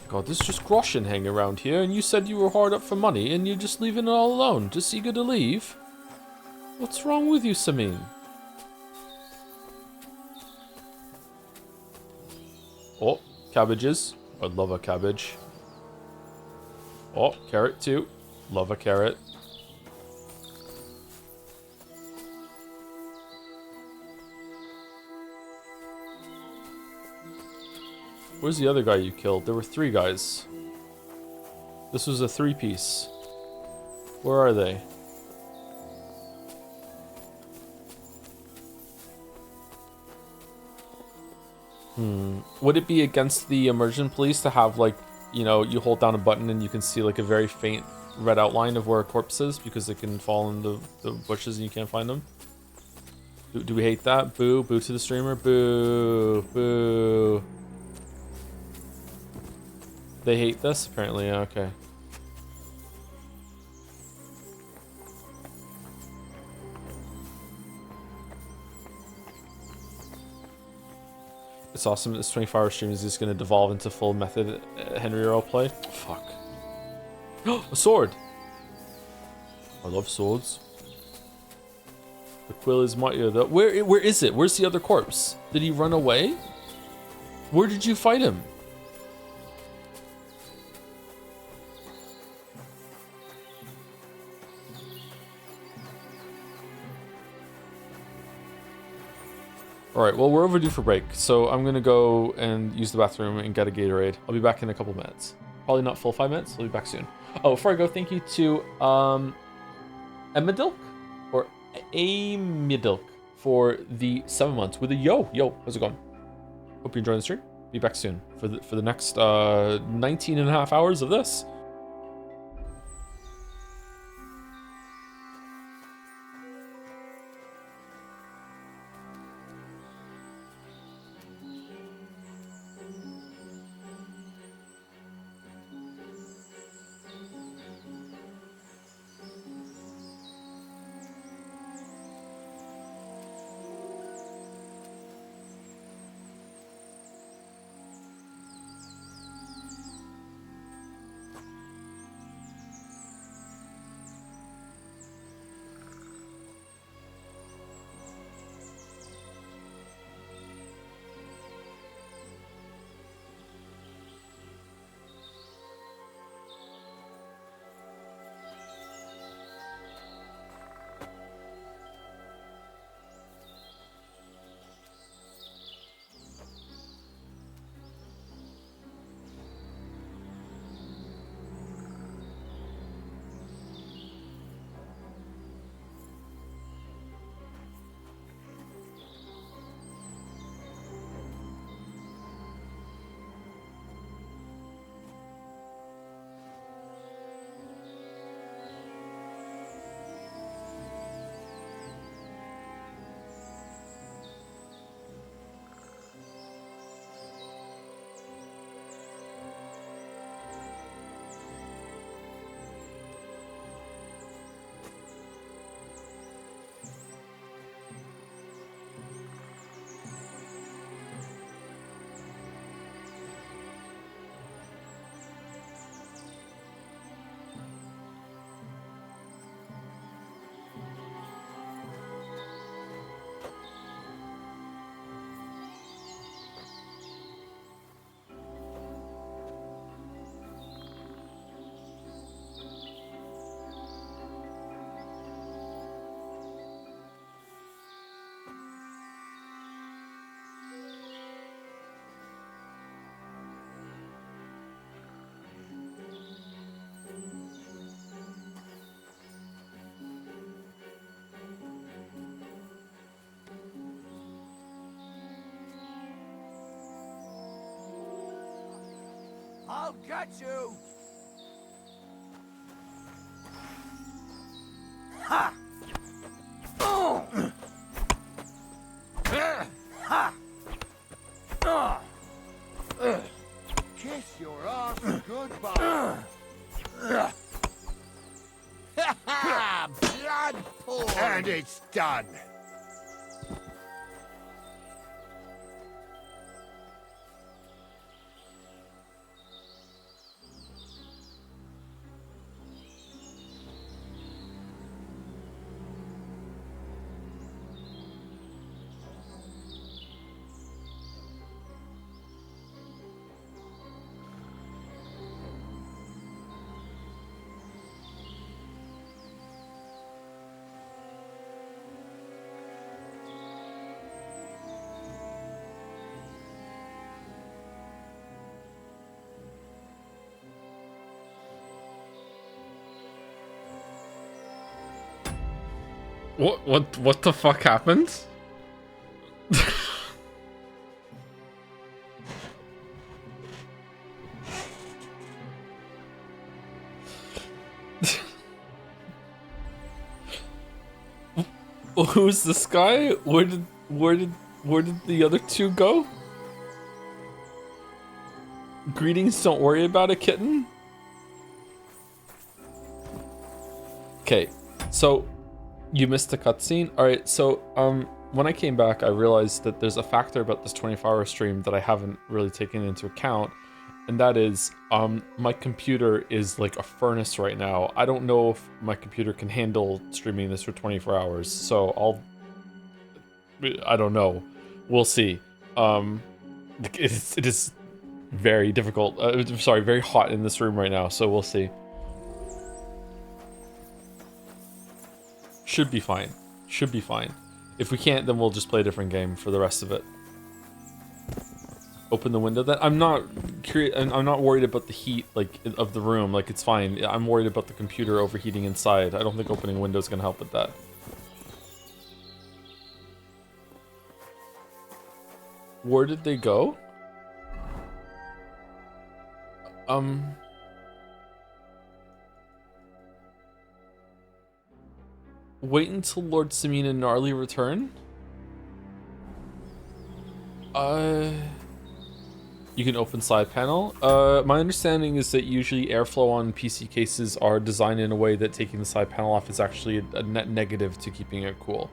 God, there's just groschen hanging around here, and you said you were hard up for money, and you're just leaving it all alone, just eager to leave? What's wrong with you, Samin? Oh, cabbages. I love a cabbage. Oh, carrot too. Love a carrot. Where's the other guy you killed? There were 3 guys. This was a 3-piece. Where are they? Would it be against the immersion police to have, like, you know, you hold down a button and you can see like a very faint red outline of where a corpse is because it can fall in the bushes and you can't find them? Do we hate that? Boo. Boo to the streamer. Boo. Boo. They hate this? Apparently, yeah, okay. It's awesome that this 24-hour stream is just going to devolve into full method Henry roleplay. Fuck. A sword! I love swords. The quill is mightier though. Where is it? Where's the other corpse? Did he run away? Where did you fight him? Alright, well, we're overdue for break, so I'm gonna go and use the bathroom and get a Gatorade. I'll be back in a couple minutes. Probably not full 5 minutes, I'll be back soon. Oh, before I go, thank you to Emidilk or Amidilk for the 7 months with a yo. Yo, how's it going? Hope you're enjoying the stream. Be back soon for the next 19 and a half hours of this. I'll get you! Ha! Oh! Ha! Kiss your ass goodbye. Blood pool! And it's done. What the fuck happened? Who's this guy? Where did the other two go? Greetings, don't worry about it, kitten. Okay, so you missed the cutscene. All right, so when I came back, I realized that there's a factor about this 24-hour stream that I haven't really taken into account, and that is my computer is like a furnace right now. I don't know if my computer can handle streaming this for 24 hours, so I don't know. We'll see. It is very difficult. Sorry, very hot in this room right now, so we'll see. Should be fine. Should be fine. If we can't, then we'll just play a different game for the rest of it. Open the window then. I'm not curious. I'm not worried about the heat of the room. Like, it's fine. I'm worried about the computer overheating inside. I don't think opening windows gonna help with that. Where did they go? Wait until Lord Simeon and Gnarly return? You can open side panel. My understanding is that usually airflow on PC cases are designed in a way that taking the side panel off is actually a net negative to keeping it cool.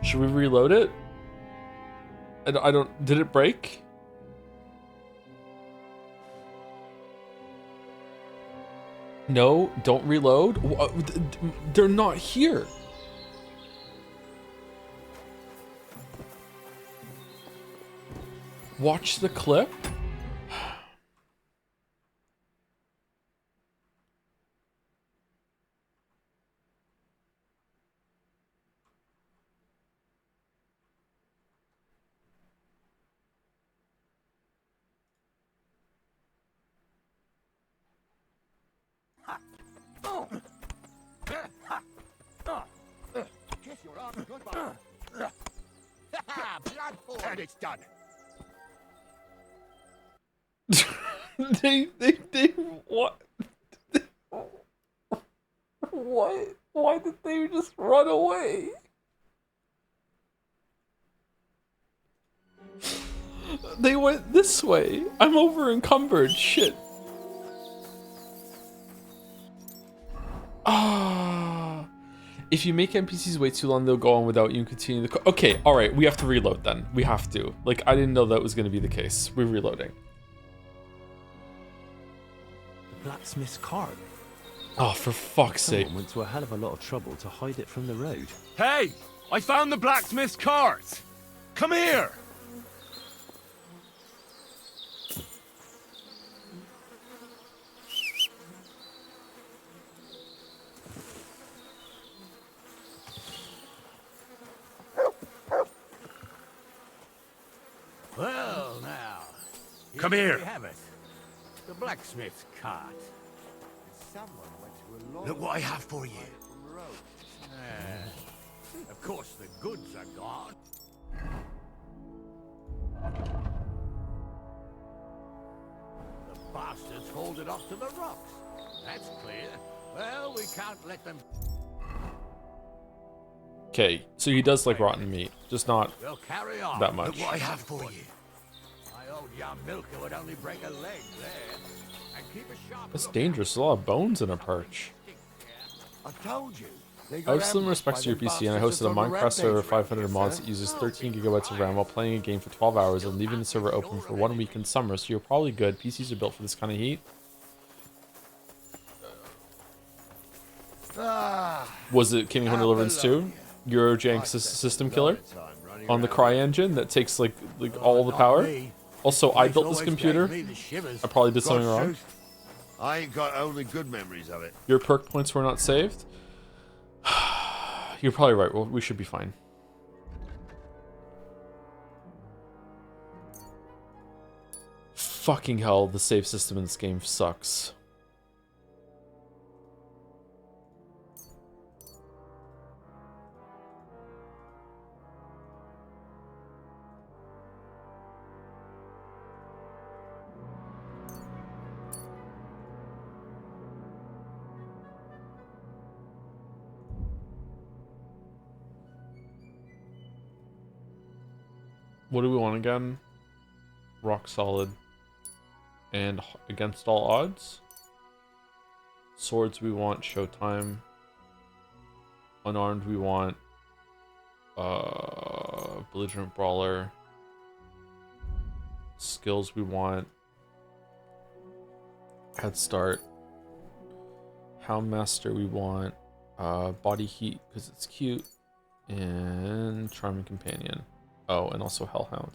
Should we reload it? I don't... Did it break? No, don't reload. They're not here. Watch the clip. Kiss your ass goodbye. Blood pool. And it's done. They what? What? Why did they just run away? They went this way. I'm over encumbered. Shit. Ah. If you make NPCs wait too long, they'll go on without you and continue the... Okay, alright, we have to reload then. We have to. Like, I didn't know that was going to be the case. We're reloading. The blacksmith's cart. Oh, for fuck's sake. Someone went to a hell of a lot of trouble to hide it from the road. Hey! I found the blacksmith's cart! Come here! Well, now. Come here. We have it. The blacksmith's cart. Someone went to a long Look what I have for you. Ah, Of course, the goods are gone. The bastards hauled it off to the rocks. That's clear. Well, we can't let them... Okay, so he does like rotten meat, just not We'll carry on. that much. Look what I have for you. My old young milker would only break a leg there. And keep a sharp That's look dangerous. There's a lot of bones in a perch. I told you. I have slim respects to your PC, and I hosted a Minecraft server 500 mods that uses 13 gigabytes of RAM while playing a game for 12 hours and leaving the server open for 1 week in summer, so you're probably good. PCs are built for this kind of heat. Was it King of Deliverance II? Eurojank system killer? On the Cry engine that takes like all the power? Also, I built this computer. I probably did something wrong. I ain't got only good memories of it. Your perk points were not saved? You're probably right. Well, we should be fine. Fucking hell, the save system in this game sucks. What do we want again? Rock solid. And against all odds. Swords we want Showtime. Unarmed we want belligerent brawler. Skills we want Head Start. Houndmaster we want body heat because it's cute. And Charming Companion. Oh, and also Hellhound.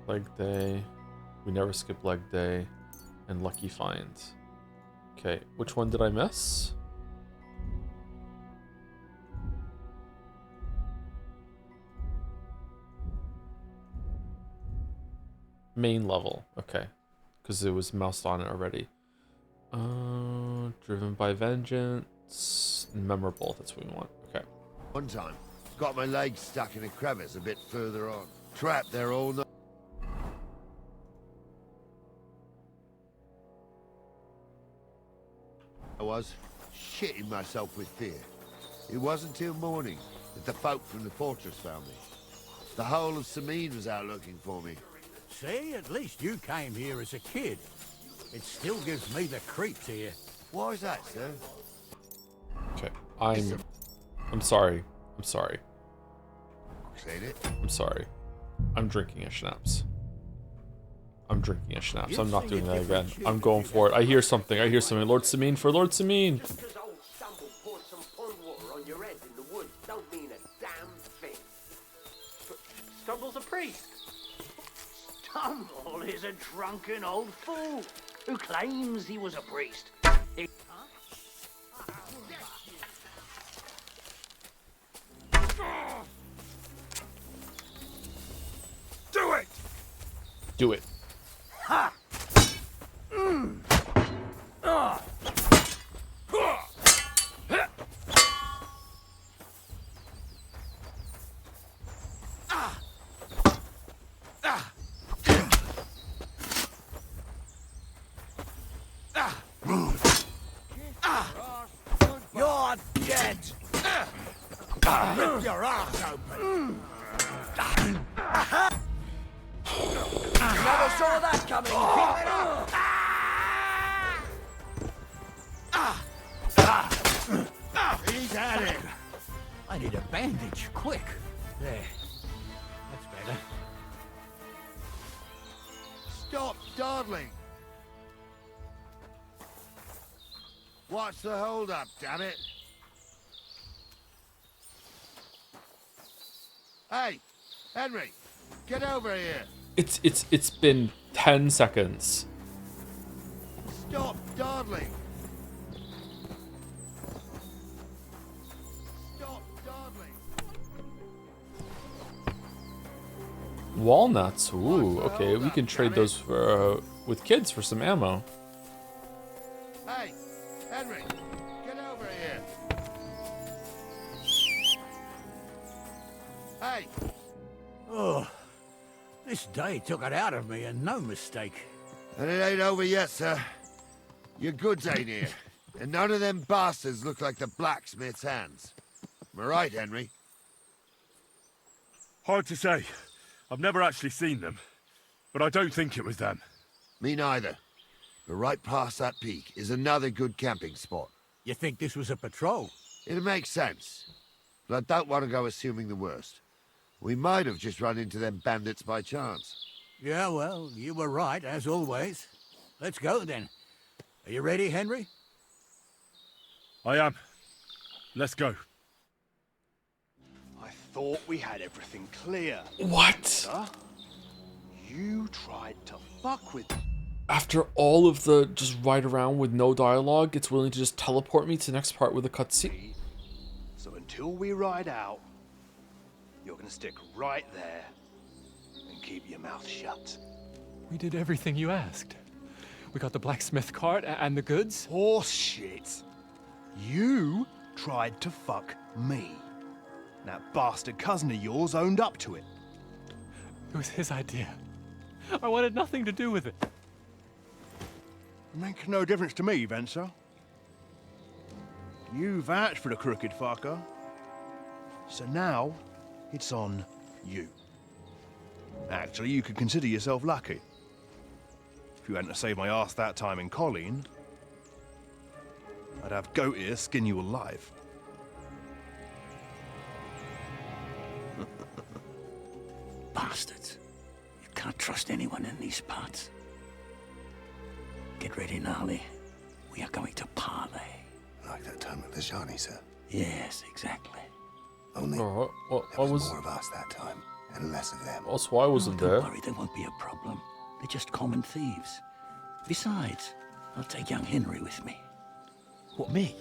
Leg Day. We never skip Leg Day. And Lucky Find. Okay, which one did I miss? Main level. Okay. Because it was moused on it already. Driven by Vengeance. Memorable, that's what we want. Okay. One time, got my leg stuck in a crevice a bit further on. Trapped there all night. I was shitting myself with fear. It wasn't till morning that the folk from the fortress found me. The whole of Sameen was out looking for me. See, at least you came here as a kid. It still gives me the creeps here. Why is that, sir? Okay. I'm sorry. I'm sorry. Said it. I'm sorry. I'm drinking a schnapps. I'm drinking a schnapps. I'm not doing that again. I'm going for it. I hear something. I hear something. Lord Sameen for Lord Sameen. Just because old Stumble poured some pond water on your head in the woods don't mean a damn thing. Stumble's a priest. Stumble is a drunken old fool who claims he was a priest. Do it! Do it. Ha! You're dead! Rip your ass open! Never saw that coming! He's at it! I need a bandage, quick! There. That's better. Stop dawdling! What's the hold up, damn it? Hey, Henry, get over here. It's been 10 seconds. Stop dawdling. Stop dawdling. Walnuts. Ooh, okay. We can trade those for with kids for some ammo. Hey, Henry, way! Oh, this day took it out of me, and no mistake. And it ain't over yet, sir. Your goods ain't here. And none of them bastards look like the blacksmith's hands. Am I right, Henry? Hard to say. I've never actually seen them. But I don't think it was them. Me neither. But right past that peak is another good camping spot. You think this was a patrol? It makes sense. But I don't want to go assuming the worst. We might have just run into them bandits by chance. Yeah, well, you were right, as always. Let's go, then. Are you ready, Henry? I am. Let's go. I thought we had everything clear. What? Huh? You tried to fuck with... After all of the just ride around with no dialogue, it's willing to just teleport me to the next part with a cutscene. So until we ride out, you're gonna stick right there and keep your mouth shut. We did everything you asked. We got the blacksmith cart and the goods. Horse shit. You tried to fuck me. That bastard cousin of yours owned up to it. It was his idea. I wanted nothing to do with it. Makes no difference to me, Venser. You vouched for the crooked fucker. So now, it's on you. Actually, you could consider yourself lucky. If you hadn't saved my ass that time in Colleen, I'd have goat ear skin you alive. Bastards. You can't trust anyone in these parts. Get ready, Gnarly. We are going to parley. Like that time at the Shani, sir? Yes, exactly. Only what there was was more of us that time, and less of them. Also, I wasn't there. Don't worry, there won't be a problem. They're just common thieves. Besides, I'll take young Henry with me. What, me?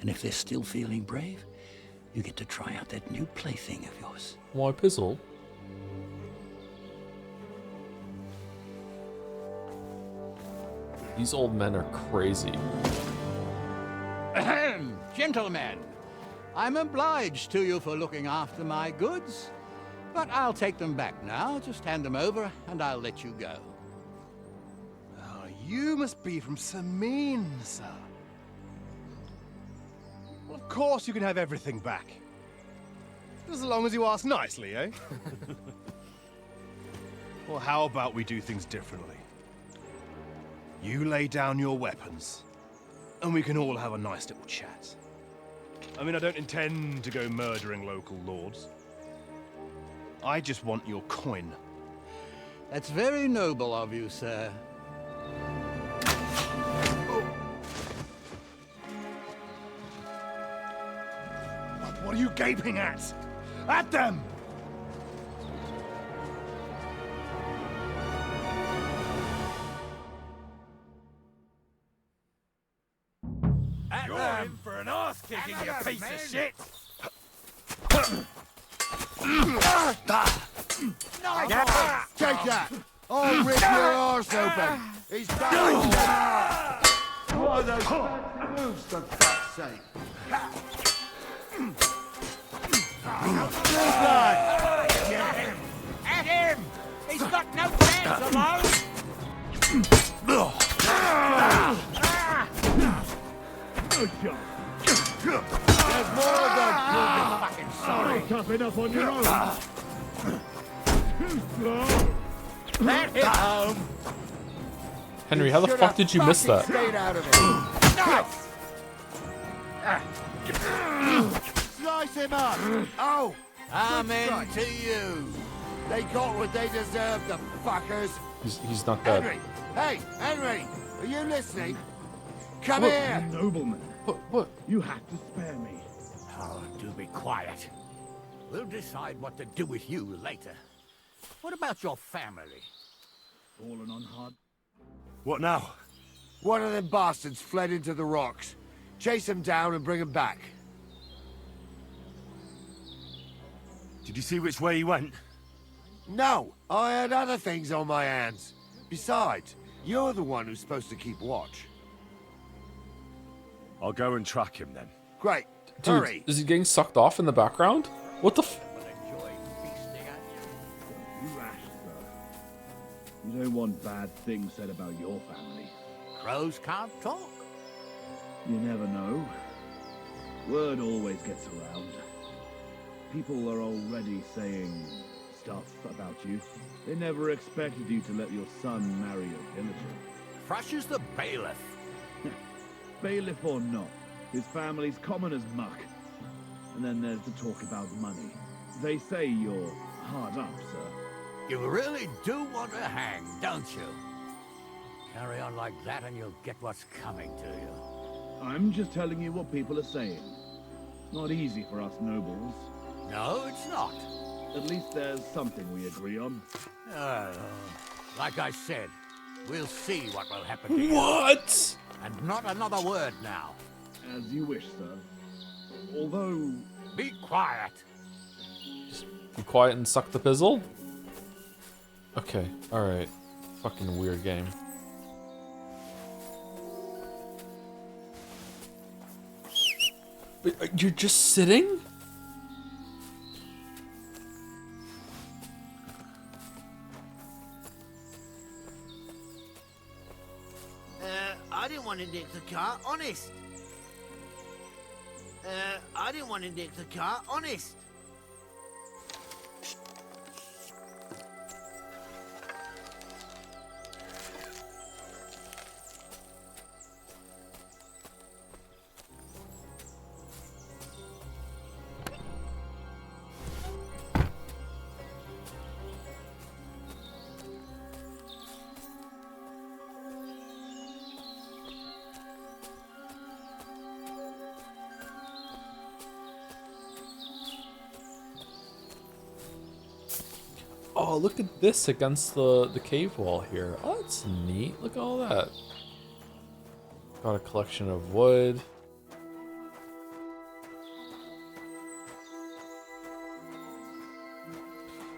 And if they're still feeling brave, you get to try out that new plaything of yours. Why, Pizzle? These old men are crazy. Ahem, gentlemen, I'm obliged to you for looking after my goods, but I'll take them back now. Just hand them over, and I'll let you go. Oh, you must be from Samin, sir. Well, of course you can have everything back. As long as you ask nicely, eh? Well, how about we do things differently? You lay down your weapons, and we can all have a nice little chat. I mean, I don't intend to go murdering local lords. I just want your coin. That's very noble of you, sir. What are you gaping at? At them! You're in for an ass kicking, you piece of shit! Take that! I'll rip your arse open! He's back! What are those moves, for fuck's sake? Good lad! Get him! At him! He's got no chance alone! Good job. There's more of them! Fucking sorry! Tough enough on your own. Too slow. Let him home! Henry, how the fuck did you miss that? Stayed out of it! Slice him up! Oh! Amen to you! They got what they deserved, the fuckers! He's not dead. Henry! Hey, Henry! Are you listening? Come What? here! Nobleman. What? You have to spare me. Oh, do be quiet. We'll decide what to do with you later. What about your family? Fallen on hard. What now? One of them bastards fled into the rocks. Chase him down and bring him back. Did you see which way he went? No, I had other things on my hands. Besides, you're the one who's supposed to keep watch. I'll go and track him then. Great. Dude, Hurry. is he getting sucked off in the background? What the f- You don't want bad things said about your family. Crows can't talk. You never know. Word always gets around. People are already saying stuff about you. They never expected you to let your son marry a villager. Crush's the bailiff. Bailiff or not, his family's common as muck. And then there's the talk about money. They say you're hard up, sir. You really do want to hang, don't you? Carry on like that and you'll get what's coming to you. I'm just telling you what people are saying. Not easy for us nobles. No, it's not. At least there's something we agree on. Like I said, we'll see what will happen to you. What? And not another word now. As you wish, sir. Although... Be quiet. Just be quiet and suck the pizzle? Okay, alright. Fucking weird game. But you're just sitting? I didn't want to nick the car, honest. I didn't want to nick the car, honest. Oh, look at this against the cave wall here. Oh, that's neat. Look at all that. Got a collection of wood.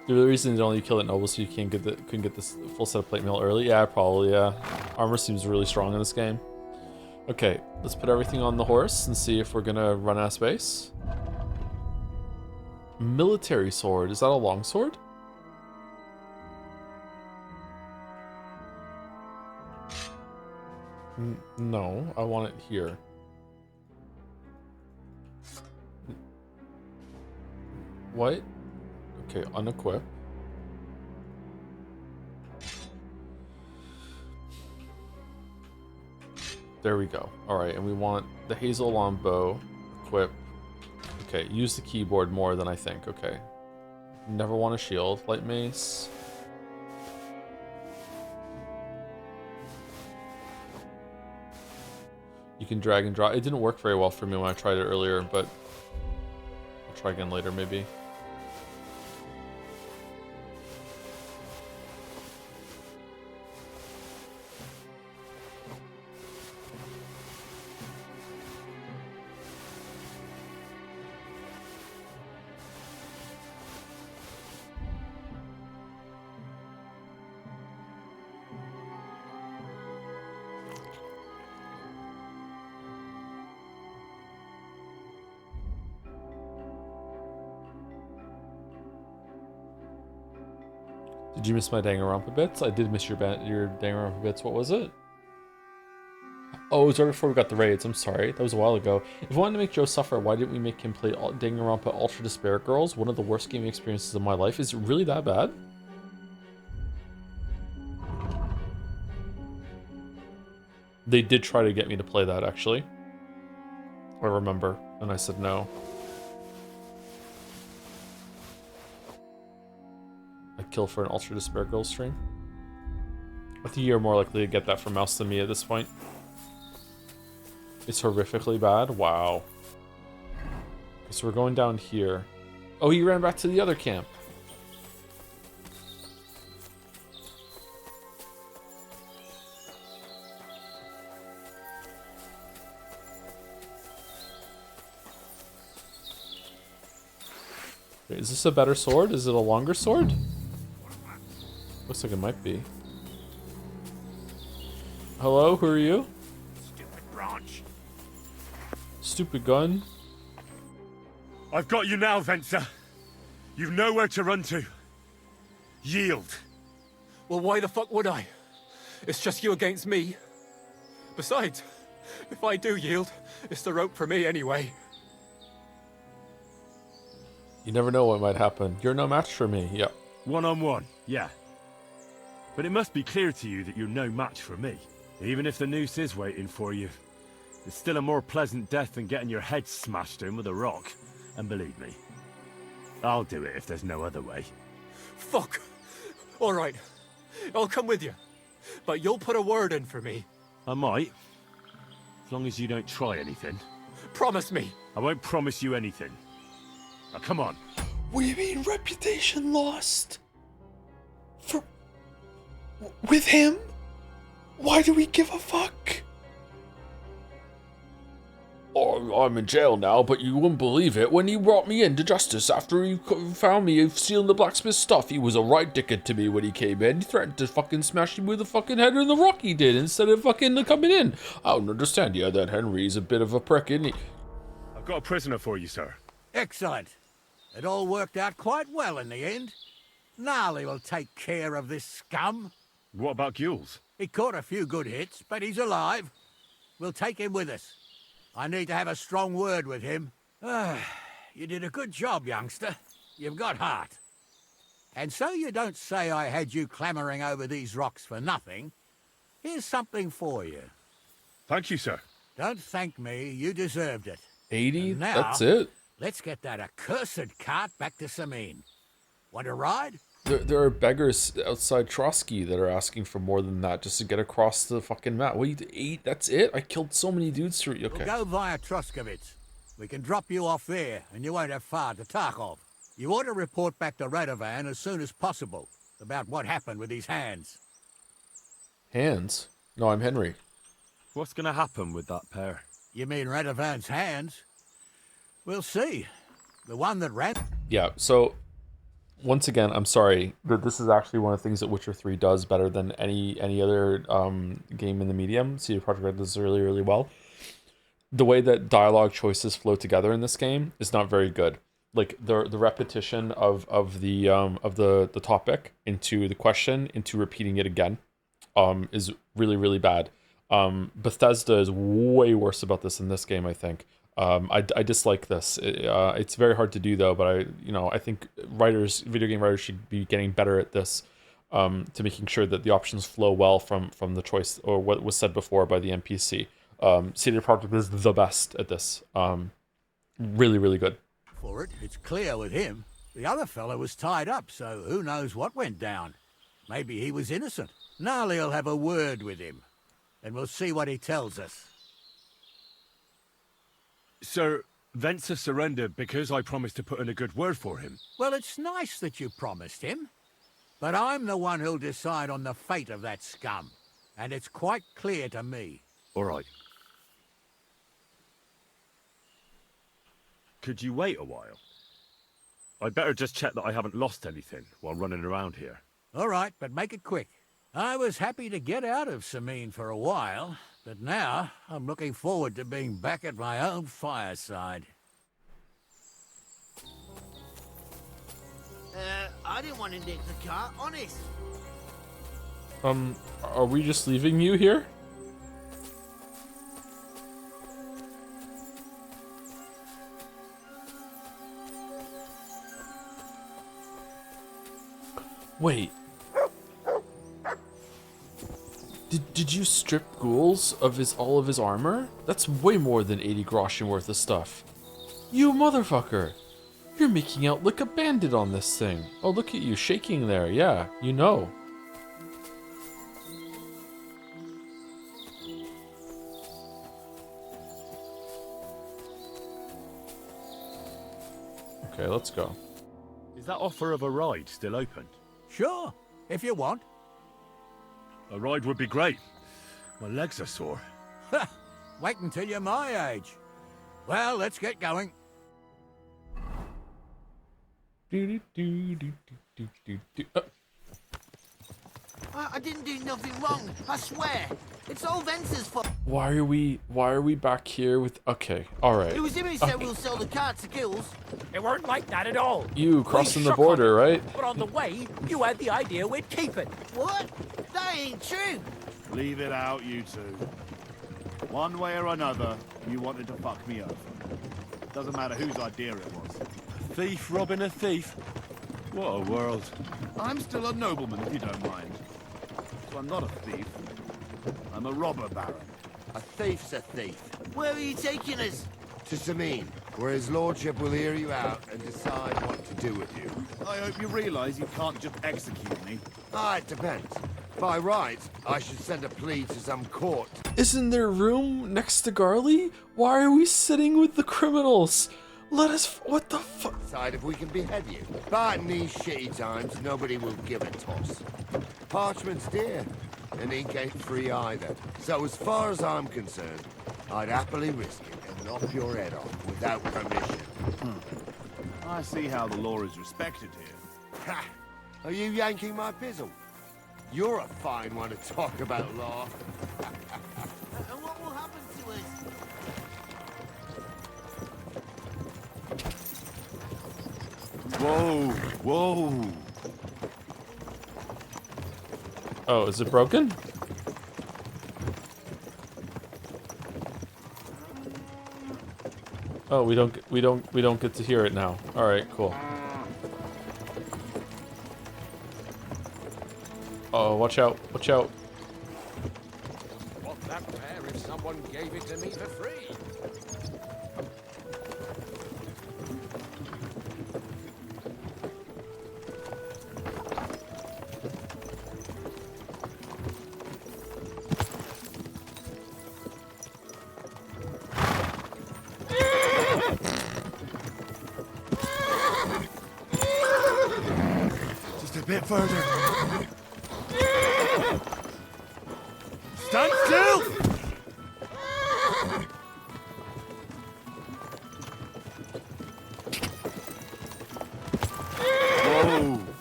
The reason they only kill it noble so you couldn't get this full set of plate mail early? Yeah, probably, yeah. Armor seems really strong in this game. Okay, let's put everything on the horse and see if we're gonna run out of space. Military sword. Is that a long sword? No, I want it here. What? Okay, unequip. There we go. Alright, and we want the hazel longbow. Equip. Okay, use the keyboard more than I think. Okay. Never want a shield. Light mace. You can drag and drop. It didn't work very well for me when I tried it earlier, but I'll try again later maybe. Did you miss my Danganronpa bits? I did miss your Danganronpa bits. What was it? Oh, it was right before we got the raids. I'm sorry. That was a while ago. If we wanted to make Joe suffer, why didn't we make him play Danganronpa Ultra Despair Girls? One of the worst gaming experiences of my life. Is it really that bad? They did try to get me to play that, actually. I remember. And I said no. I'd kill for an Ultra Despair Girls stream. I think you're more likely to get that from Mouse than me at this point. It's horrifically bad? Wow. Okay, so we're going down here. Oh, he ran back to the other camp. Wait, is this a better sword? Is it a longer sword? Looks like it might be. Hello, who are you? Stupid branch. Stupid gun. I've got you now, Venser. You've nowhere to run to. Yield. Well, why the fuck would I? It's just you against me. Besides, if I do yield, it's the rope for me anyway. You never know what might happen. You're no match for me. Yep. One-on-one, yeah. But it must be clear to you that you're no match for me. Even if the noose is waiting for you, it's still a more pleasant death than getting your head smashed in with a rock. And believe me, I'll do it if there's no other way. Fuck! Alright, I'll come with you. But you'll put a word in for me. I might. As long as you don't try anything. Promise me. I won't promise you anything. Now come on. What do you mean reputation lost? With him? Why do we give a fuck? Oh, I'm in jail now, but you wouldn't believe it. When he brought me into justice after he found me stealing the blacksmith stuff, he was a right dickhead to me when he came in. He threatened to fucking smash me with a fucking head in the rock he did instead of fucking coming in. I don't understand. Yeah, that Henry's a bit of a prick, isn't he? I've got a prisoner for you, sir. Excellent. It all worked out quite well in the end. Gnarly will take care of this scum. What about Gules? He caught a few good hits, but he's alive. We'll take him with us. I need to have a strong word with him. You did a good job, youngster. You've got heart. And so you don't say I had you clambering over these rocks for nothing. Here's something for you. Thank you, sir. Don't thank me. You deserved it. 80? And now, that's it? Let's get that accursed cart back to Sameen. Want to ride? There are beggars outside Trotsky that are asking for more than that just to get across the fucking map. What, you 8? That's it? I killed so many dudes through. Okay. We'll go via Troskovitz. We can drop you off there, and you won't have far to Tarkov. You ought to report back to Radovan as soon as possible about what happened with these hands. Hands? No, I'm Henry. What's gonna happen with that pair? You mean Radovan's hands? We'll see. The one that ran... Yeah, so... Once again, I'm sorry, but this is actually one of the things that Witcher 3 does better than any other game in the medium. CD Projekt Red does really, really well. The way that dialogue choices flow together in this game is not very good. Like the repetition of the topic into the question into repeating it again is really, really bad. Bethesda is way worse about this in this game, I think. I dislike this. It's very hard to do though, but I think video game writers should be getting better at this, to making sure that the options flow well from the choice or what was said before by the NPC. CD Projekt is the best at this. Really, really good. For it, it's clear with him. The other fellow was tied up, so who knows what went down. Maybe he was innocent. Gnarly'll have a word with him, and we'll see what he tells us. Sir, Venser surrendered because I promised to put in a good word for him. Well, it's nice that you promised him, but I'm the one who'll decide on the fate of that scum, and it's quite clear to me. All right. Could you wait a while? I'd better just check that I haven't lost anything while running around here. All right, but make it quick. I was happy to get out of Sameen for a while, but now I'm looking forward to being back at my own fireside. I didn't want to nick the car, honest. Are we just leaving you here? Wait. Did you strip Ghouls of all of his armor? That's way more than 80 groschen worth of stuff. You motherfucker! You're making out like a bandit on this thing. Oh, look at you shaking there. Yeah, you know. Okay, let's go. Is that offer of a ride still open? Sure, if you want. A ride would be great. My legs are sore. Wait until you're my age. Well, let's get going. I didn't do nothing wrong. I swear. It's all Vence's fault. Why are we back here with... Okay, alright. It was him who said we'll sell the car to Gills. It weren't like that at all. You crossing the shook border, on it, right? But on the way, you had the idea we'd keep it. What? That ain't true. Leave it out, you two. One way or another, you wanted to fuck me over. Doesn't matter whose idea it was. A thief robbing a thief? What a world. I'm still a nobleman, if you don't mind. So I'm not a thief. I'm a robber baron. A thief's a thief. Where are you taking us? To Sameen, where his lordship will hear you out and decide what to do with you. I hope you realise you can't just execute me. Ah, it depends. By rights, I should send a plea to some court. Isn't there room next to Garley? Why are we sitting with the criminals? Let us... What the fuck? Decide if we can behead you. But in these shitty times, nobody will give a toss. Parchment's dear, and ink ain't free either. So as far as I'm concerned, I'd happily risk it and knock your head off without permission. I see how the law is respected here. Ha! Are you yanking my pizzle? You're a fine one to talk about law. And what will happen to us? Whoa, whoa. Oh, is it broken? Oh, we don't get to hear it now. All right, cool. Oh, watch out! Watch out! Want that pair if someone gave it to me for free. Just a bit further. Stand still!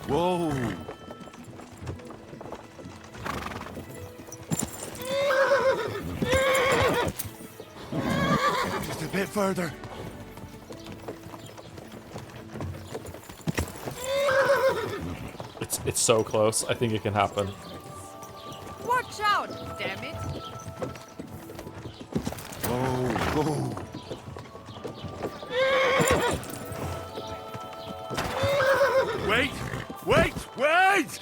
Whoa, whoa. Just a bit further. It's so close. I think it can happen. Watch out, damn it! Whoa, whoa. Wait! Wait! Wait!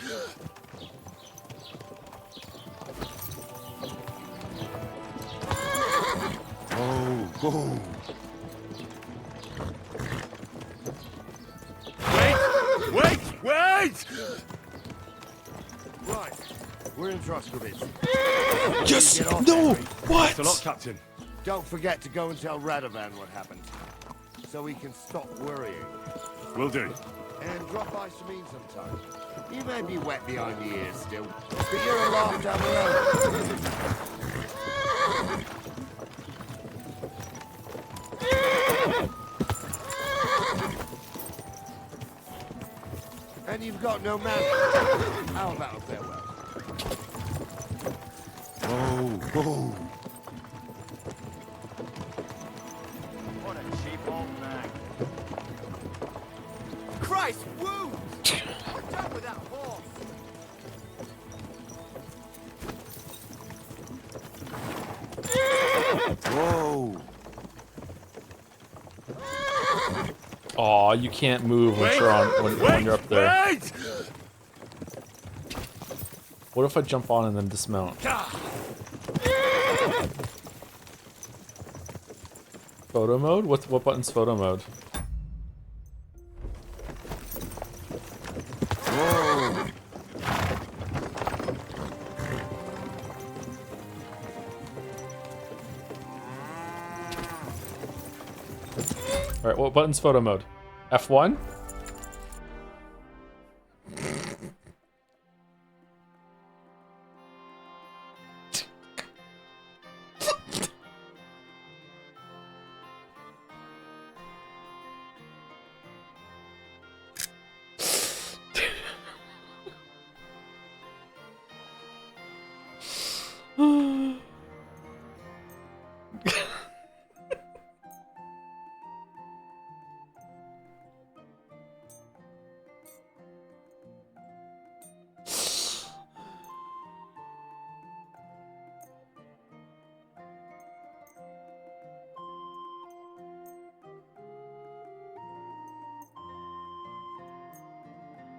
Whoa, whoa. Wait! Wait! Wait! Right, we're in Troskovitz. Yes! Get off No! there. What? Thanks a lot, Captain. Don't forget to go and tell Radovan what happened, so he can stop worrying. Will do. And drop by Sameen sometime. You may be wet behind the ears still, but you're a laugh down the road. And you've got no manners. How about a farewell? Whoa, whoa. What a cheap old nag. Christ, woo! We're done with that horse. Whoa. Aw, you can't move when you're on when you're up there. Wait! What if I jump on and then dismount? Photo mode? What button's photo mode? Whoa. Alright, what button's photo mode? F1?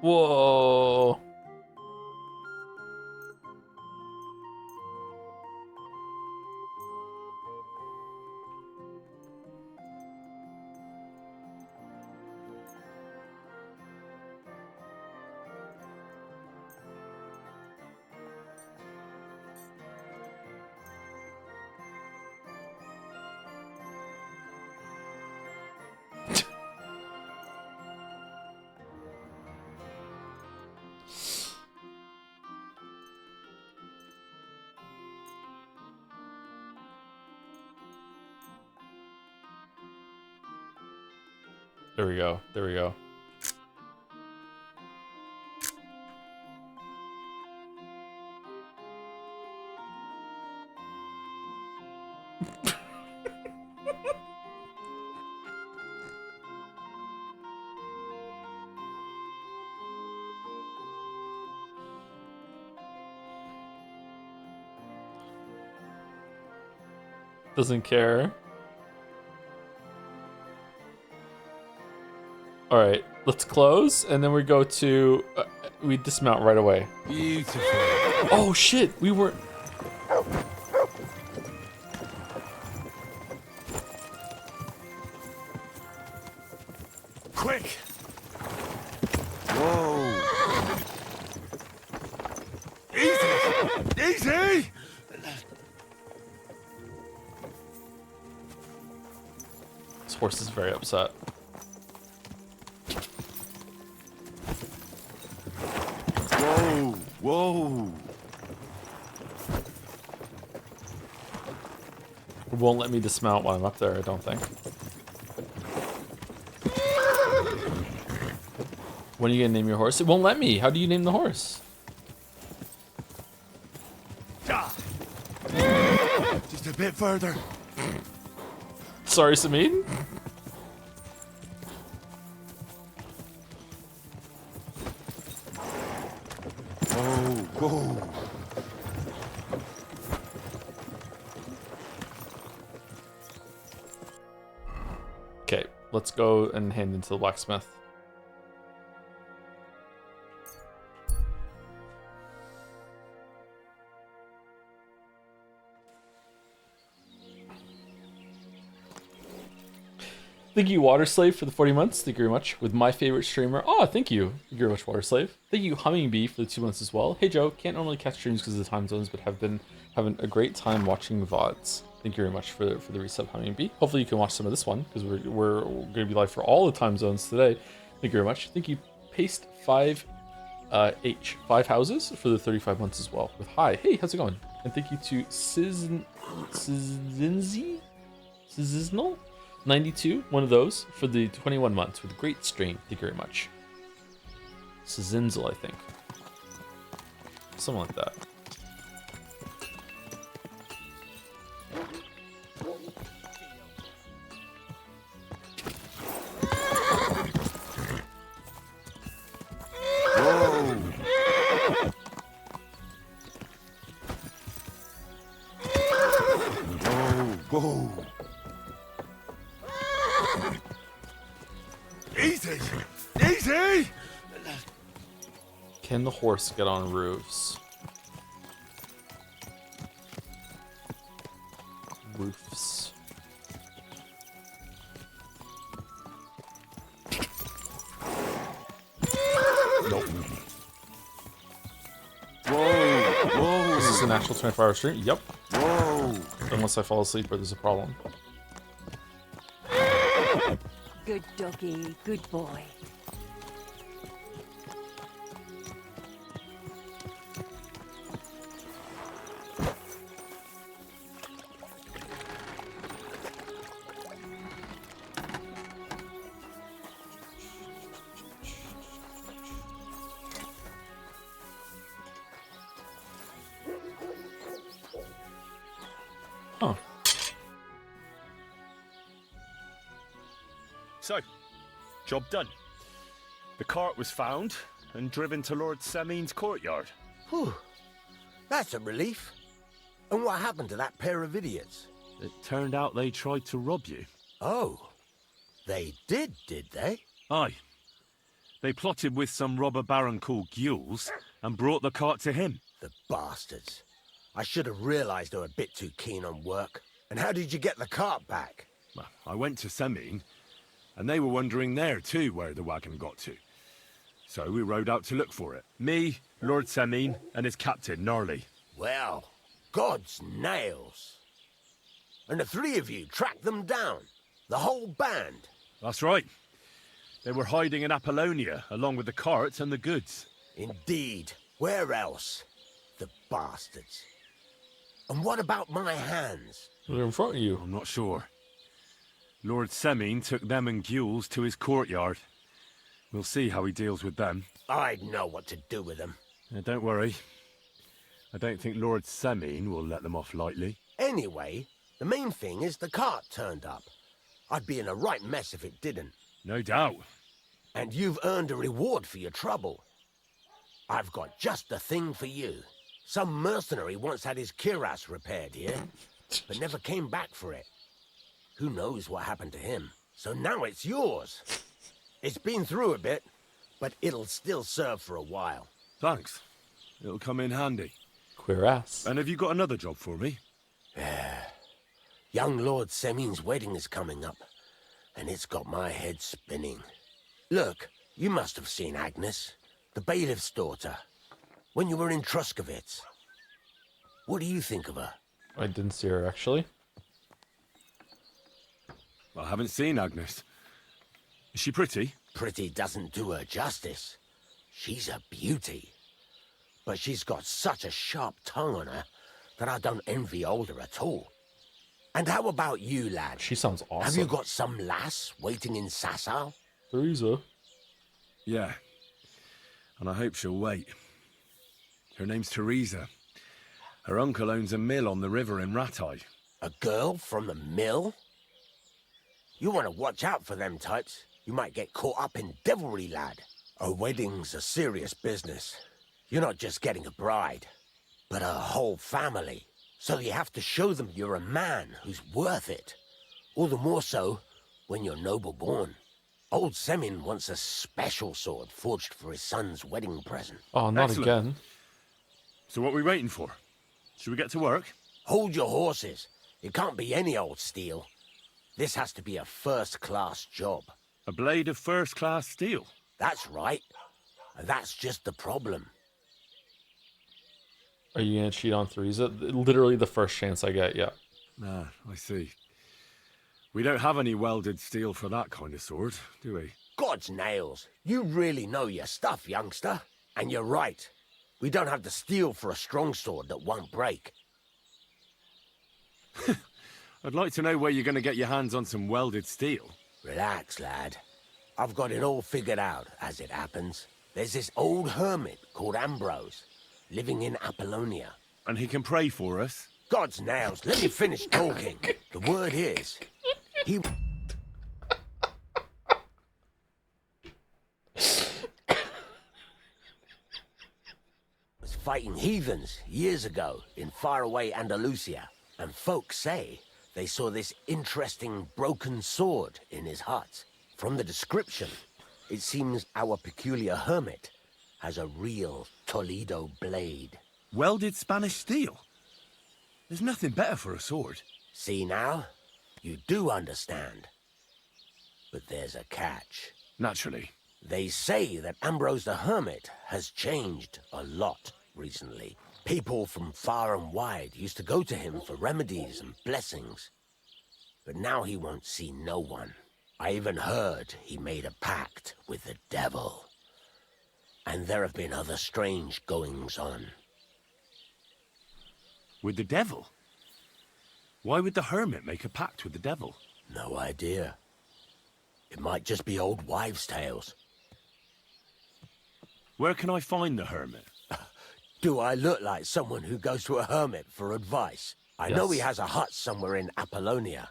Whoa. There we go. There we go. Doesn't care. All right, let's close, and then we go to we dismount right away. Beautiful. Oh shit, we were. Quick! Whoa! Easy! Easy! This horse is very upset. Whoa! Whoa! It won't let me dismount while I'm up there, I don't think. When are you gonna name your horse? It won't let me. How do you name the horse? Just a bit further. Sorry, Samin. Whoa! Okay, let's go and hand into the blacksmith. Thank you, Water Slave, for the 40 months. Thank you very much. With my favorite streamer. Oh, thank you. Thank you very much, Water Slave. Thank you, Humming Bee, for the 2 months as well. Hey, Joe. Can't normally catch streams because of the time zones, but have been having a great time watching VODs. Thank you very much for the resub, Humming Bee. Hopefully you can watch some of this one because we're going to be live for all the time zones today. Thank you very much. Thank you, Paste 5 H 5 Houses, for the 35 months as well. With hi. Hey, how's it going? And thank you to Siznal 92, one of those, for the 21 months with a great stream. Thank you very much. Sizinzel, I think. Something like that. Whoa! Easy! Easy! Can the horse get on roofs? Roofs. Nope. Whoa! Is this an actual 24-hour stream? Yep. Whoa! Unless I fall asleep or there's a problem. Good doggy, good boy. Huh. So, job done. The cart was found and driven to Lord Samin's courtyard. Whew. That's a relief. And what happened to that pair of idiots? It turned out they tried to rob you. Oh. They did they? Aye. They plotted with some robber baron called Gules and brought the cart to him. The bastards. I should have realized they were a bit too keen on work. And how did you get the cart back? Well, I went to Semine, and they were wondering there too where the wagon got to. So we rode out to look for it. Me, Lord Semine, and his captain, Gnarly. Well, God's nails. And the three of you tracked them down? The whole band? That's right. They were hiding in Apollonia, along with the carts and the goods. Indeed. Where else? The bastards. And what about my hands? They're in front of you. I'm not sure. Lord Semine took them and Gules to his courtyard. We'll see how he deals with them. I'd know what to do with them. Don't worry. I don't think Lord Semine will let them off lightly. Anyway, the main thing is the cart turned up. I'd be in a right mess if it didn't. No doubt. And you've earned a reward for your trouble. I've got just the thing for you. Some mercenary once had his cuirass repaired here, but never came back for it. Who knows what happened to him? So now it's yours. It's been through a bit, but it'll still serve for a while. Thanks. It'll come in handy. Cuirass. And have you got another job for me? Young Lord Semine's wedding is coming up, and it's got my head spinning. Look, you must have seen Agnes, the bailiff's daughter, when you were in Truskovitz. What do you think of her? I didn't see her, actually. I haven't seen Agnes. Is she pretty? Pretty doesn't do her justice. She's a beauty. But she's got such a sharp tongue on her that I don't envy older at all. And how about you, lad? She sounds awesome. Have you got some lass waiting in Sasau? Theresa. Yeah. And I hope she'll wait. Her name's Teresa. Her uncle owns a mill on the river in Ratai. A girl from the mill? You want to watch out for them types. You might get caught up in devilry, lad. A wedding's a serious business. You're not just getting a bride, but a whole family. So you have to show them you're a man who's worth it. All the more so when you're noble-born. Old Semine wants a special sword forged for his son's wedding present. Oh, not Excellent. again. So what are we waiting for? Should we get to work? Hold your horses. It can't be any old steel. This has to be a first-class job. A blade of first-class steel? That's right. And that's just the problem. Are you gonna cheat on Theresa? Literally the first chance I get, yeah. Ah, I see. We don't have any welded steel for that kind of sword, do we? God's nails. You really know your stuff, youngster. And you're right. We don't have the steel for a strong sword that won't break. I'd like to know where you're going to get your hands on some welded steel. Relax, lad. I've got it all figured out, as it happens. There's this old hermit called Ambrose, living in Apollonia. And he can pray for us? God's nails, let me finish talking. The word is, he... was fighting heathens years ago in faraway Andalusia. And folks say they saw this interesting broken sword in his hut. From the description, it seems our peculiar hermit has a real Toledo blade. Welded Spanish steel? There's nothing better for a sword. See now? You do understand. But there's a catch. Naturally. They say that Ambrose the Hermit has changed a lot recently. People from far and wide used to go to him for remedies and blessings. But now he won't see no one. I even heard he made a pact with the devil. And there have been other strange goings-on. With the devil? Why would the hermit make a pact with the devil? No idea. It might just be old wives' tales. Where can I find the hermit? Do I look like someone who goes to a hermit for advice? I know he has a hut somewhere in Apollonia.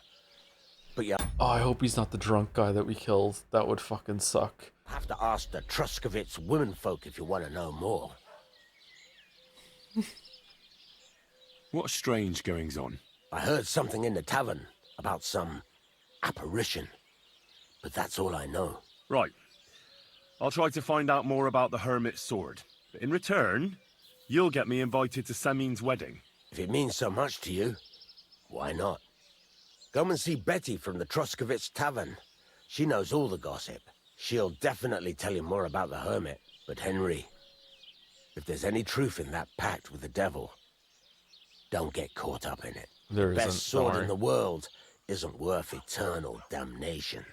But yeah. Oh, I hope he's not the drunk guy that we killed. That would fucking suck. Have to ask the Truskovitz womenfolk if you want to know more. What strange goings on? I heard something in the tavern about some apparition. But that's all I know. Right. I'll try to find out more about the Hermit's sword. But in return, you'll get me invited to Semin's wedding. If it means so much to you, why not? Come and see Betty from the Troskovitz Tavern. She knows all the gossip. She'll definitely tell you more about the Hermit. But Henry, if there's any truth in that pact with the devil, don't get caught up in it. There The isn't, best sword don't in the world isn't worth eternal damnation.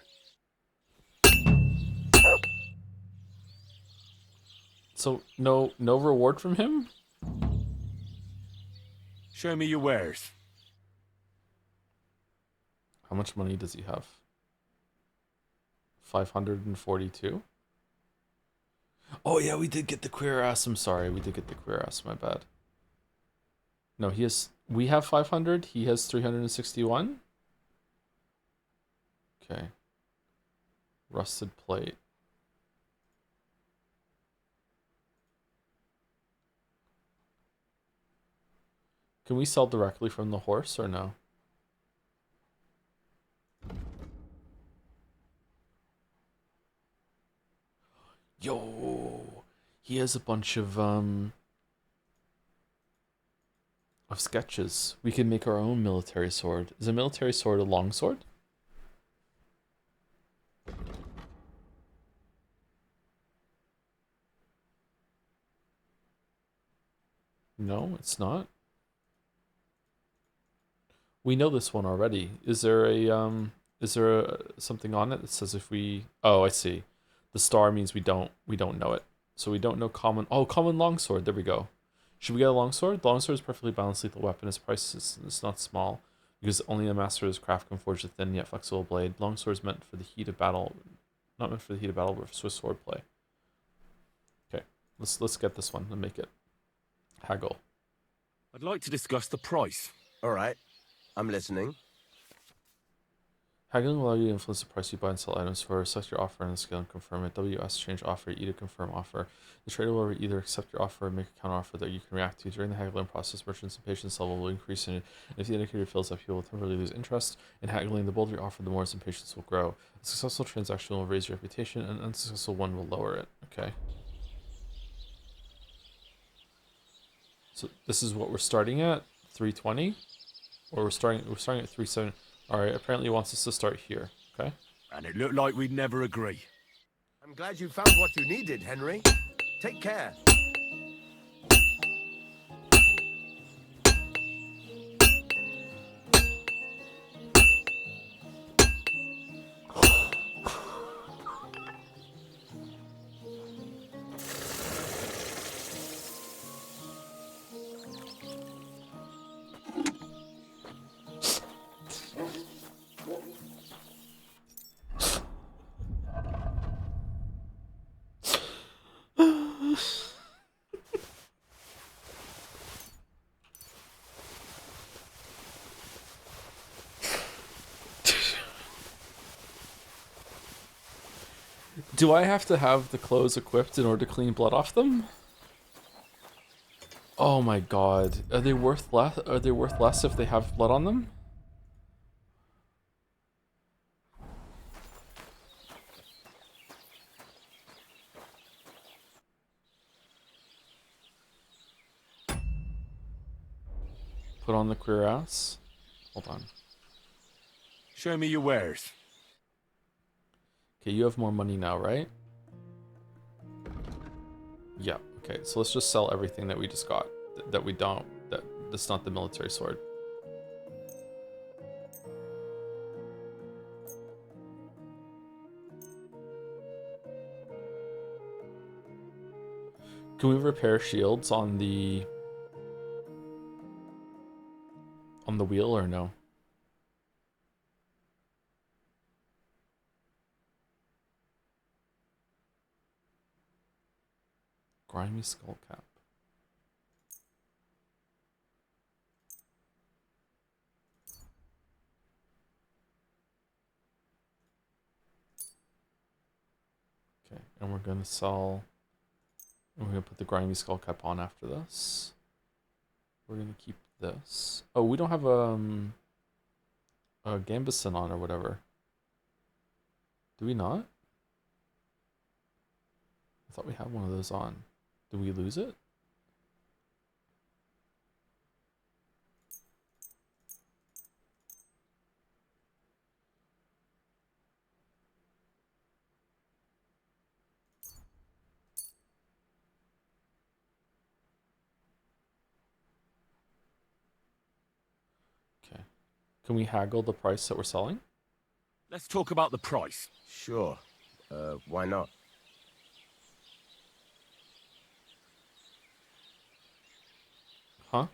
So no reward from him? Show me your wares. How much money does he have? 542? Oh yeah, we did get the queer ass. I'm sorry, we did get the queer ass, my bad. No, we have 500, he has 361. Okay. Rusted plate. Can we sell directly from the horse or no? Yo, he has a bunch of sketches. We can make our own military sword. Is a military sword a long sword? No, it's not. We know this one already. Is there something on it that says if we... Oh, I see. The star means we don't know it. So we don't know common... Oh, common longsword. There we go. Should we get a longsword? The longsword is perfectly balanced lethal weapon. Its price is not small, because only a master of his craft can forge a thin yet flexible blade. Longsword is meant for the heat of battle, not meant for the heat of battle, but for Swiss sword play. Okay, let's get this one and make it. Haggle. I'd like to discuss the price. All right, I'm listening. Haggling will allow you to influence the price you buy and sell items for. Select your offer on the scale and confirm it. WS change offer, E to confirm offer. The trader will either accept your offer or make a counter offer that you can react to. During the haggling process, merchants' impatience level will increase, and if the indicator fills up, you will temporarily lose interest. In haggling, the bolder your offer, the more his impatience will grow. A successful transaction will raise your reputation, and an unsuccessful one will lower it. Okay. So this is what we're starting at, 320, or we're starting at 370. All right. Apparently, he wants us to start here. Okay. And it looked like we'd never agree. I'm glad you found what you needed, Henry. Take care. Do I have to have the clothes equipped in order to clean blood off them? Oh my god. Are they worth less? Are they worth less if they have blood on them? Put on the queer ass. Hold on. Show me your wares. Okay, you have more money now, right? Yeah, okay, so let's just sell everything that we just got. That's not the military sword. Can we repair shields on the wheel or no? Grimy skull cap. Okay, and we're gonna sell. We're gonna put the grimy skull cap on after this. We're gonna keep this. Oh, we don't have a Gambison on or whatever. Do we not? I thought we had one of those on. Did we lose it? Okay. Can we haggle the price that we're selling? Let's talk about the price. Sure. Why not? Huh?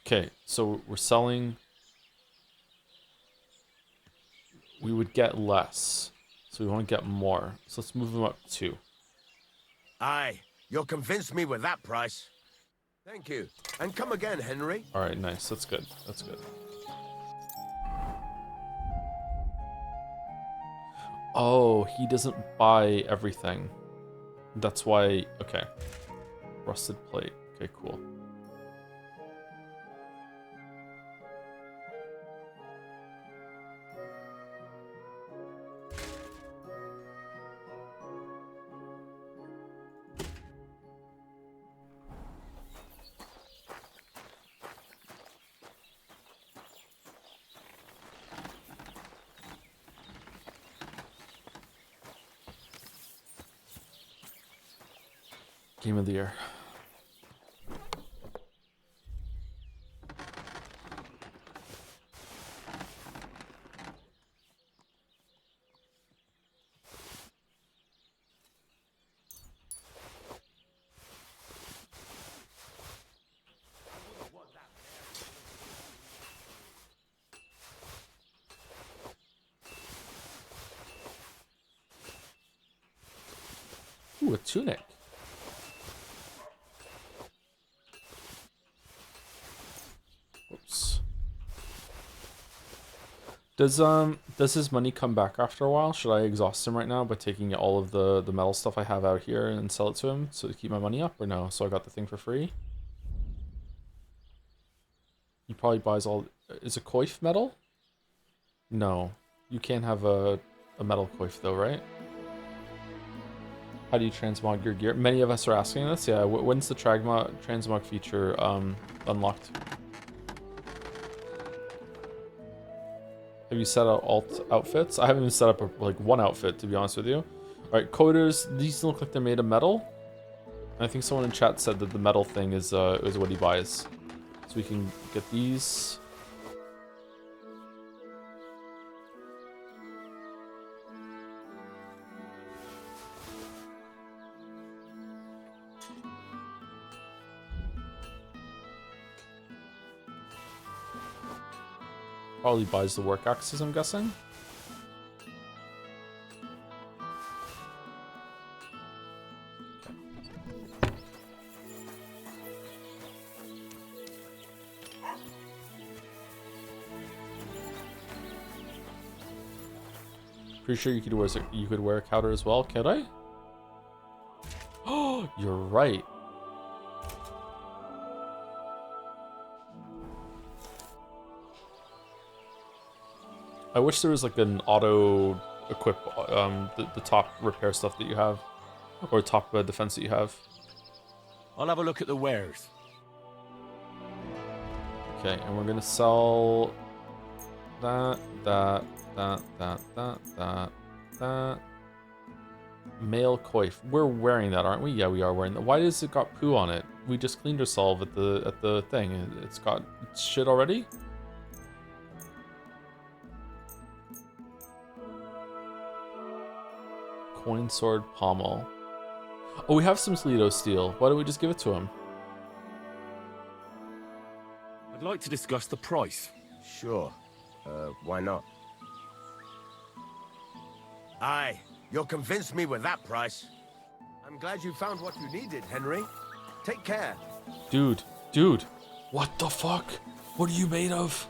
Okay, so we're selling. We would get less, so we want to get more. So let's move them up 2. Aye, you'll convince me with that price. Thank you. And come again, Henry. All right, nice. That's good. That's good. Oh, he doesn't buy everything. That's why. Okay. Rusted plate. Okay, cool. Game of the year. Ooh, a tunic. Oops. Does his money come back after a while? Should I exhaust him right now by taking all of the metal stuff I have out here and sell it to him so to keep my money up, or no? So I got the thing for free? He probably buys all. Is a coif metal? No. You can't have a metal coif though, right? How do you transmog your gear? Many of us are asking this. Yeah, when's the transmog feature unlocked? Have you set out alt outfits? I haven't even set up like one outfit, to be honest with you. All right, coders. These look like they're made of metal. I think someone in chat said that the metal thing is what he buys. So we can get these. Probably buys the work axes, I'm guessing. Pretty sure you could wear a counter as well, could I? Oh, you're right. I wish there was like an auto equip the top repair stuff that you have, or top defense that you have. I'll have a look at the wares. Okay, and we're gonna sell that. Male coif. We're wearing that, aren't we? Yeah, we are wearing that. Why does it got poo on it? We just cleaned ourselves at the thing. It's got shit already. Coin sword pommel. Oh, we have some Toledo steel. Why don't we just give it to him? I'd like to discuss the price. Sure. Why not? Aye, you'll convince me with that price. I'm glad you found what you needed, Henry. Take care. Dude, what the fuck? What are you made of?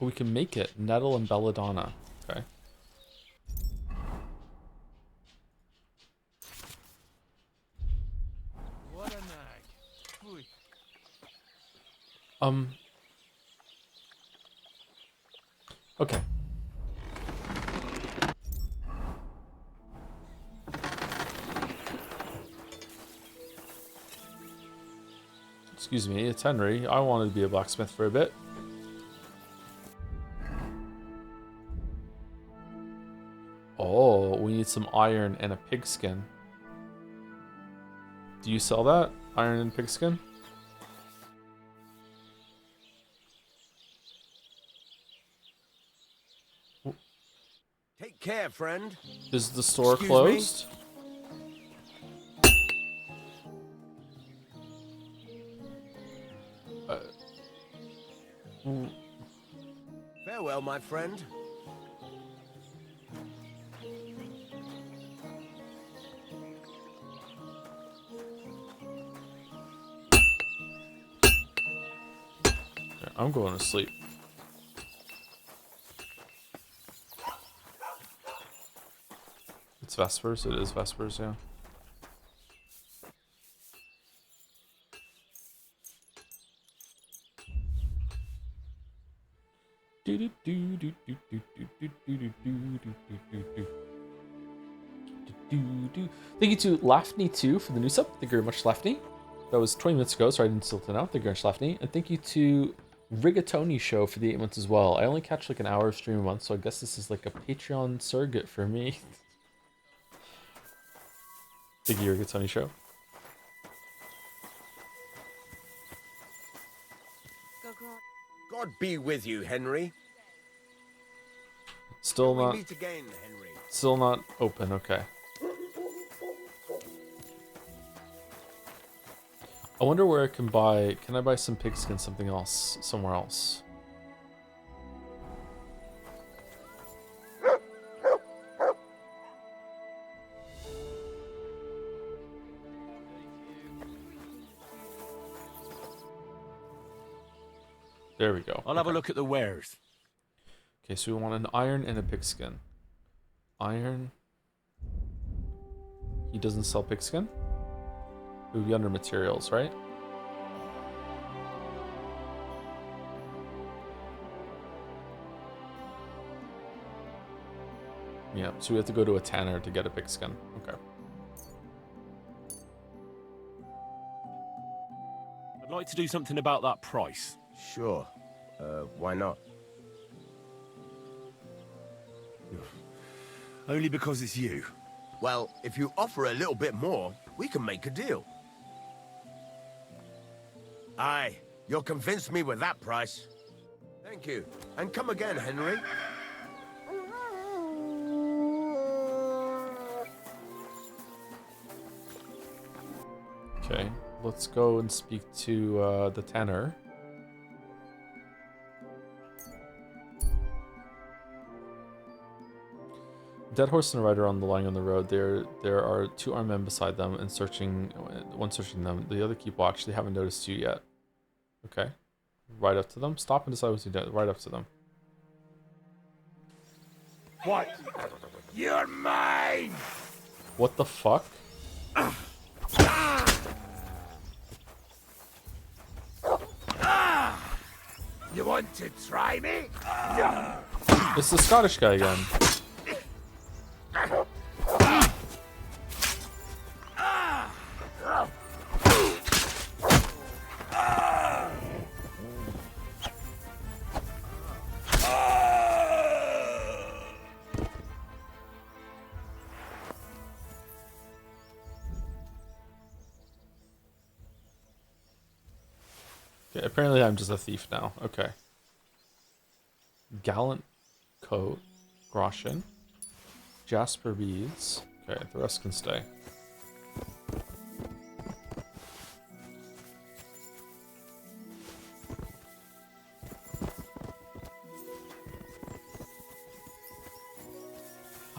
Oh, we can make it. Nettle and belladonna. Okay. What a nag. Oy. Okay. Excuse me, it's Henry. I wanted to be a blacksmith for a bit. Oh, we need some iron and a pigskin. Do you sell that? Iron and pigskin? Take care, friend. Is the store Excuse closed? Farewell, my friend. Okay, I'm going to sleep. It's Vespers. It is Vespers, yeah. Thank you to Lafney2 for the new sub. Thank you very much, Lafney. That was 20 minutes ago, so I didn't still to now. Thank you very much, Lafney. And thank you to Rigatoni Show for the 8 months as well. I only catch like an hour of stream a month, so I guess this is like a Patreon surrogate for me. Thank you, Rigatoni Show. God be with you, Henry. Still We not. meet again, Henry. Still not open. Okay. I wonder where I can buy. Can I buy some pigskin something else somewhere else? There we go. I'll have a look at the wares. Okay, so we want an iron and a pigskin. Iron. He doesn't sell pigskin? It would be under materials, right? Yeah, so we have to go to a tanner to get a pigskin. Okay. I'd like to do something about that price. Sure. Why not? Only because it's you. Well, if you offer a little bit more, we can make a deal. Aye, you'll convince me with that price. Thank you. And come again, Henry. Okay, let's go and speak to the tanner. Dead horse and a rider on the lying on the road. There are two armed men beside them and one searching them. The other keep watch. They haven't noticed you yet. Okay. Right up to them. Stop and decide what to do. Right up to them. What? You're mine! What the fuck? You want to try me? It's the Scottish guy again. Okay, apparently I'm just a thief now. Okay. Gallant coat, groschen, jasper beads. Okay, the rest can stay.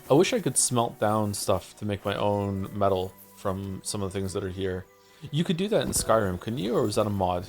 I wish I could smelt down stuff to make my own metal from some of the things that are here. You could do that in Skyrim, couldn't you? Or was that a mod?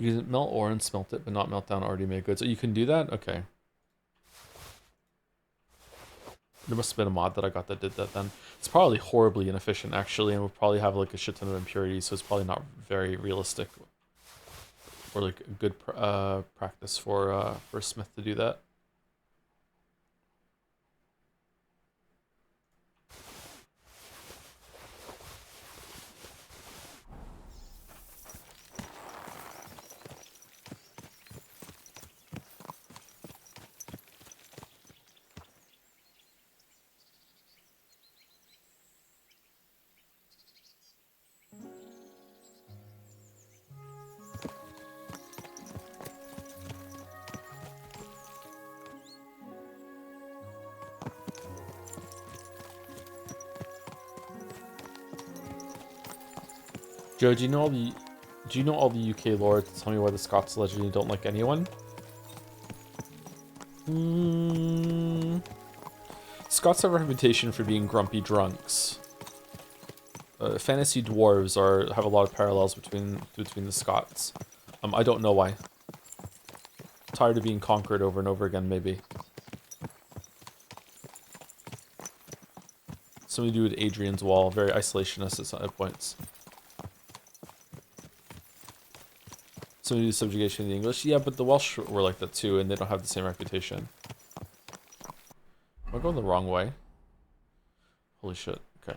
You can melt ore and smelt it, but not melt down already made goods. So you can do that? Okay. There must have been a mod that I got that did that then. It's probably horribly inefficient, actually, and will probably have like a shit ton of impurities, so it's probably not very realistic. Or like a good practice for a smith to do that. Joe, do you know all the UK lore to tell me why the Scots allegedly don't like anyone? Scots have a reputation for being grumpy drunks. Fantasy dwarves have a lot of parallels between the Scots. I don't know why. Tired of being conquered over and over again, maybe. Something to do with Adrian's Wall, very isolationist at points. Something to do with subjugation of the English. Yeah, but the Welsh were like that too, and they don't have the same reputation. Am I going the wrong way? Holy shit. Okay.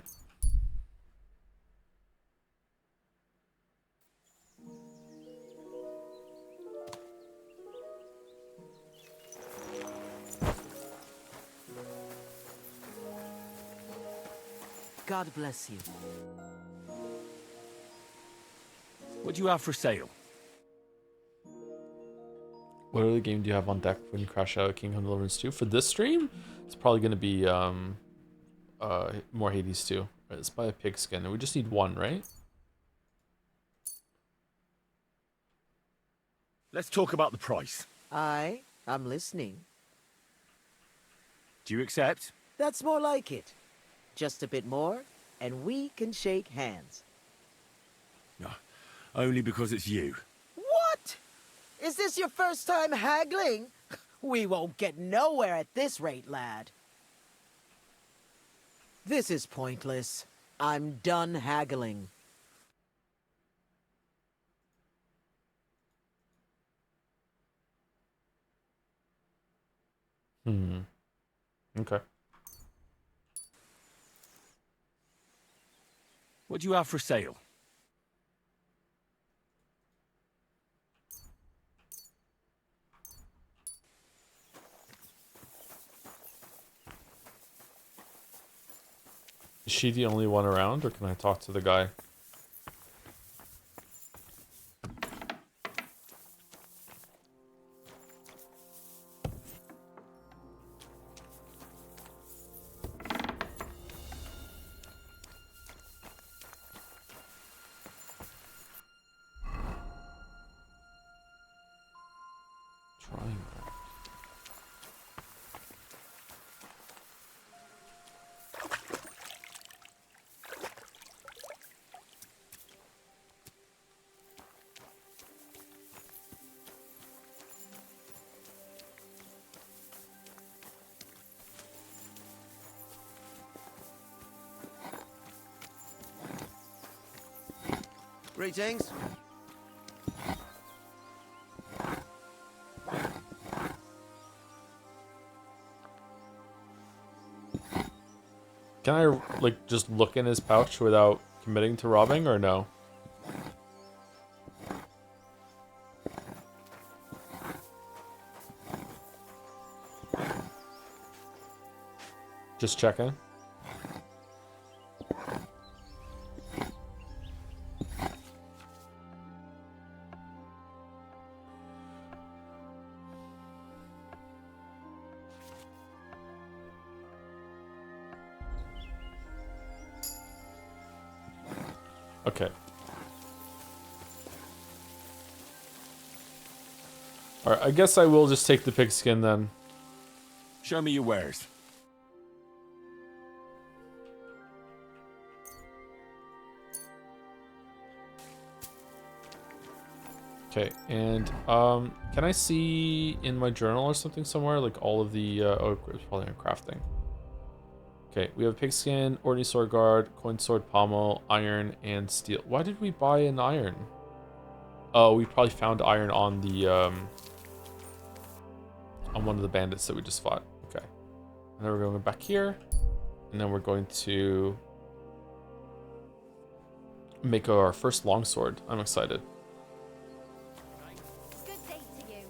God bless you. What do you have for sale? What other game do you have on deck when you crash out Kingdom Deliverance 2? For this stream, it's probably going to be more Hades 2. Right, let's buy a pigskin. And we just need one, right? Let's talk about the price. I'm listening. Do you accept? That's more like it. Just a bit more, and we can shake hands. No, only because it's you. What? Is this your first time haggling? We won't get nowhere at this rate, lad. This is pointless. I'm done haggling. Okay. What do you have for sale? Is she the only one around, or can I talk to the guy? Greetings. Can I, like, just look in his pouch without committing to robbing, or no? Just checking. Okay. Alright, I guess I will just take the pigskin then. Show me your wares. Okay, and can I see in my journal or something somewhere like all of the oh, it's probably on crafting. Okay, we have pigskin, ordinary sword guard, coin sword pommel, iron, and steel. Why did we buy an iron? Oh, we probably found iron on the on one of the bandits that we just fought. Okay, and then we're going back here, and then we're going to make our first longsword. I'm excited. Good day to you.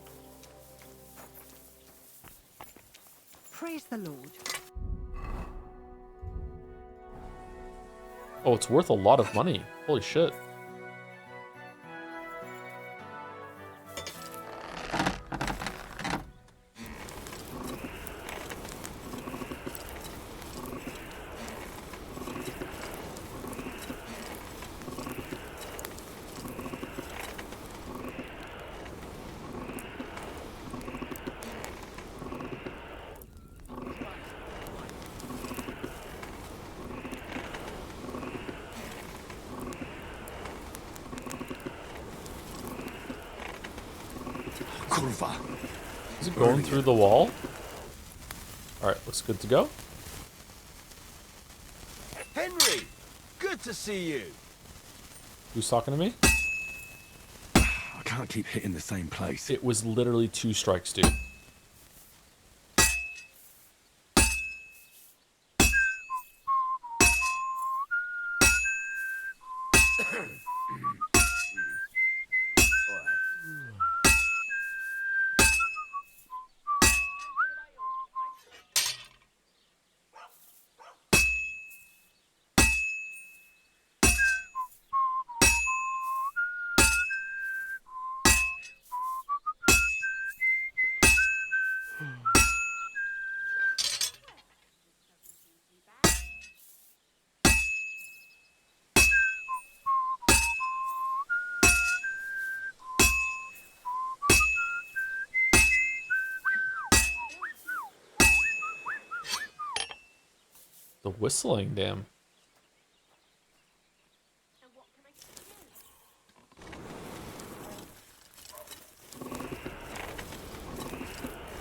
Praise the Lord. Oh, it's worth a lot of money. Holy shit. Is it going through the wall? Alright, looks good to go. Henry! Good to see you! Who's talking to me? I can't keep hitting the same place. It was literally 2 strikes, dude. The whistling, damn.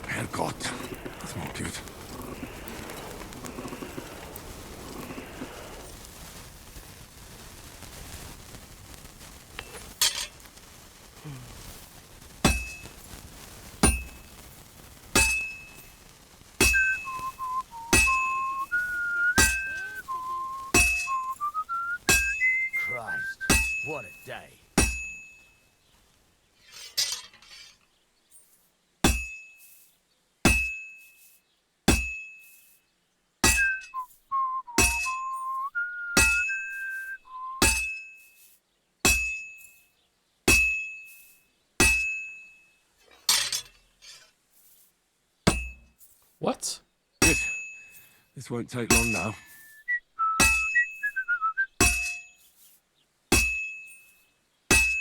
Herrgott, that's not good. Christ, what a day. What? Good. This won't take long now.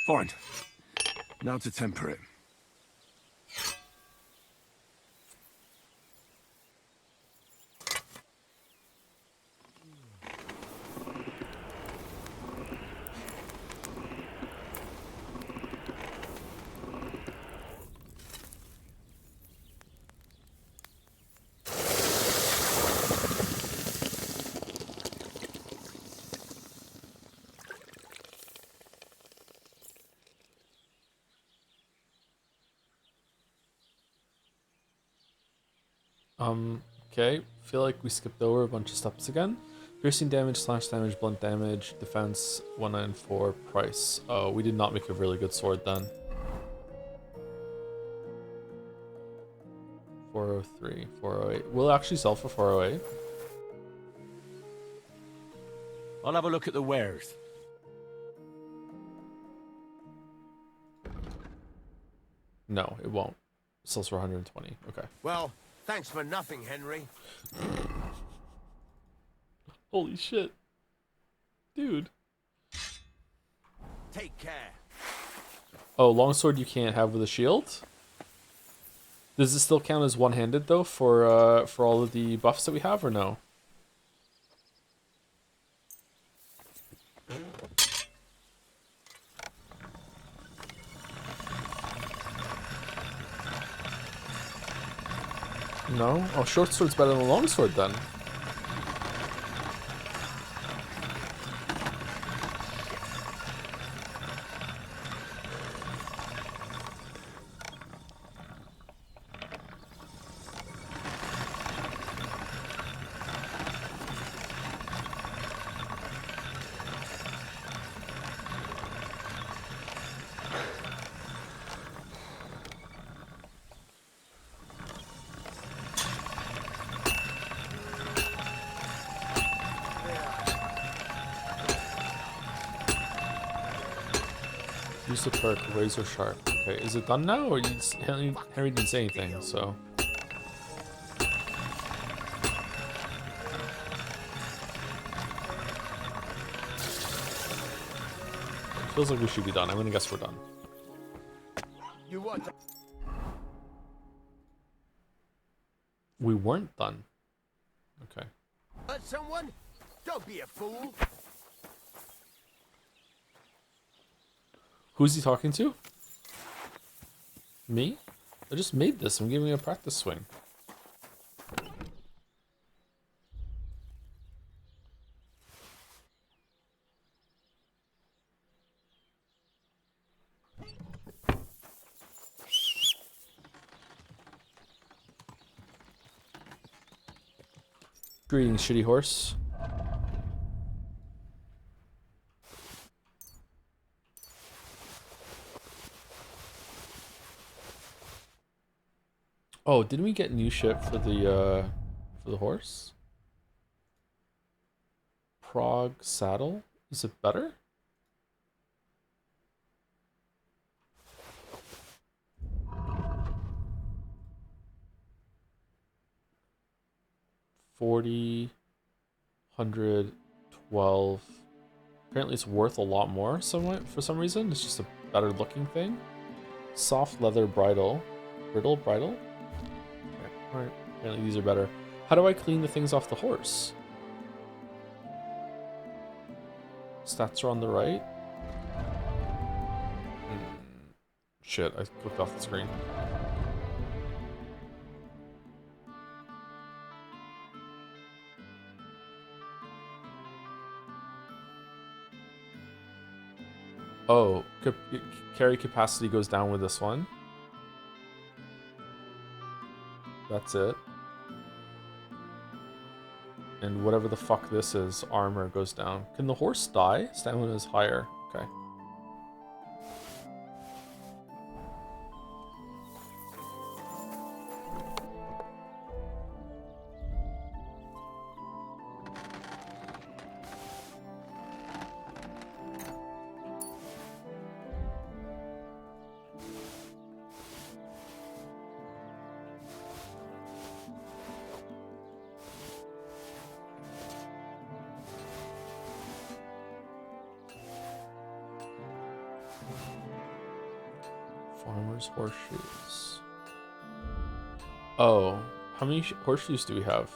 Fine. Now to temper it. Okay. Feel like we skipped over a bunch of steps again. Piercing damage, slash damage, blunt damage, defense, 194, price. Oh, we did not make a really good sword then. 403, 408. We'll actually sell for 408. I'll have a look at the wares. No, it won't. It sells for 120. Okay. Well, thanks for nothing, Henry. Holy shit. Dude. Take care. Oh, longsword you can't have with a shield? Does this still count as one-handed though for all of the buffs that we have, or no? No? Oh, short sword's better than a long sword then. Use the perk Razor Sharp. Okay, is it done now, or you just, Henry didn't say anything, so... Feels like we should be done. I'm gonna guess we're done. You want to... We weren't done. Okay. Hurt someone? Don't be a fool. Who's he talking to? Me? I just made this. I'm giving you a practice swing. Greetings, shitty horse. Oh, didn't we get new shit for the horse? Prague saddle? Is it better? $40, $100, $12. Apparently it's worth a lot more somewhat for some reason. It's just a better looking thing. Soft leather bridle. Brittle bridle? Okay, alright. Apparently these are better. How do I clean the things off the horse? Stats are on the right. Shit, I clicked off the screen. Oh, carry capacity goes down with this one. That's it. And whatever the fuck this is, armor goes down. Can the horse die? Stamina is higher. Okay. Farmer's horseshoes. Oh, how many horseshoes do we have?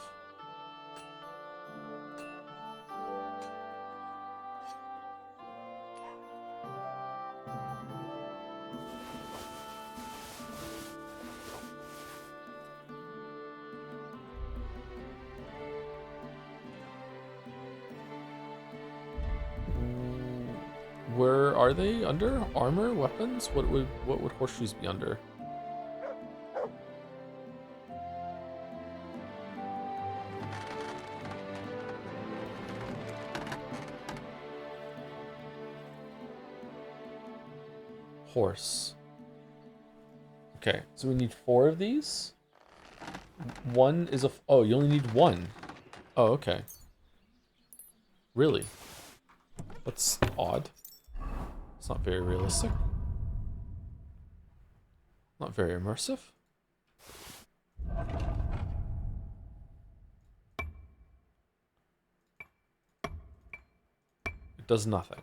Where are they? Under armor, weapons? What would horseshoes be under? Horse. Okay, so we need 4 of these. One is a... Oh, you only need 1. Oh, okay. Really? That's odd. It's not very realistic. Not very immersive. It does nothing.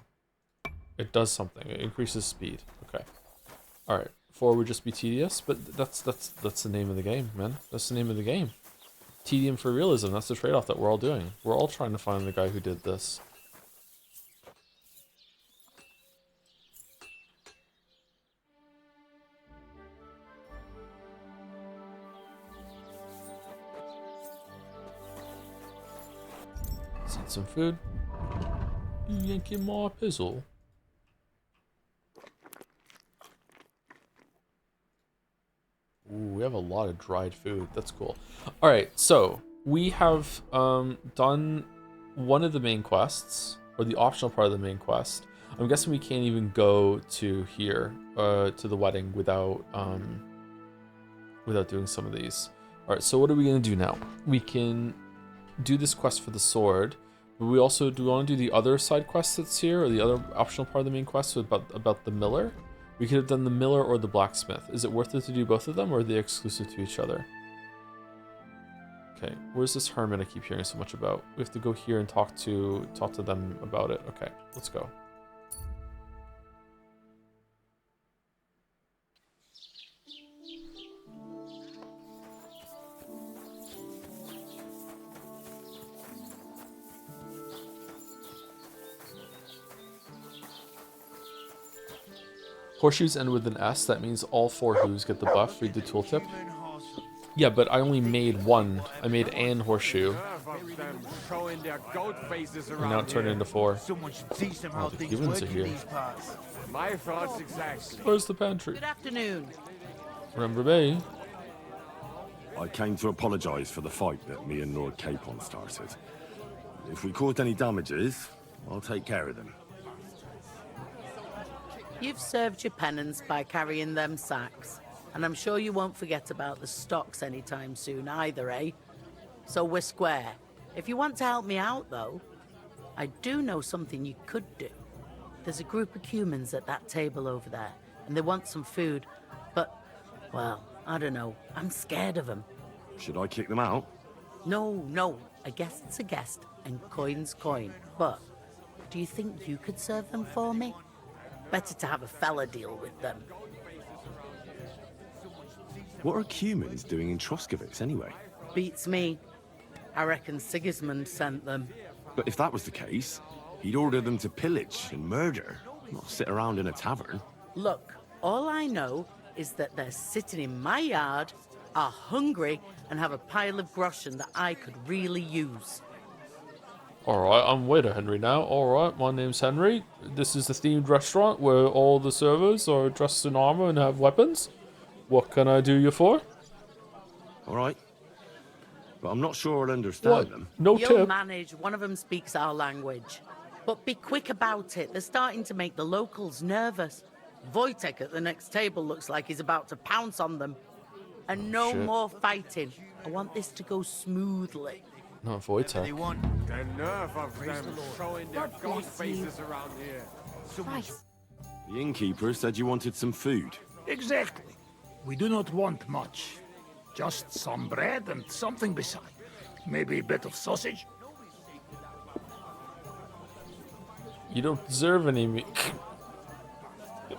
It does something. It increases speed. Okay. Alright. 4 would just be tedious, but that's the name of the game, man. That's the name of the game. Tedium for realism. That's the trade-off that we're all doing. We're all trying to find the guy who did this. Get some food. Yankee more pizzle. Ooh, we have a lot of dried food. That's cool. All right, so we have done one of the main quests, or the optional part of the main quest. I'm guessing we can't even go to here, to the wedding without doing some of these. All right, so what are we gonna do now? We can do this quest for the sword, but we also do we want to do the other side quest that's here, or the other optional part of the main quest about the miller? We could have done the miller or the blacksmith. Is it worth it to do both of them, or are they exclusive to each other? Okay, where's this hermit I keep hearing so much about? We have to go here and talk to them about it. Okay, let's go. Horseshoes end with an S. That means all 4 who's get the buff. Read the tooltip. Yeah, but I only made one. I made an horseshoe. And now it turned into 4. Oh, the humans are here. My thoughts exactly. Where's the pantry? Good afternoon. Remember me? I came to apologise for the fight that me and Lord Capon started. If we caused any damages, I'll take care of them. You've served your penance by carrying them sacks, and I'm sure you won't forget about the stocks anytime soon either, eh? So we're square. If you want to help me out, though, I do know something you could do. There's a group of humans at that table over there, and they want some food, but, well, I don't know. I'm scared of them. Should I kick them out? No. A guest's a guest, and coin's coin. But, do you think you could serve them for me? Better to have a fella deal with them. What are humans doing in Troskovitz anyway? Beats me. I reckon Sigismund sent them. But if that was the case, he'd order them to pillage and murder, not sit around in a tavern. Look, all I know is that they're sitting in my yard, are hungry, and have a pile of groschen that I could really use. Alright, I'm waiter Henry now. Alright, my name's Henry. This is the themed restaurant where all the servers are dressed in armor and have weapons. What can I do you for? Alright. But I'm not sure I'll understand them. No You'll tip. manage. One of them speaks our language. But be quick about it. They're starting to make the locals nervous. Wojtek at the next table looks like he's about to pounce on them. And no shit. more fighting. I want this to go smoothly. Not Wojtek. The nerve of them showing their ghost faces around here. The innkeeper said you wanted some food. Exactly. We do not want much. Just some bread and something beside. Maybe a bit of sausage. You don't deserve any meat. Do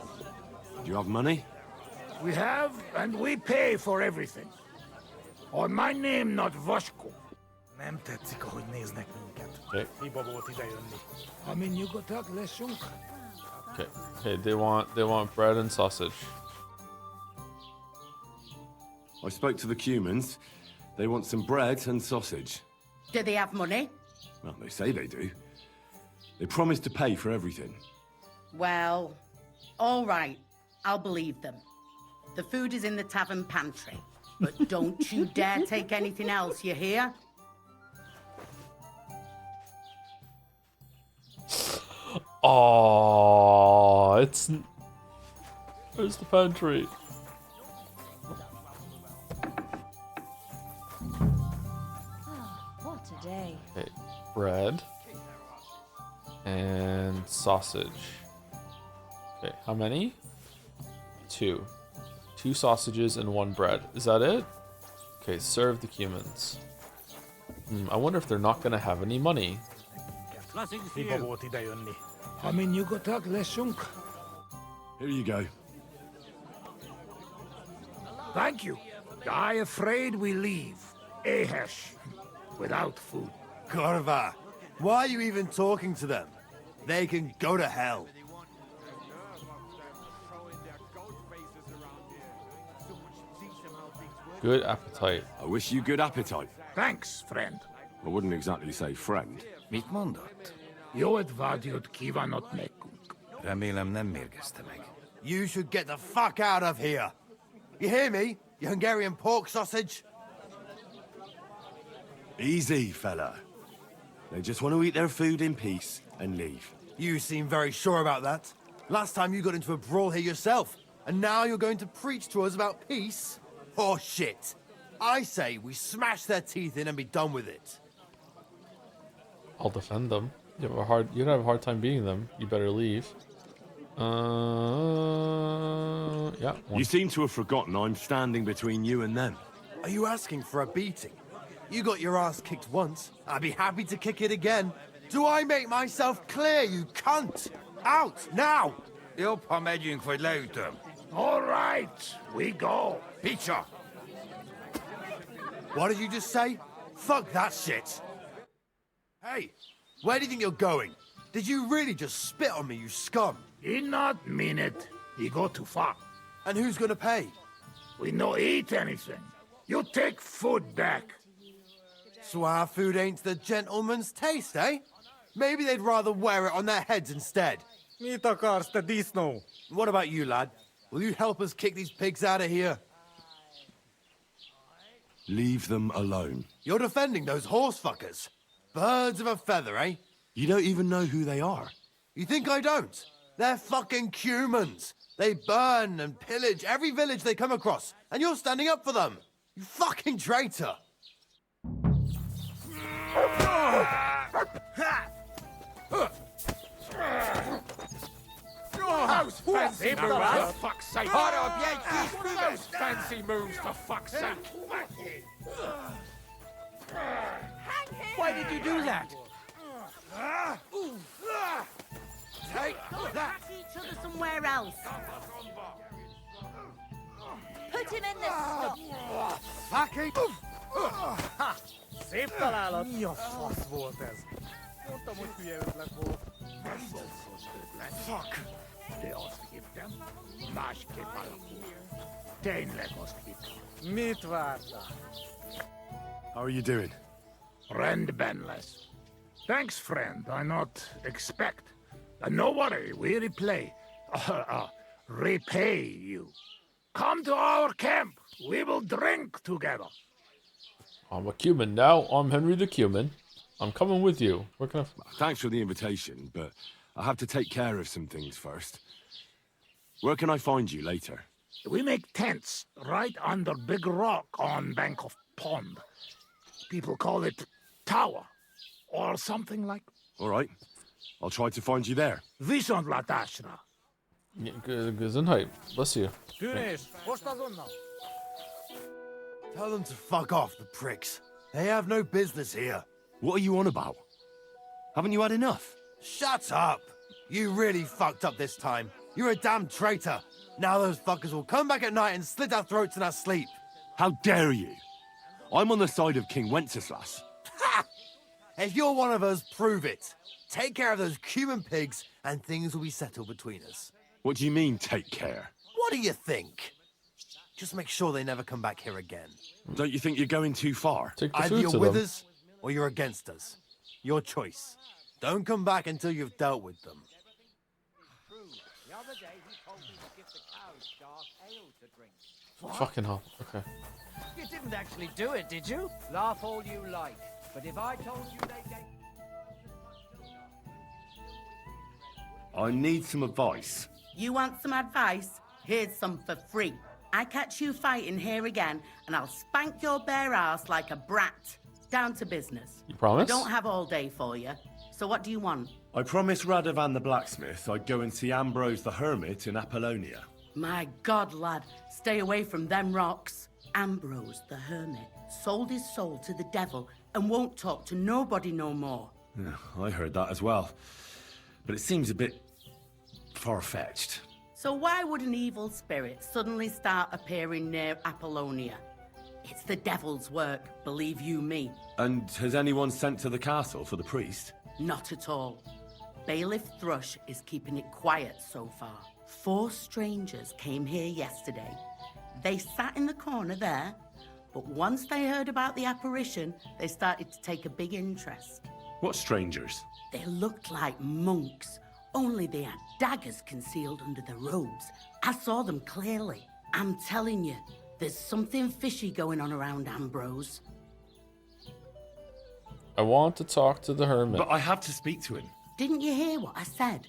you have money? We have, and we pay for everything. On my name, not Vashko. Nem tetszik, ahogy néznek minket. Okay. Hiba volt idejönni. Amin nyugodtak leszünk. Okay, they want bread and sausage. I spoke to the Cumans. They want some bread and sausage. Do they have money? Well, they say they do. They promised to pay for everything. Well, all right. I'll believe them. The food is in the tavern pantry. But don't you dare take anything else, you hear? Oh, it's... Where's the pantry? What a day. Okay, bread and sausage. Okay, how many? 2. 2 sausages and 1 bread. Is that it? Okay, serve the humans. I wonder if they're not gonna have any money. Hiba volt idejönni. Amin nyugodtak leszünk. Here you go. Thank you. I afraid we leave. Ahesh. Without food. Korva, why are you even talking to them? They can go to hell. Good appetite. I wish you good appetite. Thanks, friend. I wouldn't exactly say friend. Mit mondott? Jót vágyott kívánott nekünk. Remélem nem mérgezte meg. You should get the fuck out of here. You hear me, you Hungarian pork sausage? Easy, fella. They just want to eat their food in peace and leave. You seem very sure about that. Last time you got into a brawl here yourself, and now you're going to preach to us about peace? Oh shit. I say we smash their teeth in and be done with it. I'll defend them. You'd have a hard time beating them. You better leave. Yeah. You seem to have forgotten I'm standing between you and them. Are you asking for a beating? You got your ass kicked once. I'd be happy to kick it again. Do I make myself clear, you cunt? Out, now! Jobba megyünk, vagy leütöm. All right, we go. Picture. What did you just say? Fuck that shit. Hey, where do you think you're going? Did you really just spit on me, you scum? He not mean it. He go too far. And who's gonna pay? We no eat anything. You take food back. So our food ain't the gentleman's taste, eh? Maybe they'd rather wear it on their heads instead. What about you, lad? Will you help us kick these pigs out of here? Leave them alone. You're defending those horse fuckers. Birds of a feather, eh? You don't even know who they are. You think I don't? They're fucking humans. They burn and pillage every village they come across, and you're standing up for them. You fucking traitor. Those fancy moves, for fuck's sake! Hold up, Yankees! Those fancy moves, for fuck's sake! Why did you do that? Take that! Each other somewhere else. Put him in this stuff. Fucking... Szép találat! Mi a fasz volt ez? Mondtam, hogy hülye ötlet volt. Fuck! De azt hittem, másképp alakul. Tényleg azt hittem. Mit vártál? How are you doing? Rendben lesz. Thanks, friend. I not expect. No worry, we repay you. Come to our camp. We will drink together. I'm a Cuban now. I'm Henry the Cuban. I'm coming with you. We're gonna... Thanks for the invitation, but I have to take care of some things first. Where can I find you later? We make tents right under big rock on bank of pond. People call it tower or something like. All right. I'll try to find you there. Viszont látásra. Gesundheit. Bless you. Tűnés, most azonnal! Tell them to fuck off, the pricks. They have no business here. What are you on about? Haven't you had enough? Shut up! You really fucked up this time. You're a damn traitor. Now those fuckers will come back at night and slit our throats in our sleep. How dare you? I'm on the side of King Wenceslas. Ha! If you're one of us, prove it. Take care of those Cuban pigs, and things will be settled between us. What do you mean, take care? What do you think? Just make sure they never come back here again. Don't you think you're going too far? Either you're with us, or you're against us. Your choice. Don't come back until you've dealt with them. The other day he told me to give the cows dark ale to drink. Fucking hell. Okay. You didn't actually do it, did you? Laugh all you like, but if I told you they gave... I need some advice. You want some advice? Here's some for free. I catch you fighting here again, and I'll spank your bare ass like a brat. Down to business. You promise? I don't have all day for you. So what do you want? I promised Radovan the blacksmith I'd go and see Ambrose the hermit in Apollonia. My God, lad, stay away from them rocks. Ambrose the hermit sold his soul to the devil and won't talk to nobody no more. Yeah, I heard that as well. But it seems a bit far-fetched. So why would an evil spirit suddenly start appearing near Apollonia? It's the devil's work, believe you me. And has anyone sent to the castle for the priest? Not at all. Bailiff Thrush is keeping it quiet so far. 4 strangers came here yesterday. They sat in the corner there, But once they heard about the apparition, they started to take a big interest. What strangers? They looked like monks, only they had daggers concealed under their robes. I saw them clearly. I'm telling you, there's something fishy going on around Ambrose. I want to talk to the hermit. But I have to speak to him. Didn't you hear what I said?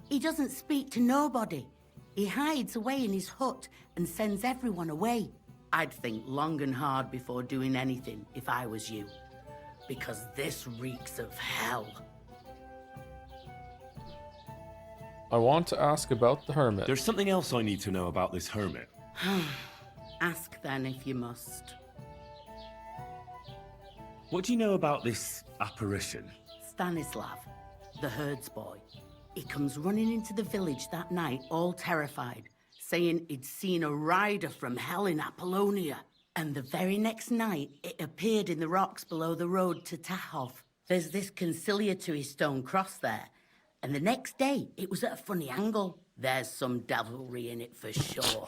He doesn't speak to nobody. He hides away in his hut and sends everyone away. I'd think long and hard before doing anything if I was you. Because this reeks of hell. I want to ask about the hermit. There's something else I need to know about this hermit. Ask then if you must. What do you know about this apparition? Stanislav, the herds boy. He comes running into the village that night, all terrified, saying he'd seen a rider from hell in Apollonia. And the very next night, it appeared in the rocks below the road to Tahov. There's this conciliatory stone cross there. And the next day, it was at a funny angle. There's some devilry in it for sure.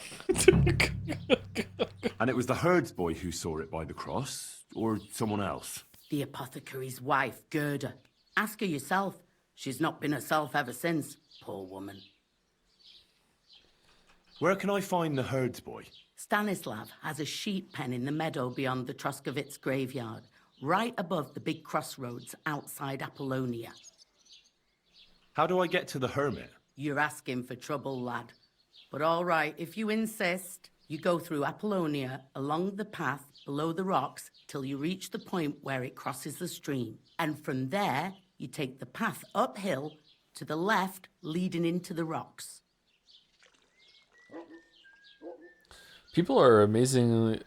And it was the herds boy who saw it by the cross, or someone else? The apothecary's wife, Gerda. Ask her yourself. She's not been herself ever since, poor woman. Where can I find the herds boy? Stanislav has a sheep pen in the meadow beyond the Troskovitz graveyard, right above the big crossroads outside Apollonia. How do I get to the hermit? You're asking for trouble, lad. But all right, if you insist, you go through Apollonia, along the path, below the rocks, till you reach the point where it crosses the stream. And from there, you take the path uphill to the left, leading into the rocks. People are amazingly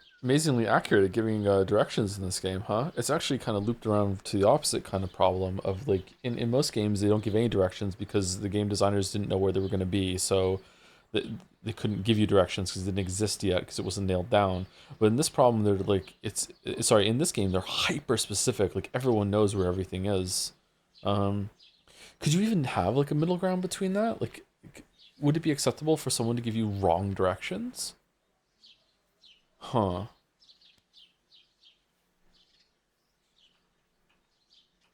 accurate at giving directions in this game, huh? It's actually kind of looped around to the opposite kind of problem of, like, in most games they don't give any directions because the game designers didn't know where they were going to be, so they couldn't give you directions because it didn't exist yet because it wasn't nailed down. But in this problem, they're like, in this game they're hyper specific. Like, everyone knows where everything is. Could you even have like a middle ground between that? Like, would it be acceptable for someone to give you wrong directions? Huh.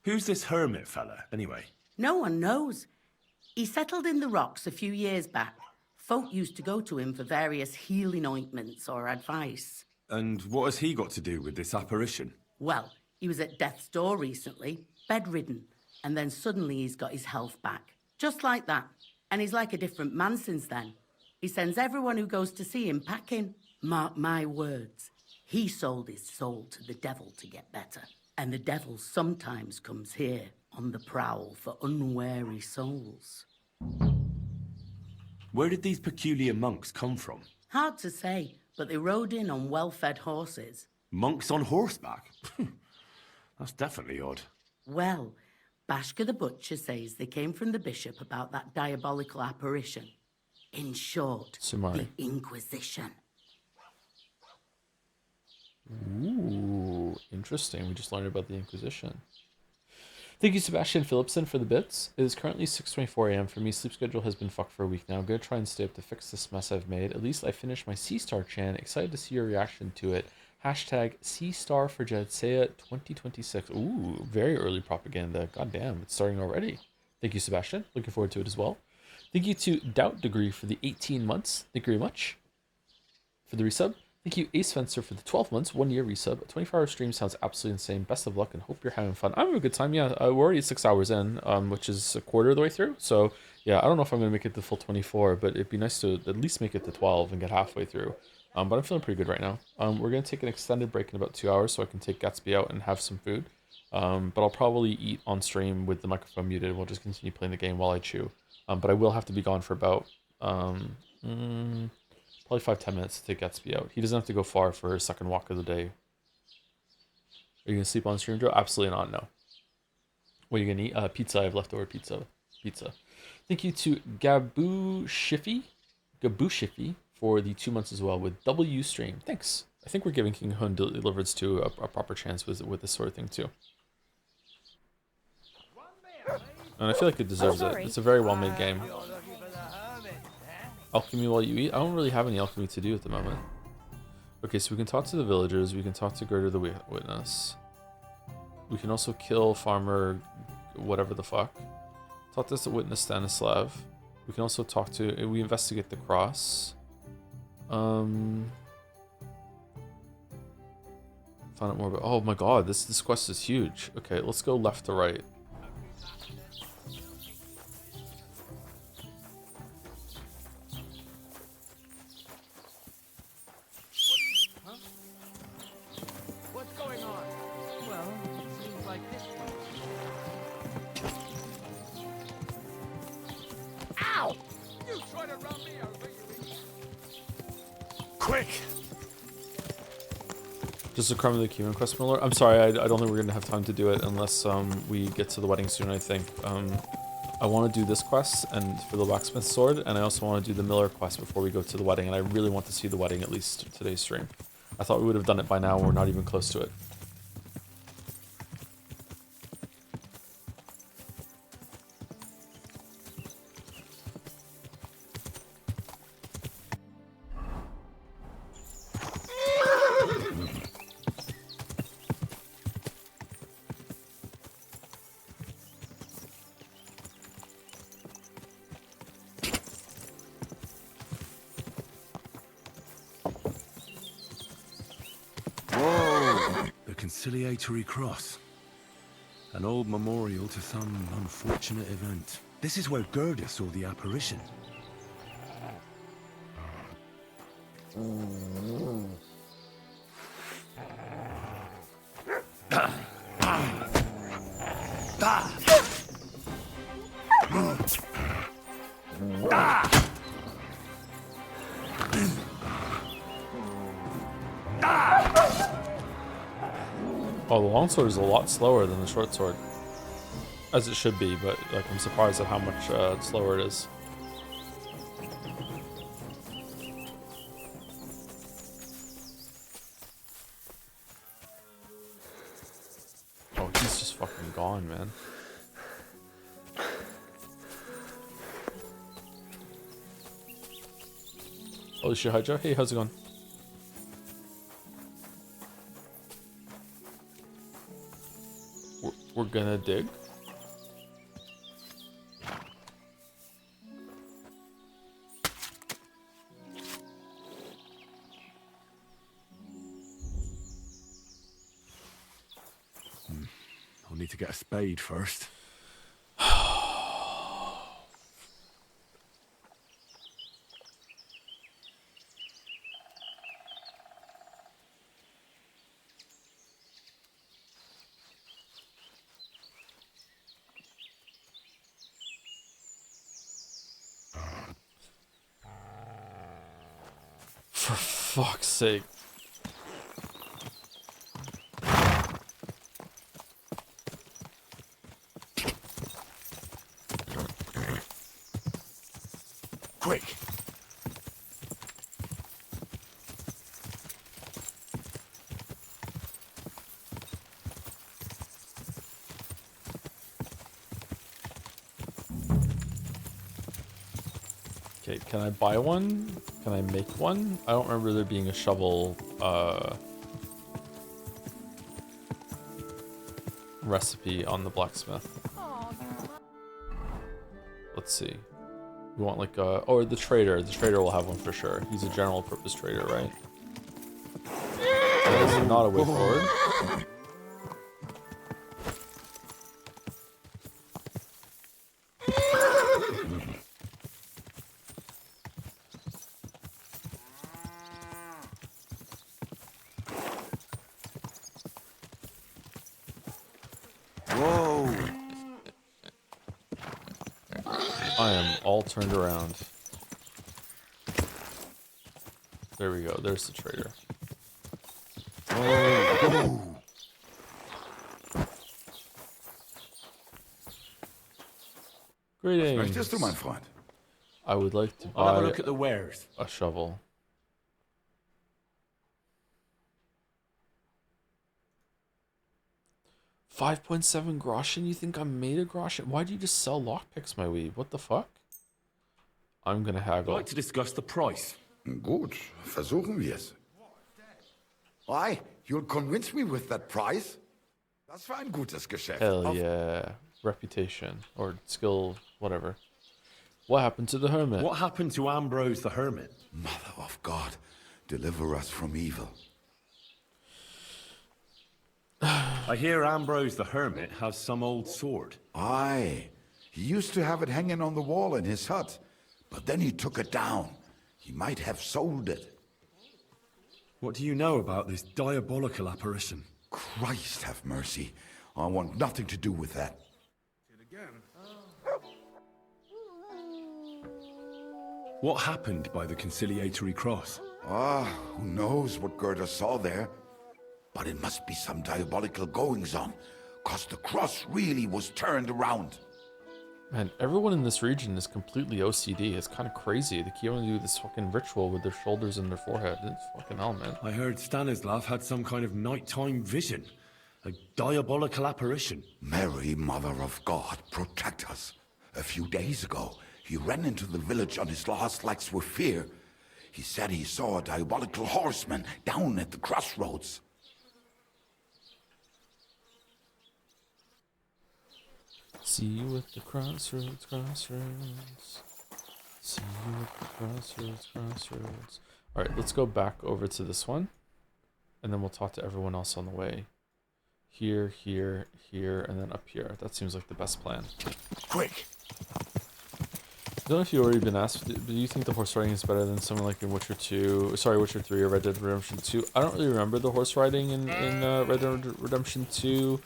Who's this hermit fella, anyway? No one knows. He settled in the rocks a few years back. Folk used to go to him for various healing ointments or advice. And what has he got to do with this apparition? Well, he was at death's door recently, bedridden, and then suddenly he's got his health back. Just like that. And he's like a different man since then. He sends everyone who goes to see him packing. Mark my words. He sold his soul to the devil to get better. And the devil sometimes comes here on the prowl for unwary souls. Where did these peculiar monks come from? Hard to say, but they rode in on well-fed horses. Monks on horseback? That's definitely odd. Well, Bashka the Butcher says they came from the bishop about that diabolical apparition. In short, Sumari. the Inquisition. Ooh, interesting. We just learned about the Inquisition. Thank you, Sebastian Philipson, for the bits. It is currently 6:24 a.m. for me. Sleep schedule has been fucked for a week now. I'm going to try and stay up to fix this mess I've made. At least I finished my C-Star Chan. Excited to see your reaction to it. Hashtag C-Star for jadseya 2026. Ooh, very early propaganda. God damn, it's starting already. Thank you, Sebastian. Looking forward to it as well. Thank you to Doubt Degree for the 18 months. Thank you very much for the resub. Thank you, Ace Fencer, for the 12 months, 1 year resub. A 24-hour stream sounds absolutely insane. Best of luck and hope you're having fun. I'm having a good time. Yeah, we're already 6 hours in, which is a quarter of the way through. So, yeah, I don't know if I'm going to make it the full 24, but it'd be nice to at least make it to 12 and get halfway through. But I'm feeling pretty good right now. We're going to take an extended break in about 2 hours so I can take Gatsby out and have some food. But I'll probably eat on stream with the microphone muted. We'll just continue playing the game while I chew. But I will have to be gone for about... probably 5-10 minutes to take Gatsby out. He doesn't have to go far for his second walk of the day. Are you going to sleep on stream, Joe? Absolutely not, no. What are you going to eat? Pizza. I have leftover pizza. Thank you to Gabu Shiffy for the 2 months as well with W stream. Thanks. I think we're giving King Hun Deliverance II a proper chance with this sort of thing too. And I feel like it deserves it. It's a very well-made game. Alchemy while you eat? I don't really have any alchemy to do at the moment. Okay, so we can talk to the villagers. We can talk to Gerda the Witness. We can also kill Farmer whatever the fuck. Talk to the Witness Stanislav. We can also talk to... We investigate the cross. Find out more about... Oh my god, this quest is huge. Okay, let's go left to right. What's going on? Well, it seems like this one. Ow! You try to run me over, you idiot! Quick! Just a crumb of the Cuban quest, Miller. I'm sorry, I don't think we're gonna have time to do it unless we get to the wedding soon. I think I want to do this quest and for the blacksmith sword, and I also want to do the Miller quest before we go to the wedding. And I really want to see the wedding at least today's stream. I thought we would have done it by now. We're not even close to it. Conciliatory cross. An old memorial to some unfortunate event. This is where Gerda saw the apparition. Oh, the longsword is a lot slower than the short sword. As it should be, but like I'm surprised at how much slower it is. Oh, he's just fucking gone, man. Holy shit, hi Joe. Hey, how's it going? We're gonna dig. I'll need to get a spade first. For fuck's sake. Quick! Okay, can I buy one? Can I make one? I don't remember there being a shovel recipe on the blacksmith. Let's see. We want like a... Oh, the trader. The trader will have one for sure. He's a general purpose trader, right? That is not a way forward. Whoa! I am all turned around. There we go. There's the trader. Whoa! Greetings. Möchtest du, mein Freund? I would like to I'll have a buy look at the wares. a shovel. $5.7 groschen? You think I'm made of groschen? Why do you just sell lockpicks, my weeb? What the fuck? I'm gonna haggle. I'd like to discuss the price. Gut, versuchen wir es. Aye, you'll convince me with that prize? Das war ein gutes Geschäft. Hell yeah. Reputation. Or skill, whatever. What happened to the hermit? What happened to Ambrose the hermit? Mother of God, deliver us from evil. I hear Ambrose the hermit has some old sword. Aye, he used to have it hanging on the wall in his hut, but then he took it down. He might have sold it. What do you know about this diabolical apparition? Christ have mercy. I want nothing to do with that. What happened by the conciliatory cross? Who knows what Gerda saw there? But it must be some diabolical goings-on, 'cause the cross really was turned around. Man, everyone in this region is completely OCD. It's kind of crazy. They keep on doing this fucking ritual with their shoulders and their forehead. It's fucking hell, man. I heard Stanislav had some kind of nighttime vision. A diabolical apparition. Mary, Mother of God, protect us. A few days ago, he ran into the village on his last legs with fear. He said he saw a diabolical horseman down at the crossroads. See you at the crossroads, crossroads. See you at the crossroads, crossroads. Alright, let's go back over to this one. And then we'll talk to everyone else on the way. Here, here, here, and then up here. That seems like the best plan. Quick! I don't know if you've already been asked, but do you think the horse riding is better than something like in Witcher 2, sorry, Witcher 3 or Red Dead Redemption 2? I don't really remember the horse riding in Red Dead Redemption 2.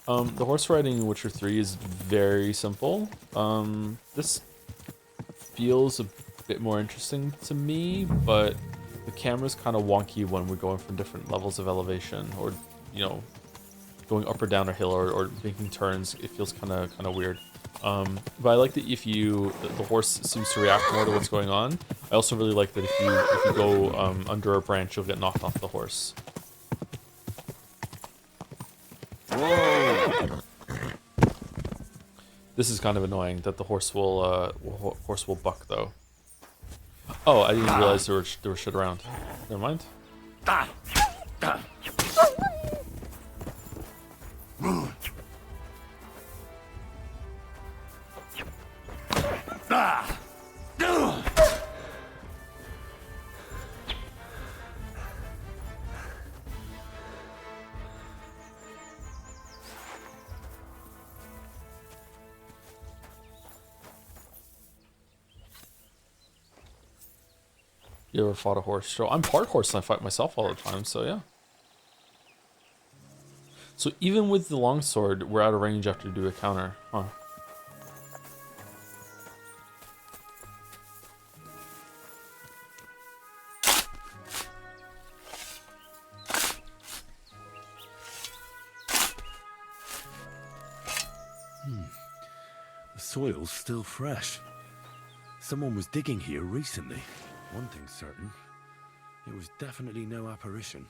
The horse riding in Witcher 3 is very simple. This feels a bit more interesting to me, but the camera's kind of wonky when we're going from different levels of elevation, or, you know, going up or down a hill, or making turns. It feels kind of weird. But I like that if the horse seems to react more to what's going on. I also really like that if you go under a branch, you'll get knocked off the horse. Whoa. This is kind of annoying that the horse will buck though. Oh, I didn't realize there was shit around. Never mind. You ever fought a horse? So I'm part horse and I fight myself all the time, so yeah. So even with the longsword, we're out of range after you do a counter, huh? The soil's still fresh. Someone was digging here recently. One thing's certain, it was definitely no apparition.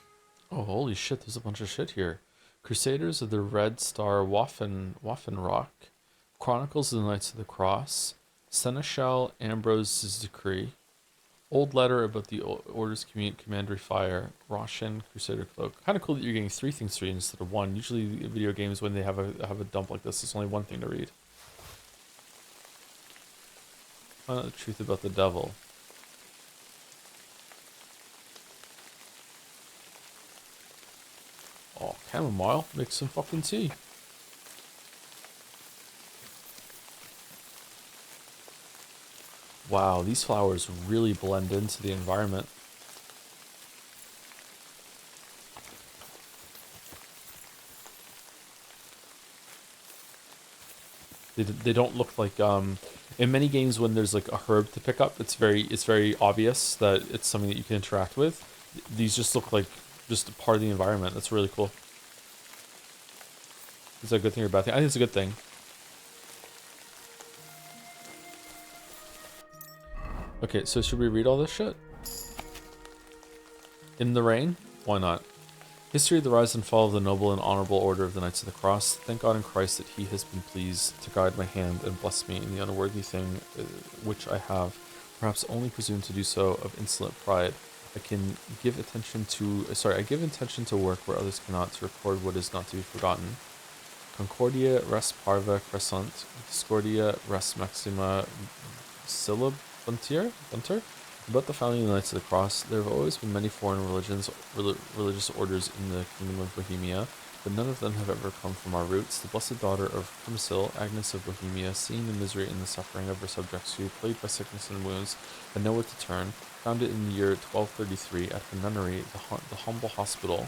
Oh, holy shit, there's a bunch of shit here. Crusaders of the Red Star Waffenrock, Chronicles of the Knights of the Cross, Seneschal Ambrose's Decree, Old Letter about the Order's Commandery Fire, Roshan Crusader Cloak. Kind of cool that you're getting 3 things to read instead of 1. Usually video games, when they have a dump like this, it's only 1 thing to read. Find out the truth about the devil. Oh, chamomile. Make some fucking tea. Wow, these flowers really blend into the environment. They don't look like in many games when there's like a herb to pick up, it's very obvious that it's something that you can interact with. These just look like just a part of the environment. That's really cool. Is that a good thing or a bad thing? I think it's a good thing. Okay, so should we read all this shit? In the Rain? Why not? History of the rise and fall of the noble and honorable order of the Knights of the Cross. Thank God in Christ that he has been pleased to guide my hand and bless me in the unworthy thing which I have, perhaps only presumed to do so of insolent pride. I can give attention to, I give attention to work where others cannot, to record what is not to be forgotten. Concordia res parva crescent, discordia res maxima bunter. About the founding of the Knights of the Cross, there have always been many foreign religious orders in the Kingdom of Bohemia, but none of them have ever come from our roots. The Blessed Daughter of Primisil, Agnes of Bohemia, seeing the misery and the suffering of her subjects who, plagued by sickness and wounds, had nowhere to turn, founded in the year 1233 at her nunnery the humble hospital,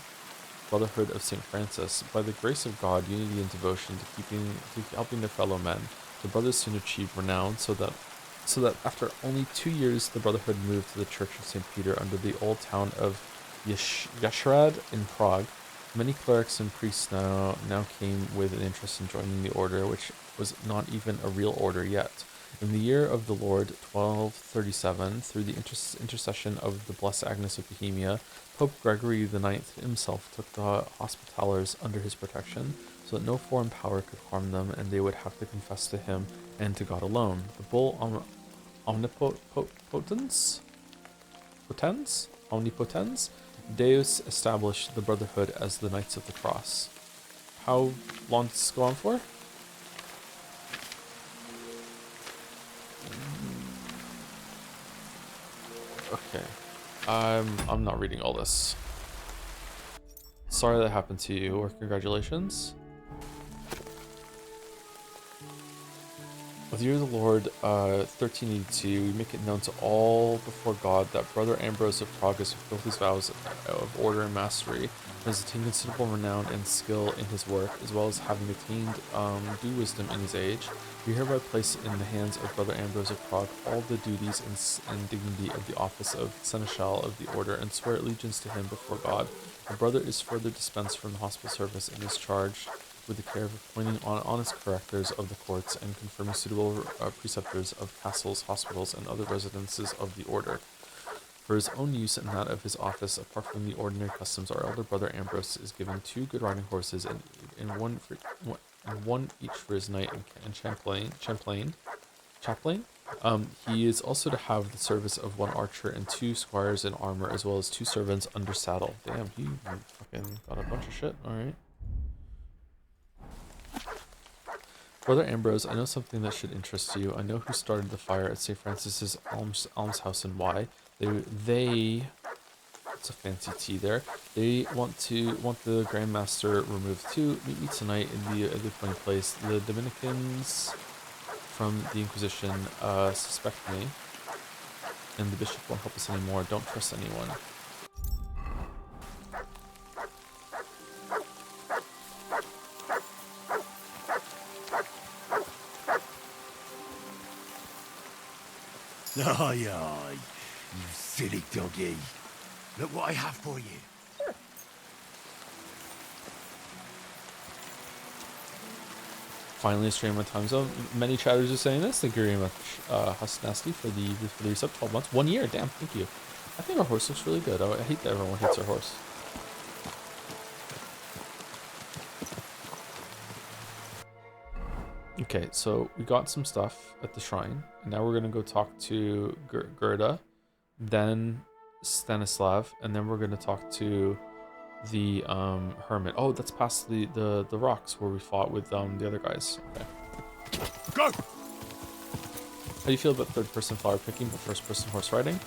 Brotherhood of St. Francis. By the grace of God, unity and devotion to helping their fellow men, the brothers soon achieved renown, so that after only 2 years, the Brotherhood moved to the Church of St. Peter under the old town of Yashrad in Prague. Many clerics and priests now came with an interest in joining the order, which was not even a real order yet. In the year of the Lord, 1237, through the intercession of the Blessed Agnes of Bohemia, Pope Gregory IX himself took the Hospitallers under his protection, so that no foreign power could harm them, and they would have to confess to him and to God alone. The bull Omnipotens, Deus established the Brotherhood as the Knights of the Cross. How long does this go on for? Okay. I'm not reading all this. Sorry that happened to you, or congratulations. With the year of the Lord, 1382, we make it known to all before God that Brother Ambrose of Prague has fulfilled his vows of order and mastery, and has attained considerable renown and skill in his work, as well as having attained due wisdom in his age. We hereby place in the hands of Brother Ambrose of Prague all the duties and dignity of the office of Seneschal of the Order, and swear allegiance to him before God. The brother is further dispensed from the hospital service and is charged with the care of appointing honest correctors of the courts and confirming suitable preceptors of castles, hospitals, and other residences of the order. For his own use and that of his office, apart from the ordinary customs, our elder brother Ambrose is given 2 good riding horses and one each for his knight and chaplain. He is also to have the service of 1 archer and 2 squires in armor, as well as 2 servants under saddle. Damn, he fucking got a bunch of shit. All right. Brother Ambrose, I know something that should interest you. I know who started the fire at St. Francis's almshouse and why. They it's a fancy tea there. They want the Grand Master removed too. Meet me tonight in the appointed place. The Dominicans from the Inquisition suspect me, and the bishop won't help us anymore. Don't trust anyone. Aye, aye, you silly doggy. Look what I have for you. Finally, a stream on time zone. Many chatters are saying this. Thank you very much, Husk Nasty, for the resub. 12 months, 1 year. Damn, thank you. I think our horse looks really good. I hate that everyone hates our horse. Okay, so we got some stuff at the shrine, and now we're gonna go talk to Gerda, then Stanislav, and then we're gonna talk to the hermit. Oh, that's past the rocks where we fought with the other guys. Okay. Go! How do you feel about third-person flower picking but first-person horse riding?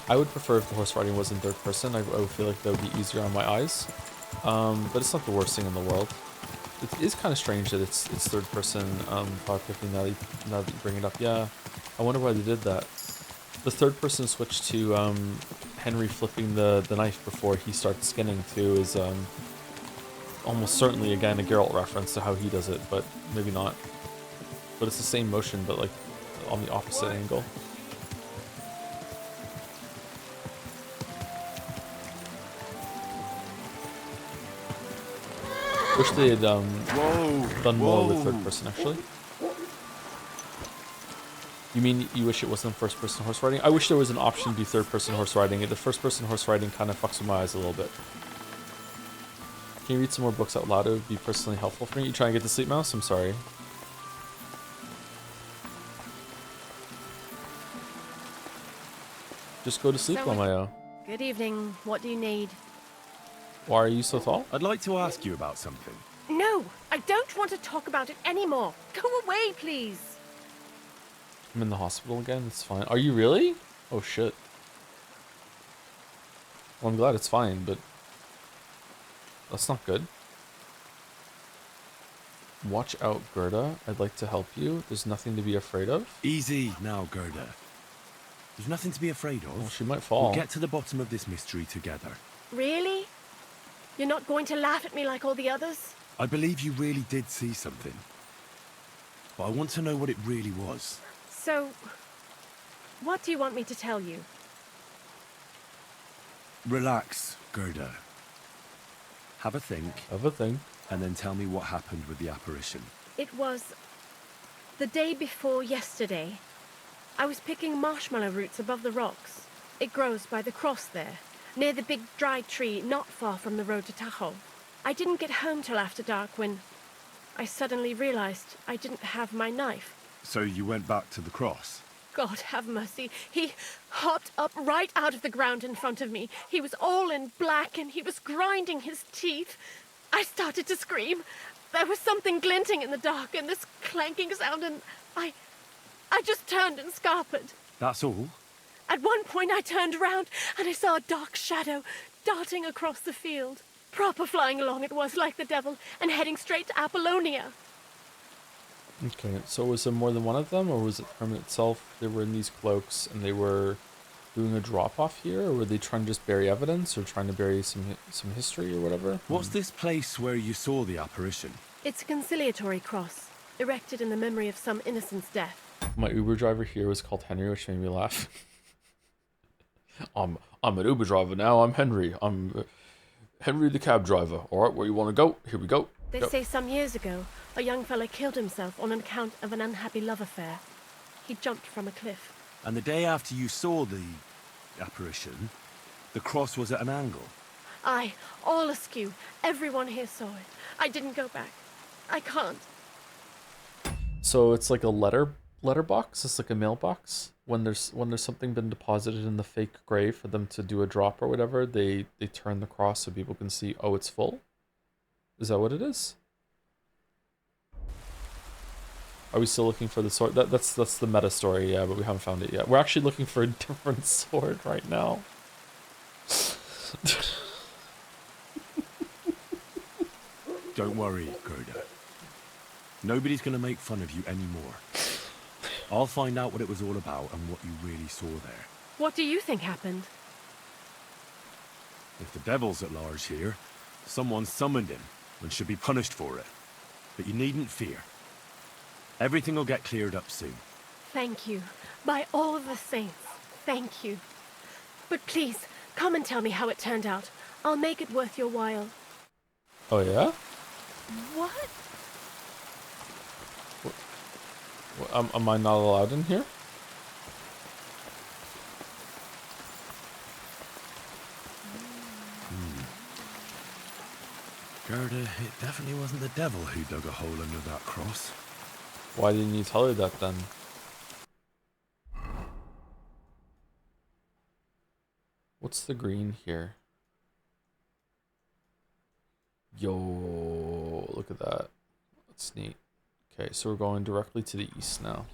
I would prefer if the horse riding was in third person. I would feel like that would be easier on my eyes. But it's not the worst thing in the world. It is kind of strange that it's third person flower picking now that you bring it up. Yeah, I wonder why they did that. The third person switch to Henry flipping the knife before he starts skinning too is almost certainly again a Geralt reference to how he does it, but maybe not. But it's the same motion, but like on the opposite angle. Wish they had done more with third person actually. You mean you wish it wasn't first person horse riding? I wish there was an option to do third person horse riding. The first person horse riding kind of fucks with my eyes a little bit. Can you read some more books out loud? It would be personally helpful for me. You trying to get to sleep, Mouse? I'm sorry. Just go to sleep, Lamayo. Good evening. What do you need? Why are you so tall? I'd like to ask you about something. No, I don't want to talk about it anymore. Go away, please. I'm in the hospital again. It's fine. Are you really? Oh shit. Well, I'm glad it's fine, but that's not good. Watch out, Gerda. I'd like to help you. There's nothing to be afraid of. Easy now, Gerda. There's nothing to be afraid of. Well, she might fall. We'll get to the bottom of this mystery together. Really? You're not going to laugh at me like all the others? I believe you really did see something. But I want to know what it really was. So, what do you want me to tell you? Relax, Gerda. Have a think. Have a think. And then tell me what happened with the apparition. It was the day before yesterday. I was picking marshmallow roots above the rocks. It grows by the cross there, near the big dry tree not far from the road to Tahoe. I didn't get home till after dark when I suddenly realized I didn't have my knife. So you went back to the cross? God have mercy. He hopped up right out of the ground in front of me. He was all in black and he was grinding his teeth. I started to scream. There was something glinting in the dark and this clanking sound, and I just turned and scarpered. That's all? At one point I turned around and I saw a dark shadow darting across the field. Proper flying along it was, like the devil, and heading straight to Apollonia. Okay, so was there more than one of them, or was it from itself? They were in these cloaks and they were doing a drop-off here, or were they trying to just bury evidence, or trying to bury some history or whatever? What's this place where you saw the apparition? It's a conciliatory cross, erected in the memory of some innocent's death. My Uber driver here was called Henry, which made me laugh. I'm an Uber driver now. I'm Henry. I'm Henry the cab driver. All right, where you want to go? Here we go. They say some years ago, a young fella killed himself on account of an unhappy love affair. He jumped from a cliff. And the day after you saw the apparition, the cross was at an angle? Aye, all askew. Everyone here saw it. I didn't go back. I can't. So it's like a letterbox. It's like a mailbox. When there's something been deposited in the fake grave for them to do a drop or whatever, they turn the cross so people can see. Oh, it's full. Is that what it is? Are we still looking for the sword? That's the meta story, yeah, but we haven't found it yet. We're actually looking for a different sword right now. Don't worry, Gerda. Nobody's gonna make fun of you anymore. I'll find out what it was all about and what you really saw there. What do you think happened? If the devil's at large here, someone summoned him and should be punished for it. But you needn't fear. Everything will get cleared up soon. Thank you. By all of the saints, thank you. But please, come and tell me how it turned out. I'll make it worth your while. Oh, yeah? What? Am I not allowed in here? Gerda, it definitely wasn't the devil who dug a hole under that cross. Why didn't you tell her that then? What's the green here? Yo, look at that. That's neat. Okay, so we're going directly to the east now.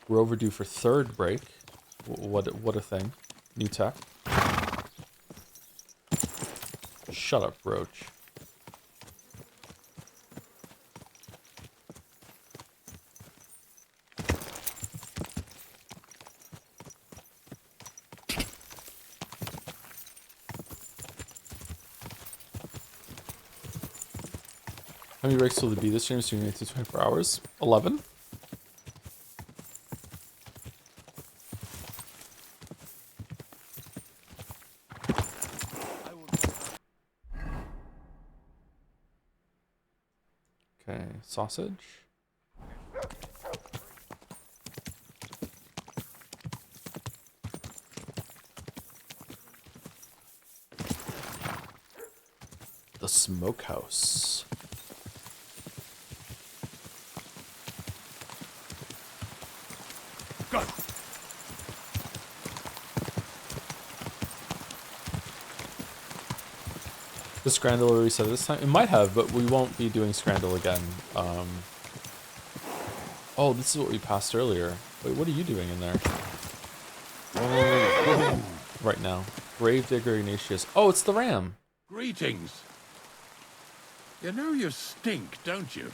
We're overdue for third break. What a thing. New tech. Shut up, Roach. How many breaks will there be this stream? Streaming to 24 hours? 11? Okay, sausage. The smokehouse. Go! The Scrandal will reset this time? It might have, but we won't be doing Scrandal again. Oh, this is what we passed earlier. Wait, what are you doing in there? Right now. Gravedigger Ignatius. Oh, it's the ram. Greetings. You know you stink, don't you?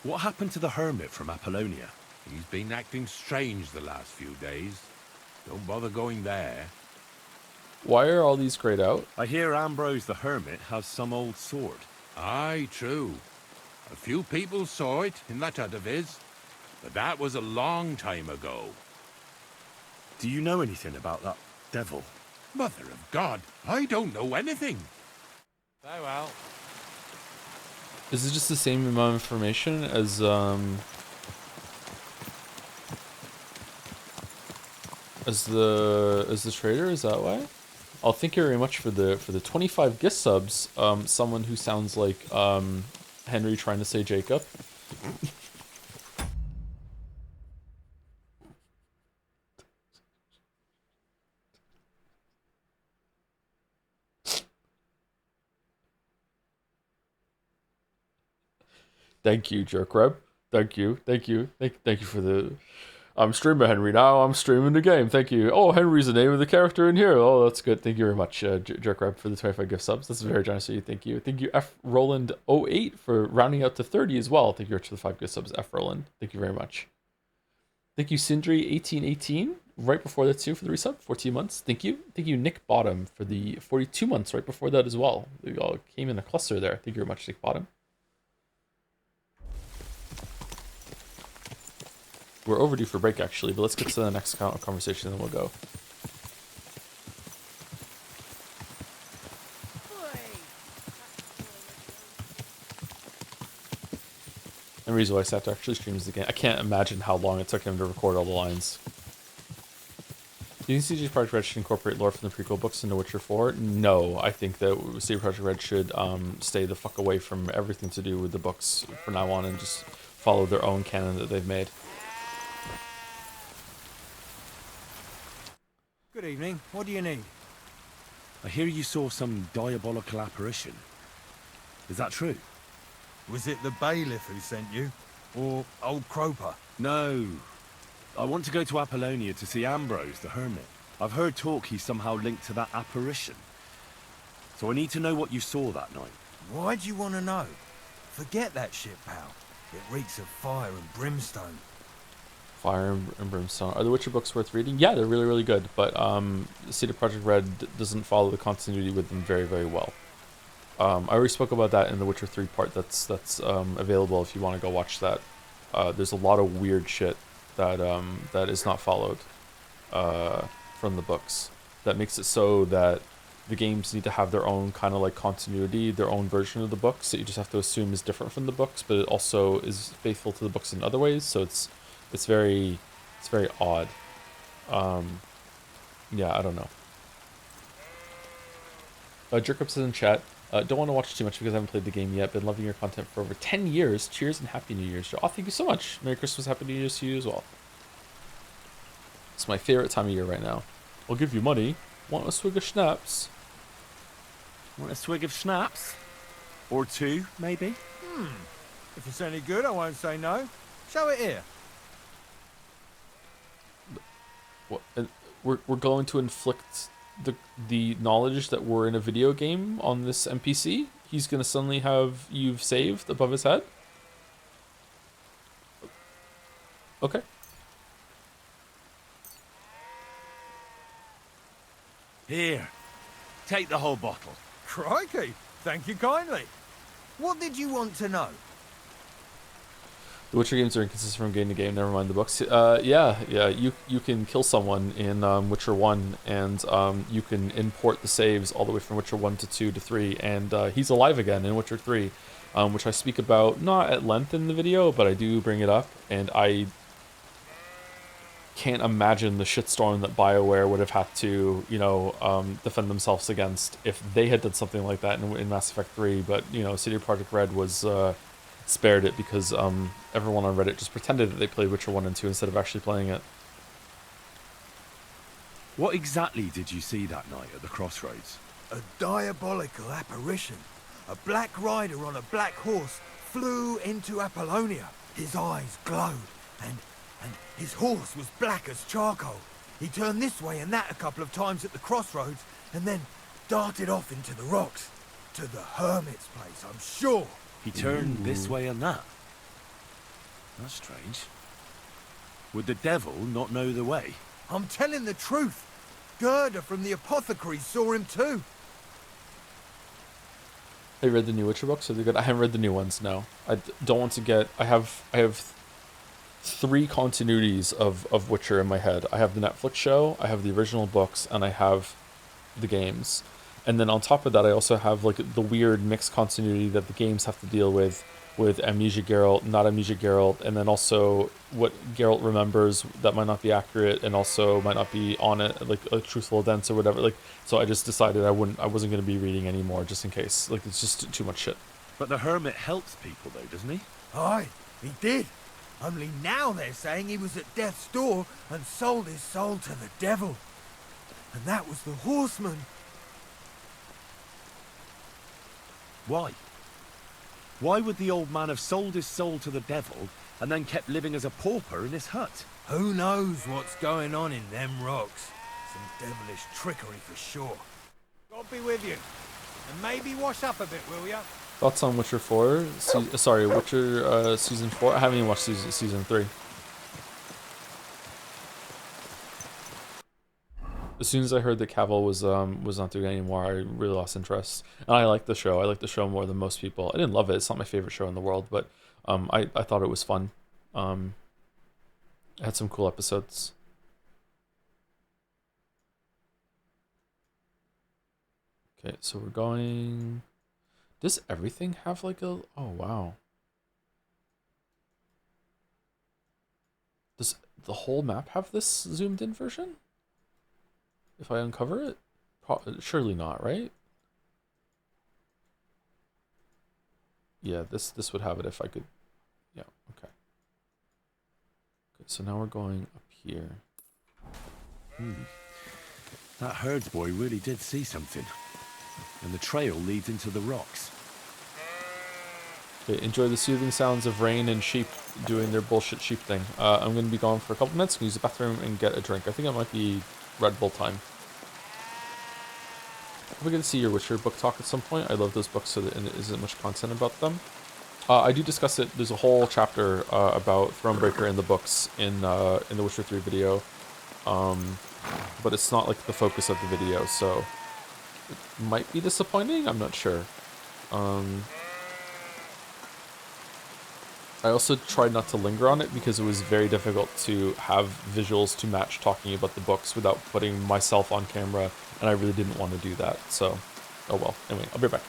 What happened to the hermit from Apollonia? He's been acting strange the last few days. Don't bother going there. Why are all these grayed out? I hear Ambrose the hermit has some old sword. Aye, true. A few people saw it in that hut of his, but that was a long time ago. Do you know anything about that devil? Mother of God, I don't know anything. Farewell. Is it just the same amount of information as the trader? Is that why? Oh, thank you very much for the 25 gift subs. Someone who sounds like Henry trying to say Jacob. Thank you, Jerkreb. Thank you for the. I'm streaming Henry now. I'm streaming the game. Thank you. Oh, Henry's the name of the character in here. Oh, that's good. Thank you very much, Jerkreb, for the 25 gift subs. That's very generous of you. Thank you. Thank you, F Roland 08 for rounding out to 30 as well. Thank you for the 5 gift subs, F Roland. Thank you very much. Thank you, Sindri 1818, right before that too for the resub, 14 months. Thank you. Thank you, Nick Bottom, for the 42 months right before that as well. They all came in a cluster there. Thank you very much, Nick Bottom. We're overdue for break, actually, but let's get to the next conversation, and then we'll go. And the reason why I sat to actually streams the game, I can't imagine how long it took him to record all the lines. Do you think CG Projekt Red should incorporate lore from the prequel books into Witcher 4? No, I think that CG Projekt Red should stay the fuck away from everything to do with the books from now on and just follow their own canon that they've made. Good evening. What do you need? I hear you saw some diabolical apparition. Is that true? Was it the bailiff who sent you? Or old Croper? No. I want to go to Apollonia to see Ambrose the hermit. I've heard talk he's somehow linked to that apparition. So I need to know what you saw that night. Why do you want to know? Forget that shit, pal. It reeks of fire and brimstone. Fire and Brimstone. Are the Witcher books worth reading? Yeah, they're really, really good. But CD Projekt Red doesn't follow the continuity with them very, very well. I already spoke about that in the Witcher 3 part. That's available if you want to go watch that. There's a lot of weird shit that that is not followed from the books. That makes it so that the games need to have their own kind of like continuity, their own version of the books that you just have to assume is different from the books, but it also is faithful to the books in other ways. So it's very odd. Yeah, I don't know. Jerkup says in chat, don't want to watch too much because I haven't played the game yet. Been loving your content for over 10 years. Cheers and Happy New Year's. Oh, thank you so much. Merry Christmas, Happy New Year's to you as well. It's my favorite time of year right now. I'll give you money. Want a swig of schnapps? Want a swig of schnapps? Or two, maybe? If it's any good, I won't say no. Show it here. What? We're going to inflict the knowledge that we're in a video game on this NPC? He's gonna suddenly have you've saved above his head? Okay. Here, take the whole bottle. Crikey, thank you kindly. What did you want to know? The Witcher games are inconsistent from game to game, never mind the books. Yeah, you can kill someone in Witcher 1, and you can import the saves all the way from Witcher 1 to 2 to 3, and he's alive again in Witcher 3, which I speak about not at length in the video, but I do bring it up, and I can't imagine the shitstorm that BioWare would have had to, defend themselves against if they had done something like that in Mass Effect 3, but, CD Projekt Red was... spared it because everyone on Reddit just pretended that they played Witcher 1 and 2 instead of actually playing it. What exactly did you see that night at the crossroads? A diabolical apparition. A black rider on a black horse flew into Apollonia. His eyes glowed, and his horse was black as charcoal. He turned this way and that a couple of times at the crossroads, and then darted off into the rocks. To the hermit's place, I'm sure. He turned this way and that? That's strange. Would the devil not know the way? I'm telling the truth. Gerda from the apothecary saw him too. Have you read the new Witcher books? Are they good? I haven't read the new ones, no. I don't want to get... I have 3 continuities of Witcher in my head. I have the Netflix show, I have the original books, and I have the games. And then on top of that, I also have like the weird mixed continuity that the games have to deal with Amnesia Geralt, not Amnesia Geralt, and then also what Geralt remembers that might not be accurate and also might not be on it, like truthful events or whatever. Like, so I just decided I wasn't going to be reading anymore just in case. Like, it's just too much shit. But the hermit helps people though, doesn't he? Aye, he did. Only now they're saying he was at death's door and sold his soul to the devil. And that was the horseman. Why? Why would the old man have sold his soul to the devil and then kept living as a pauper in his hut? Who knows what's going on in them rocks? Some devilish trickery for sure. God be with you. And maybe wash up a bit, will ya? Thoughts on Witcher 4? Witcher Season 4? I haven't even watched Season 3. As soon as I heard that Cavill was not doing it anymore, I really lost interest. And I like the show. I like the show more than most people. I didn't love it. It's not my favorite show in the world, but I thought it was fun. It had some cool episodes. Okay, so we're going... Does everything have like a... Oh, wow. Does the whole map have this zoomed in version? If I uncover it? Surely not, right? Yeah, this would have it if I could... Yeah, okay. Okay, so now we're going up here. That herds boy really did see something. And the trail leads into the rocks. Okay, enjoy the soothing sounds of rain and sheep doing their bullshit sheep thing. I'm going to be gone for a couple minutes. Use the bathroom and get a drink. I think it might be Red Bull time. We're going to see your Witcher book talk at some point. I love those books so that there isn't much content about them. I do discuss it. There's a whole chapter about Thronebreaker in the books in the Witcher 3 video. But it's not like the focus of the video, so it might be disappointing. I'm not sure. I also tried not to linger on it because it was very difficult to have visuals to match talking about the books without putting myself on camera, and I really didn't want to do that, so oh well. Anyway, I'll be right back.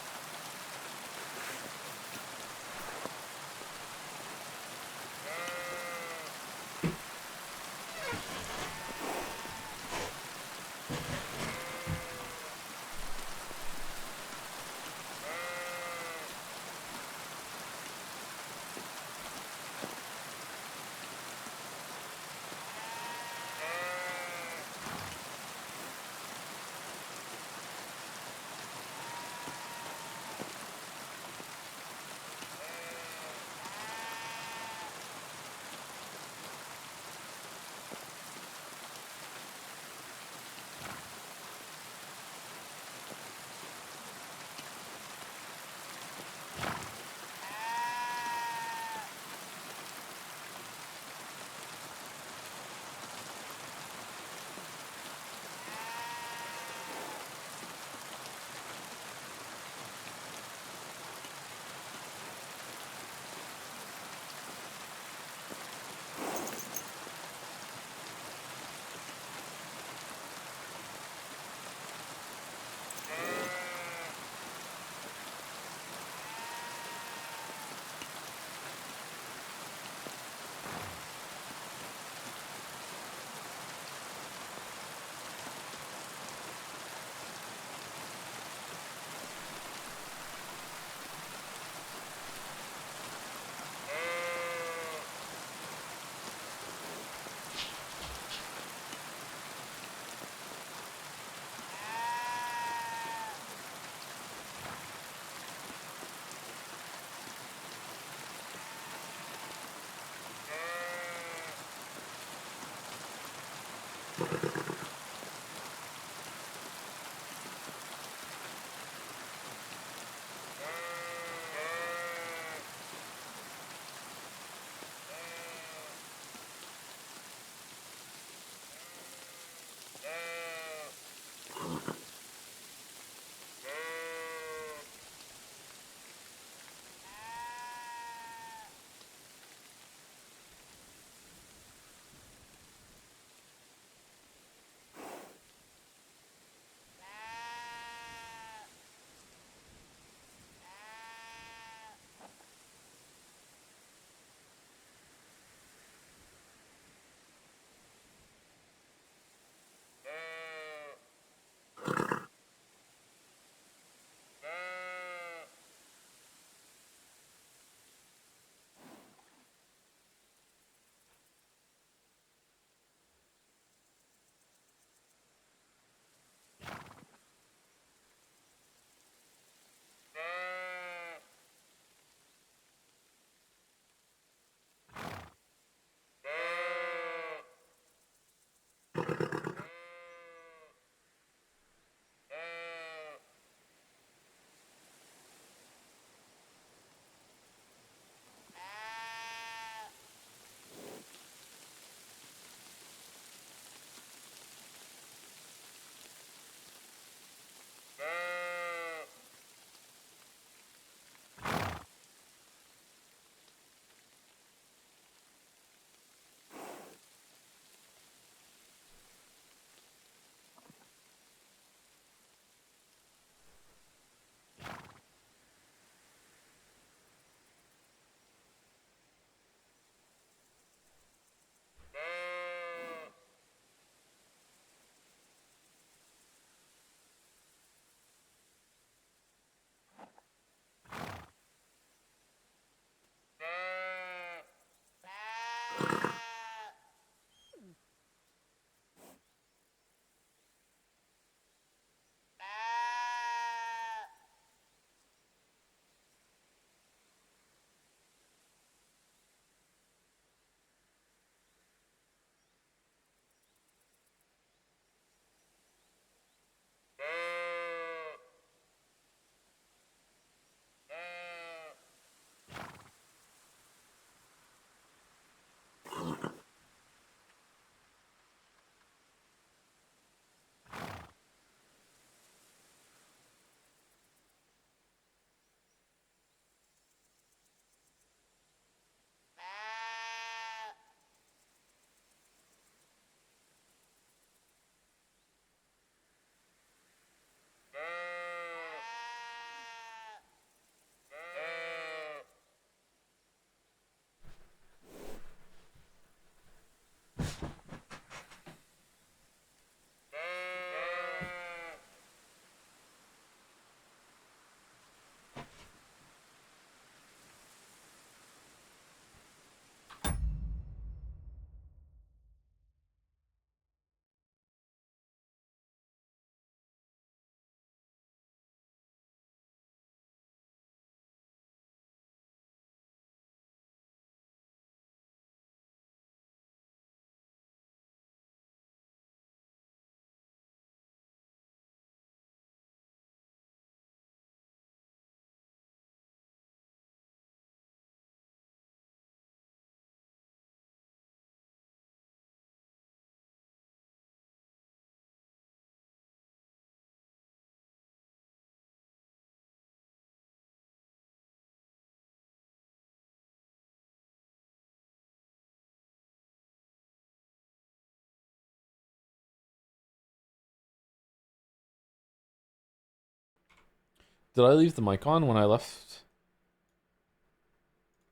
Did I leave the mic on when I left?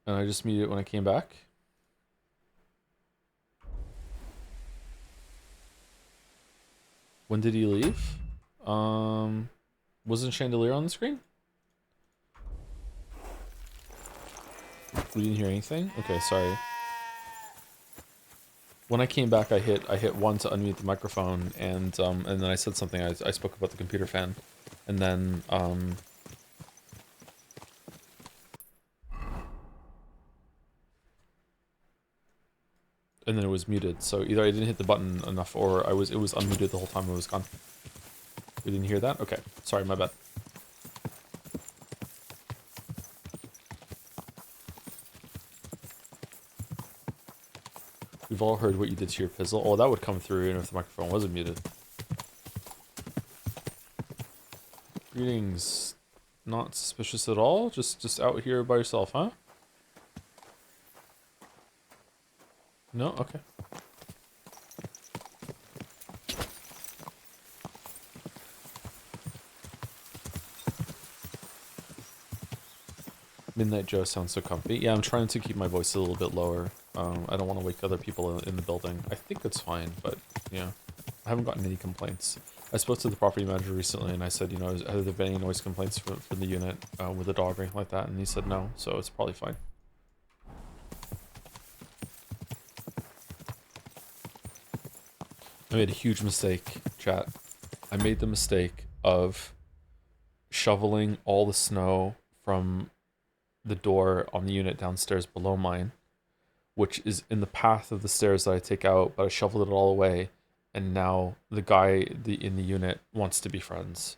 And I just muted it when I came back? When did he leave? Wasn't Chandelier on the screen? We didn't hear anything? Okay, sorry. When I came back, I hit 1 to unmute the microphone, and then I said something. I spoke about the computer fan, and then and then it was muted. So either I didn't hit the button enough, or it was unmuted the whole time it was gone. We didn't hear that? Okay, sorry, my bad. We've all heard what you did to your pizzle. Oh, that would come through even if the microphone wasn't muted. Greetings. Not suspicious at all? Just out here by yourself, huh? No? Okay. Midnight Joe sounds so comfy. Yeah, I'm trying to keep my voice a little bit lower. I don't want to wake other people in the building. I think it's fine, but yeah, I haven't gotten any complaints. I spoke to the property manager recently, and I said, you know, have there been any noise complaints from the unit with a dog or anything like that? And he said no, so it's probably fine. I made a huge mistake, chat. I made the mistake of shoveling all the snow from the door on the unit downstairs below mine, which is in the path of the stairs that I take out, but I shoveled it all away, and now the guy in the unit wants to be friends.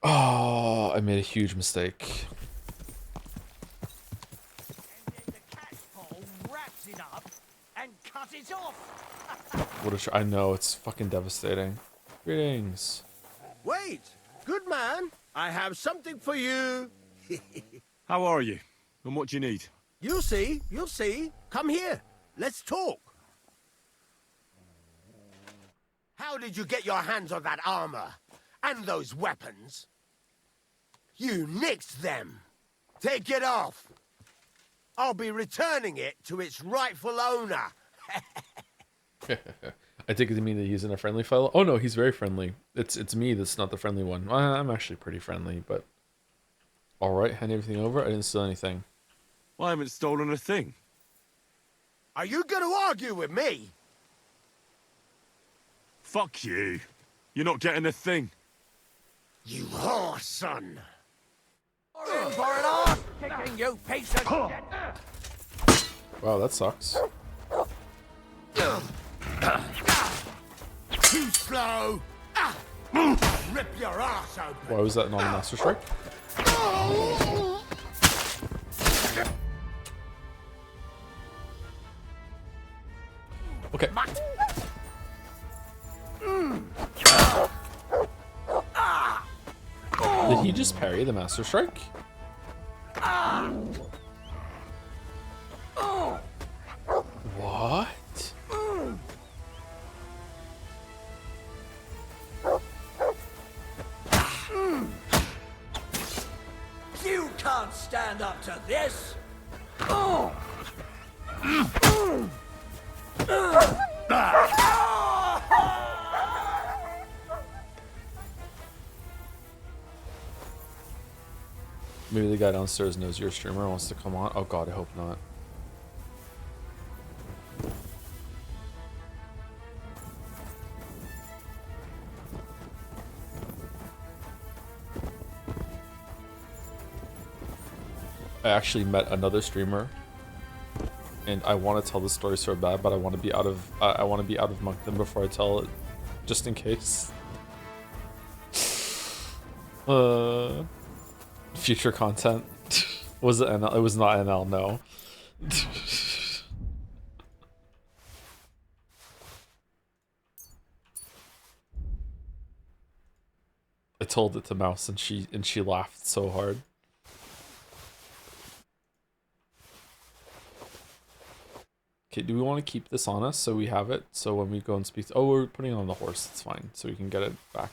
Oh, I made a huge mistake. Wraps it up and cut it off. I know, it's fucking devastating. Greetings. Wait, good man. I have something for you. How are you? And what do you need? You'll see, you'll see. Come here. Let's talk. How did you get your hands on that armor? And those weapons? You nixed them. Take it off. I'll be returning it to its rightful owner. I take it to mean that he's in a friendly fellow. Oh no, he's very friendly. It's me that's not the friendly one. I'm actually pretty friendly, but... Alright, hand everything over. I didn't steal anything. Well, I haven't stolen a thing. Are you going to argue with me? Fuck you. You're not getting a thing. You whore, son. You're in for an arse kicking, you piece of shit. Wow, that sucks. Too slow. Rip your ass open. Why was that not a master strike? Okay. Did he just parry the master strike? What? You can't stand up to this! Maybe the guy downstairs knows you're a streamer and wants to come on. Oh god, I hope not. I actually met another streamer, and I want to tell the story so bad, but I want to be out of Moncton before I tell it, just in case. Future content. Was it NL? It was not NL. No. I told it to Mouse, and she laughed so hard. Okay, do we want to keep this on us so we have it? So when we go and speak... Oh, we're putting it on the horse. It's fine. So we can get it back.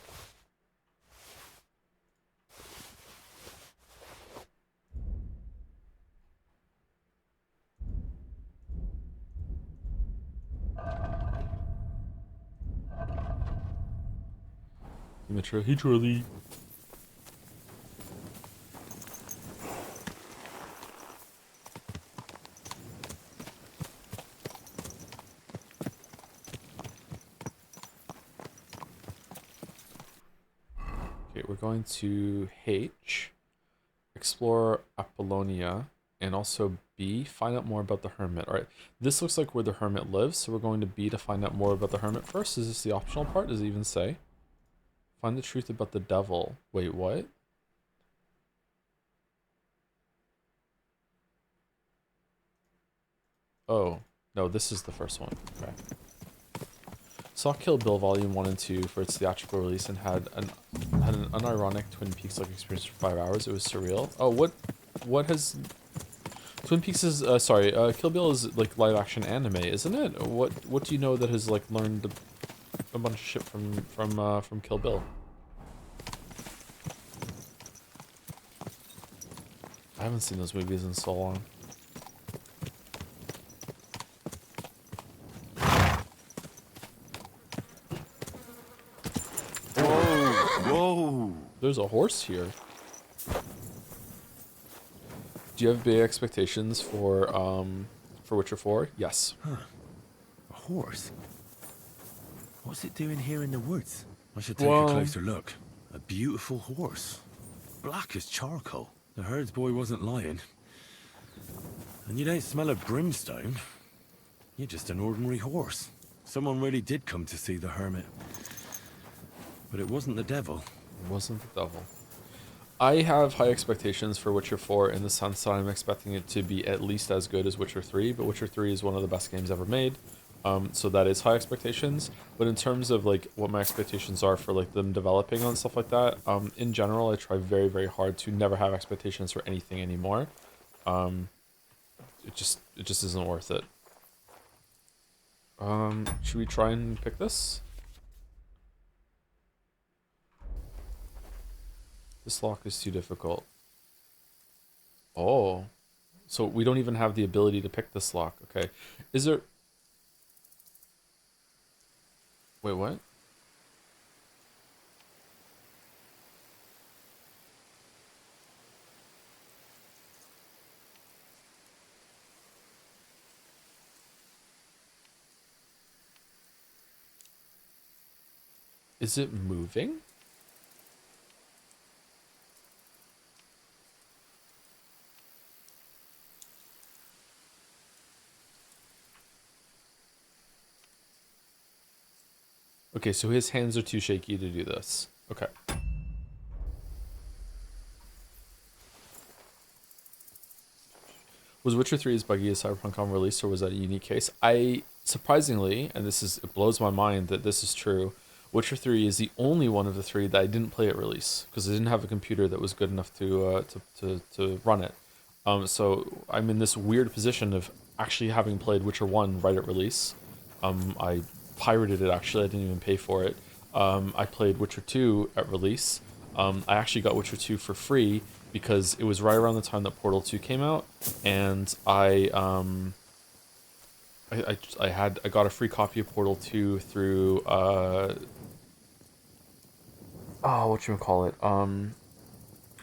Metro, hey Charlie. Okay, we're going to H, explore Apollonia, And also B, find out more about the hermit. All right, this looks like where the hermit lives, so we're going to B to find out more about the hermit first. Is this the optional part? Does it even say? Find the truth about the devil. Wait, what? Oh, no, this is the first one. Okay. Saw Kill Bill Volume 1 and 2 for its theatrical release and had an unironic Twin Peaks-like experience for 5 hours. It was surreal. Oh, what has... Twin Peaks is, Kill Bill is like live-action anime, isn't it? What do you know that has like learned a bunch of shit from Kill Bill? I haven't seen those movies in so long. Whoa! There's a horse here. Do you have big expectations for Witcher 4? Yes. Huh. A horse? What's it doing here in the woods? I should take a closer look. A beautiful horse. Black as charcoal. The herds boy wasn't lying. And you don't smell of brimstone. You're just an ordinary horse. Someone really did come to see the hermit. But it wasn't the devil. It wasn't the devil. I have high expectations for Witcher 4 in the sense that I'm expecting it to be at least as good as Witcher 3, but Witcher 3 is one of the best games ever made. So that is high expectations. But in terms of like what my expectations are for like them developing and stuff like that, in general, I try very, very hard to never have expectations for anything anymore. It just isn't worth it. Should we try and pick this? This lock is too difficult. Oh. So we don't even have the ability to pick this lock. Okay. Is there... Wait, what? Is it moving? Okay, so his hands are too shaky to do this. Okay. Was Witcher 3 as buggy as Cyberpunk on release, or was that a unique case? Surprisingly, and it blows my mind that this is true, Witcher 3 is the only one of the three that I didn't play at release, because I didn't have a computer that was good enough to run it. So I'm in this weird position of actually having played Witcher 1 right at release. I pirated it, actually. I didn't even pay for it. I played Witcher 2 at release. I actually got Witcher 2 for free because it was right around the time that Portal 2 came out, and I got a free copy of Portal 2 through whatchamacallit?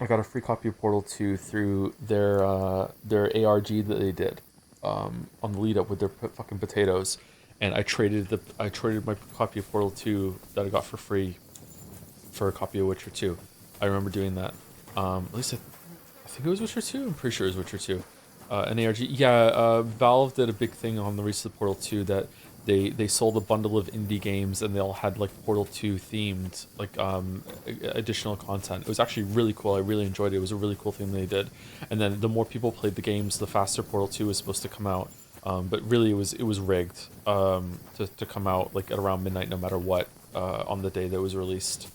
I got a free copy of Portal 2 through their ARG that they did on the lead up with their fucking potatoes. And I traded my copy of Portal 2 that I got for free for a copy of Witcher 2. I remember doing that. At least I think it was Witcher 2. I'm pretty sure it was Witcher 2. An ARG. Yeah, Valve did a big thing on the release of Portal 2 that they sold a bundle of indie games and they all had like Portal 2 themed like additional content. It was actually really cool. I really enjoyed it. It was a really cool thing they did. And then the more people played the games, the faster Portal 2 was supposed to come out. But really, it was rigged to come out like at around midnight, no matter what, on the day that it was released.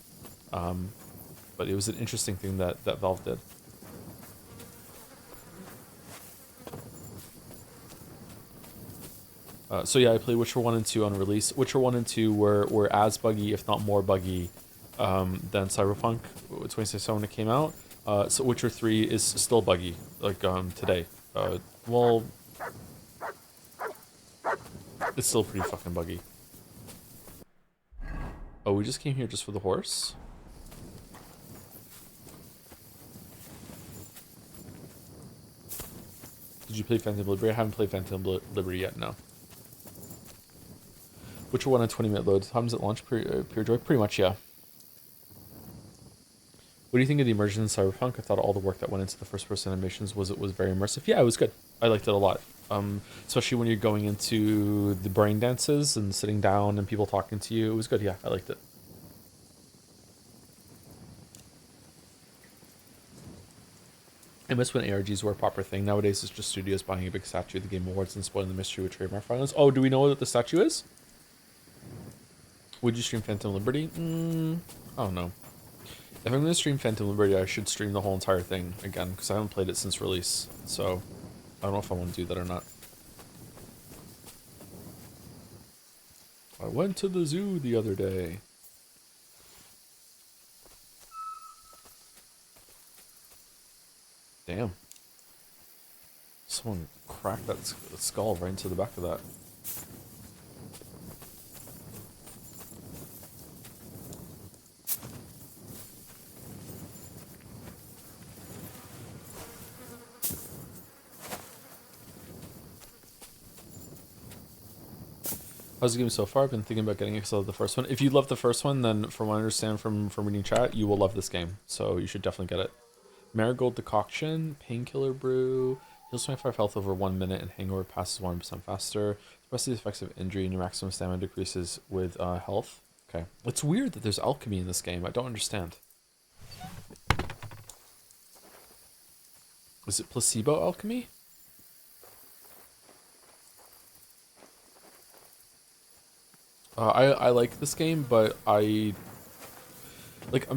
But it was an interesting thing that Valve did. So yeah, I played Witcher 1 and 2 on release. Witcher 1 and 2 were as buggy, if not more buggy, than Cyberpunk 2077 when it came out. So Witcher 3 is still buggy, like today. Well, it's still pretty fucking buggy. Oh, we just came here just for the horse? Did you play Phantom Liberty? I haven't played Phantom Liberty yet, no. Witcher 1 on 20-minute load. Times at launch, pure joy? Pretty much, yeah. What do you think of the immersion in Cyberpunk? I thought all the work that went into the first-person animations was very immersive. Yeah, it was good. I liked it a lot. Especially when you're going into the brain dances and sitting down and people talking to you. It was good. Yeah, I liked it. I miss when ARGs were a proper thing. Nowadays, it's just studios buying a big statue of the Game Awards and spoiling the mystery with trademark violence. Oh, do we know what the statue is? Would you stream Phantom Liberty? I don't know. If I'm going to stream Phantom Liberty, I should stream the whole entire thing again, because I haven't played it since release. So, I don't know if I want to do that or not. I went to the zoo the other day. Damn. Someone cracked that skull right into the back of that. How's the game so far? I've been thinking about getting it because I love the first one. If you love the first one, then from what I understand from reading chat, you will love this game. So you should definitely get it. Marigold Decoction, Painkiller Brew, heals 25 health over 1 minute and hangover passes 1% faster. Suppresses the effects of injury and your maximum stamina decreases with health. Okay. It's weird that there's alchemy in this game. I don't understand. Is it placebo alchemy? I like this game, but I'm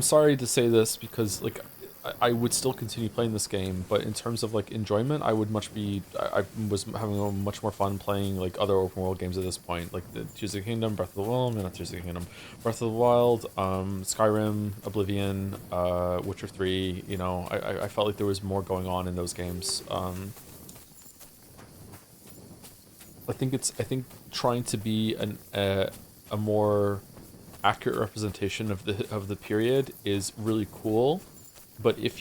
sorry to say this because, like, I would still continue playing this game, but in terms of, like, enjoyment, I was having a much more fun playing, like, other open world games at this point, like the Tears of the Kingdom, Breath of the Wild, not Tears of the Kingdom, Breath of the Wild, Skyrim, Oblivion, Witcher 3, you know, I felt like there was more going on in those games. I think trying to be a more accurate representation of the period is really cool, but if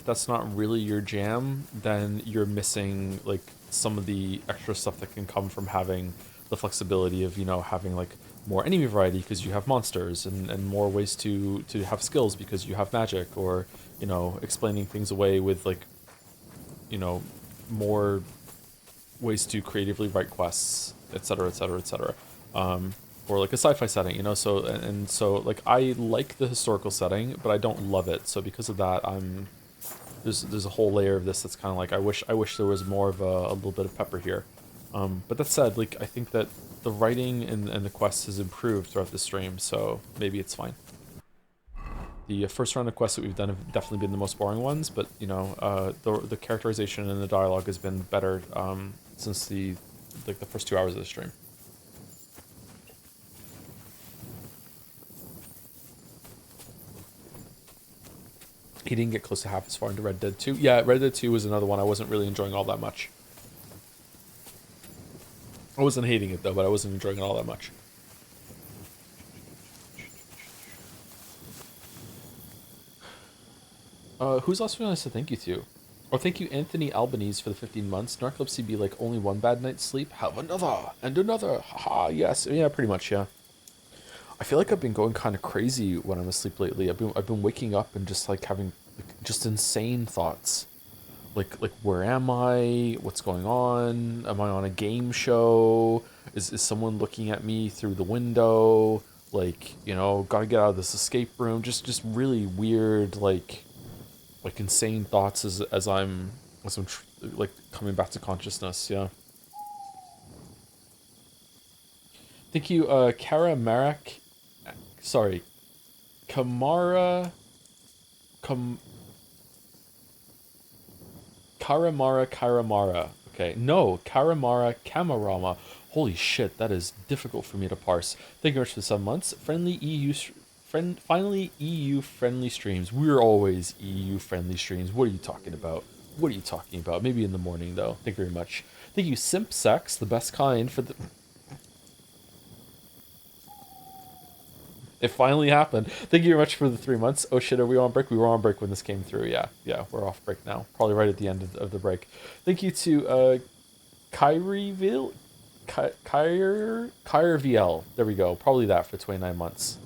that's not really your jam, then you're missing like some of the extra stuff that can come from having the flexibility of, you know, having like more enemy variety because you have monsters and more ways to have skills because you have magic, or, you know, explaining things away with, like, you know, more ways to creatively write quests, etc., etc., etc. Or like a sci-fi setting, you know. So like, I like the historical setting, but I don't love it. So because of that, there's a whole layer of this that's kind of like, I wish there was more of a little bit of pepper here. But that said, like, I think that the writing and the quests has improved throughout the stream, so maybe it's fine. The first round of quests that we've done have definitely been the most boring ones, but, you know, the characterization and the dialogue has been better since the first 2 hours of the stream. He didn't get close to half as far into Red Dead 2. Yeah, Red Dead 2 was another one I wasn't really enjoying all that much. I wasn't hating it though, but I wasn't enjoying it all that much. Who's also going to say thank you to? Oh, thank you, Anthony Albanese, for the 15 months. Narcolepsy be like only one bad night's sleep. Have another and another. Haha, yes. Yeah, pretty much, yeah. I feel like I've been going kind of crazy when I'm asleep lately. I've been waking up and just like having like, just insane thoughts. Like where am I? What's going on? Am I on a game show? Is someone looking at me through the window? Like, you know, gotta get out of this escape room. Just really weird, like insane thoughts as I'm like coming back to consciousness. Yeah. Thank you, Kara Marak. Sorry, Karamara Karamara. Okay, no, Kamarama. Holy shit, that is difficult for me to parse. Thank you very much for the 7 months. Finally EU friendly streams. We're always EU friendly streams. What are you talking about? What are you talking about? Maybe in the morning though. Thank you very much. Thank you, Simp Sex, the best kind, for the. It finally happened. Thank you very much for the 3 months. Oh shit, are we on break? We were on break when this came through. Yeah, we're off break now. Probably right at the end of the break. Thank you to Kyreville. Kyrevl. There we go. Probably that for 29 months.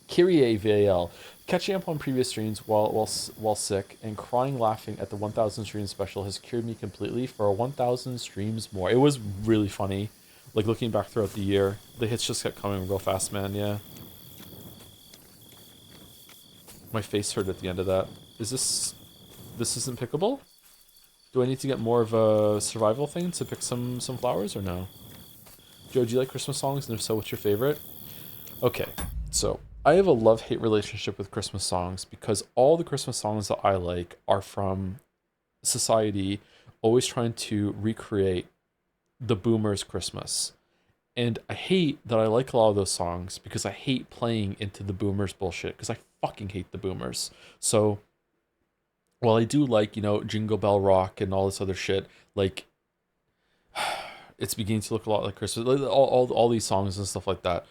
Kyrie VAL. Catching up on previous streams while sick and crying laughing at the 1000 stream special has cured me completely for 1000 streams more. It was really funny. Like, looking back throughout the year, the hits just kept coming real fast, man, yeah. My face hurt at the end of that. This isn't pickable? Do I need to get more of a survival thing to pick some flowers or no? Joe, do you like Christmas songs? And if so, what's your favorite? Okay, so I have a love-hate relationship with Christmas songs because all the Christmas songs that I like are from society always trying to recreate the boomers' Christmas. And I hate that I like a lot of those songs because I hate playing into the boomers bullshit because I fucking hate the boomers. So while I do like, you know, Jingle Bell Rock and all this other shit, like, it's beginning to look a lot like Christmas, like, all these songs and stuff like that.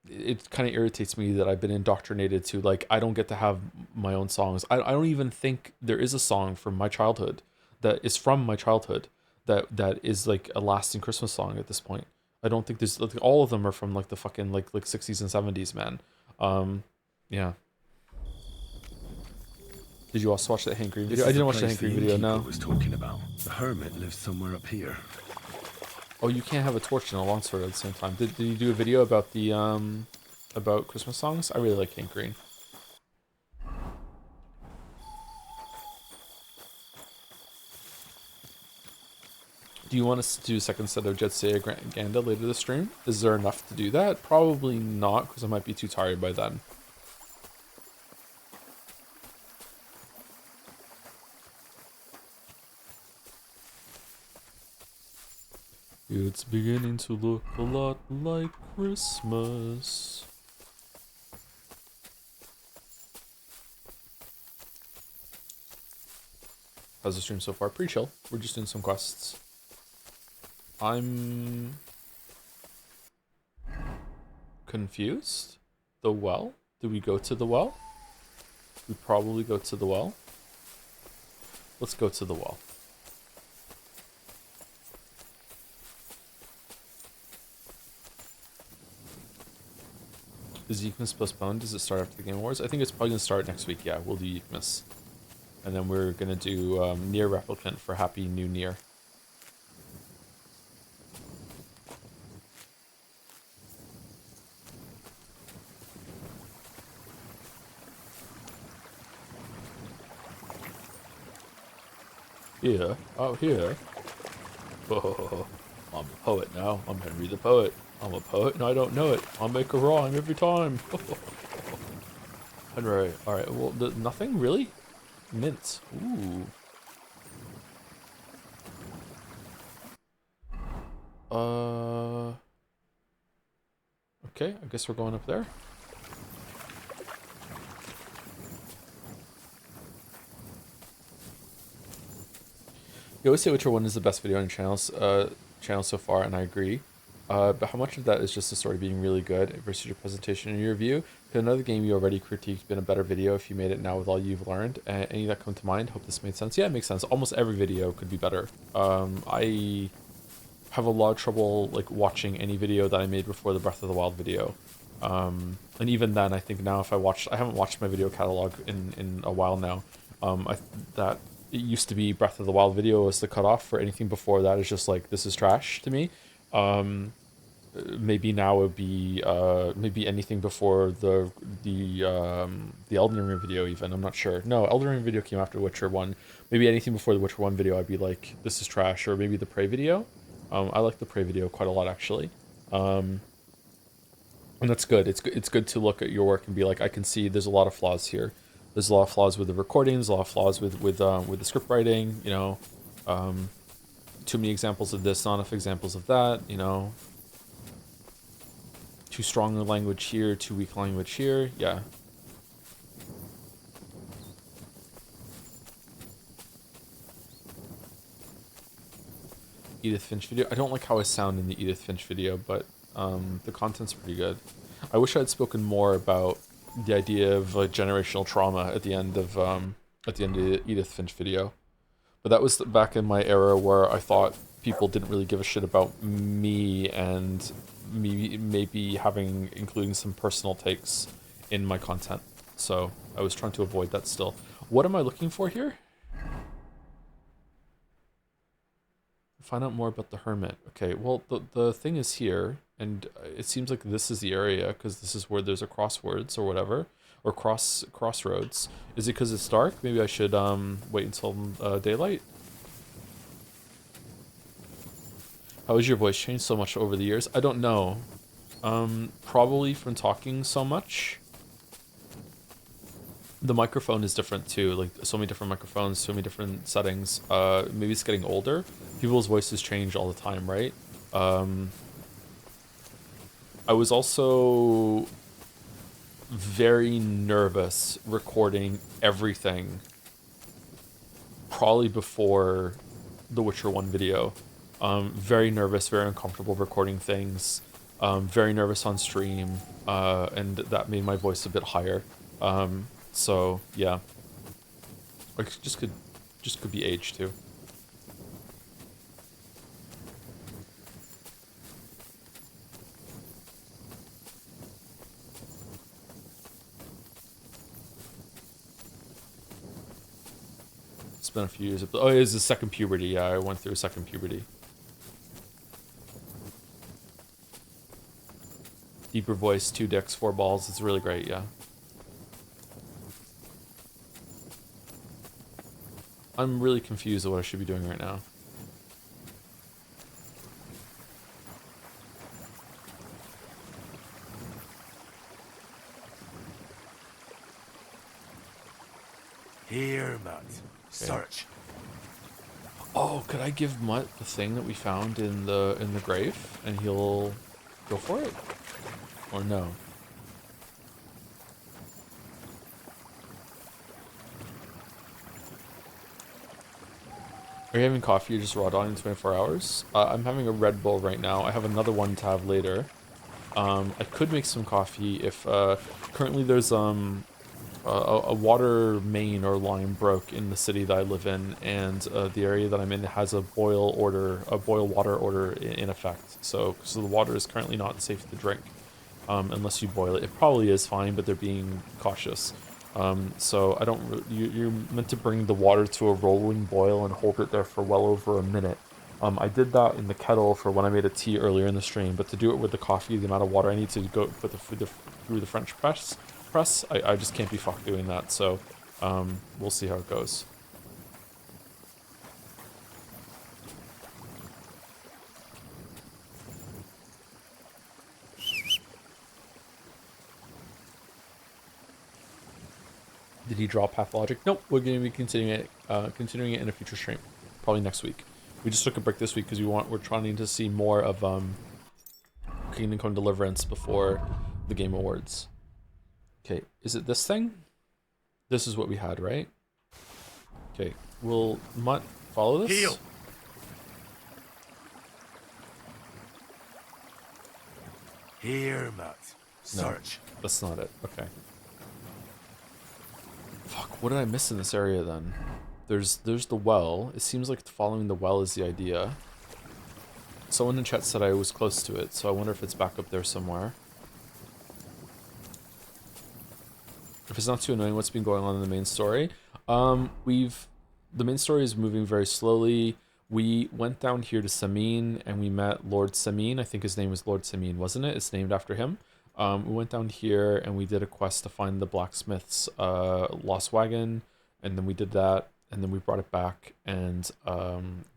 It kind of irritates me that I've been indoctrinated to, like, I don't get to have my own songs. I don't even think there is a song from my childhood that is from my childhood that is like a lasting Christmas song at this point. I don't think there's, like, all of them are from like the fucking like 60s and 70s, man. Yeah. Did you also watch that Hank Green video? I didn't watch the Hank Green video. No. Was talking about. The hermit lives somewhere up here. Oh, you can't have a torch and a longsword at the same time. Did you do a video about the about Christmas songs? I really like Hank Green. Do you want us to do a second set of Jadseya Ganda later this stream? Is there enough to do that? Probably not, because I might be too tired by then. It's beginning to look a lot like Christmas. How's the stream so far? Pretty chill. We're just doing some quests. I'm confused. The well? Do we go to the well? We probably go to the well. Let's go to the well. Is Yeekmas postponed? Does it start after the Game Awards? I think it's probably going to start next week. Yeah, we'll do Yeekmas. And then we're going to do Nier Replicant for Happy New Year. Here, out here. Oh, I'm a poet now. I'm Henry the Poet. I'm a poet and I don't know it. I'll make a rhyme every time. Henry. Alright, well, nothing really? Mints. Ooh. Okay, I guess we're going up there. You always say which one is the best video on your channel so far, and I agree. But how much of that is just the story being really good versus your presentation and your review? Could another game you already critiqued been a better video if you made it now with all you've learned? Any that come to mind? Hope this made sense. Yeah, it makes sense. Almost every video could be better. I have a lot of trouble like watching any video that I made before the Breath of the Wild video. And even then, I think now if I haven't watched my video catalog in a while now. That it used to be Breath of the Wild video was the cutoff. For anything before that is just like, this is trash to me. Maybe now it would be maybe anything before the Elden Ring video even. I'm not sure. No, Elden Ring video came after Witcher 1. Maybe anything before the Witcher 1 video I'd be like, this is trash. Or maybe the Prey video. I like the Prey video quite a lot actually. And that's good. It's good to look at your work and be like, I can see there's a lot of flaws here. There's a lot of flaws with the recordings, a lot of flaws with the script writing, you know. Too many examples of this, not enough examples of that, you know. Too strong a language here, too weak language here, yeah. Edith Finch video. I don't like how I sound in the Edith Finch video, but the content's pretty good. I wish I'd spoken more about the idea of like generational trauma at the end of the Edith Finch video. But that was back in my era where I thought people didn't really give a shit about me and me maybe including some personal takes in my content. So I was trying to avoid that still. What am I looking for here? Find out more about the hermit. Okay, well, the thing is here, and it seems like this is the area, because this is where there's a crosswords or whatever, or crossroads. Is it because it's dark? Maybe I should wait until daylight? How has your voice changed so much over the years? I don't know. Probably from talking so much. The microphone is different too, like so many different microphones, so many different settings. Maybe it's getting older. People's voices change all the time, right? I was also very nervous recording everything probably before the Witcher 1 video. Very nervous, very uncomfortable recording things. Very nervous on stream, and that made my voice a bit higher. So yeah, like just could be age too. It's been a few years. Oh, it is the second puberty. Yeah, I went through a second puberty. Deeper voice, 2 dicks, 4 balls. It's really great. Yeah. I'm really confused at what I should be doing right now. Here, Matt. Search. Oh, could I give Mutt the thing that we found in the grave, and he'll go for it, or no? Are you having coffee or just raw dog in 24 hours? I'm having a Red Bull right now. I have another one to have later. I could make some coffee if currently there's a water main or line broke in the city that I live in, and the area that I'm in has a boil water order in effect. So the water is currently not safe to drink unless you boil it. It probably is fine, but they're being cautious. So I don't. You're meant to bring the water to a rolling boil and hold it there for well over a minute. I did that in the kettle for when I made a tea earlier in the stream, but to do it with the coffee, the amount of water I need to go put through the French press, I just can't be fucked doing that. So we'll see how it goes. Did he draw Pathologic? Nope, we're going to be continuing it in a future stream, probably next week. We just took a break this week because we're trying to see more of Kingdom Come Deliverance before the Game Awards. Okay, is it this thing? This is what we had, right? Okay, will Mutt follow this? Heal. Here, Matt. Search. No, that's not it. Okay. Fuck, what did I miss in this area then? There's the well. It seems like following the well is the idea. Someone in chat said I was close to it, so I wonder if it's back up there somewhere. If it's not too annoying, what's been going on in the main story? The main story is moving very slowly. We went down here to Samin and we met Lord Samin. I think his name was Lord Samin, wasn't it? It's named after him. We went down here and we did a quest to find the blacksmith's lost wagon, and then we did that, and then we brought it back, and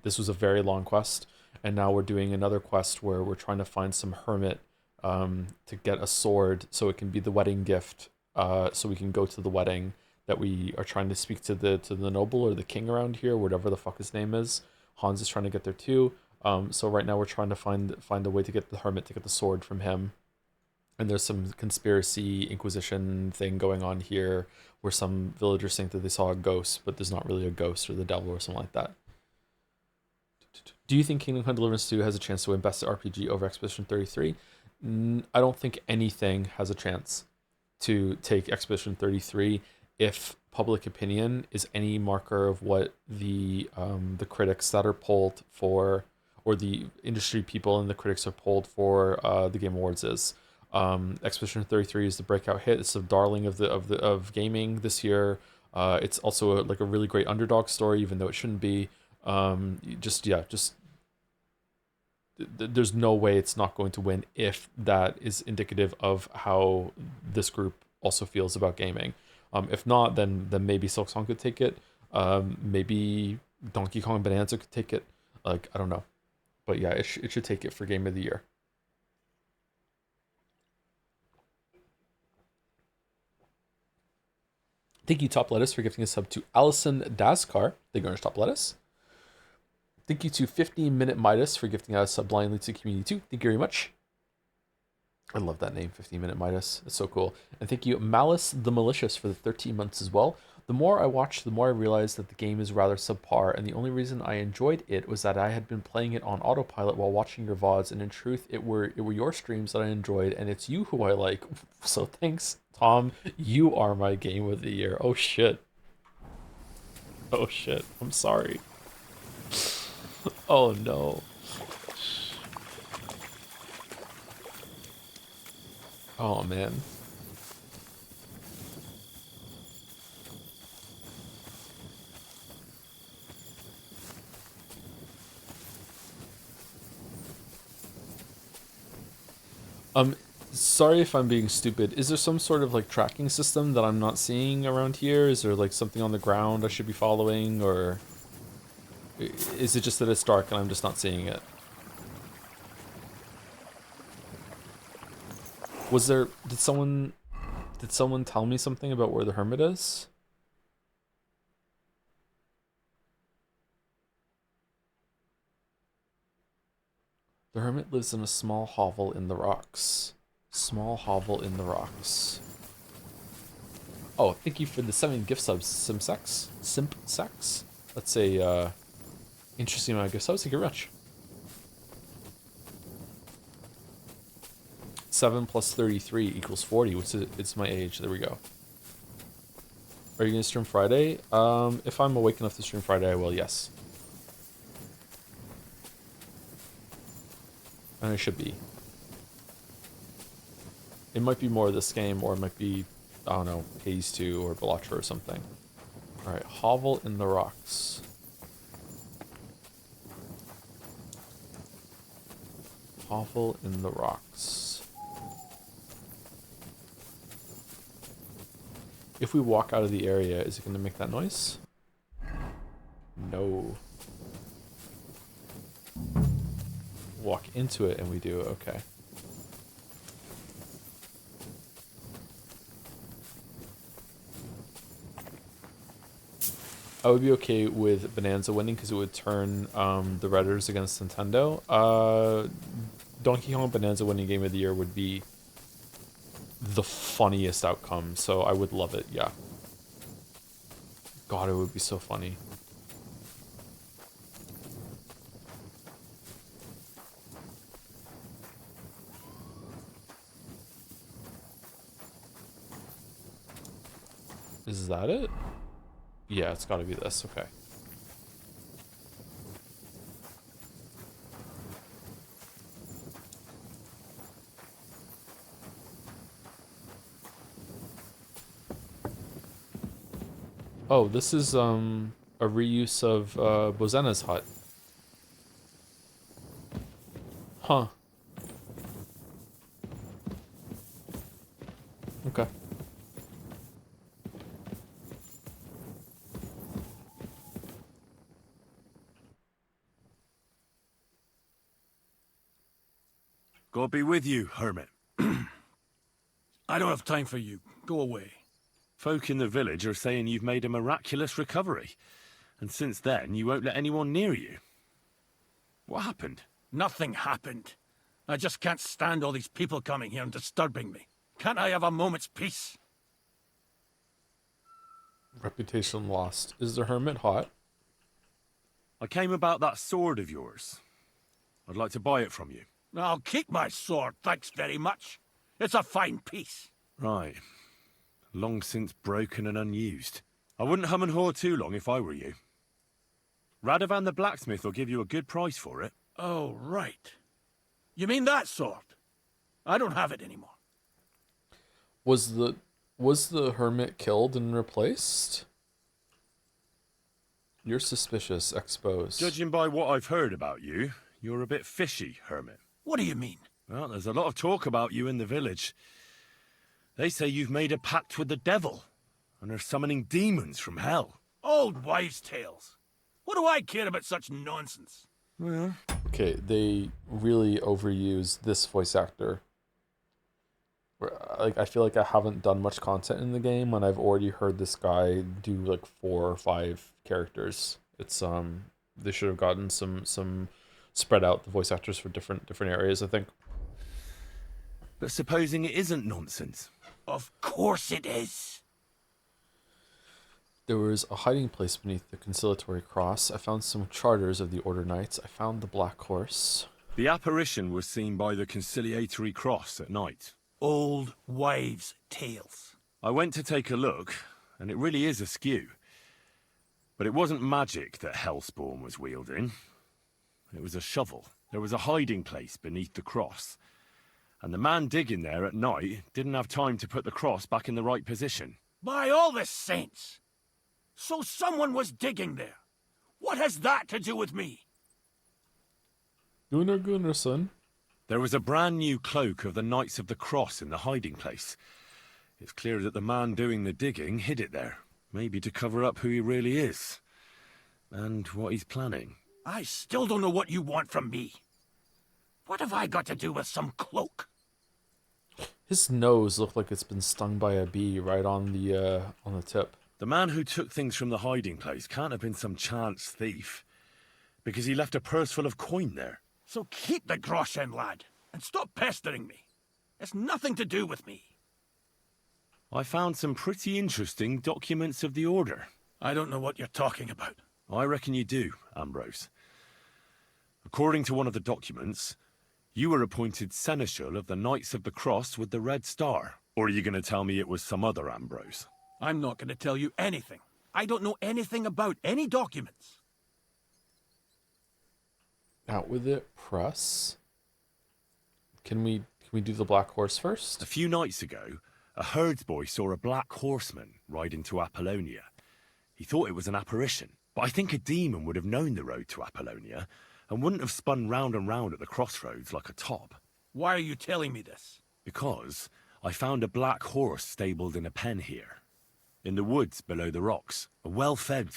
this was a very long quest, and now we're doing another quest where we're trying to find some hermit to get a sword so it can be the wedding gift, so we can go to the wedding that we are trying to speak to the noble or the king around here, whatever the fuck his name is. Hans is trying to get there too. So right now we're trying to find a way to get the hermit to get the sword from him. And there's some conspiracy inquisition thing going on here where some villagers think that they saw a ghost, but there's not really a ghost or the devil or something like that. Do you think Kingdom Come Deliverance 2 has a chance to win Best RPG over Expedition 33? I don't think anything has a chance to take Expedition 33 if public opinion is any marker of what the critics that are polled for, or the industry people and the critics are polled for the Game Awards is. Expedition 33 is the breakout hit. It's the darling of gaming this year. It's also like a really great underdog story, even though it shouldn't be. There's no way it's not going to win if that is indicative of how this group also feels about gaming. If not, then maybe Silksong could take it. Maybe Donkey Kong Bonanza could take it. Like, I don't know. But yeah, it should take it for Game of the Year. Thank you, Top Lettuce, for gifting a sub to Allison Daskar. Thank you, Top Lettuce. Thank you to 15-Minute Midas for gifting us a sub blindly to Community 2. Thank you very much. I love that name, 15-Minute Midas. It's so cool. And thank you, Malice the Malicious, for the 13 months as well. The more I watched, the more I realized that the game is rather subpar, and the only reason I enjoyed it was that I had been playing it on autopilot while watching your VODs, and in truth, it were your streams that I enjoyed, and it's you who I like. So thanks, Tom. You are my Game of the Year. Oh, shit. Oh, shit. I'm sorry. Oh, no. Oh, man. Sorry if I'm being stupid. Is there some sort of like tracking system that I'm not seeing around here? Is there like something on the ground I should be following, or is it just that it's dark and I'm just not seeing it? Did someone tell me something about where the hermit is? The hermit lives in a small hovel in the rocks. Small hovel in the rocks. Oh, thank you for the 7 gift subs, Simp Sex. That's a interesting amount of gift subs. Thank you very much. 7 plus 33 equals 40, which is it's my age. There we go. Are you gonna stream Friday? If I'm awake enough to stream Friday, I will. Yes. And I should be. It might be more this game, or it might be, I don't know, Haze 2 or Belatra or something. Alright, hovel in the rocks. Hovel in the rocks. If we walk out of the area, is it going to make that noise? No. Walk into it and we do, okay. I would be okay with Bonanza winning because it would turn the Redders against Nintendo. Donkey Kong Bonanza winning Game of the Year would be the funniest outcome, so I would love it, yeah. God, it would be so funny. Is that it? Yeah, it's gotta be this, okay. Oh, this is a reuse of Bozena's hut. Huh. Okay. God be with you, hermit. I don't have time for you. Go away. Folk in the village are saying you've made a miraculous recovery. And since then, you won't let anyone near you. What happened? Nothing happened. I just can't stand all these people coming here and disturbing me. Can't I have a moment's peace? Reputation lost. Is the hermit hot? I came about that sword of yours. I'd like to buy it from you. I'll keep my sword, thanks very much. It's a fine piece. Right. Long since broken and unused. I wouldn't hum and haw too long if I were you. Radovan the blacksmith will give you a good price for it. Oh, right. You mean that sword? I don't have it anymore. Was the hermit killed and replaced? You're suspicious, exposed. Judging by what I've heard about you, you're a bit fishy, Hermit. What do you mean? Well, there's a lot of talk about you in the village. They say you've made a pact with the devil, and are summoning demons from hell. Old wives' tales. What do I care about such nonsense? Well... Okay, they really overuse this voice actor. Like, I feel like I haven't done much content in the game, and I've already heard this guy do like 4 or 5 characters. It's they should have gotten some spread out the voice actors for different areas, I think. But supposing it isn't nonsense? Of course it is. There was a hiding place beneath the conciliatory cross. I found some charters of the Order Knights. I found the Black Horse. The apparition was seen by the conciliatory cross at night. Old wives' tales. I went to take a look, and it really is askew. But it wasn't magic that Hellspawn was wielding. It was a shovel. There was a hiding place beneath the cross. And the man digging there at night didn't have time to put the cross back in the right position. By all the saints! So someone was digging there. What has that to do with me? Gunnarsson. There was a brand new cloak of the Knights of the Cross in the hiding place. It's clear that the man doing the digging hid it there, maybe to cover up who he really is, and what he's planning. I still don't know what you want from me. What have I got to do with some cloak? His nose looked like it's been stung by a bee right on the tip. The man who took things from the hiding place can't have been some chance thief, because he left a purse full of coin there. So keep the groschen, lad, and stop pestering me. It's nothing to do with me. I found some pretty interesting documents of the Order. I don't know what you're talking about. I reckon you do, Ambrose. According to one of the documents, you were appointed Seneschal of the Knights of the Cross with the Red Star. Or are you going to tell me it was some other Ambrose? I'm not going to tell you anything. I don't know anything about any documents. Out with it, press. Can we do the Black Horse first? A few nights ago, a herdsboy saw a black horseman ride into Apollonia. He thought it was an apparition, but I think a demon would have known the road to Apollonia and wouldn't have spun round and round at the crossroads like a top. Why are you telling me this? Because I found a black horse stabled in a pen here, in the woods below the rocks. A well-fed,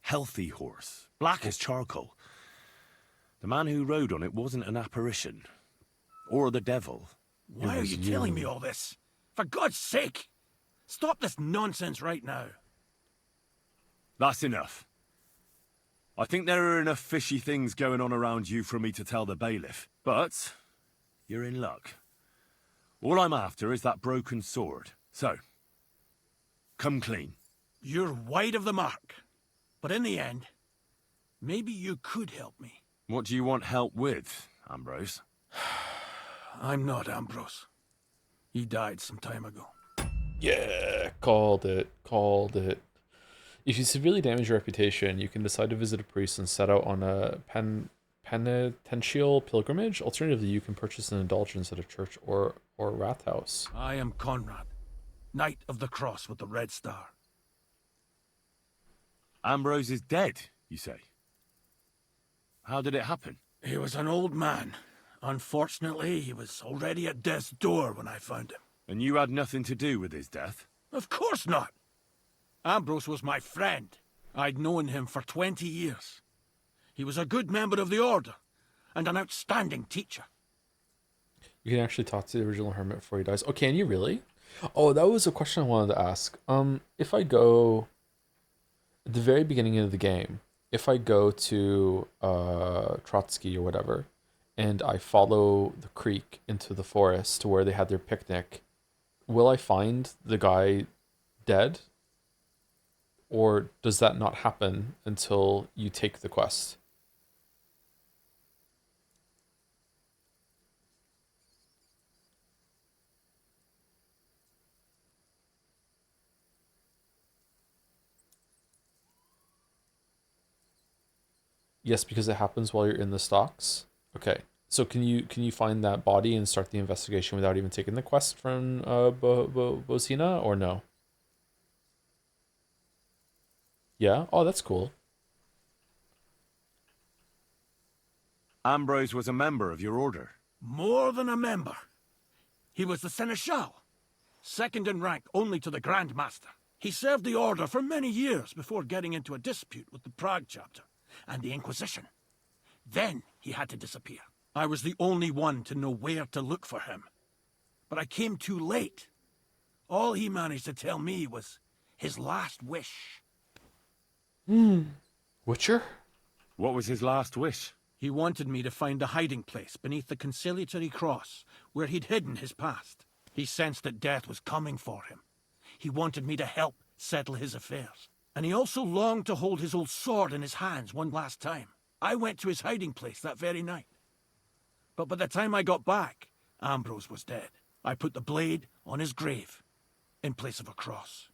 healthy horse, black as charcoal. The man who rode on it wasn't an apparition, or the devil. Why are you telling me all this? For God's sake! Stop this nonsense right now. That's enough. I think there are enough fishy things going on around you for me to tell the bailiff, but you're in luck. All I'm after is that broken sword. So, come clean. You're wide of the mark. But in the end, maybe you could help me. What do you want help with, Ambrose? I'm not Ambrose. He died some time ago. Yeah, called it. If you severely damage your reputation, you can decide to visit a priest and set out on a penitential pilgrimage. Alternatively, you can purchase an indulgence at a church or rathouse. I am Conrad, Knight of the Cross with the Red Star. Ambrose is dead, you say? How did it happen? He was an old man. Unfortunately, he was already at death's door when I found him. And you had nothing to do with his death? Of course not. Ambrose was my friend. I'd known him for 20 years. He was a good member of the Order, and an outstanding teacher. You can actually talk to the original hermit before he dies. Oh, can you really? Oh, that was a question I wanted to ask. If I go at the very beginning of the game, if I go to Trotsky or whatever, and I follow the creek into the forest to where they had their picnic, will I find the guy dead? Or does that not happen until you take the quest? Yes, because it happens while you're in the stocks. Okay. So can you find that body and start the investigation without even taking the quest from Bosina, or no? Yeah? Oh, that's cool. Ambrose was a member of your order. More than a member. He was the seneschal, second in rank only to the Grand Master. He served the order for many years before getting into a dispute with the Prague chapter and the Inquisition. Then he had to disappear. I was the only one to know where to look for him. But I came too late. All he managed to tell me was his last wish. Witcher? What was his last wish? He wanted me to find a hiding place beneath the conciliatory cross where he'd hidden his past. He sensed that death was coming for him. He wanted me to help settle his affairs. And he also longed to hold his old sword in his hands one last time. I went to his hiding place that very night. But by the time I got back, Ambrose was dead. I put the blade on his grave in place of a cross.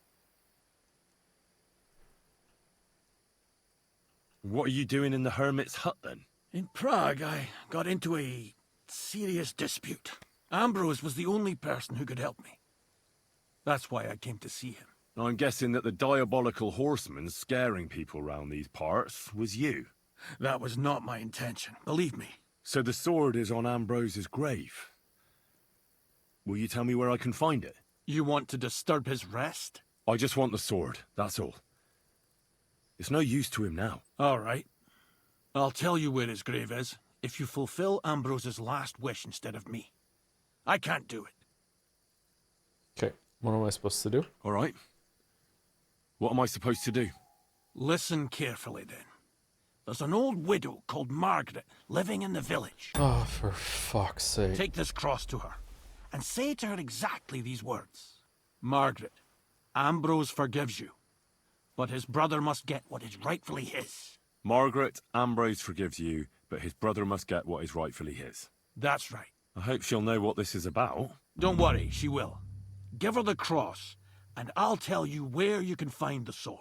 What are you doing in the hermit's hut then? In Prague, I got into a serious dispute. Ambrose was the only person who could help me. That's why I came to see him. I'm guessing that the diabolical horseman scaring people round these parts was you. That was not my intention, believe me. So the sword is on Ambrose's grave. Will you tell me where I can find it? You want to disturb his rest? I just want the sword, that's all. It's no use to him now. All right. I'll tell you where his grave is if you fulfill Ambrose's last wish instead of me. I can't do it. Okay, what am I supposed to do? All right. What am I supposed to do? Listen carefully, then. There's an old widow called Margaret living in the village. Oh, for fuck's sake. Take this cross to her and say to her exactly these words. Margaret, Ambrose forgives you, but his brother must get what is rightfully his. Margaret, Ambrose forgives you, but his brother must get what is rightfully his. That's right. I hope she'll know what this is about. Don't worry, she will. Give her the cross, and I'll tell you where you can find the sword.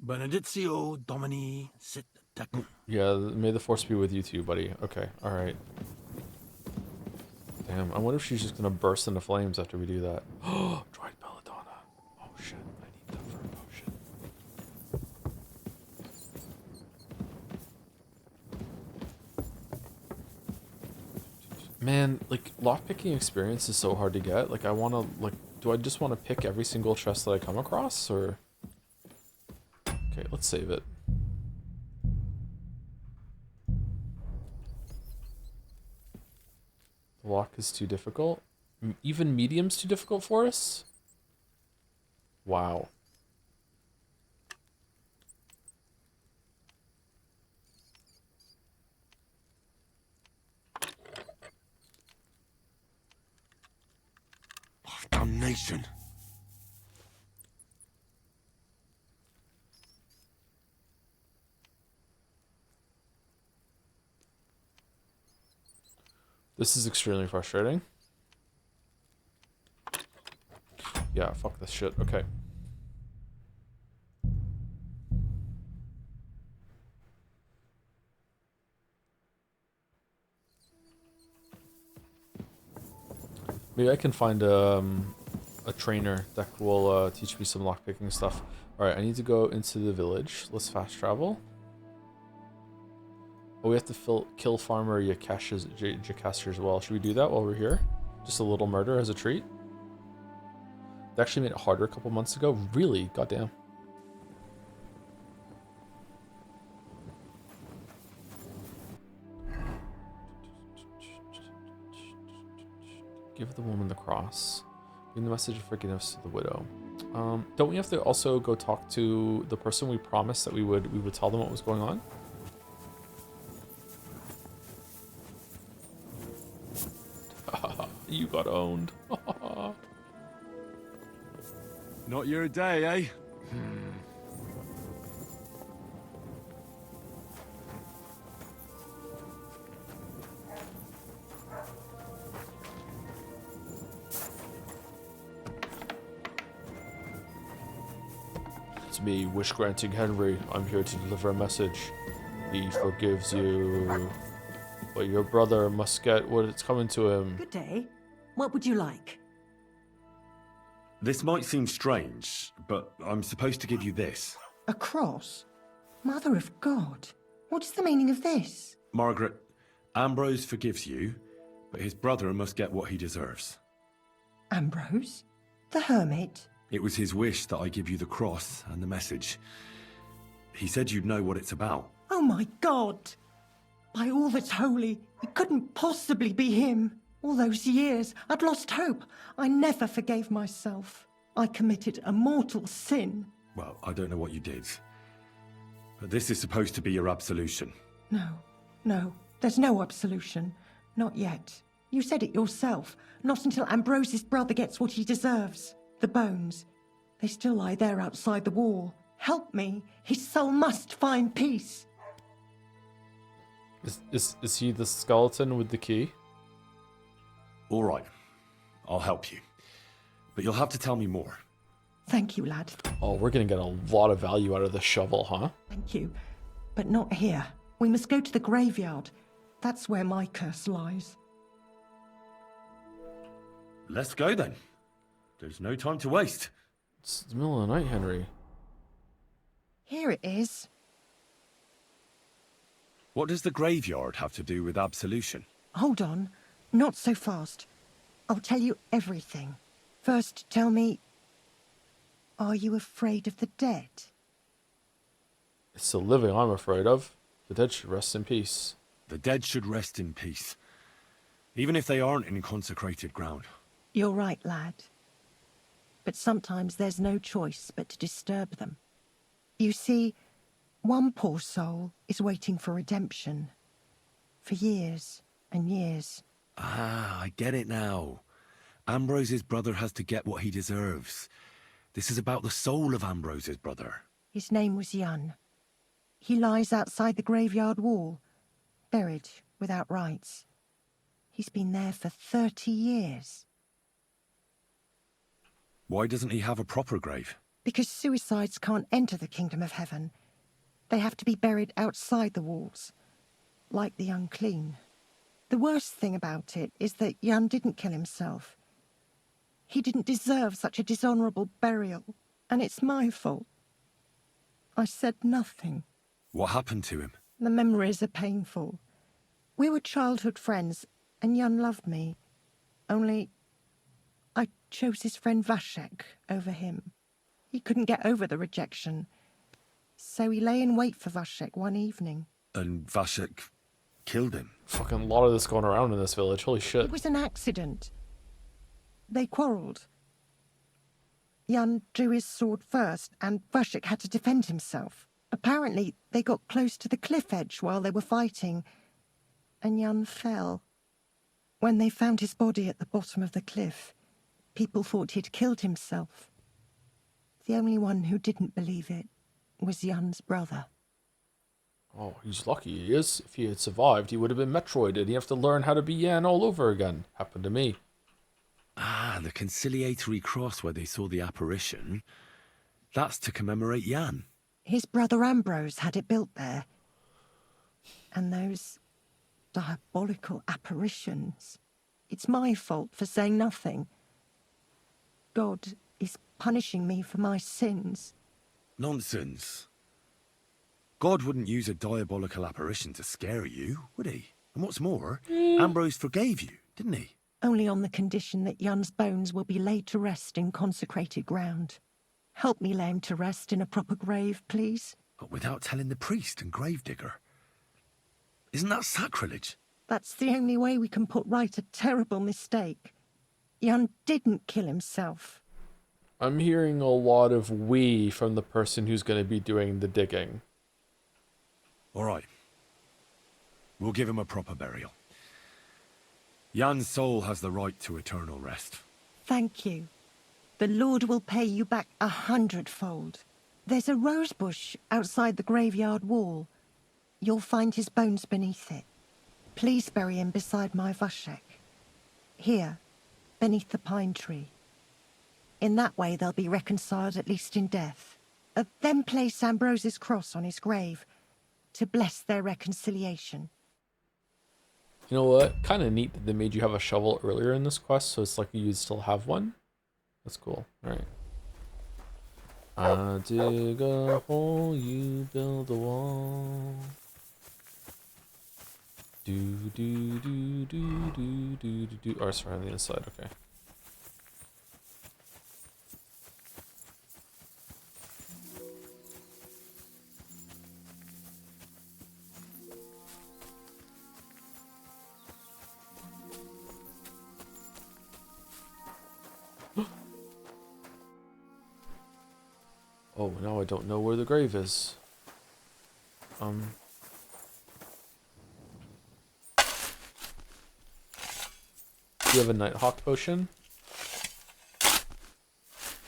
Benedictio Domini sit tecum. Yeah, may the force be with you too, buddy. Okay, alright. Damn, I wonder if she's just gonna burst into flames after we do that. Oh, dried belladonna. Oh shit, I need that for a potion. Man, like, lockpicking experience is so hard to get. Like, I wanna, like, do I just want to pick every single chest that I come across, or... Okay, let's save it. The lock is too difficult? Even medium's too difficult for us? Wow. Damnation. This is extremely frustrating. Yeah, fuck this shit. Okay. Maybe I can find a trainer that will teach me some lockpicking stuff. Alright, I need to go into the village. Let's fast travel. Oh, we have to kill Farmer Jakaster as well. Should we do that while we're here? Just a little murder as a treat? They actually made it harder a couple months ago. Really? Goddamn. Give the woman the cross. Bring the message of forgiveness to the widow. Don't we have to also go talk to the person we promised that we would tell them what was going on? You got owned. Not your day, eh? It's me, wish-granting Henry. I'm here to deliver a message. He forgives you. But your brother must get what it's coming to him. Good day. What would you like? This might seem strange, but I'm supposed to give you this. A cross? Mother of God. What is the meaning of this? Margaret, Ambrose forgives you, but his brother must get what he deserves. Ambrose? The hermit? It was his wish that I give you the cross and the message. He said you'd know what it's about. Oh my God! By all that's holy, it couldn't possibly be him. All those years, I'd lost hope. I never forgave myself. I committed a mortal sin. Well, I don't know what you did. But this is supposed to be your absolution. No, there's no absolution. Not yet. You said it yourself. Not until Ambrose's brother gets what he deserves. The bones. They still lie there outside the wall. Help me. His soul must find peace. Is he the skeleton with the key? All right. I'll help you. But you'll have to tell me more. Thank you, lad. Oh, we're gonna get a lot of value out of this shovel, huh? Thank you. But not here. We must go to the graveyard. That's where my curse lies. Let's go then. There's no time to waste. It's the middle of the night, Henry. Here it is. What does the graveyard have to do with absolution? Hold on. Not so fast. I'll tell you everything. First, tell me, are you afraid of the dead? It's the living I'm afraid of. The dead should rest in peace. The dead should rest in peace. Even if they aren't in consecrated ground. You're right, lad. But sometimes there's no choice but to disturb them. You see, one poor soul is waiting for redemption. For years and years. Ah, I get it now. Ambrose's brother has to get what he deserves. This is about the soul of Ambrose's brother. His name was Jan. He lies outside the graveyard wall, buried without rites. He's been there for 30 years. Why doesn't he have a proper grave? Because suicides can't enter the kingdom of heaven. They have to be buried outside the walls, like the unclean. The worst thing about it is that Jan didn't kill himself. He didn't deserve such a dishonourable burial, and it's my fault. I said nothing. What happened to him? The memories are painful. We were childhood friends, and Jan loved me. Only, I chose his friend Vashek over him. He couldn't get over the rejection, so he lay in wait for Vashek one evening. And Vashek killed him? Fucking lot of this going around in this village, holy shit. It was an accident. They quarrelled. Jan drew his sword first, and Vashek had to defend himself. Apparently, they got close to the cliff edge while they were fighting, and Jan fell. When they found his body at the bottom of the cliff, people thought he'd killed himself. The only one who didn't believe it was Jan's brother. Oh, he's lucky he is. If he had survived, he would have been Metroided. He'd have to learn how to be Jan all over again. Happened to me. Ah, the conciliatory cross where they saw the apparition. That's to commemorate Jan. His brother Ambrose had it built there. And those diabolical apparitions. It's my fault for saying nothing. God is punishing me for my sins. Nonsense. God wouldn't use a diabolical apparition to scare you, would he? And what's more, Ambrose forgave you, didn't he? Only on the condition that Jan's bones will be laid to rest in consecrated ground. Help me lay him to rest in a proper grave, please. But without telling the priest and gravedigger. Isn't that sacrilege? That's the only way we can put right a terrible mistake. Jan didn't kill himself. I'm hearing a lot of we from the person who's going to be doing the digging. All right. We'll give him a proper burial. Jan's soul has the right to eternal rest. Thank you. The Lord will pay you back 100-fold. There's a rose bush outside the graveyard wall. You'll find his bones beneath it. Please bury him beside my Vashek. Here, beneath the pine tree. In that way they'll be reconciled, at least in death. Then place Ambrose's cross on his grave to bless their reconciliation. You know what? Kind of neat that they made you have a shovel earlier in this quest, so it's like you still have one. That's cool. All right. I dig a hole, you build a wall. Do do do do do do do do. Oh, sorry, on the inside. Okay. Oh, now I don't know where the grave is. Do you have a Nighthawk potion?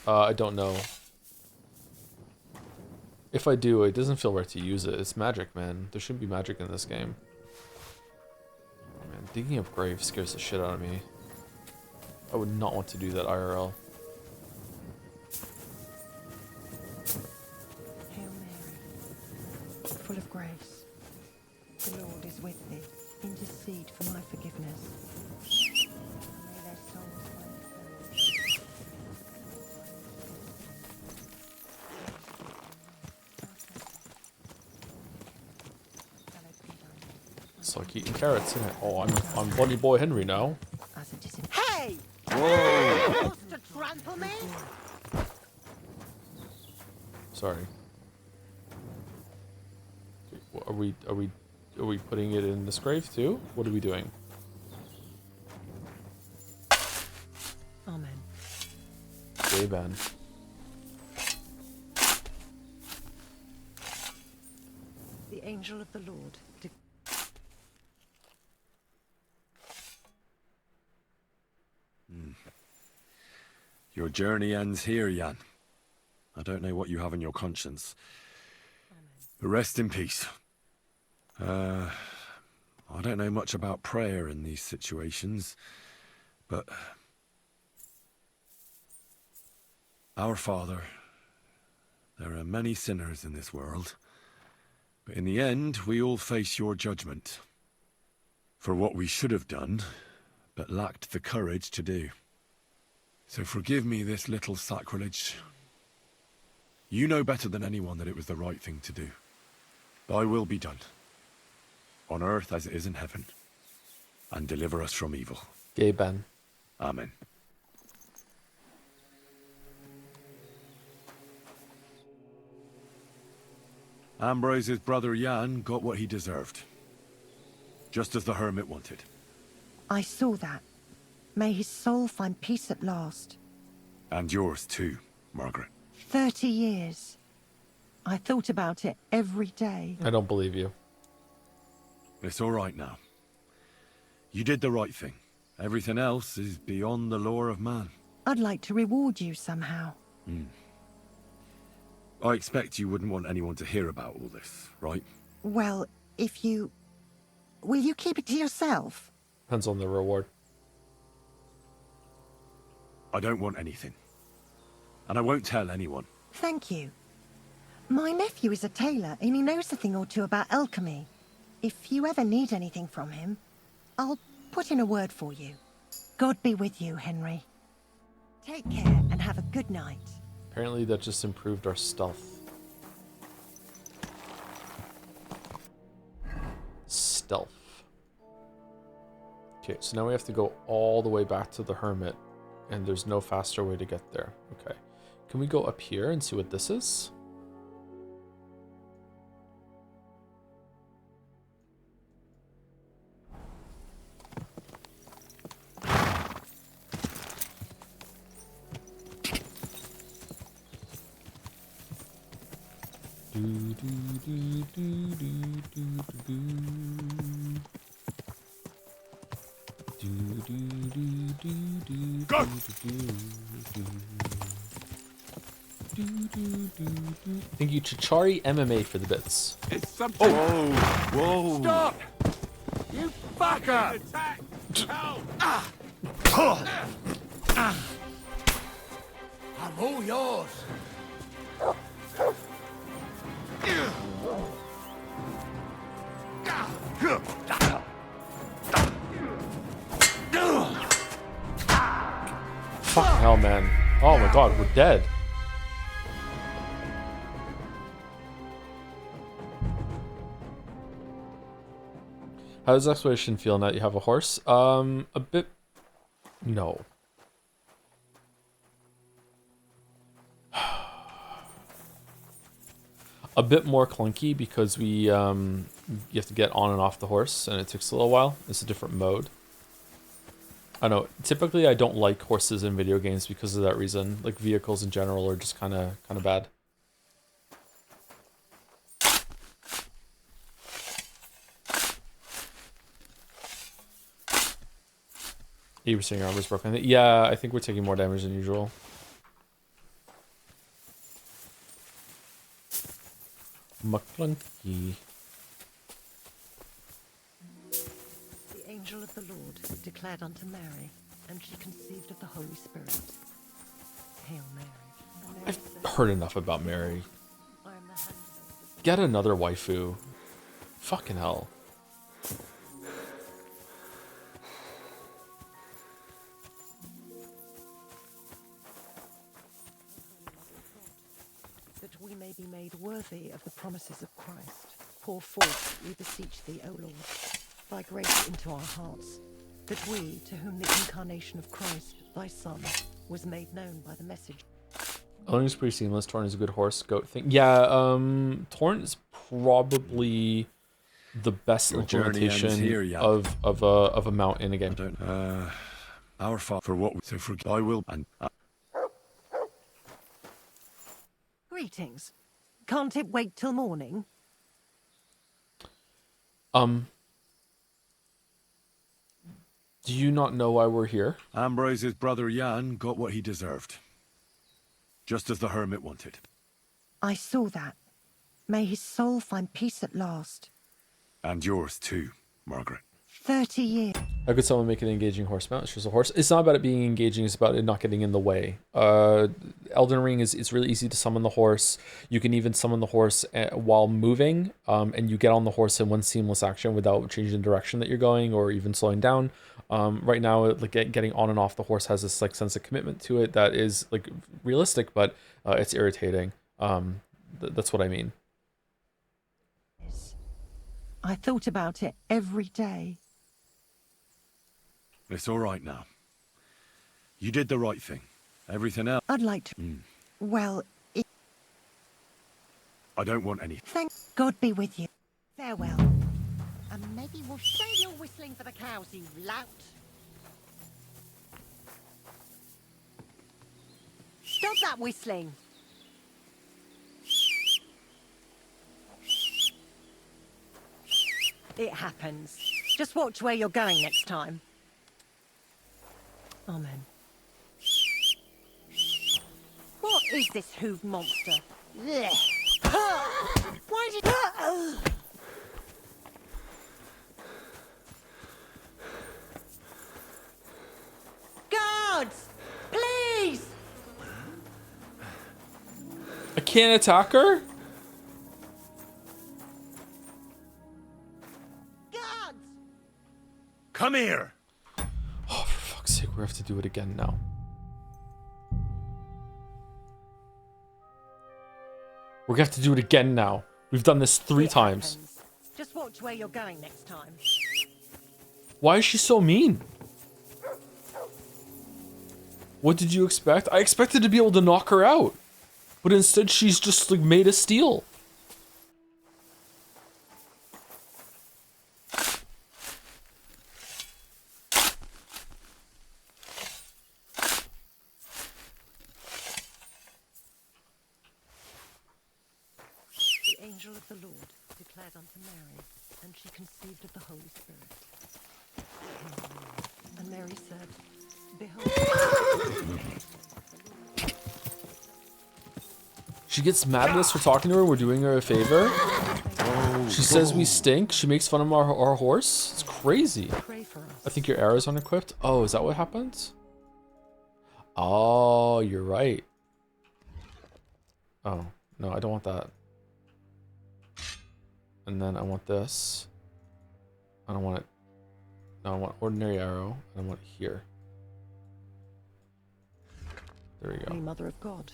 I don't know. If I do, it doesn't feel right to use it. It's magic, man. There shouldn't be magic in this game. Oh, man, digging up graves scares the shit out of me. I would not want to do that IRL. Hail Mary, full of grace. The Lord is with thee. Intercede for my forgiveness. May their souls find It's like eating carrots, isn't it? Oh, I'm Bloody Boy Henry now. Hey! Whoa! Supposed to trample me? Sorry. Are we putting it in this grave too? What are we doing? Amen. Amen. The angel of the Lord. Your journey ends here, Jan. I don't know what you have on your conscience. But rest in peace. I don't know much about prayer in these situations, but... Our Father, there are many sinners in this world, but in the end, we all face your judgment for what we should have done, but lacked the courage to do. So forgive me this little sacrilege. You know better than anyone that it was the right thing to do. Thy will be done, on earth as it is in heaven, and deliver us from evil. Amen. Amen. Ambrose's brother Jan got what he deserved, just as the hermit wanted. I saw that. May his soul find peace at last. And yours too, Margaret. 30 years. I thought about it every day. I don't believe you. It's all right now. You did the right thing. Everything else is beyond the law of man. I'd like to reward you somehow. I expect you wouldn't want anyone to hear about all this, right? Well, if you... Will you keep it to yourself? Depends on the reward. I don't want anything. And I won't tell anyone. Thank you. My nephew is a tailor and he knows a thing or two about alchemy. If you ever need anything from him, I'll put in a word for you. God be with you, Henry. Take care and have a good night. Apparently that just improved our stealth. Stealth. Okay, so now we have to go all the way back to the hermit, and there's no faster way to get there. Okay. Can we go up here and see what this is? Go! Thank you, Chichari MMA, for the bits. It's something. Whoa! Whoa! Stop! You fucker! Attack! I'm all yours. Fucking hell, man. Oh my god, we're dead. How does exploration feel now that you have a horse? A bit... No. A bit more clunky because you have to get on and off the horse and it takes a little while. It's a different mode. I know, typically I don't like horses in video games because of that reason. Like vehicles in general are just kind of bad. You were saying your armor's broken. Yeah, I think we're taking more damage than usual. McClunky. The angel of the Lord declared unto Mary, and she conceived of the Holy Spirit. Hail Mary. I've heard enough about Mary. Get another waifu. Fucking hell. That we may be made worthy of the promises of Christ. Pour forth, we beseech thee, O Lord, thy grace into our hearts, that we, to whom the incarnation of Christ, thy Son, was made known by the message. Owning is pretty seamless. Torn is a good horse goat thing. Yeah, Torn is probably the best implementation here, of a mount in a game. Our father, for what we so for I will and Greetings. Can't it wait till morning? Do you not know why we're here? Ambrose's brother Jan got what he deserved. Just as the hermit wanted. I saw that. May his soul find peace at last. And yours too, Margaret. 30 years. How could someone make an engaging horse mount? It's just a horse. It's not about it being engaging, it's about it not getting in the way. Elden Ring it's really easy to summon the horse. You can even summon the horse while moving, and you get on the horse in one seamless action without changing the direction that you're going or even slowing down. Right now, like getting on and off the horse has this like sense of commitment to it that is like realistic, but it's irritating. That's what I mean. I thought about it every day. It's all right now. You did the right thing. Everything else... I'd like to... Well, I don't want any... Thank God be with you. Farewell. And maybe we'll save your whistling for the cows, you lout. Stop that whistling. It happens. Just watch where you're going next time. Amen. What is this hooved monster? Ugh. Why did... Guards! Please! I can't attack her? Guards! Come here! Oh, for fuck's sake, we have to do it again now. We're gonna have to do it again now. We've done this 3 times. Just watch where you're going next time. Why is she so mean? What did you expect? I expected to be able to knock her out. But instead she's just like made of steel. The angel of the Lord declared unto Mary, and she conceived of the Holy Spirit. And Mary said, Behold. She gets mad at us for talking to her. We're doing her a favor. She says we stink. She makes fun of our horse. It's crazy. I think your arrow's unequipped. Oh, is that what happens? Oh, you're right. Oh, no, I don't want that. And then I want this. I don't want it. No, I want ordinary arrow. I want it here. There we go. Mother of God,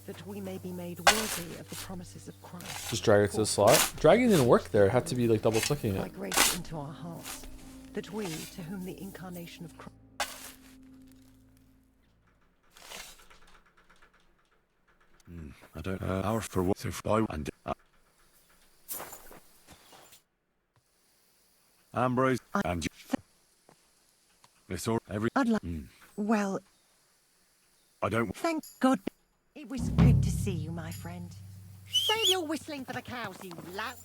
that we may be made worthy of the promises of Christ. Just drag it to the slot. Dragging didn't work there. It had to be like double clicking By it. grace into our hearts, that we, to whom the incarnation of Christ. I don't our for what if I and Ambrose and you. It's all every. I'd like. Well, I don't. thank God. It was good to see you, my friend. Save your whistling for the cows, you lout.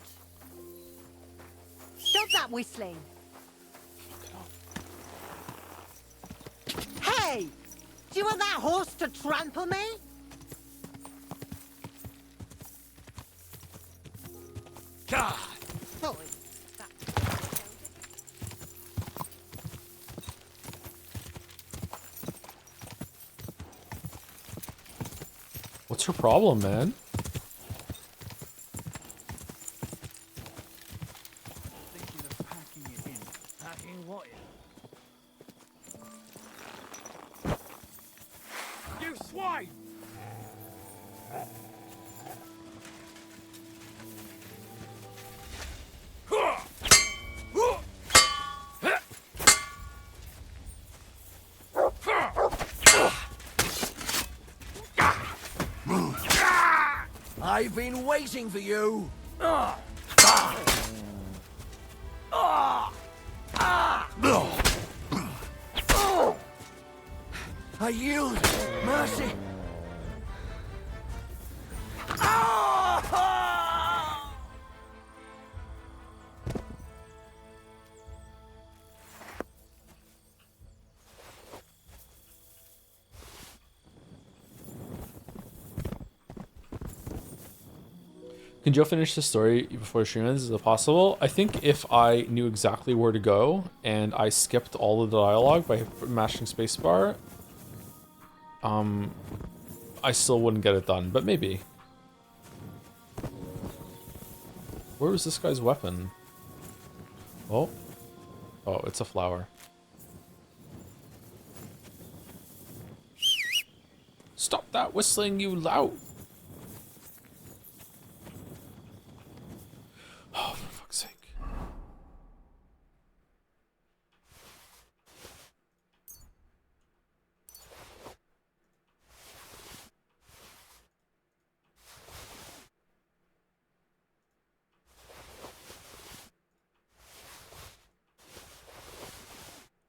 Stop that whistling. Hey! Do you want that horse to trample me? God! Oh, What's her problem, man? Thinking of packing it in. Packing what in? You swine! I've been waiting for you. I yield. Mercy. Can Joe finish the story before stream ends? Is it possible? I think if I knew exactly where to go and I skipped all of the dialogue by mashing spacebar, I still wouldn't get it done, but maybe. Where was this guy's weapon? Oh. Oh, it's a flower. Stop that whistling, you lout! Oh, for fuck's sake.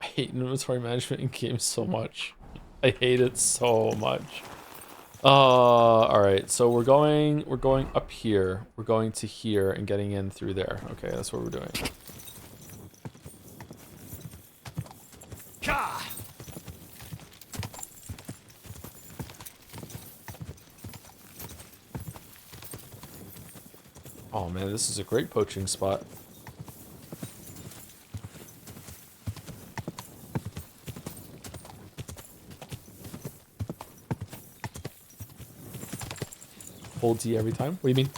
I hate inventory management in games so much. I hate it so much. Alright, so we're going up here. We're going to here and getting in through there. Okay, that's what we're doing. Oh man, this is a great poaching spot. Hold D every time? What do you mean?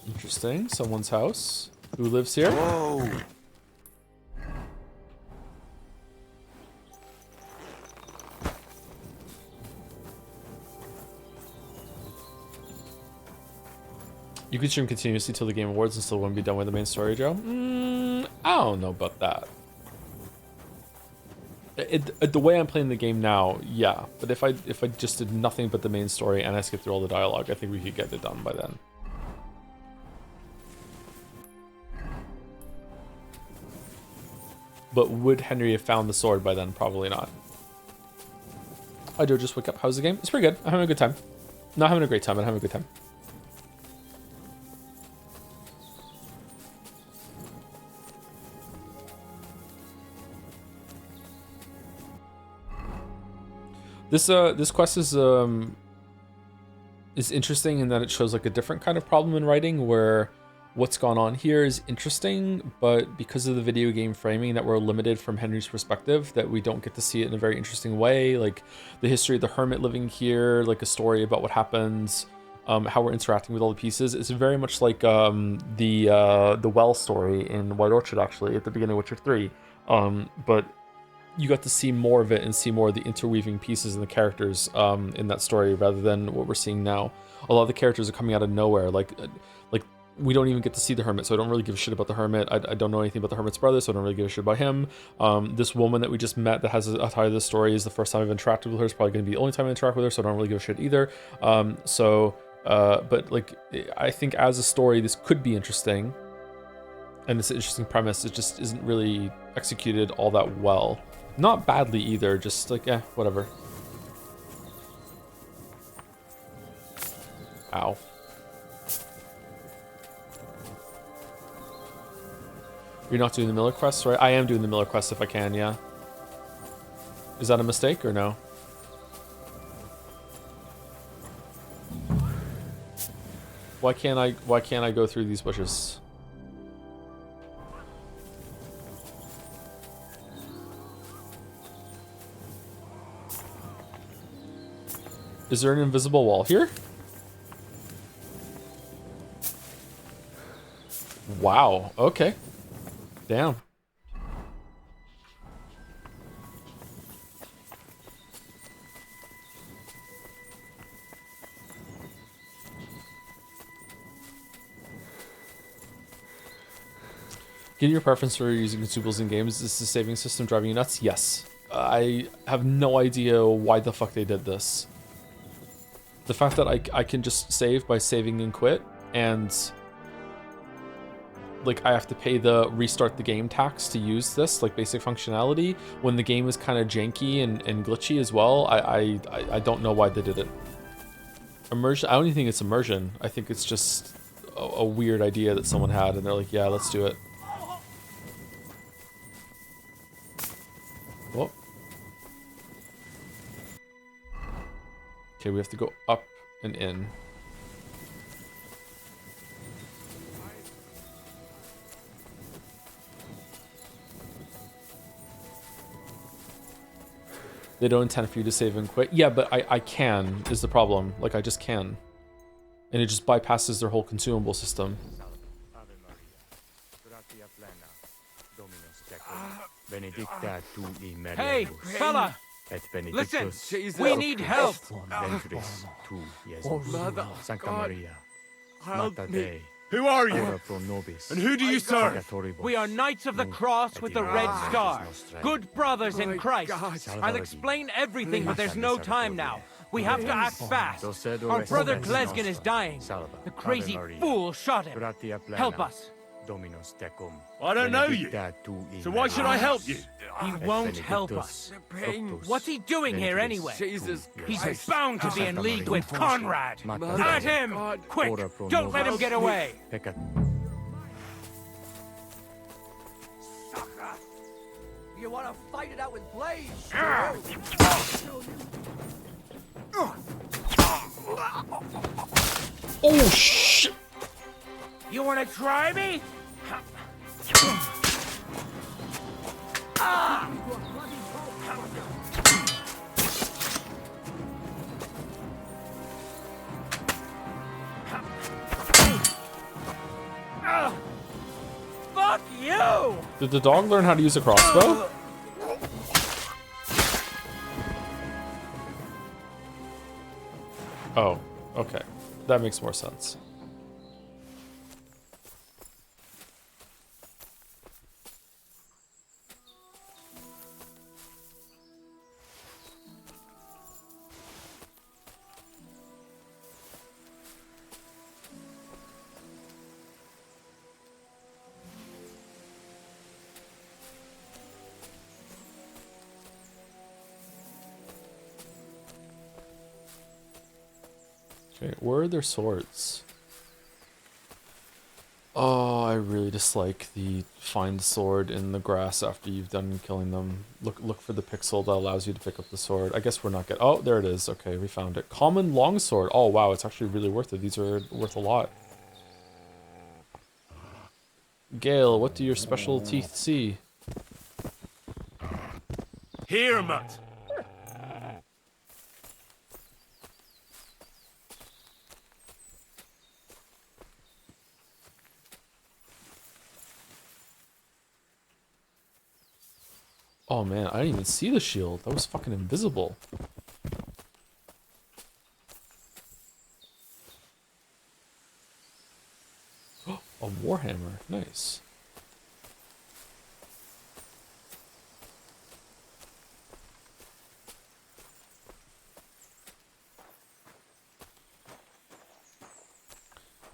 Interesting. Someone's house. Who lives here? Whoa. You could stream continuously till the Game Awards and still wouldn't be done with the main story, Joe? I don't know about that. The way I'm playing the game now, yeah. But if I just did nothing but the main story and I skipped through all the dialogue, I think we could get it done by then. But would Henry have found the sword by then? Probably not. I do just wake up. How's the game? It's pretty good. I'm having a good time. Not having a great time, but I'm having a good time. This quest is interesting in that it shows like a different kind of problem in writing where what's gone on here is interesting, but because of the video game framing that we're limited from Henry's perspective, that we don't get to see it in a very interesting way, like the history of the hermit living here, like a story about what happens how we're interacting with all the pieces. It's very much like the well story in White Orchard, actually, at the beginning of Witcher 3. But you got to see more of it and see more of the interweaving pieces and the characters in that story rather than what we're seeing now. A lot of the characters are coming out of nowhere. Like we don't even get to see the Hermit, so I don't really give a shit about the Hermit. I don't know anything about the Hermit's brother, so I don't really give a shit about him. This woman that we just met that has a tie to the story is the first time I've interacted with her. It's probably going to be the only time I interact with her, so I don't really give a shit either. But like, I think as a story, this could be interesting. And it's an interesting premise. It just isn't really executed all that well. Not badly either, just like, whatever. Ow. You're not doing the Miller quest, right? I am doing the Miller quest if I can, yeah. Is that a mistake or no? Why can't I go through these bushes? Is there an invisible wall here? Wow, okay. Damn. Give your preference for using consumables in games. Is the saving system driving you nuts? Yes. I have no idea why the fuck they did this. The fact that I can just save by saving and quit, and like I have to pay the restart the game tax to use this, like basic functionality, when the game is kind of janky and glitchy as well. I don't know why they did it. Immersion, I don't even think it's immersion. I think it's just a weird idea that someone had and they're like, yeah, let's do it. Whoa. Okay, we have to go up and in. They don't intend for you to save and quit. Yeah, but I can, is the problem. Like, I just can. And it just bypasses their whole consumable system. Hey, fella! Listen, we need help! Mother God, help me. Who are you? And who do you serve? We are Knights of the Cross with the Red Star. Good brothers in Christ. I'll explain everything, but there's no time now. We have to act fast. Our brother Glesgan is dying. The crazy fool shot him. Help us. I don't know you. So why should I help you? He won't help us. What's he doing here anyway? He's bound to be in league with Conrad. At him! Quick! Don't let him get away! You want to fight it out with Blaze? Oh shit! You want to try me? Fuck you! Did the dog learn how to use a crossbow? Oh, okay. That makes more sense. Okay, where are their swords? Oh, I really dislike the find sword in the grass after you've done killing them. Look for the pixel that allows you to pick up the sword. I guess we're not getting... Oh, there it is. Okay, we found it. Common longsword. Oh, wow, it's actually really worth it. These are worth a lot. Gale, what do your special teeth see? Here, Mutt. Oh man, I didn't even see the shield. That was fucking invisible. A warhammer, nice.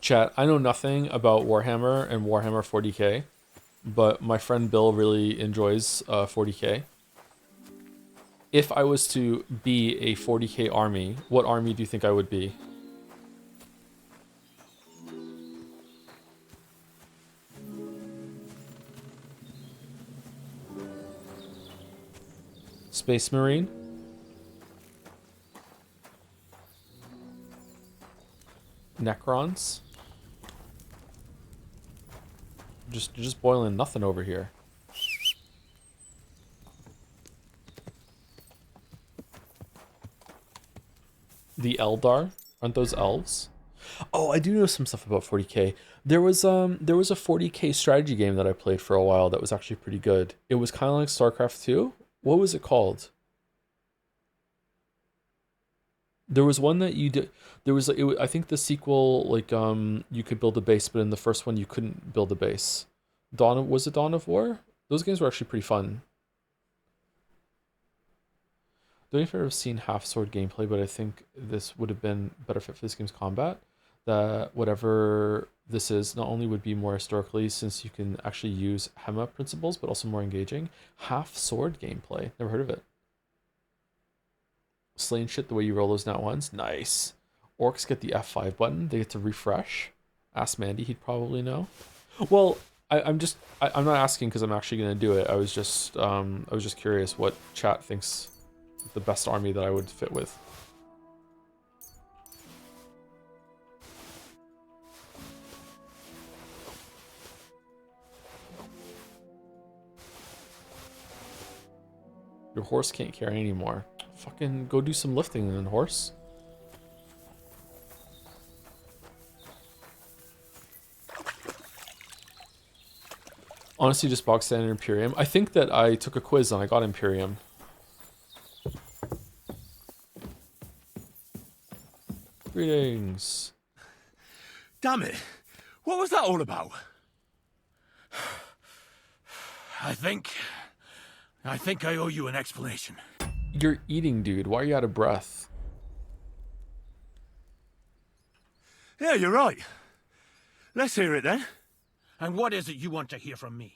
Chat, I know nothing about Warhammer and Warhammer 40k, but my friend Bill really enjoys 40k. If I was to be a 40k army, what army do you think I would be? Space Marine? Necrons? Just boiling nothing over here. The Eldar? Aren't those elves? Oh, I do know some stuff about 40k. There was a 40k strategy game that I played for a while that was actually pretty good. It was kind of like StarCraft 2. What was it called? There was one that you did. There was I think the sequel, like you could build a base, but in the first one you couldn't build a base. Was it Dawn of War? Those games were actually pretty fun. Don't know if I've ever seen half sword gameplay, but I think this would have been better fit for this game's combat. That whatever this is not only would be more historically, since you can actually use Hema principles, but also more engaging. Half sword gameplay. Never heard of it. Slaying shit the way you roll those nat ones. Nice. Orcs get the F5 button. They get to refresh. Ask Mandy, he'd probably know. Well, I'm not asking because I'm actually gonna do it. I was just curious what chat thinks the best army that I would fit with. Your horse can't carry anymore. Fucking go do some lifting then, horse. Honestly, just box standard Imperium. I think that I took a quiz and I got Imperium. Greetings. Damn it. What was that all about? I think I owe you an explanation. You're eating, dude. Why are you out of breath? Yeah, you're right. Let's hear it then. And what is it you want to hear from me?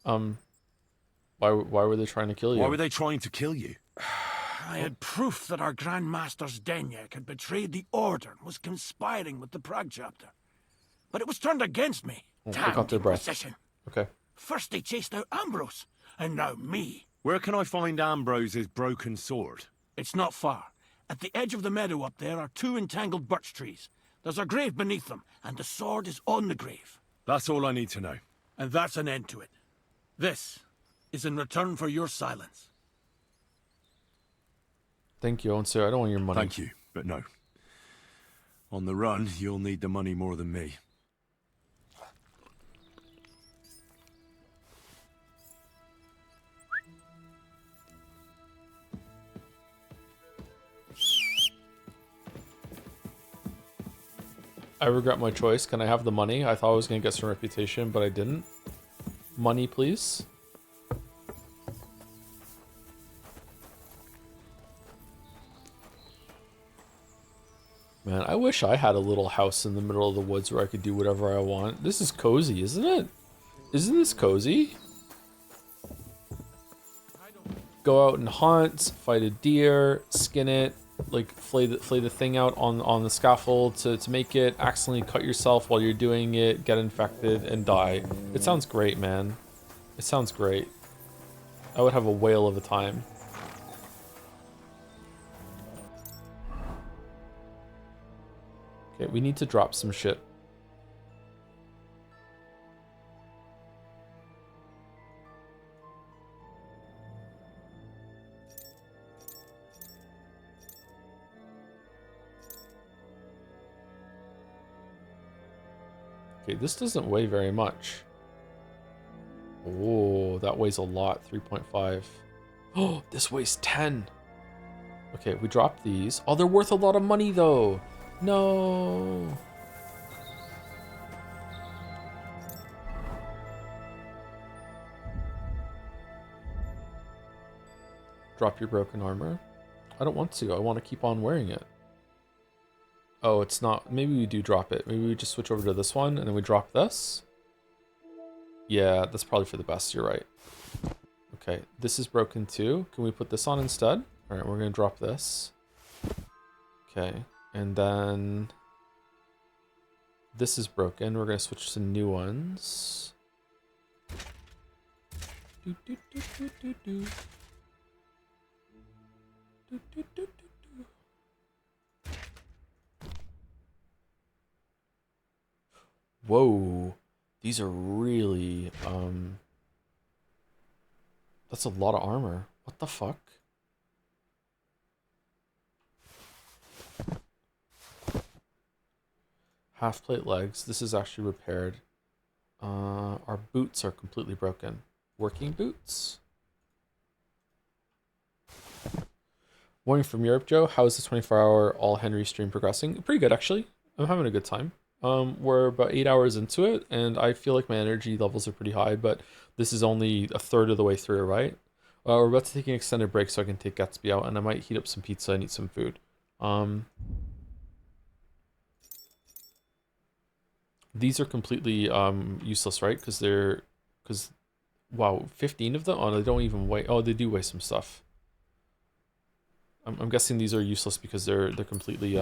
Why were they trying to kill you? Why were they trying to kill you? I had proof that our Grand Master Zdenek had betrayed the Order and was conspiring with the Prague chapter. But it was turned against me. Oh, Damned Inquisition. Okay. First they chased out Ambrose, and now me. Where can I find Ambrose's broken sword? It's not far. At the edge of the meadow up there are 2 entangled birch trees. There's a grave beneath them, and the sword is on the grave. That's all I need to know. And that's an end to it. This is in return for your silence. Thank you, Onser. I don't want your money. Thank you, but no. On the run, you'll need the money more than me. I regret my choice. Can I have the money? I thought I was going to get some reputation, but I didn't. Money, please. Man, I wish I had a little house in the middle of the woods where I could do whatever I want. This is cozy, isn't it? Isn't this cozy? Go out and hunt, fight a deer, skin it, like flay the thing out on the scaffold to make it, accidentally cut yourself while you're doing it, get infected, and die. It sounds great, man. It sounds great. I would have a whale of a time. Okay, we need to drop some shit. Okay, this doesn't weigh very much. Oh, that weighs a lot. 3.5. Oh, this weighs 10. Okay, we dropped these. Oh, they're worth a lot of money, though. No. Drop your broken armor. I don't want to. I want to keep on wearing it. Oh, it's not. Maybe we do drop it. Maybe we just switch over to this one and then we drop this. Yeah, that's probably for the best. You're right. Okay, this is broken too. Can we put this on instead? All right, we're going to drop this. Okay, and then this is broken. We're going to switch to new ones. Do, do, do, do, do, do. Do, do, do, do, do. Whoa, these are really, that's a lot of armor. What the fuck? Half plate legs. This is actually repaired. Our boots are completely broken. Working boots? Morning from Europe, Joe. How is the 24-hour All Henry stream progressing? Pretty good, actually. I'm having a good time. We're about 8 hours into it, and I feel like my energy levels are pretty high, but this is only a third of the way through, right? We're about to take an extended break so I can take Gatsby out, and I might heat up some pizza and eat some food. These are completely useless, right? Because wow, 15 of them? Oh, they don't even weigh. Oh, they do weigh some stuff. I'm guessing these are useless because they're completely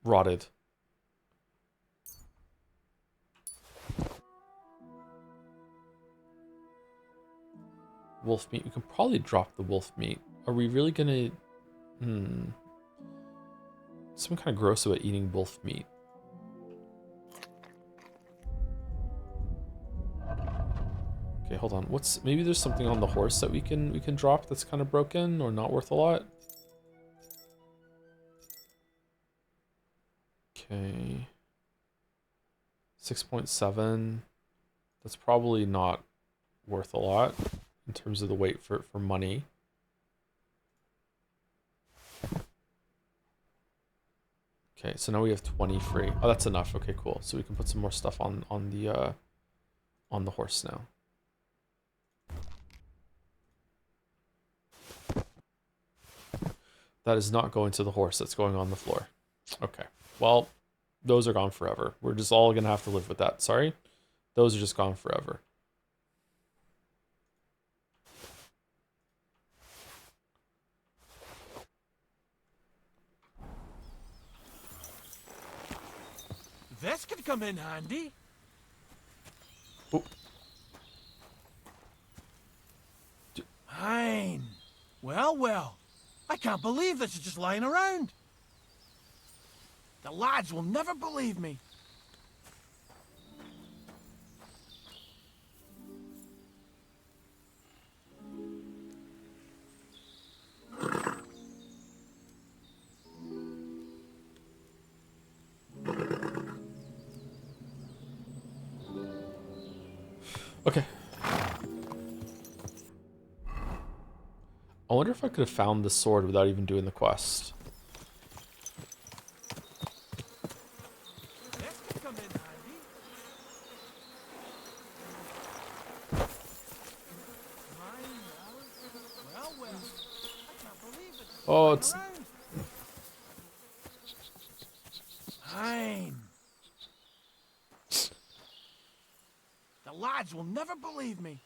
rotted. Wolf meat. We can probably drop the wolf meat. Are we really gonna? Something kind of gross about eating wolf meat. Okay, hold on. Maybe there's something on the horse that we can drop that's kind of broken or not worth a lot. Okay. 6.7. That's probably not worth a lot in terms of the weight for money. Okay, so now we have 20 free. Oh, that's enough. Okay, cool. So we can put some more stuff on the horse now. That is not going to the horse, that's going on the floor. Okay, well, those are gone forever. We're just all gonna have to live with that, sorry. Those are just gone forever. This could come in handy. Oh. Hein. Well, well. I can't believe this is just lying around. The lads will never believe me. Okay. I wonder if I could have found the sword without even doing the quest. Oh, it's... Hein. The lads will never believe me.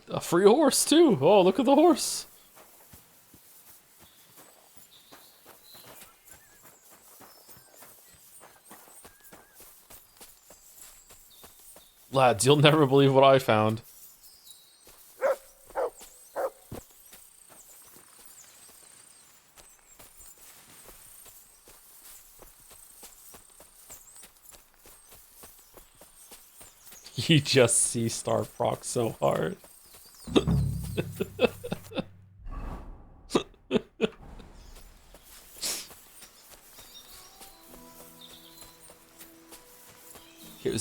A free horse, too. Oh, look at the horse. Lads, you'll never believe what I found. You just see Star Proc so hard.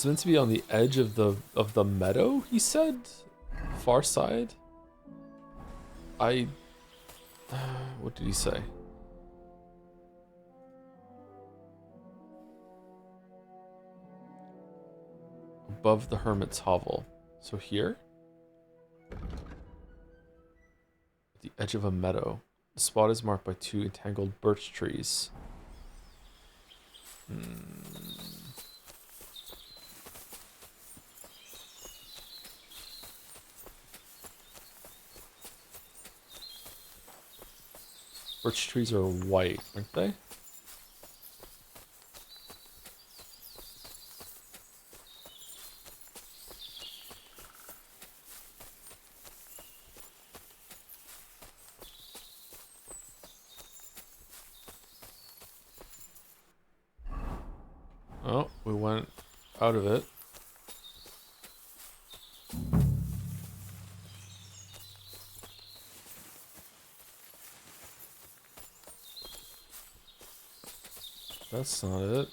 was meant to be on the edge of the meadow, he said? Far side? What did he say? Above the hermit's hovel. So here? At the edge of a meadow. The spot is marked by 2 entangled birch trees. Birch trees are white, aren't they? Oh, we went out of it. That's not it.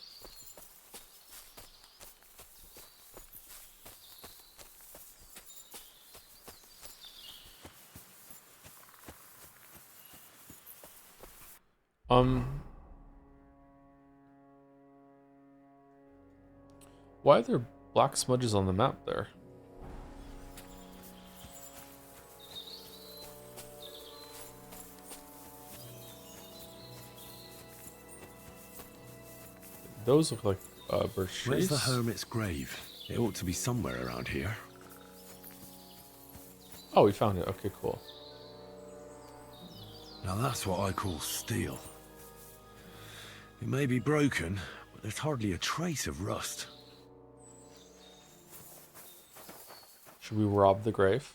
Why are there black smudges on the map there? Those look like birch trees. Where's the hermit's grave? It ought to be somewhere around here. Oh, we found it. Okay, cool. Now that's what I call steel. It may be broken, but there's hardly a trace of rust. Should we rob the grave?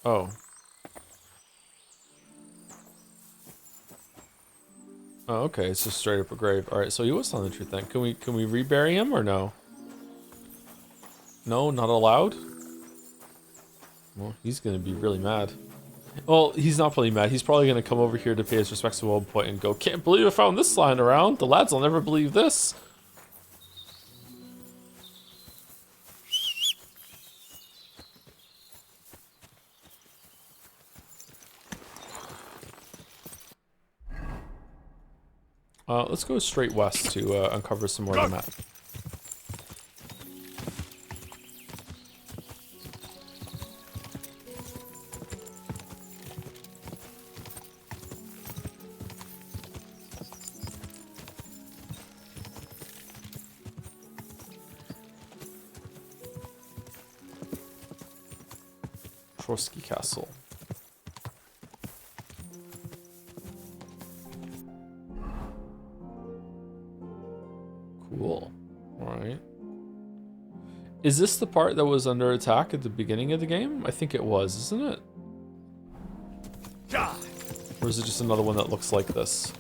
Oh. Oh, okay, it's just straight up a grave. Alright, so he was telling the truth then. Can we rebury him or no? No, not allowed? Well, he's gonna be really mad. Well, he's not probably mad. He's probably gonna come over here to pay his respects to one point and go, "Can't believe I found this lying around. The lads will never believe this." Let's go straight west to uncover some more of the map. Trotsky Castle. Cool. Alright. Is this the part that was under attack at the beginning of the game? I think it was, isn't it? Or is it just another one that looks like this?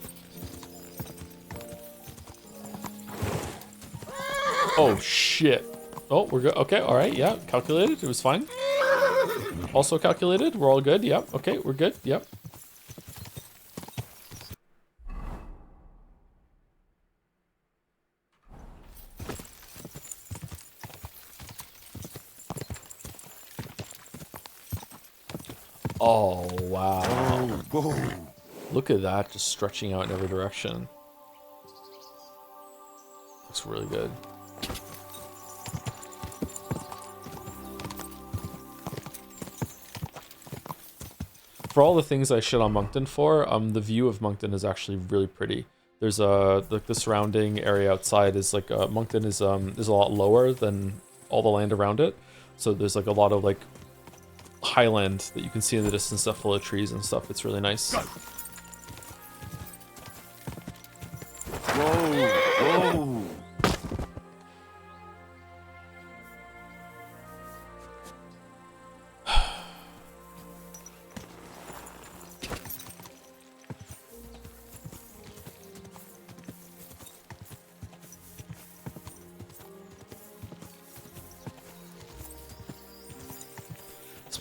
Oh, shit. Oh, we're good. Okay, alright, yeah. Calculated. It was fine. Also calculated. We're all good. Yep. Okay, we're good. Yep. Oh, wow. Whoa. Look at that, just stretching out in every direction. Looks really good. For all the things I shit on Moncton for, the view of Moncton is actually really pretty. There's like the surrounding area outside is like Moncton is a lot lower than all the land around it, so there's like a lot of like highland that you can see in the distance, stuff full of trees and stuff. It's really nice. Whoa, whoa.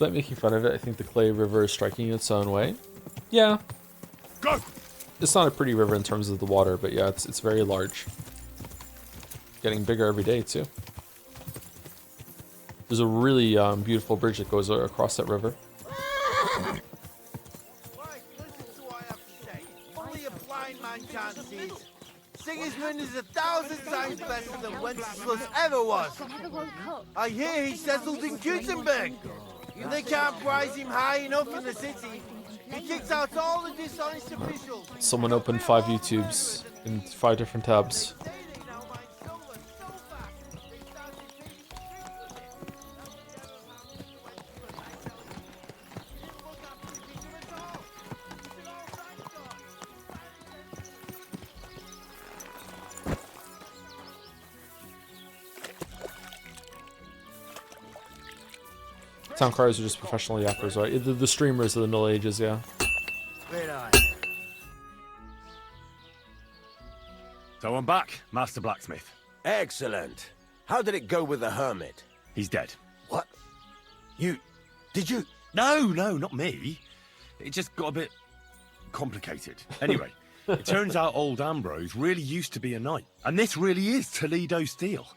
Despite making fun of it, I think the Clay River is striking its own way. Yeah. Go! It's not a pretty river in terms of the water, but yeah, it's very large. Getting bigger every day, too. There's a really beautiful bridge that goes across that river. Only a blind man can't see it. Sigismund is 1,000 times better than Wenceslas ever was. I hear he settled in Gutenberg. And they can't prize him high enough in the city. He kicks out all the dishonest officials. Someone opened 5 YouTubes in 5 different tabs. Town criers are just professional yappers, right? The streamers of the Middle Ages, yeah. So I'm back, Master Blacksmith. Excellent. How did it go with the hermit? He's dead. What? Did you? No, not me. It just got a bit complicated. Anyway, it turns out old Ambrose really used to be a knight. And this really is Toledo steel.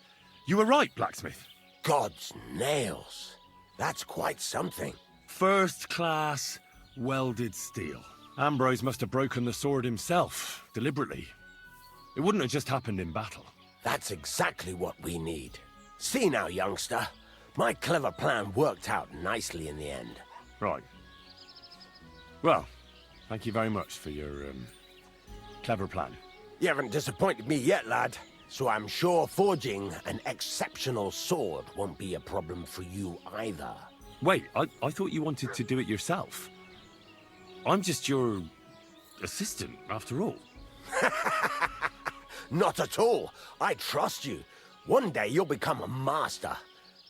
You were right, Blacksmith. God's nails. That's quite something. First class welded steel. Ambrose must have broken the sword himself, deliberately. It wouldn't have just happened in battle. That's exactly what we need. See now, youngster. My clever plan worked out nicely in the end. Right. Well, thank you very much for your, clever plan. You haven't disappointed me yet, lad. So I'm sure forging an exceptional sword won't be a problem for you either. Wait, I thought you wanted to do it yourself. I'm just your assistant, after all. Not at all. I trust you. One day you'll become a master.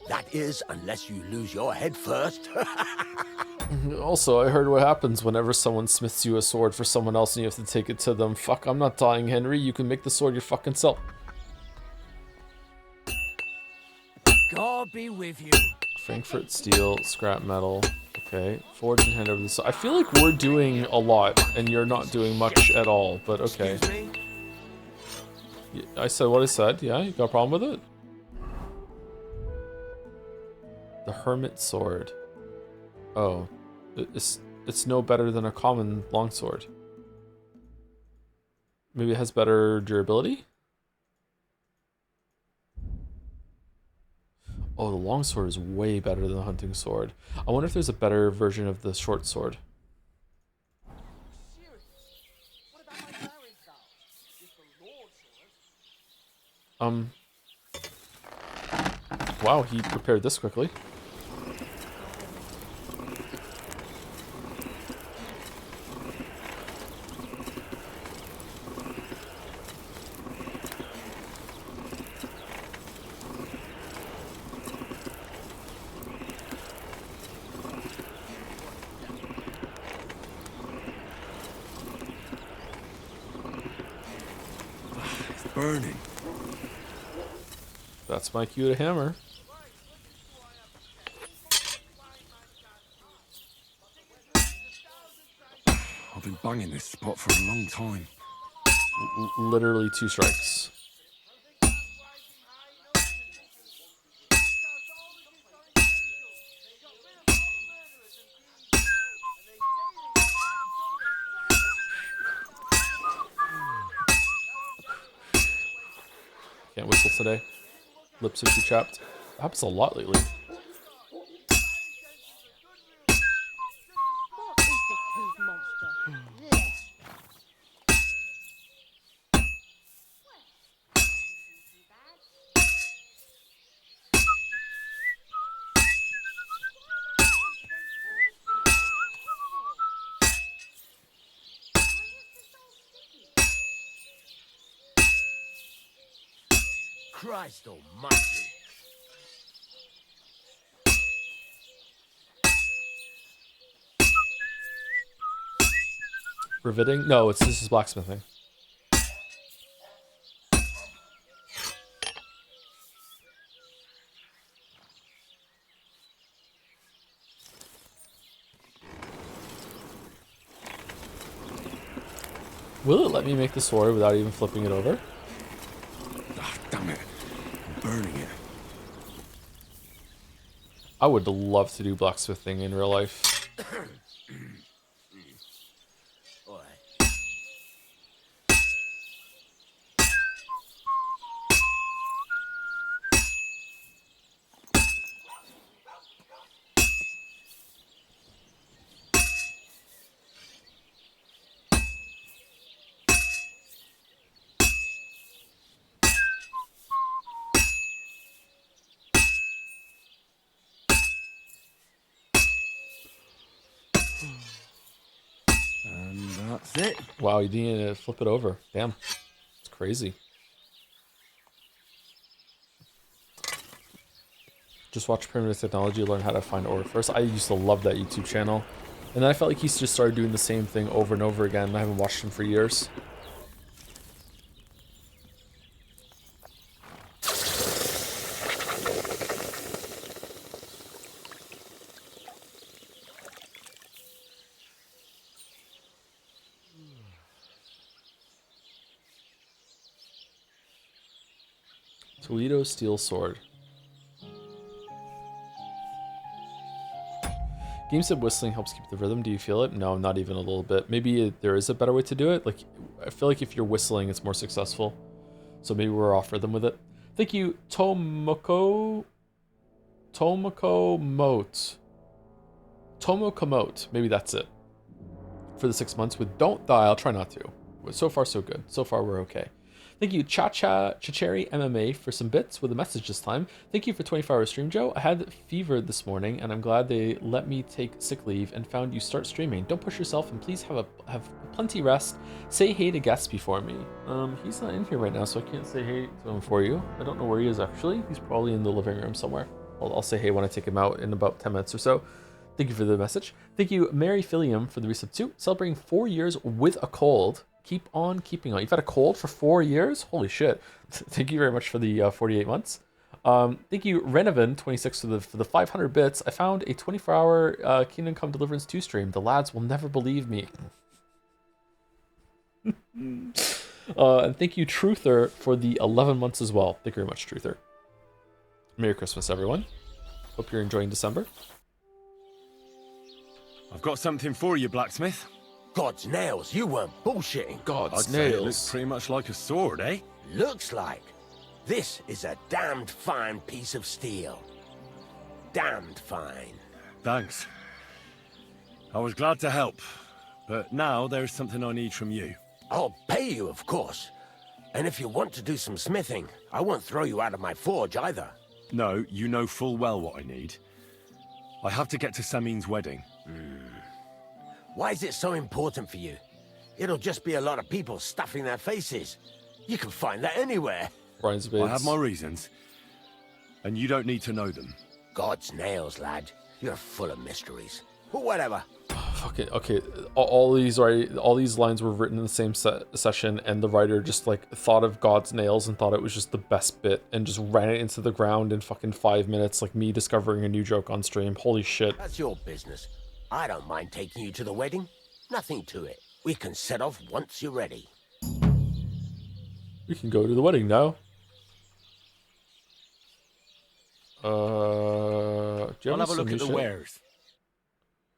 That is, unless you lose your head first. Also, I heard what happens whenever someone smiths you a sword for someone else and you have to take it to them. Fuck, I'm not dying, Henry. You can make the sword your fucking self. God be with you. Frankfurt steel, scrap metal. Okay, forge and hand over the. I feel like we're doing a lot and you're not doing much at all, but okay. I said what I said. Yeah, you got a problem with it? The hermit sword. Oh, it's no better than a common longsword. Maybe it has better durability? Oh, the longsword is way better than the hunting sword. I wonder if there's a better version of the short sword. Wow, he prepared this quickly. Burning. That's my cue to hammer. I've been banging this spot for a long time. Literally 2 strikes. Can't whistle today. Lips are too chapped. Happens a lot lately. Christ almighty. Riveting? No, this is blacksmithing. Will it let me make the sword without even flipping it over? Ah, damn it. I'm burning it. I would love to do blacksmithing in real life. And that's it. Wow, you didn't flip it over. Damn. It's crazy. Just watch Primitive Technology, learn how to find ore first. I used to love that YouTube channel. And then I felt like he just started doing the same thing over and over again. I haven't watched him for years. Toledo Steel Sword. Game said whistling helps keep the rhythm. Do you feel it? No, not even a little bit. Maybe there is a better way to do it. Like, I feel like if you're whistling, it's more successful. So maybe we're off rhythm with it. Thank you, Tomoko Mote. Tomoko Mote. Maybe that's it. For the 6 months with Don't Die. I'll try not to. So far, so good. So far, we're okay. Thank you, Chacheri MMA, for some bits with a message this time. Thank you for 24-hour stream, Joe. I had fever this morning, and I'm glad they let me take sick leave and found you start streaming. Don't push yourself, and please have plenty rest. Say hey to guests before me. He's not in here right now, so I can't say hey to him for you. I don't know where he is, actually. He's probably in the living room somewhere. I'll say hey when I take him out in about 10 minutes or so. Thank you for the message. Thank you, Mary Philium, for the resub too. Celebrating 4 years with a cold. Keep on keeping on. You've had a cold for 4 years? Holy shit. Thank you very much for the 48 months. Thank you, Renovan26, for the 500 bits. I found a 24-hour Kingdom Come Deliverance 2 stream. The lads will never believe me. And thank you, Truther, for the 11 months as well. Thank you very much, Truther. Merry Christmas, everyone. Hope you're enjoying December. I've got something for you, blacksmith. God's nails, you weren't bullshitting. God's I'd say it looks pretty much like a sword, eh? Looks like. This is a damned fine piece of steel. Damned fine. Thanks. I was glad to help, but now there's something I need from you. I'll pay you, of course. And if you want to do some smithing, I won't throw you out of my forge either. No, you know full well what I need. I have to get to Samin's wedding. Why is it so important for you? It'll just be a lot of people stuffing their faces. You can find that anywhere. I have my reasons, and you don't need to know them. God's nails, lad. You're full of mysteries. But whatever. Fuck it. Okay, all these lines were written in the same session, and the writer just like thought of God's nails and thought it was just the best bit, and just ran it into the ground in fucking 5 minutes, like me discovering a new joke on stream. Holy shit. That's your business. I don't mind taking you to the wedding. Nothing to it. We can set off once you're ready. We can go to the wedding now. I'll have a look at the wares.